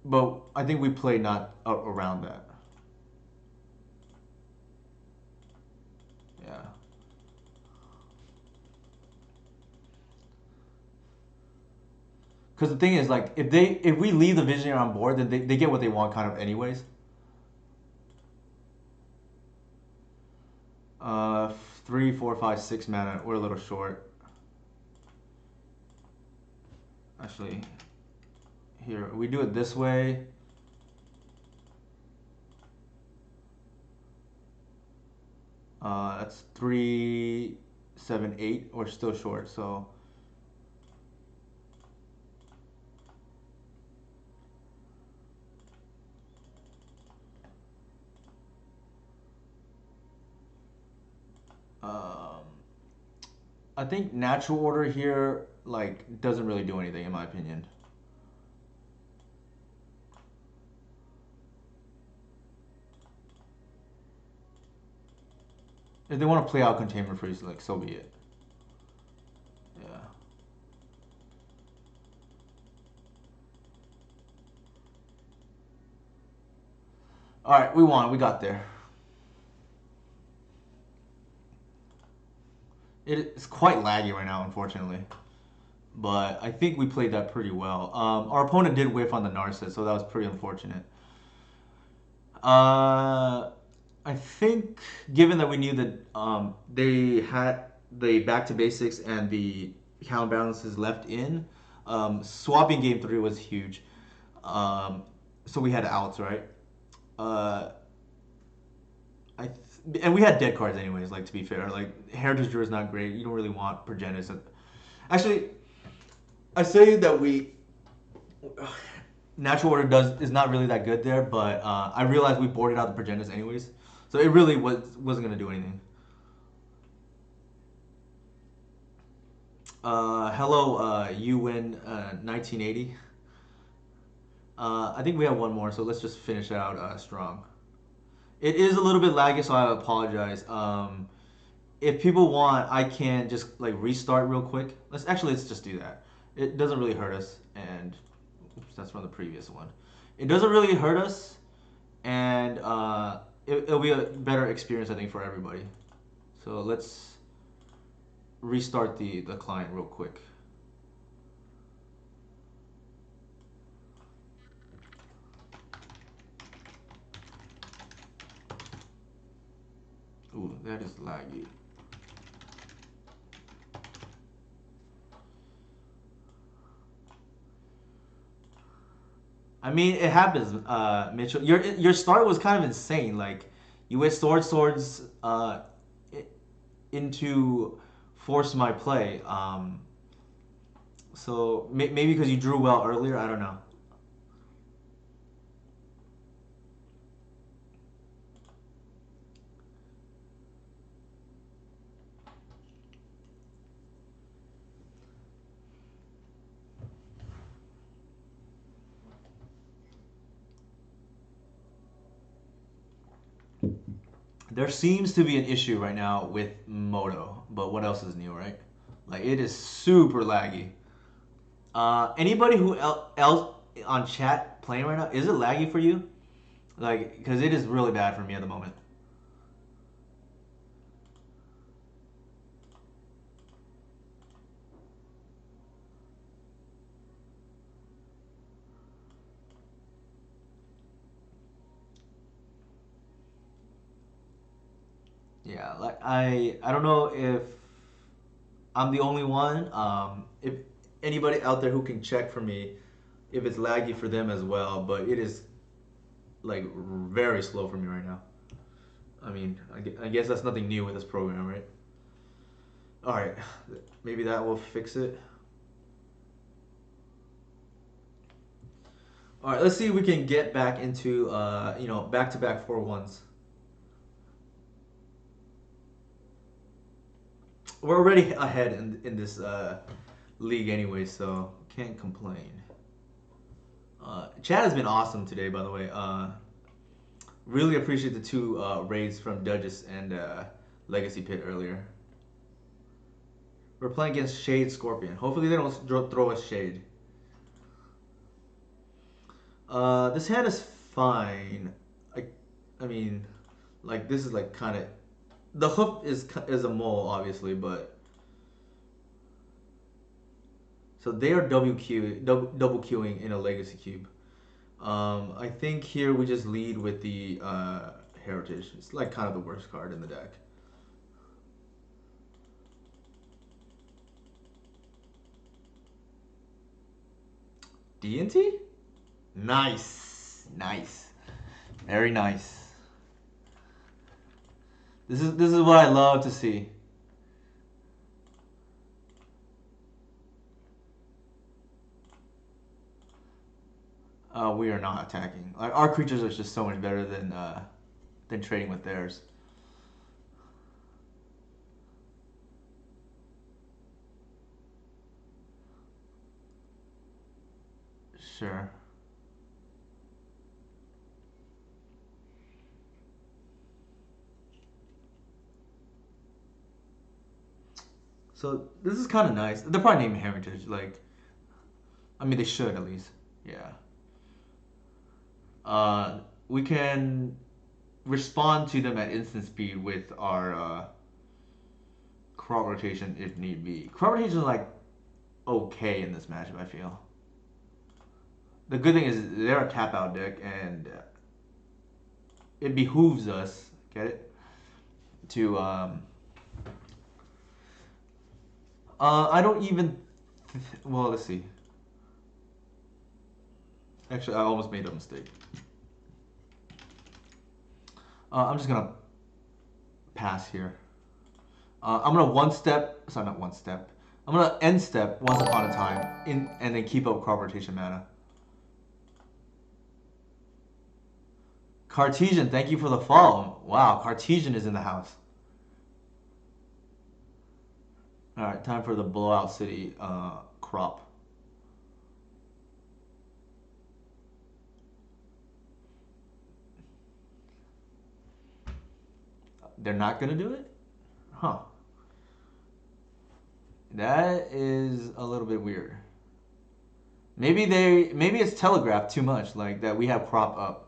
but I think we played not around that. Yeah. Because the thing is, like, if we leave the Visionary on board, then they get what they want kind of anyways. Uh, 3, 4, 5, 6 mana. We're a little short. Actually, here we do it this way. That's 3, 7, 8. We're still short, so. Um, I think natural order here like doesn't really do anything in my opinion. If they want to play out containment freeze, like so be it. Yeah. All right, we won. We got there. It's quite laggy right now, unfortunately. But I think we played that pretty well. Our opponent did whiff on the Narset, so that was pretty unfortunate. I I think, given that we knew that they had the back to basics and the counterbalances left in, swapping game three was huge. Um, so we had outs, right? Uh, and we had dead cards anyways. Like, to be fair, like Heritage Drew is not great. You don't really want Progenitus. Actually, I say that we Natural Order does is not really that good there, but I realized we boarded out the Progenitus anyways, so it really wasn't gonna do anything. Hello, you win 1980. I think we have one more, so let's just finish out strong. It is a little bit laggy, so I apologize. If people want, I can just like restart real quick. Let's just do that. It doesn't really hurt us, and oops, that's from the previous one. It doesn't really hurt us, and it'll be a better experience, I think, for everybody. So let's restart the client real quick. Ooh, that is laggy. I mean, it happens, Mitchell. Your start was kind of insane. Like, you went swords into force my play. So maybe because you drew well earlier, I don't know. There seems to be an issue right now with Moto, but what else is new, right? Like, it is super laggy. Anybody who else on chat playing right now, is it laggy for you? Like, because it is really bad for me at the moment. Yeah, like I don't know if I'm the only one. If anybody out there who can check for me if it's laggy for them as well, but it is like very slow for me right now. I mean, I guess that's nothing new with this program, right? All right, maybe that will fix it. All right, let's see if we can get back into back to back 4-1s. We're already ahead in this league anyway, so can't complain. Chat has been awesome today, by the way. Really appreciate the two raids from Duchess and Legacy Pit earlier. We're playing against Shade Scorpion. Hopefully they don't throw us Shade. This hand is fine. I, I mean, like this is like kind of the hoof is a mole obviously, but so they are double queuing in a Legacy cube. I think here we just lead with the Heritage. It's like kind of the worst card in the deck. D&T? Nice. Nice. Very nice. This is what I love to see. We are not attacking. Our creatures are just so much better than trading with theirs. Sure. So this is kind of nice. They're probably naming Heritage. Like, I mean, they should at least. Yeah. We can respond to them at instant speed with our crop rotation if need be. Crop rotation is like okay in this matchup. I feel. The good thing is they're a tap out deck, and it behooves us. Get it? To I don't even. Well, let's see. Actually, I almost made a mistake. I'm just gonna pass here. I'm gonna one step. Sorry, not one step. I'm gonna end step once upon a time in and then keep up crop rotation mana. Cartesian, thank you for the follow. Wow, Cartesian is in the house. All right, time for the blowout city crop. They're not gonna do it? Huh. That is a little bit weird. Maybe it's telegraphed too much, like that we have crop up.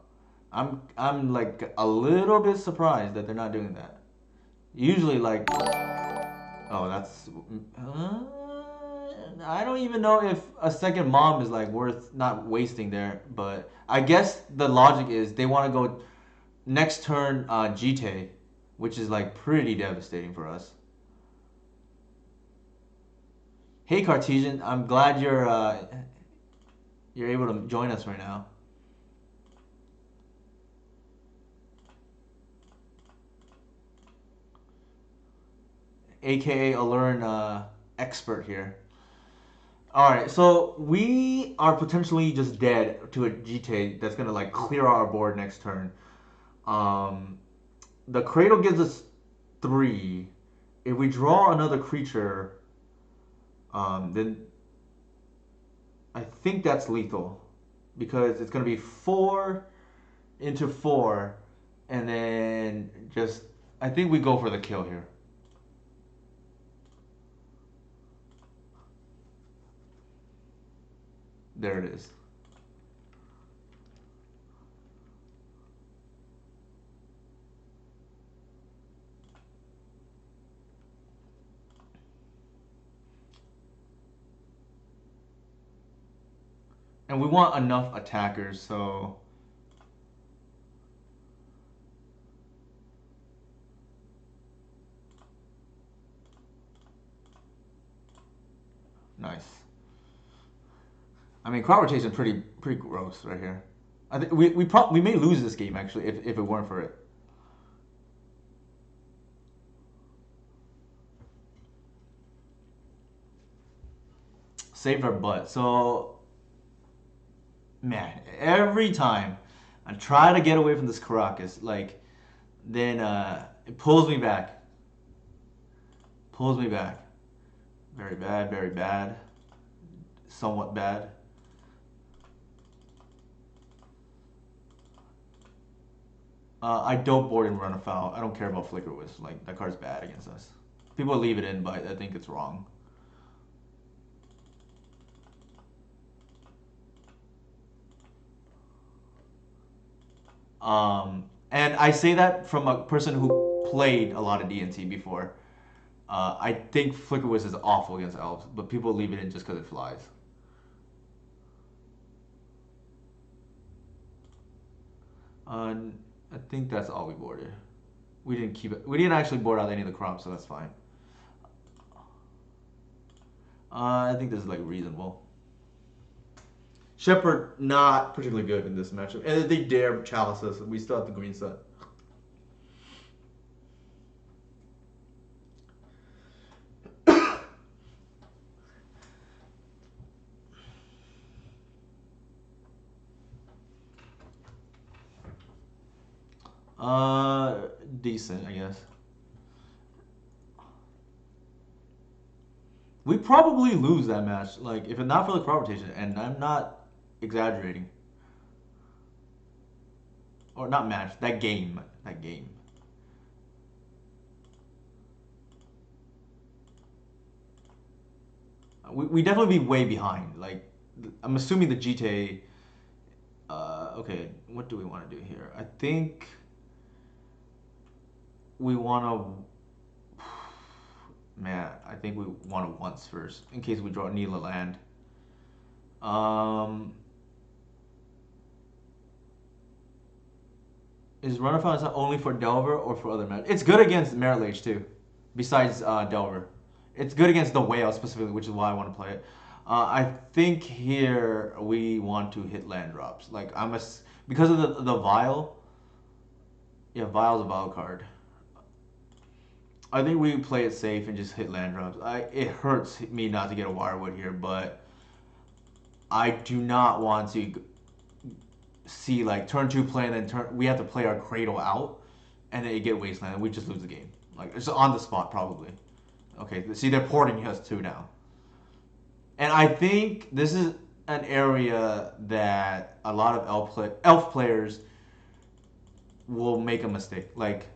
I'm like a little bit surprised that they're not doing that. Usually like oh that's I don't even know if a second mom is like worth not wasting there, but I guess the logic is they want to go next turn GT, which is like pretty devastating for us. Hey Cartesian, I'm glad you're able to join us right now. AKA Allurn expert here. All right, so we are potentially just dead to a GT that's gonna like clear our board next turn. Um, the Cradle gives us 3. If we draw another creature, then I think that's lethal because it's gonna be 4 into 4, and then just I think we go for the kill here. There it is. And we want enough attackers, so nice. I mean, crop rotation pretty gross right here. I think we may lose this game actually if it weren't for it. Saved our butt. So man, every time I try to get away from this Caracas, like then it pulls me back. Pulls me back. Very bad, very bad. Somewhat bad. I don't board and run afoul. I don't care about Flicker Wisp. Like that card's bad against us. People leave it in, but I think it's wrong. And I say that from a person who played a lot of D&T before. I think Flicker Wisp is awful against elves, but people leave it in just because it flies. I think that's all we boarded. We didn't keep it. We didn't actually board out any of the crops, so that's fine. I think this is like reasonable. Shepherd not particularly good in this matchup, and they dare chalice us. We still have the green set. Decent, I guess. We probably lose that match. Like, if it's not for the crop rotation, and I'm not exaggerating. Or not match, that game. That game. We definitely be way behind. Like, I'm assuming the GTA. Okay, what do we want to do here? I think we want to. Man, I think we want to once first in case we draw Neela land. Um, Is Run of Fountain not only for Delver or for other men? It's good against Merit Lage too, besides Delver. It's good against the whale specifically, which is why I want to play it. I think here we want to hit land drops. Like because of the vial. Yeah, vial's a vial card. I think we play it safe and just hit land drops. It hurts me not to get a Wirewood here, but I do not want to see like turn two play and then we have to play our Cradle out and then it get Wasteland and we just lose the game. Like it's on the spot probably. Okay, see they're porting us too now. And I think this is an area that a lot of elf players will make a mistake. Like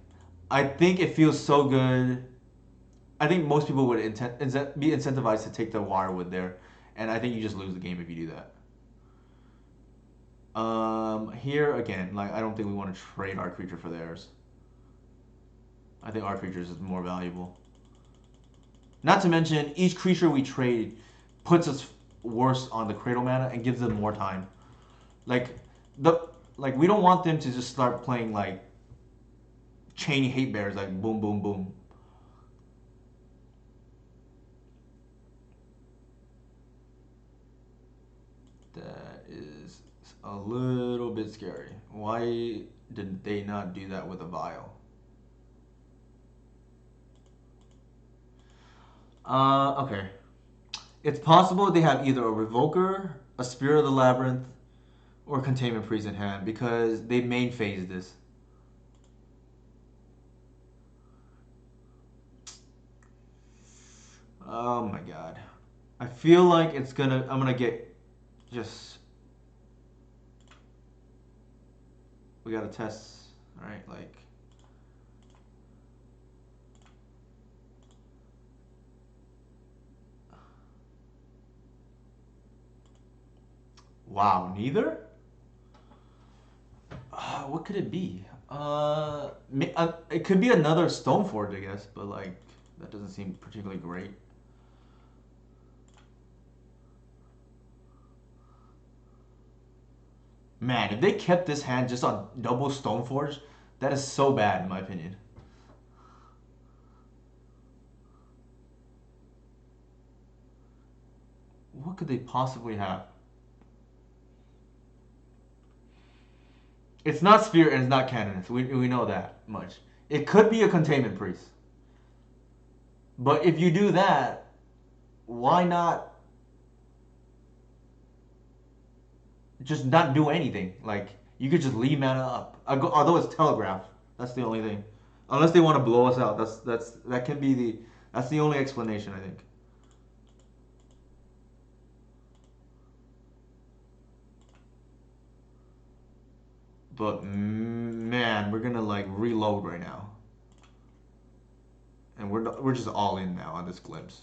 I think it feels so good. I think most people would be incentivized to take the Wirewood there, and I think you just lose the game if you do that. Here again, like I don't think we want to trade our creature for theirs. I think our creatures is more valuable. Not to mention, each creature we trade puts us worse on the Cradle mana and gives them more time. Like the like we don't want them to just start playing like chainy hate bears like boom boom boom. That is a little bit scary. Why did they not do that with a vial? Okay. It's possible they have either a Revoker, a Spirit of the Labyrinth, or Containment Priest in hand because they main phase this. Oh my god. I feel like I'm gonna get just we gotta test, alright, like wow, neither? What could it be? It could be another Stoneforge, I guess, but like that doesn't seem particularly great. Man, if they kept this hand just on double Stoneforge, that is so bad in my opinion. What could they possibly have? It's not Spirit and it's not Canonist. We know that much. It could be a Containment Priest. But if you do that, why not just not do anything? Like, you could just leave mana up. Although it's Telegraph. That's the only thing. Unless they want to blow us out. That can be that's the only explanation, I think. But man, we're gonna like reload right now, and we're just all in now on this glimpse.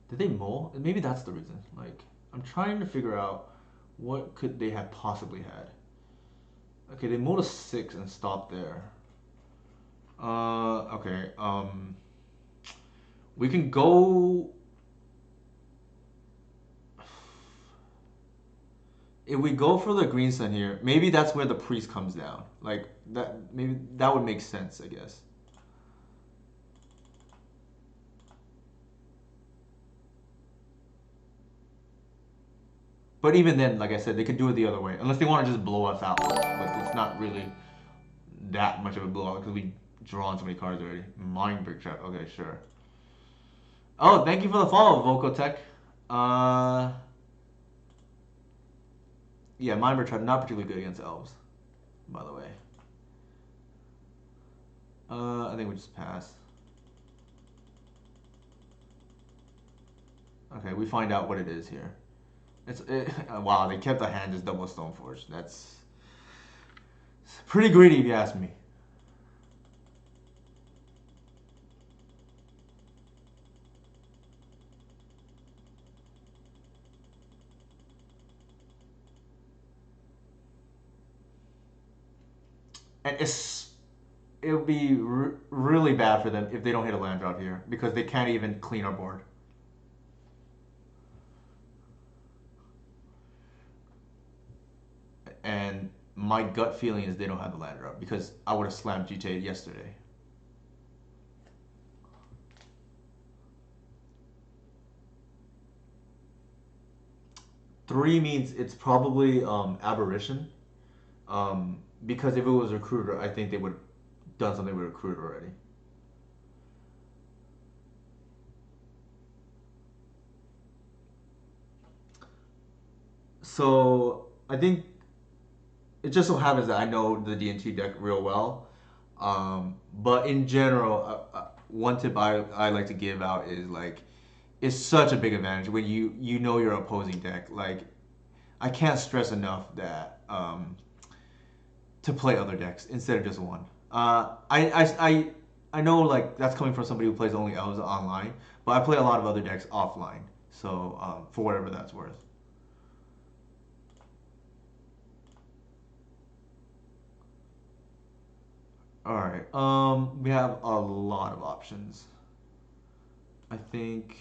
Did they mull? Maybe that's the reason. Like, I'm trying to figure out what could they have possibly had. Okay, they mulled a 6 and stopped there. Okay. We can go. If we go for the green sun here, maybe that's where the priest comes down. Like that, maybe that would make sense, I guess. But even then, like I said, they could do it the other way, unless they want to just blow us out. But it's not really that much of a blowout because we drawn so many cards already. Mind Brick Trap. Okay, sure. Oh, thank you for the follow, Vocotech. Uh, yeah, Mind Brick Trap not particularly good against elves, by the way. I think we just pass. Okay, we find out what it is here. Wow, they kept the hand just double Stoneforge. That's pretty greedy if you ask me. and it would be really bad for them if they don't hit a land drop here because they can't even clean our board. And my gut feeling is they don't have the land drop because I would have slammed GTA yesterday. Three means it's probably aberration. Because if it was recruiter, I think they would have done something with recruiter already. So I think it just so happens that I know the D&T deck real well. But in general, one tip I like to give out is like it's such a big advantage when you know your opposing deck. Like I can't stress enough that to play other decks instead of just one. I know like that's coming from somebody who plays only elves online, but I play a lot of other decks offline. So for whatever that's worth. All right. We have a lot of options. I think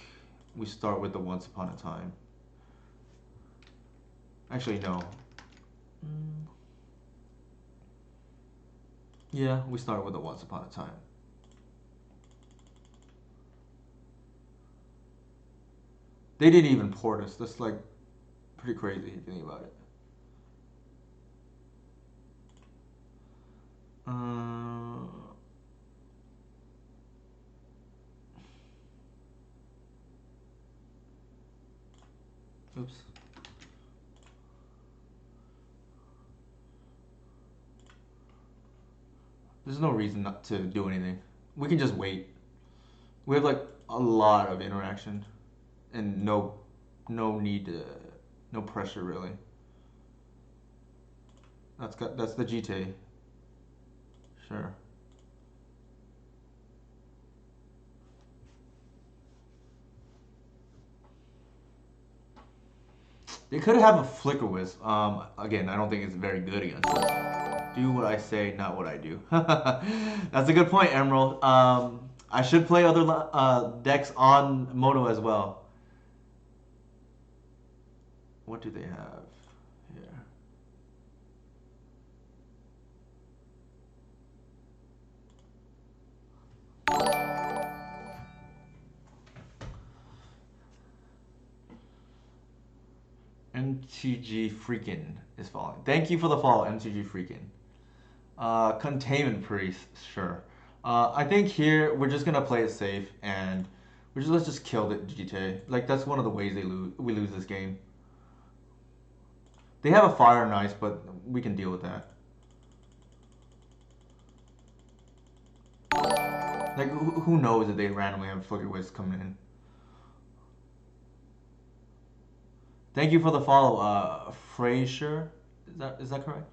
we start with the Once Upon a Time. Actually, no. Mm, yeah, we start with the Once Upon a Time. They didn't even port us. That's like pretty crazy thinking about it. Uh, oops. There's no reason not to do anything. We can just wait. We have like a lot of interaction and no need to no pressure really. That's the GTA. Sure. They could have a flicker whiz. Again, I don't think it's very good against us. Do what I say, not what I do. That's a good point, Emerald. I should play other decks on Moto as well. What do they have here? MTG Freakin is following. Thank you for the follow, MTG Freakin. Containment Priest, sure. I think here we're just gonna play it safe and let's just kill the GTA. Like that's one of the ways we lose this game. They have a fire and ice, but we can deal with that. Like who knows if they randomly have Flicker Whiz coming in. Thank you for the follow, Fraser. Is that correct?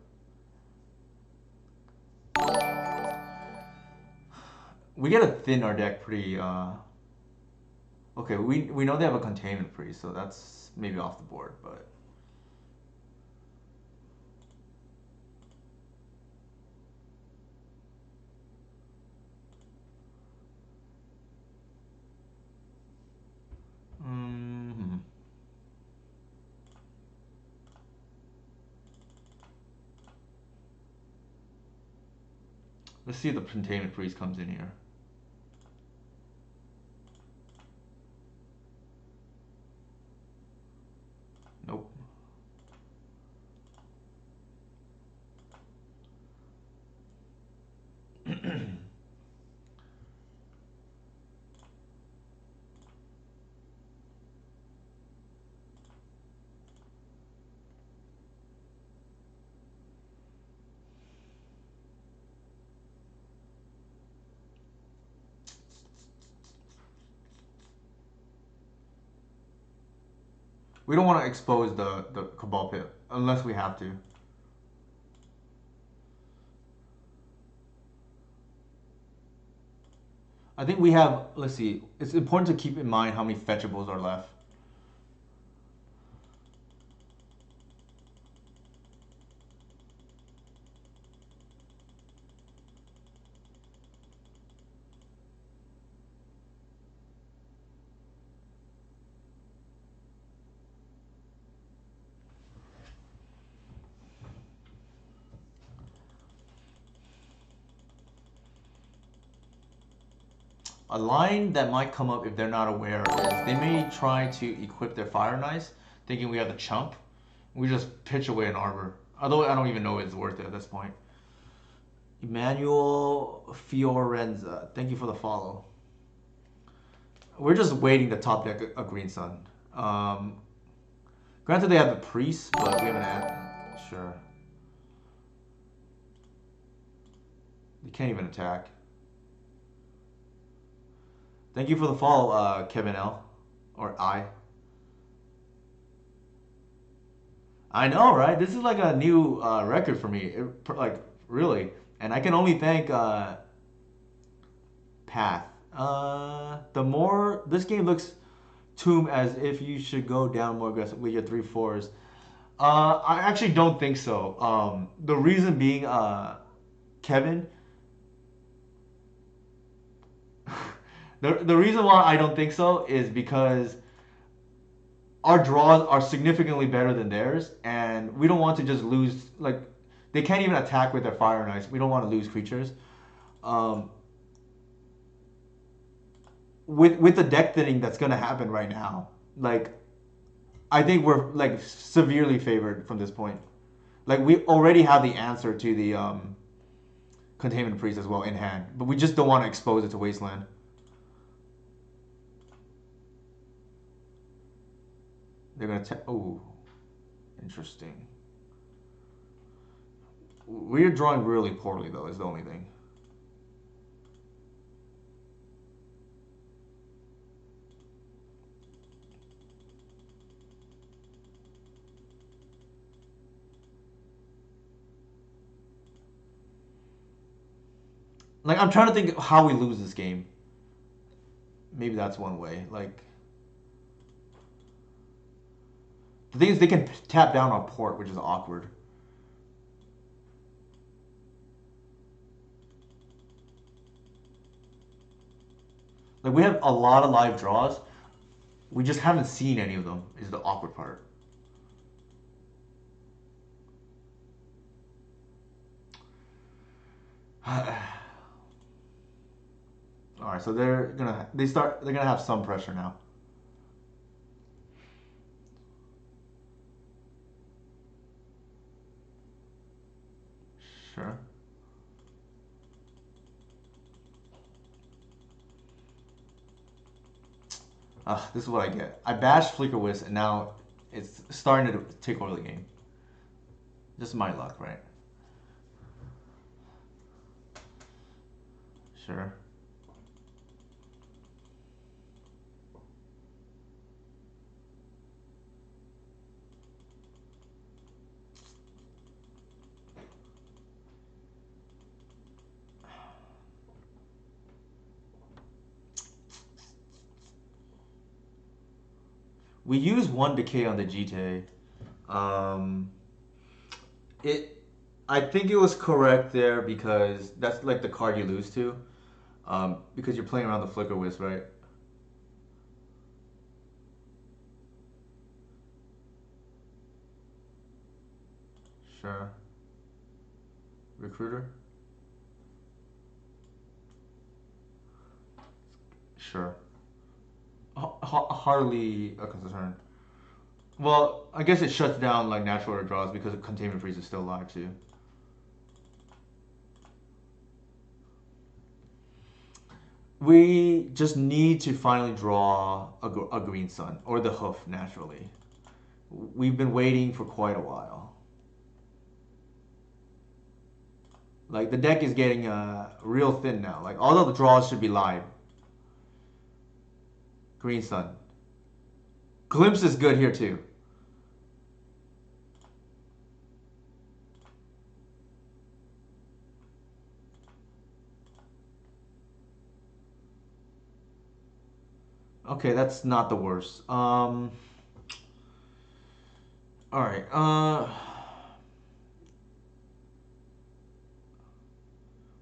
We gotta thin our deck pretty. Okay, we know they have a containment priest, so that's maybe off the board, but. Mm-hmm. Let's see if the containment priest comes in here. Nope. We don't want to expose the Cabal Pit unless we have to. I think we have. Let's see. It's important to keep in mind how many fetchables are left. A line that might come up if they're not aware is they may try to equip their fire knights, thinking we have the chump. We just pitch away an arbor. Although I don't even know it's worth it at this point. Emmanuel Fiorenza, thank you for the follow. We're just waiting to top deck a Green Sun. Granted, they have the priest, but we haven't had. Sure. They can't even attack. Thank you for the follow, Kevin L. Or I. I know, right? This is like a new record for me. Like, really. And I can only thank Path. The more. This game looks Tomb as if you should go down more aggressive with your 3/4s. I actually don't think so. The reason being, Kevin, the reason why I don't think so is because our draws are significantly better than theirs, and we don't want to just lose. Like, they can't even attack with their fire knights. We don't want to lose creatures. Um, with the deck thinning that's gonna happen right now, like I think we're like severely favored from this point. Like we already have the answer to the containment priest as well in hand, but we just don't want to expose it to wasteland. They're gonna. Oh, interesting. We're drawing really poorly though. Is the only thing. Like I'm trying to think of how we lose this game. Maybe that's one way. Like the thing is, they can tap down on port, which is awkward. Like we have a lot of live draws. We just haven't seen any of them. Is the awkward part. All right, so they're gonna have some pressure now. Sure. This is what I get. I bashed Flicker Wisp, and now it's starting to take over the game. Just my luck, right? Sure. We use one decay on the GTA. Um, it, I think it was correct there because that's like the card you lose to. Because you're playing around the Flicker Wisp, right? Sure. Recruiter? Sure. Hardly a concern. Well, I guess it shuts down like natural order draws because containment freeze is still alive too. We just need to finally draw a green sun or the hoof naturally. We've been waiting for quite a while. Like the deck is getting real thin now. Like all of the draws should be live. Green sun. Glimpse is good here too. Okay, that's not the worst. All right.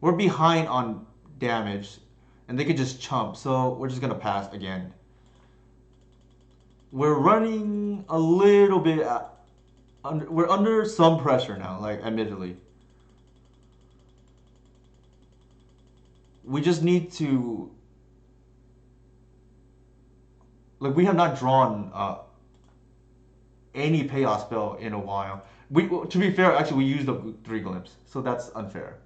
We're behind on damage, and they could just chump. So we're just gonna pass again. We're running a little bit. We're under some pressure now. Like admittedly, we just need to Like we have not drawn any payoff spell in a while. We to be fair, actually we used the three glimpse, so that's unfair.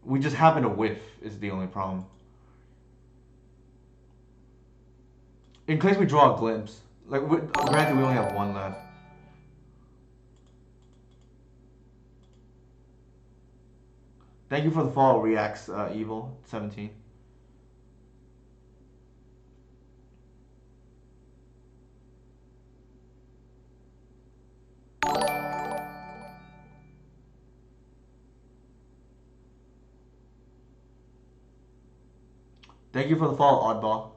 We just happen to whiff is the only problem. In case we draw a glimpse, like granted we only have one left. Thank you for the follow, reacts evil 17. Thank you for the follow, oddball.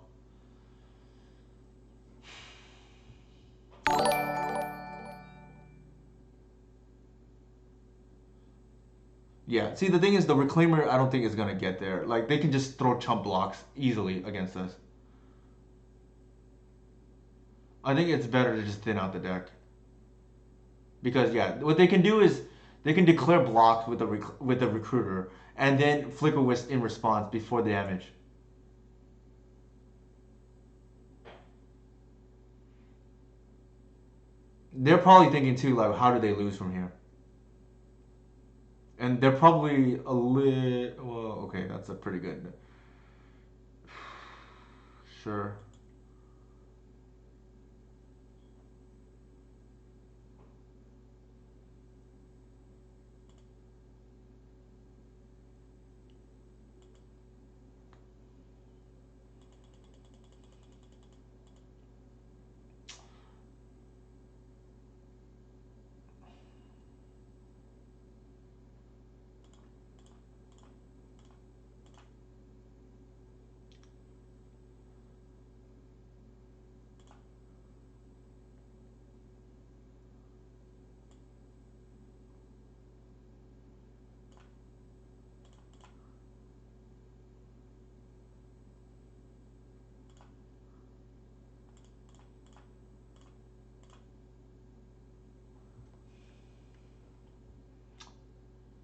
Yeah. See, the thing is, the reclaimer I don't think is gonna get there. Like they can just throw chump blocks easily against us. I think it's better to just thin out the deck because yeah, what they can do is they can declare blocks with the recruiter and then flicker wisp in response before the damage. They're probably thinking too, like, how do they lose from here? And they're probably a little. Well, okay, that's a pretty good. Sure.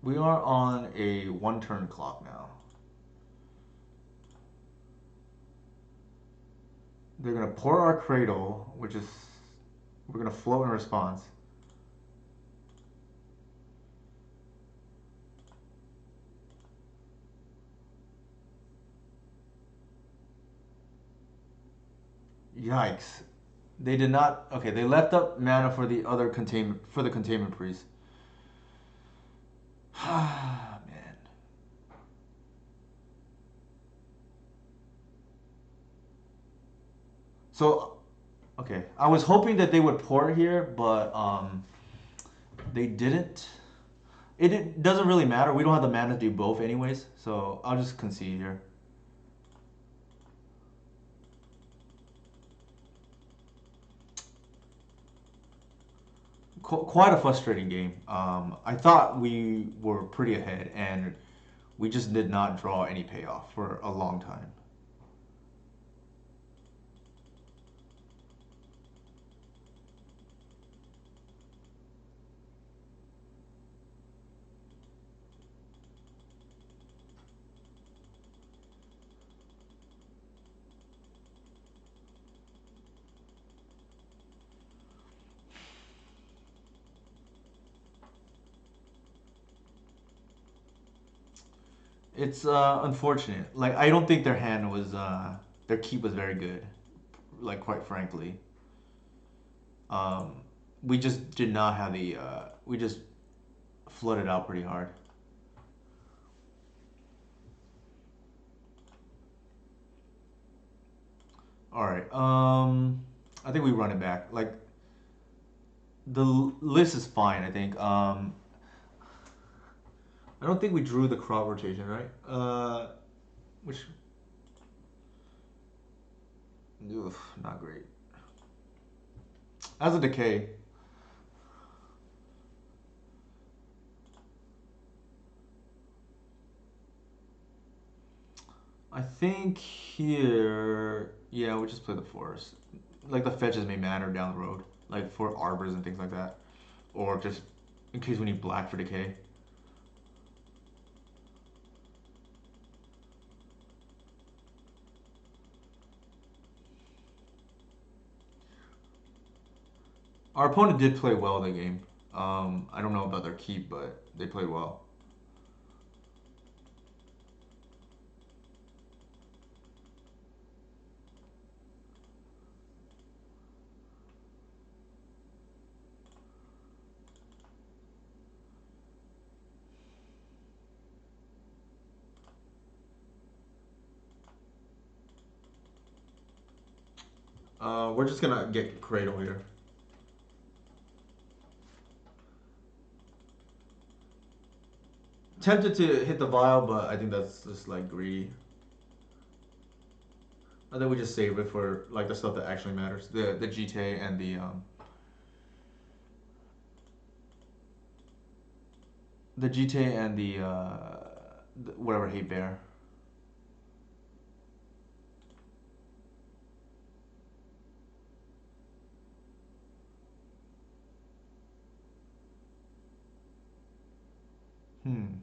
We are on a one turn clock now. They're gonna pour our cradle, which is we're gonna float in response. Yikes! They did not. Okay, they left up mana for the other containment for the containment priest. Man. So okay, I was hoping that they would pour here, but they didn't. It doesn't really matter. We don't have the mana to do both anyways, so I'll just concede here. Quite a frustrating game. I thought we were pretty ahead, and we just did not draw any payoff for a long time. It's unfortunate. Like I don't think their hand was their keep was very good. Like quite frankly, um, we just did not have the we just flooded out pretty hard. All right. I think we run it back. Like the list is fine. I think. I don't think we drew the crop rotation, right? Which, oof, not great. As a decay, I think here, yeah, we just play the forest. Like the fetches may matter down the road, like for arbors and things like that, or just in case we need black for decay. Our opponent did play well the game. I don't know about their keep, but they played well. We're just gonna get Cradle here. Tempted to hit the vial, but I think that's just like greedy. I think we just save it for like the stuff that actually matters. The GTA and the GTA and the whatever hate bear. Hmm.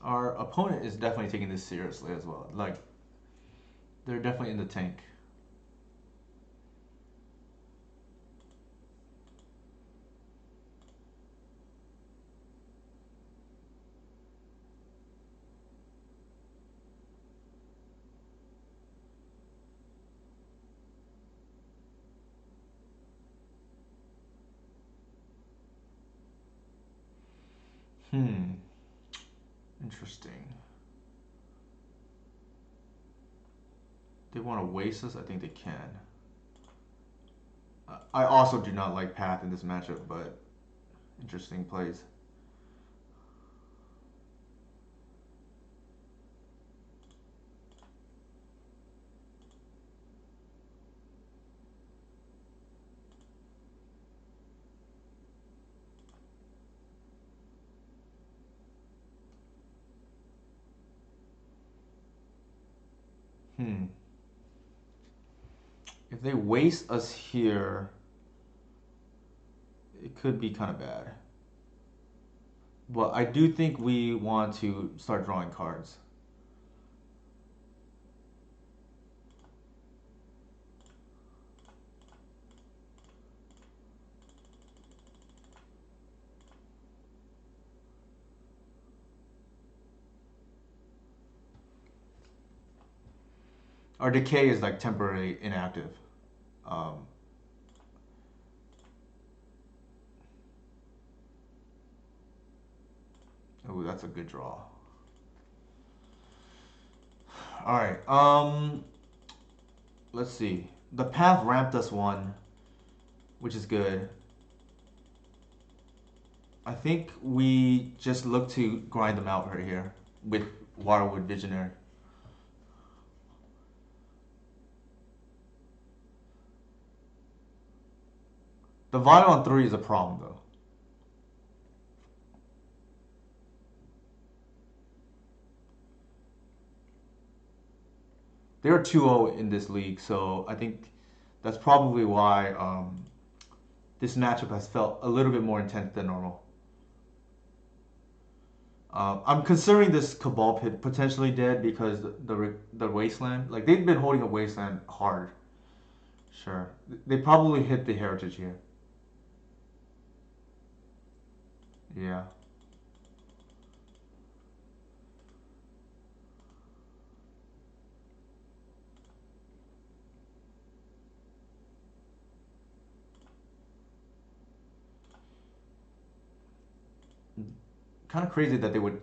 Our opponent is definitely taking this seriously as well. Like they're definitely in the tank. Hmm. Interesting. They want to waste us. I think they can. I also do not like Path in this matchup, but interesting plays. Hmm. If they waste us here, it could be kind of bad. But I do think we want to start drawing cards. Our decay is like temporarily inactive. Um, oh, that's a good draw. All right. Let's see. The path ramped us one, which is good. I think we just look to grind them out right here with Waterwood Visionary. The Vital on 3 is a problem though. They're 2-0 in this league, so I think that's probably why this matchup has felt a little bit more intense than normal. I'm considering this Cabal pit potentially dead because the wasteland, like they've been holding a wasteland hard. Sure, they probably hit the heritage here. Yeah. kind of crazy that they would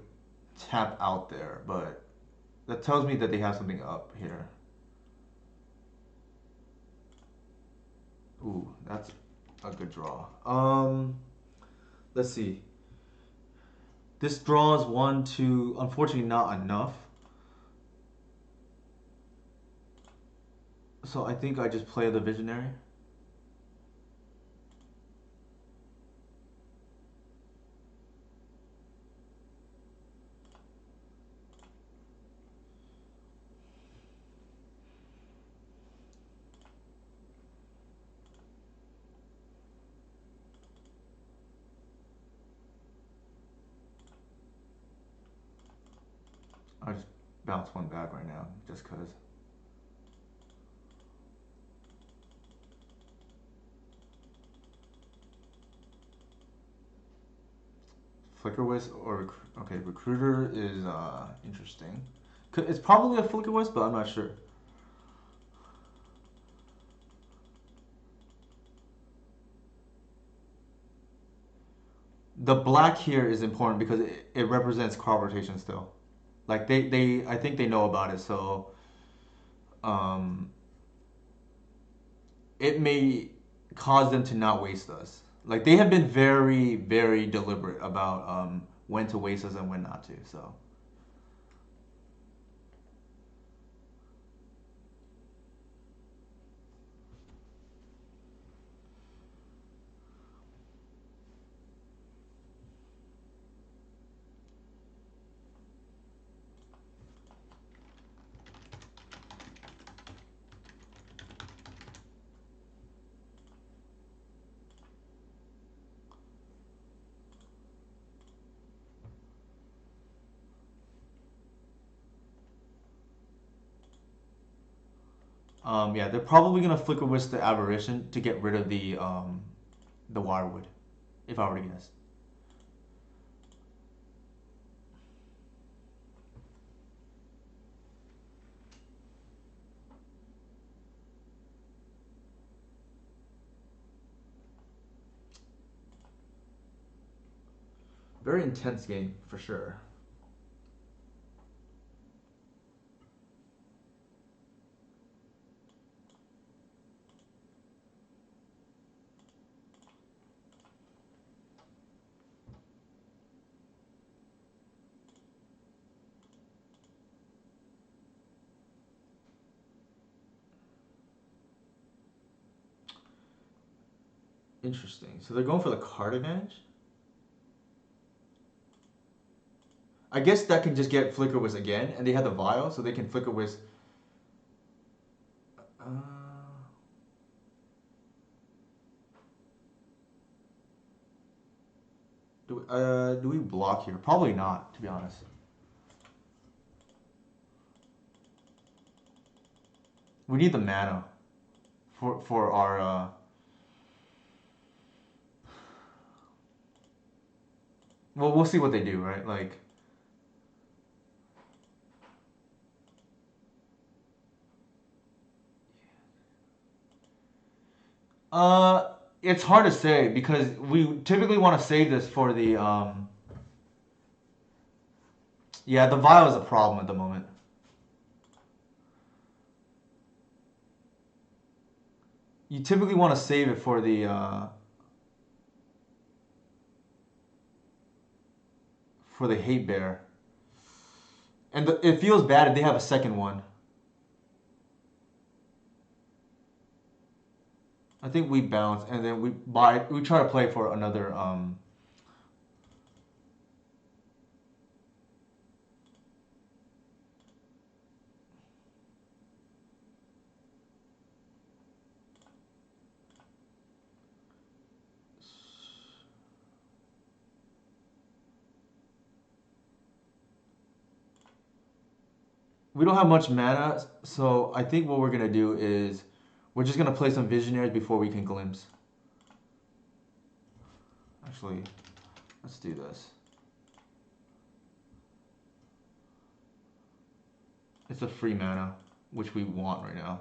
tap out there, but that tells me that they have something up here. Ooh, that's a good draw. Let's see. This draws one, two. Unfortunately, not enough. So I think I just play the Visionary. I just bounce one back right now, just cause. Flicker Wisp or okay, Recruiter is interesting. It's probably a Flicker Wisp, but I'm not sure. The black here is important because it represents crop rotation still. Like I think they know about it, so um, it may cause them to not waste us. Like they have been very, very deliberate about when to waste us and when not to. So yeah, they're probably gonna Flicker Wisp the Aberration to get rid of the Wirewood, if I were to guess. Very intense game for sure. Interesting. So they're going for the card advantage. I guess that can just get Flicker Wisp again, and they have the Vial, so they can Flicker Wisp. Uh, do we block here? Probably not, to be honest. We need the mana for our. Well, we'll see what they do, right? Like, it's hard to say because we typically want to save this for the. Yeah, the Vial is a problem at the moment. You typically want to save it for the Hate Bear. And it feels bad if they have a second one. I think we bounce and then we try to play for another we don't have much mana, so I think what we're gonna do is we're just gonna play some Visionaries before we can glimpse. Actually, let's do this. It's a free mana, which we want right now.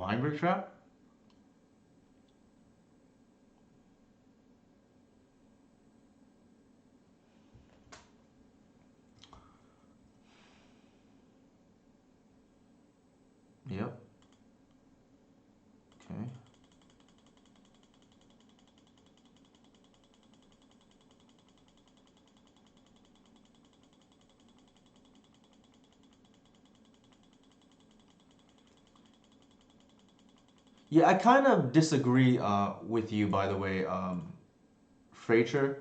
Mind brick trap? Yep. Okay. Yeah, I kind of disagree with you, by the way, Fracher,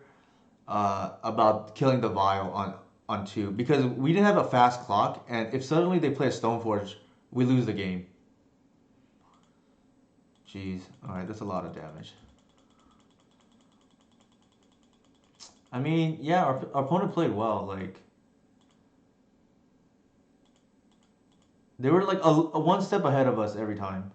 about killing the Vile on two because we didn't have a fast clock, and if suddenly they play a Stoneforge, we lose the game. Jeez, all right, that's a lot of damage. I mean, yeah, our opponent played well. Like they were like a one step ahead of us every time.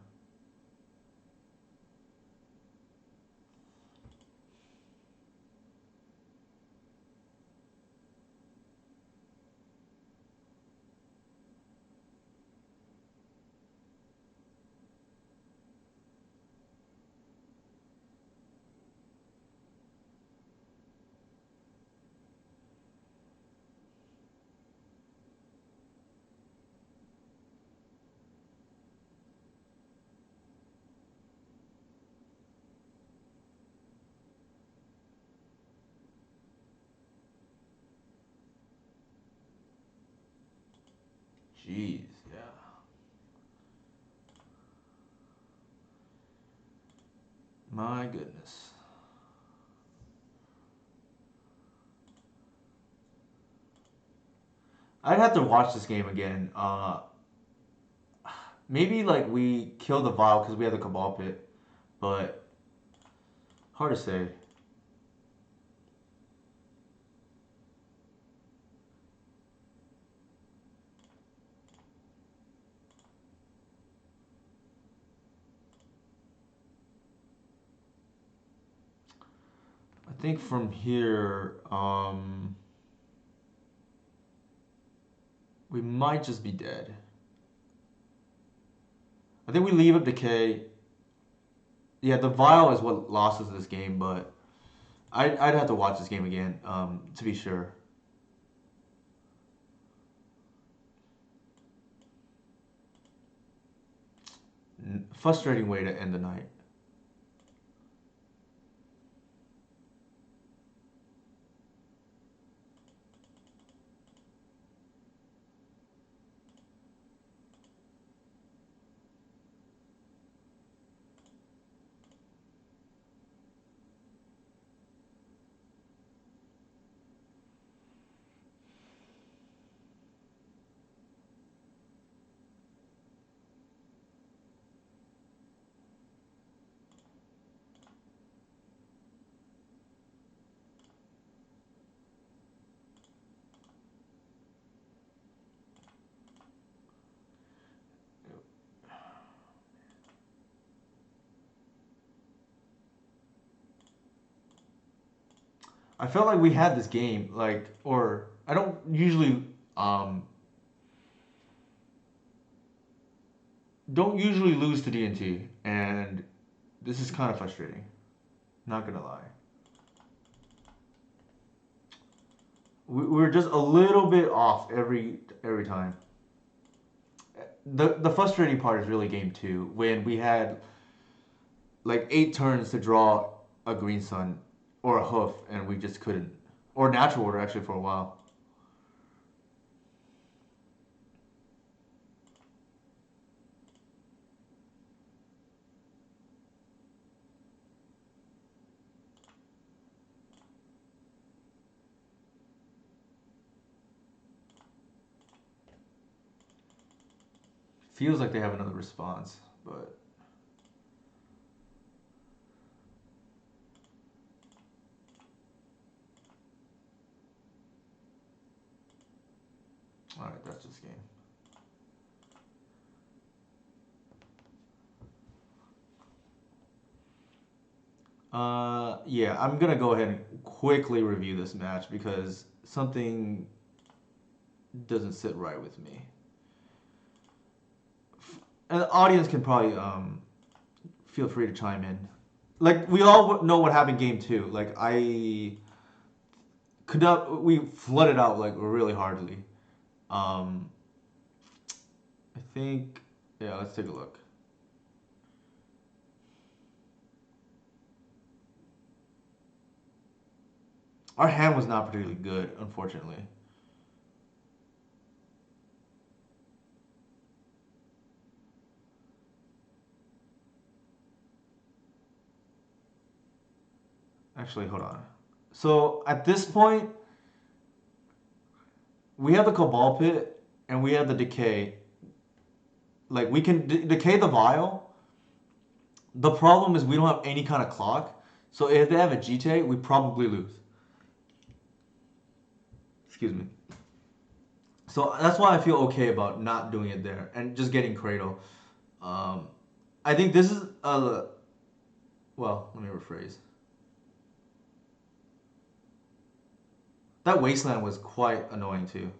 Jeez, yeah. My goodness. I'd have to watch this game again. Maybe like we killed the Vile because we had the Cabal Pit, but hard to say. I think from here, we might just be dead. I think we leave up Decay. Yeah, the Vile is what lost us this game, but I'd have to watch this game again to be sure. Frustrating way to end the night. I felt like we had this game, like, or I um don't usually lose to DNT, and this is kind of frustrating. Not gonna lie, we're just a little bit off every time. The frustrating part is really game two when we had like 8 turns to draw a green sun or a hoof, and we just couldn't, or natural order actually for a while. Feels like they have another response, but all right, that's just game. Yeah, I'm gonna go ahead and quickly review this match because something doesn't sit right with me. And the audience can probably feel free to chime in. Like we all know what happened game two. Like I could not. We flooded out like really hardly. Um, I think. Yeah, let's take a look. Our hand was not particularly good, unfortunately. Actually, hold on. So at this point, we have the Cabal Pit and we have the Decay. Like we can decay the Vial. The problem is we don't have any kind of clock. So if they have a GT, we probably lose. Excuse me. So that's why I feel okay about not doing it there and just getting Cradle. Um, I think this is a well. Let me rephrase. That Wasteland was quite annoying too.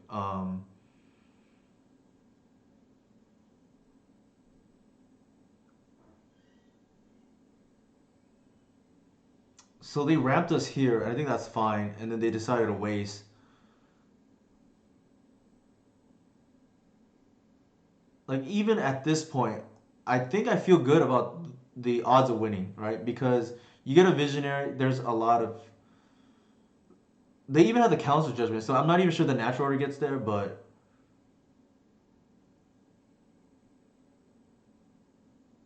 So they ramped us here, and I think that's fine. And then they decided to waste. Like even at this point, I think I feel good about the odds of winning, right? Because you get a visionary. There's a lot of. They even have the council judgment, so I'm not even sure the natural order gets there, but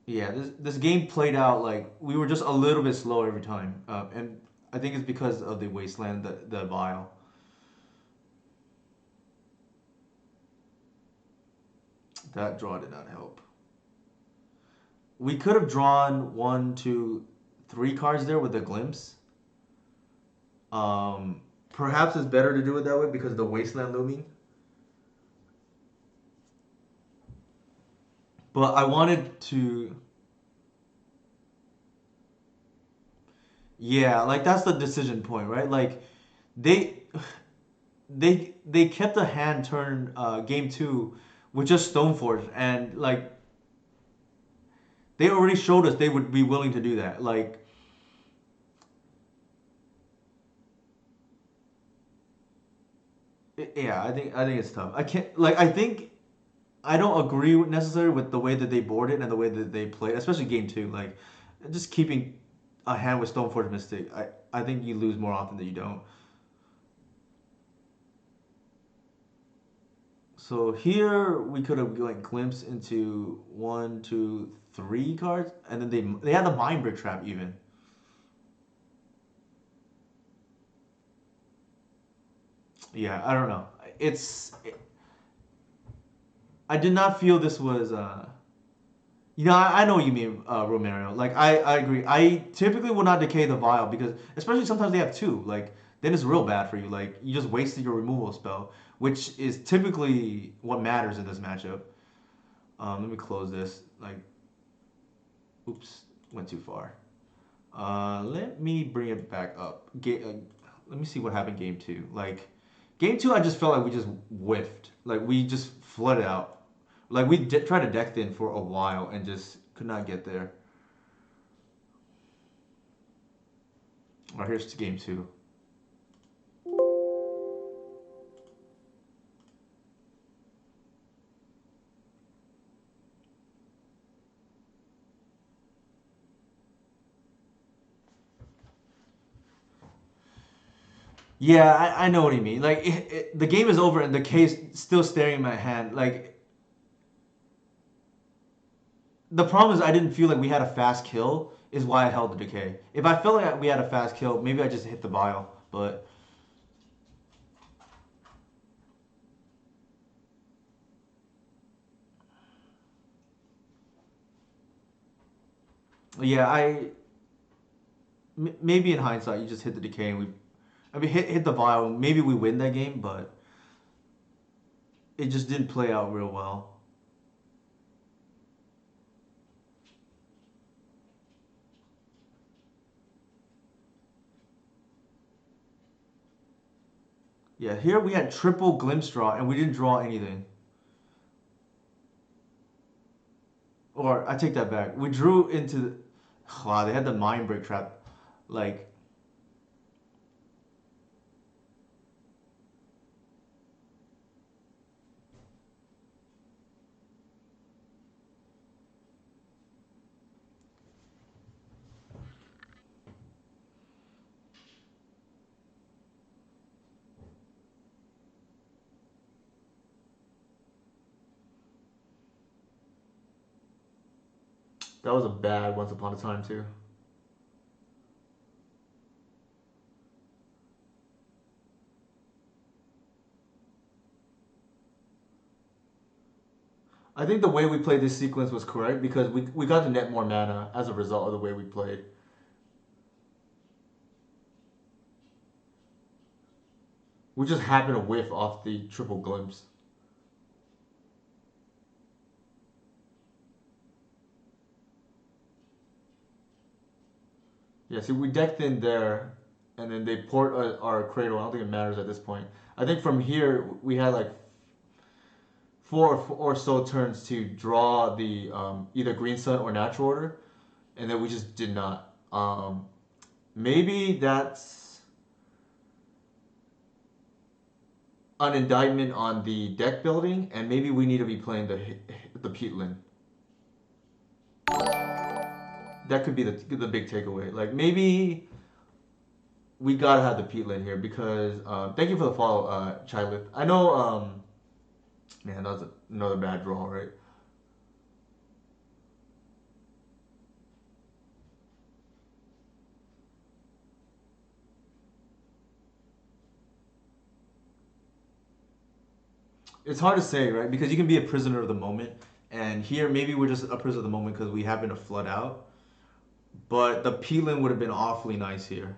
yeah, this game played out like we were just a little bit slow every time, and I think it's because of the wasteland, the vial. That draw did not help. We could have drawn one, two, three cards there with a glimpse. Perhaps it's better to do it that way because of the wasteland looming. But I wanted to, yeah, like that's the decision point, right? Like they they kept the hand turn game two with just Stoneforge, and like they already showed us they would be willing to do that. Like, yeah, I think it's tough. I can't like I think I don't agree necessarily with the way that they board it and the way that they play, especially game two. Like, just keeping a hand with Stoneforge Mystic, I think you lose more often than you don't. So here we could have like glimpsed into one, two, three cards, and then they had the Mind Brick Trap even. Yeah, I don't know. It's I did not feel this was. I know what you mean, Romero. Like I agree. I typically will not decay the vial because, especially sometimes they have two. Like then it's real bad for you. Like you just wasted your removal spell, which is typically what matters in this matchup. Let me close this. Like, oops, went too far. Let me bring it back up. Let me see what happened game two. Like, game two, I just felt like we just whiffed. Like, we just flooded out. Like, we tried to deck in for a while and just could not get there. All right, here's game two. Yeah, I know what you mean. Like, the game is over and the case still staring in my hand. Like, the problem is I didn't feel like we had a fast kill, is why I held the decay. If I felt like we had a fast kill, maybe I just hit the vial. But yeah, maybe in hindsight, you just hit the decay and I mean, hit the vial. Maybe we win that game, but it just didn't play out real well. Yeah, here we had triple glimpse draw and we didn't draw anything. Or I take that back. We drew into. Wow, they had the mind break trap. Like, that was a bad Once Upon a Time, too. I think the way we played this sequence was correct because we got to net more mana as a result of the way we played. We just happened to whiff off the triple glimpse. Yeah, see, we decked in there, and then they port our cradle. I don't think it matters at this point. I think from here we had like four or so turns to draw the either green sun or natural order, and then we just did not. Maybe that's an indictment on the deck building, and maybe we need to be playing the peatland. That could be the big takeaway. Like maybe we gotta have the peatland here because thank you for the follow, Chilip. I know, man, that was another bad draw, right? It's hard to say, right? Because you can be a prisoner of the moment, and here maybe we're just a prisoner of the moment because we happen to flood out. But the peeling would have been awfully nice here.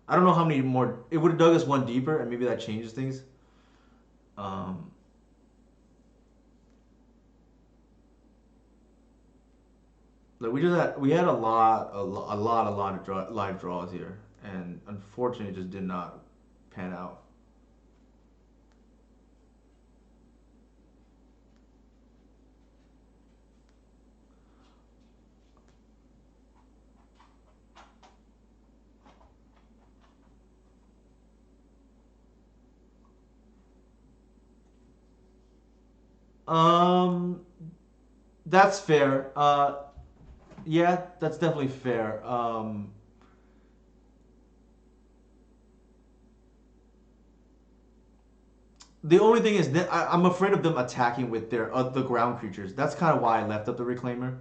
I don't know how many more. It would have dug us one deeper, and maybe that changes things. Um, like we had a lot of live draws here, and unfortunately, it just did not pan out. Um, that's fair. Yeah, that's definitely fair. The only thing is that I'm afraid of them attacking with their the ground creatures. That's kind of why I left up the reclaimer.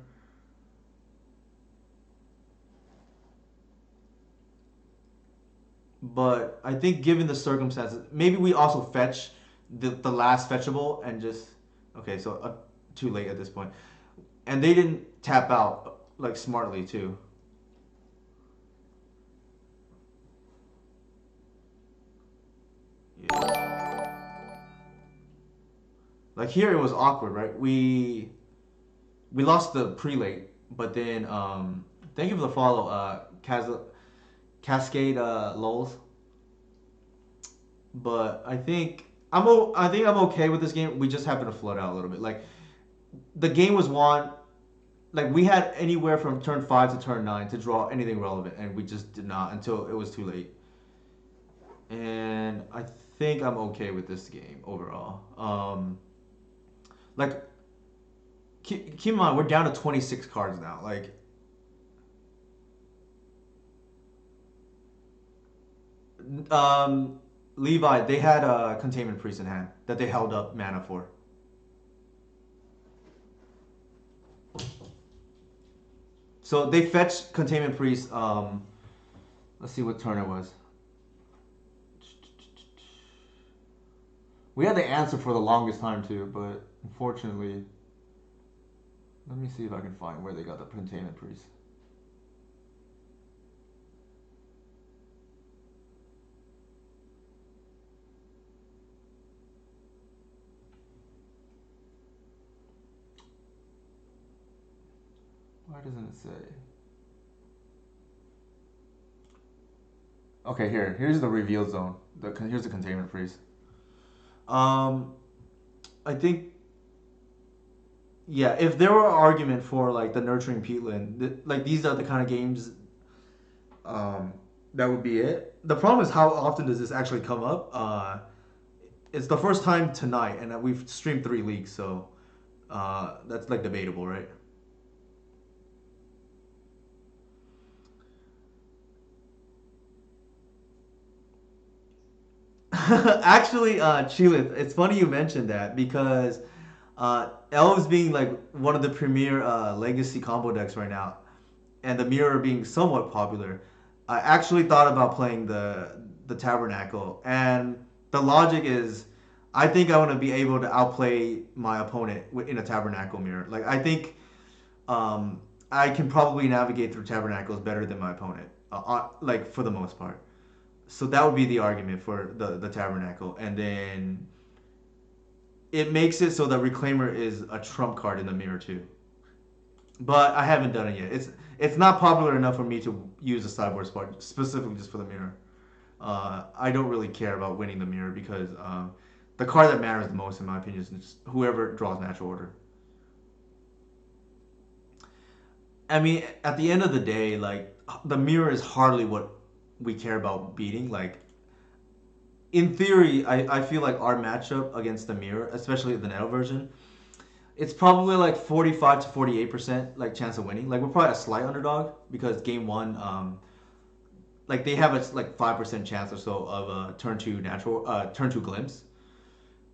But I think given the circumstances, maybe we also fetch the last fetchable and just okay. So too late at this point, and they didn't tap out like smartly too. Yeah. Like here it was awkward, right? We lost the prelate, but then thank you for the follow, Cascade Lulz. But I think I'm okay with this game. We just happened to flood out a little bit. Like the game was won. Like we had anywhere from turn 5 to turn 9 to draw anything relevant, and we just did not until it was too late. And I think I'm okay with this game overall. Like keep in mind we're down to 26 cards now. Like um, Levi, they had a containment priest in hand that they held up mana for. So they fetched containment priest. Let's see what turn it was. We had the answer for the longest time too, but unfortunately, let me see if I can find where they got the containment priest. Why doesn't it say? Okay, here's the reveal zone. Here's the containment priest. Um, I think yeah, if there were an argument for like the nurturing peatland, like these are the kind of games um, that would be it. The problem is how often does this actually come up? It's the first time tonight, and we've streamed 3 leagues, so that's like debatable, right? Actually, Chile, it's funny you mentioned that because Elves being like one of the premier legacy combo decks right now, and the mirror being somewhat popular, I actually thought about playing the Tabernacle, and the logic is, I think I want to be able to outplay my opponent in a Tabernacle mirror. Like I think I can probably navigate through Tabernacles better than my opponent, like for the most part. So that would be the argument for the Tabernacle, and then it makes it so that Reclaimer is a trump card in the mirror too. But I haven't done it yet. It's not popular enough for me to use a sideboard spot specifically just for the mirror. I don't really care about winning the mirror because the card that matters the most, in my opinion, is just whoever draws natural order. I mean, at the end of the day, like the mirror is hardly what we care about beating. Like in theory, I feel like our matchup against the mirror, especially the Nano version, it's probably like 45 to 48% like chance of winning. Like we're probably a slight underdog because game one, like they have a like 5% chance or so of a turn two glimpse.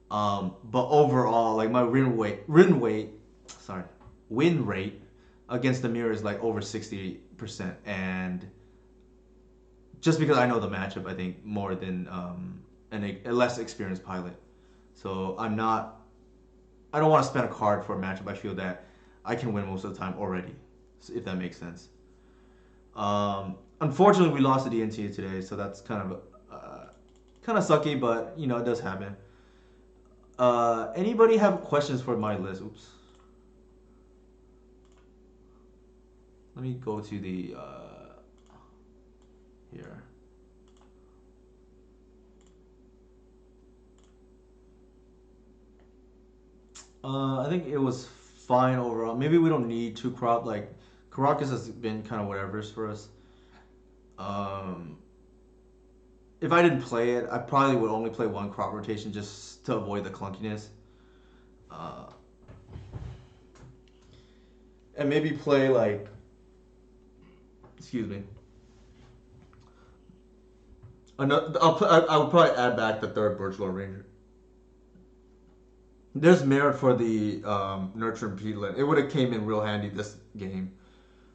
But overall, like my sorry, win rate against the mirror is like over 60%, and just because I know the matchup, I think more than a less experienced pilot. So I don't want to spend a card for a matchup I feel that I can win most of the time already, if that makes sense. Unfortunately, we lost to DNT today, so that's kind of sucky, but you know it does happen. Anybody have questions for my list? Oops. Let me go to the here. I think it was fine overall. Maybe we don't need two crop. Like Caracas has been kind of whatever's for us. Um, if I didn't play it, I probably would only play one crop rotation just to avoid the clunkiness. Uh, and maybe play like, excuse me. I would probably add back the third Birch Lord Ranger. There's merit for the Nurture and Peatland. It would have came in real handy this game.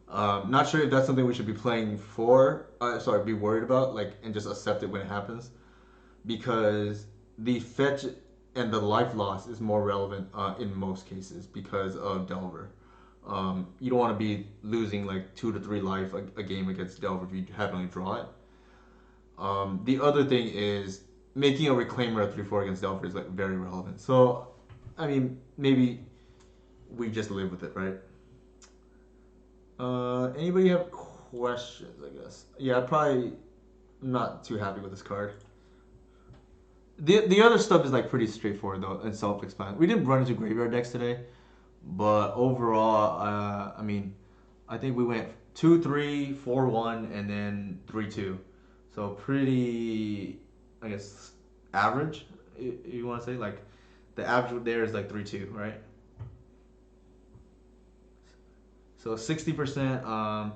Not sure if that's something we should be playing for. Sorry, be worried about, like, and just accept it when it happens, because the fetch and the life loss is more relevant in most cases because of Delver. You don't want to be losing like 2 to 3 life a game against Delver if you happen to draw it. The other thing is making a reclaimer at 3/4 against Delver is like very relevant. So, I mean, maybe we just live with it, right? Anybody have questions? I guess. Yeah, probably not too happy with this card. The other stuff is like pretty straightforward though and self-explanatory. We didn't run into graveyard decks today, but overall, I mean, I think we went 2-3, 4-1, and then 3-2. So pretty, I guess, average. You want to say like the average there is like 3-2, right? So 60%.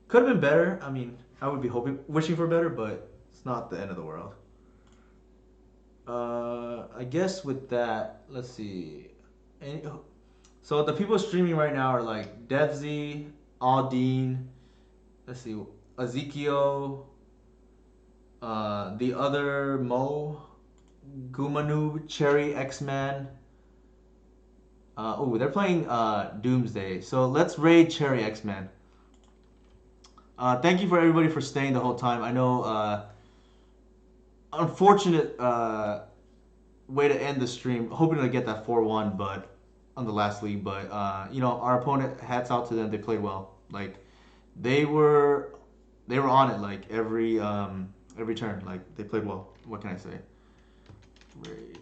Could have been better. I mean, I would be wishing for better, but it's not the end of the world. I guess with that, let's see. Any, so the people streaming right now are like DevZ, Aldine, let's see, Ezekiel, the other Mo, Gumanu, Cherry, X-Man. Oh, they're playing Doomsday. So let's raid Cherry X-Man. Thank you for everybody for staying the whole time. I know, unfortunate way to end the stream. Hoping to get that 4-1, but on the last league. But you know, our opponent. Hats out to them. They played well. Like they were, they were on it. Like every turn. Like they played well. What can I say? Raid.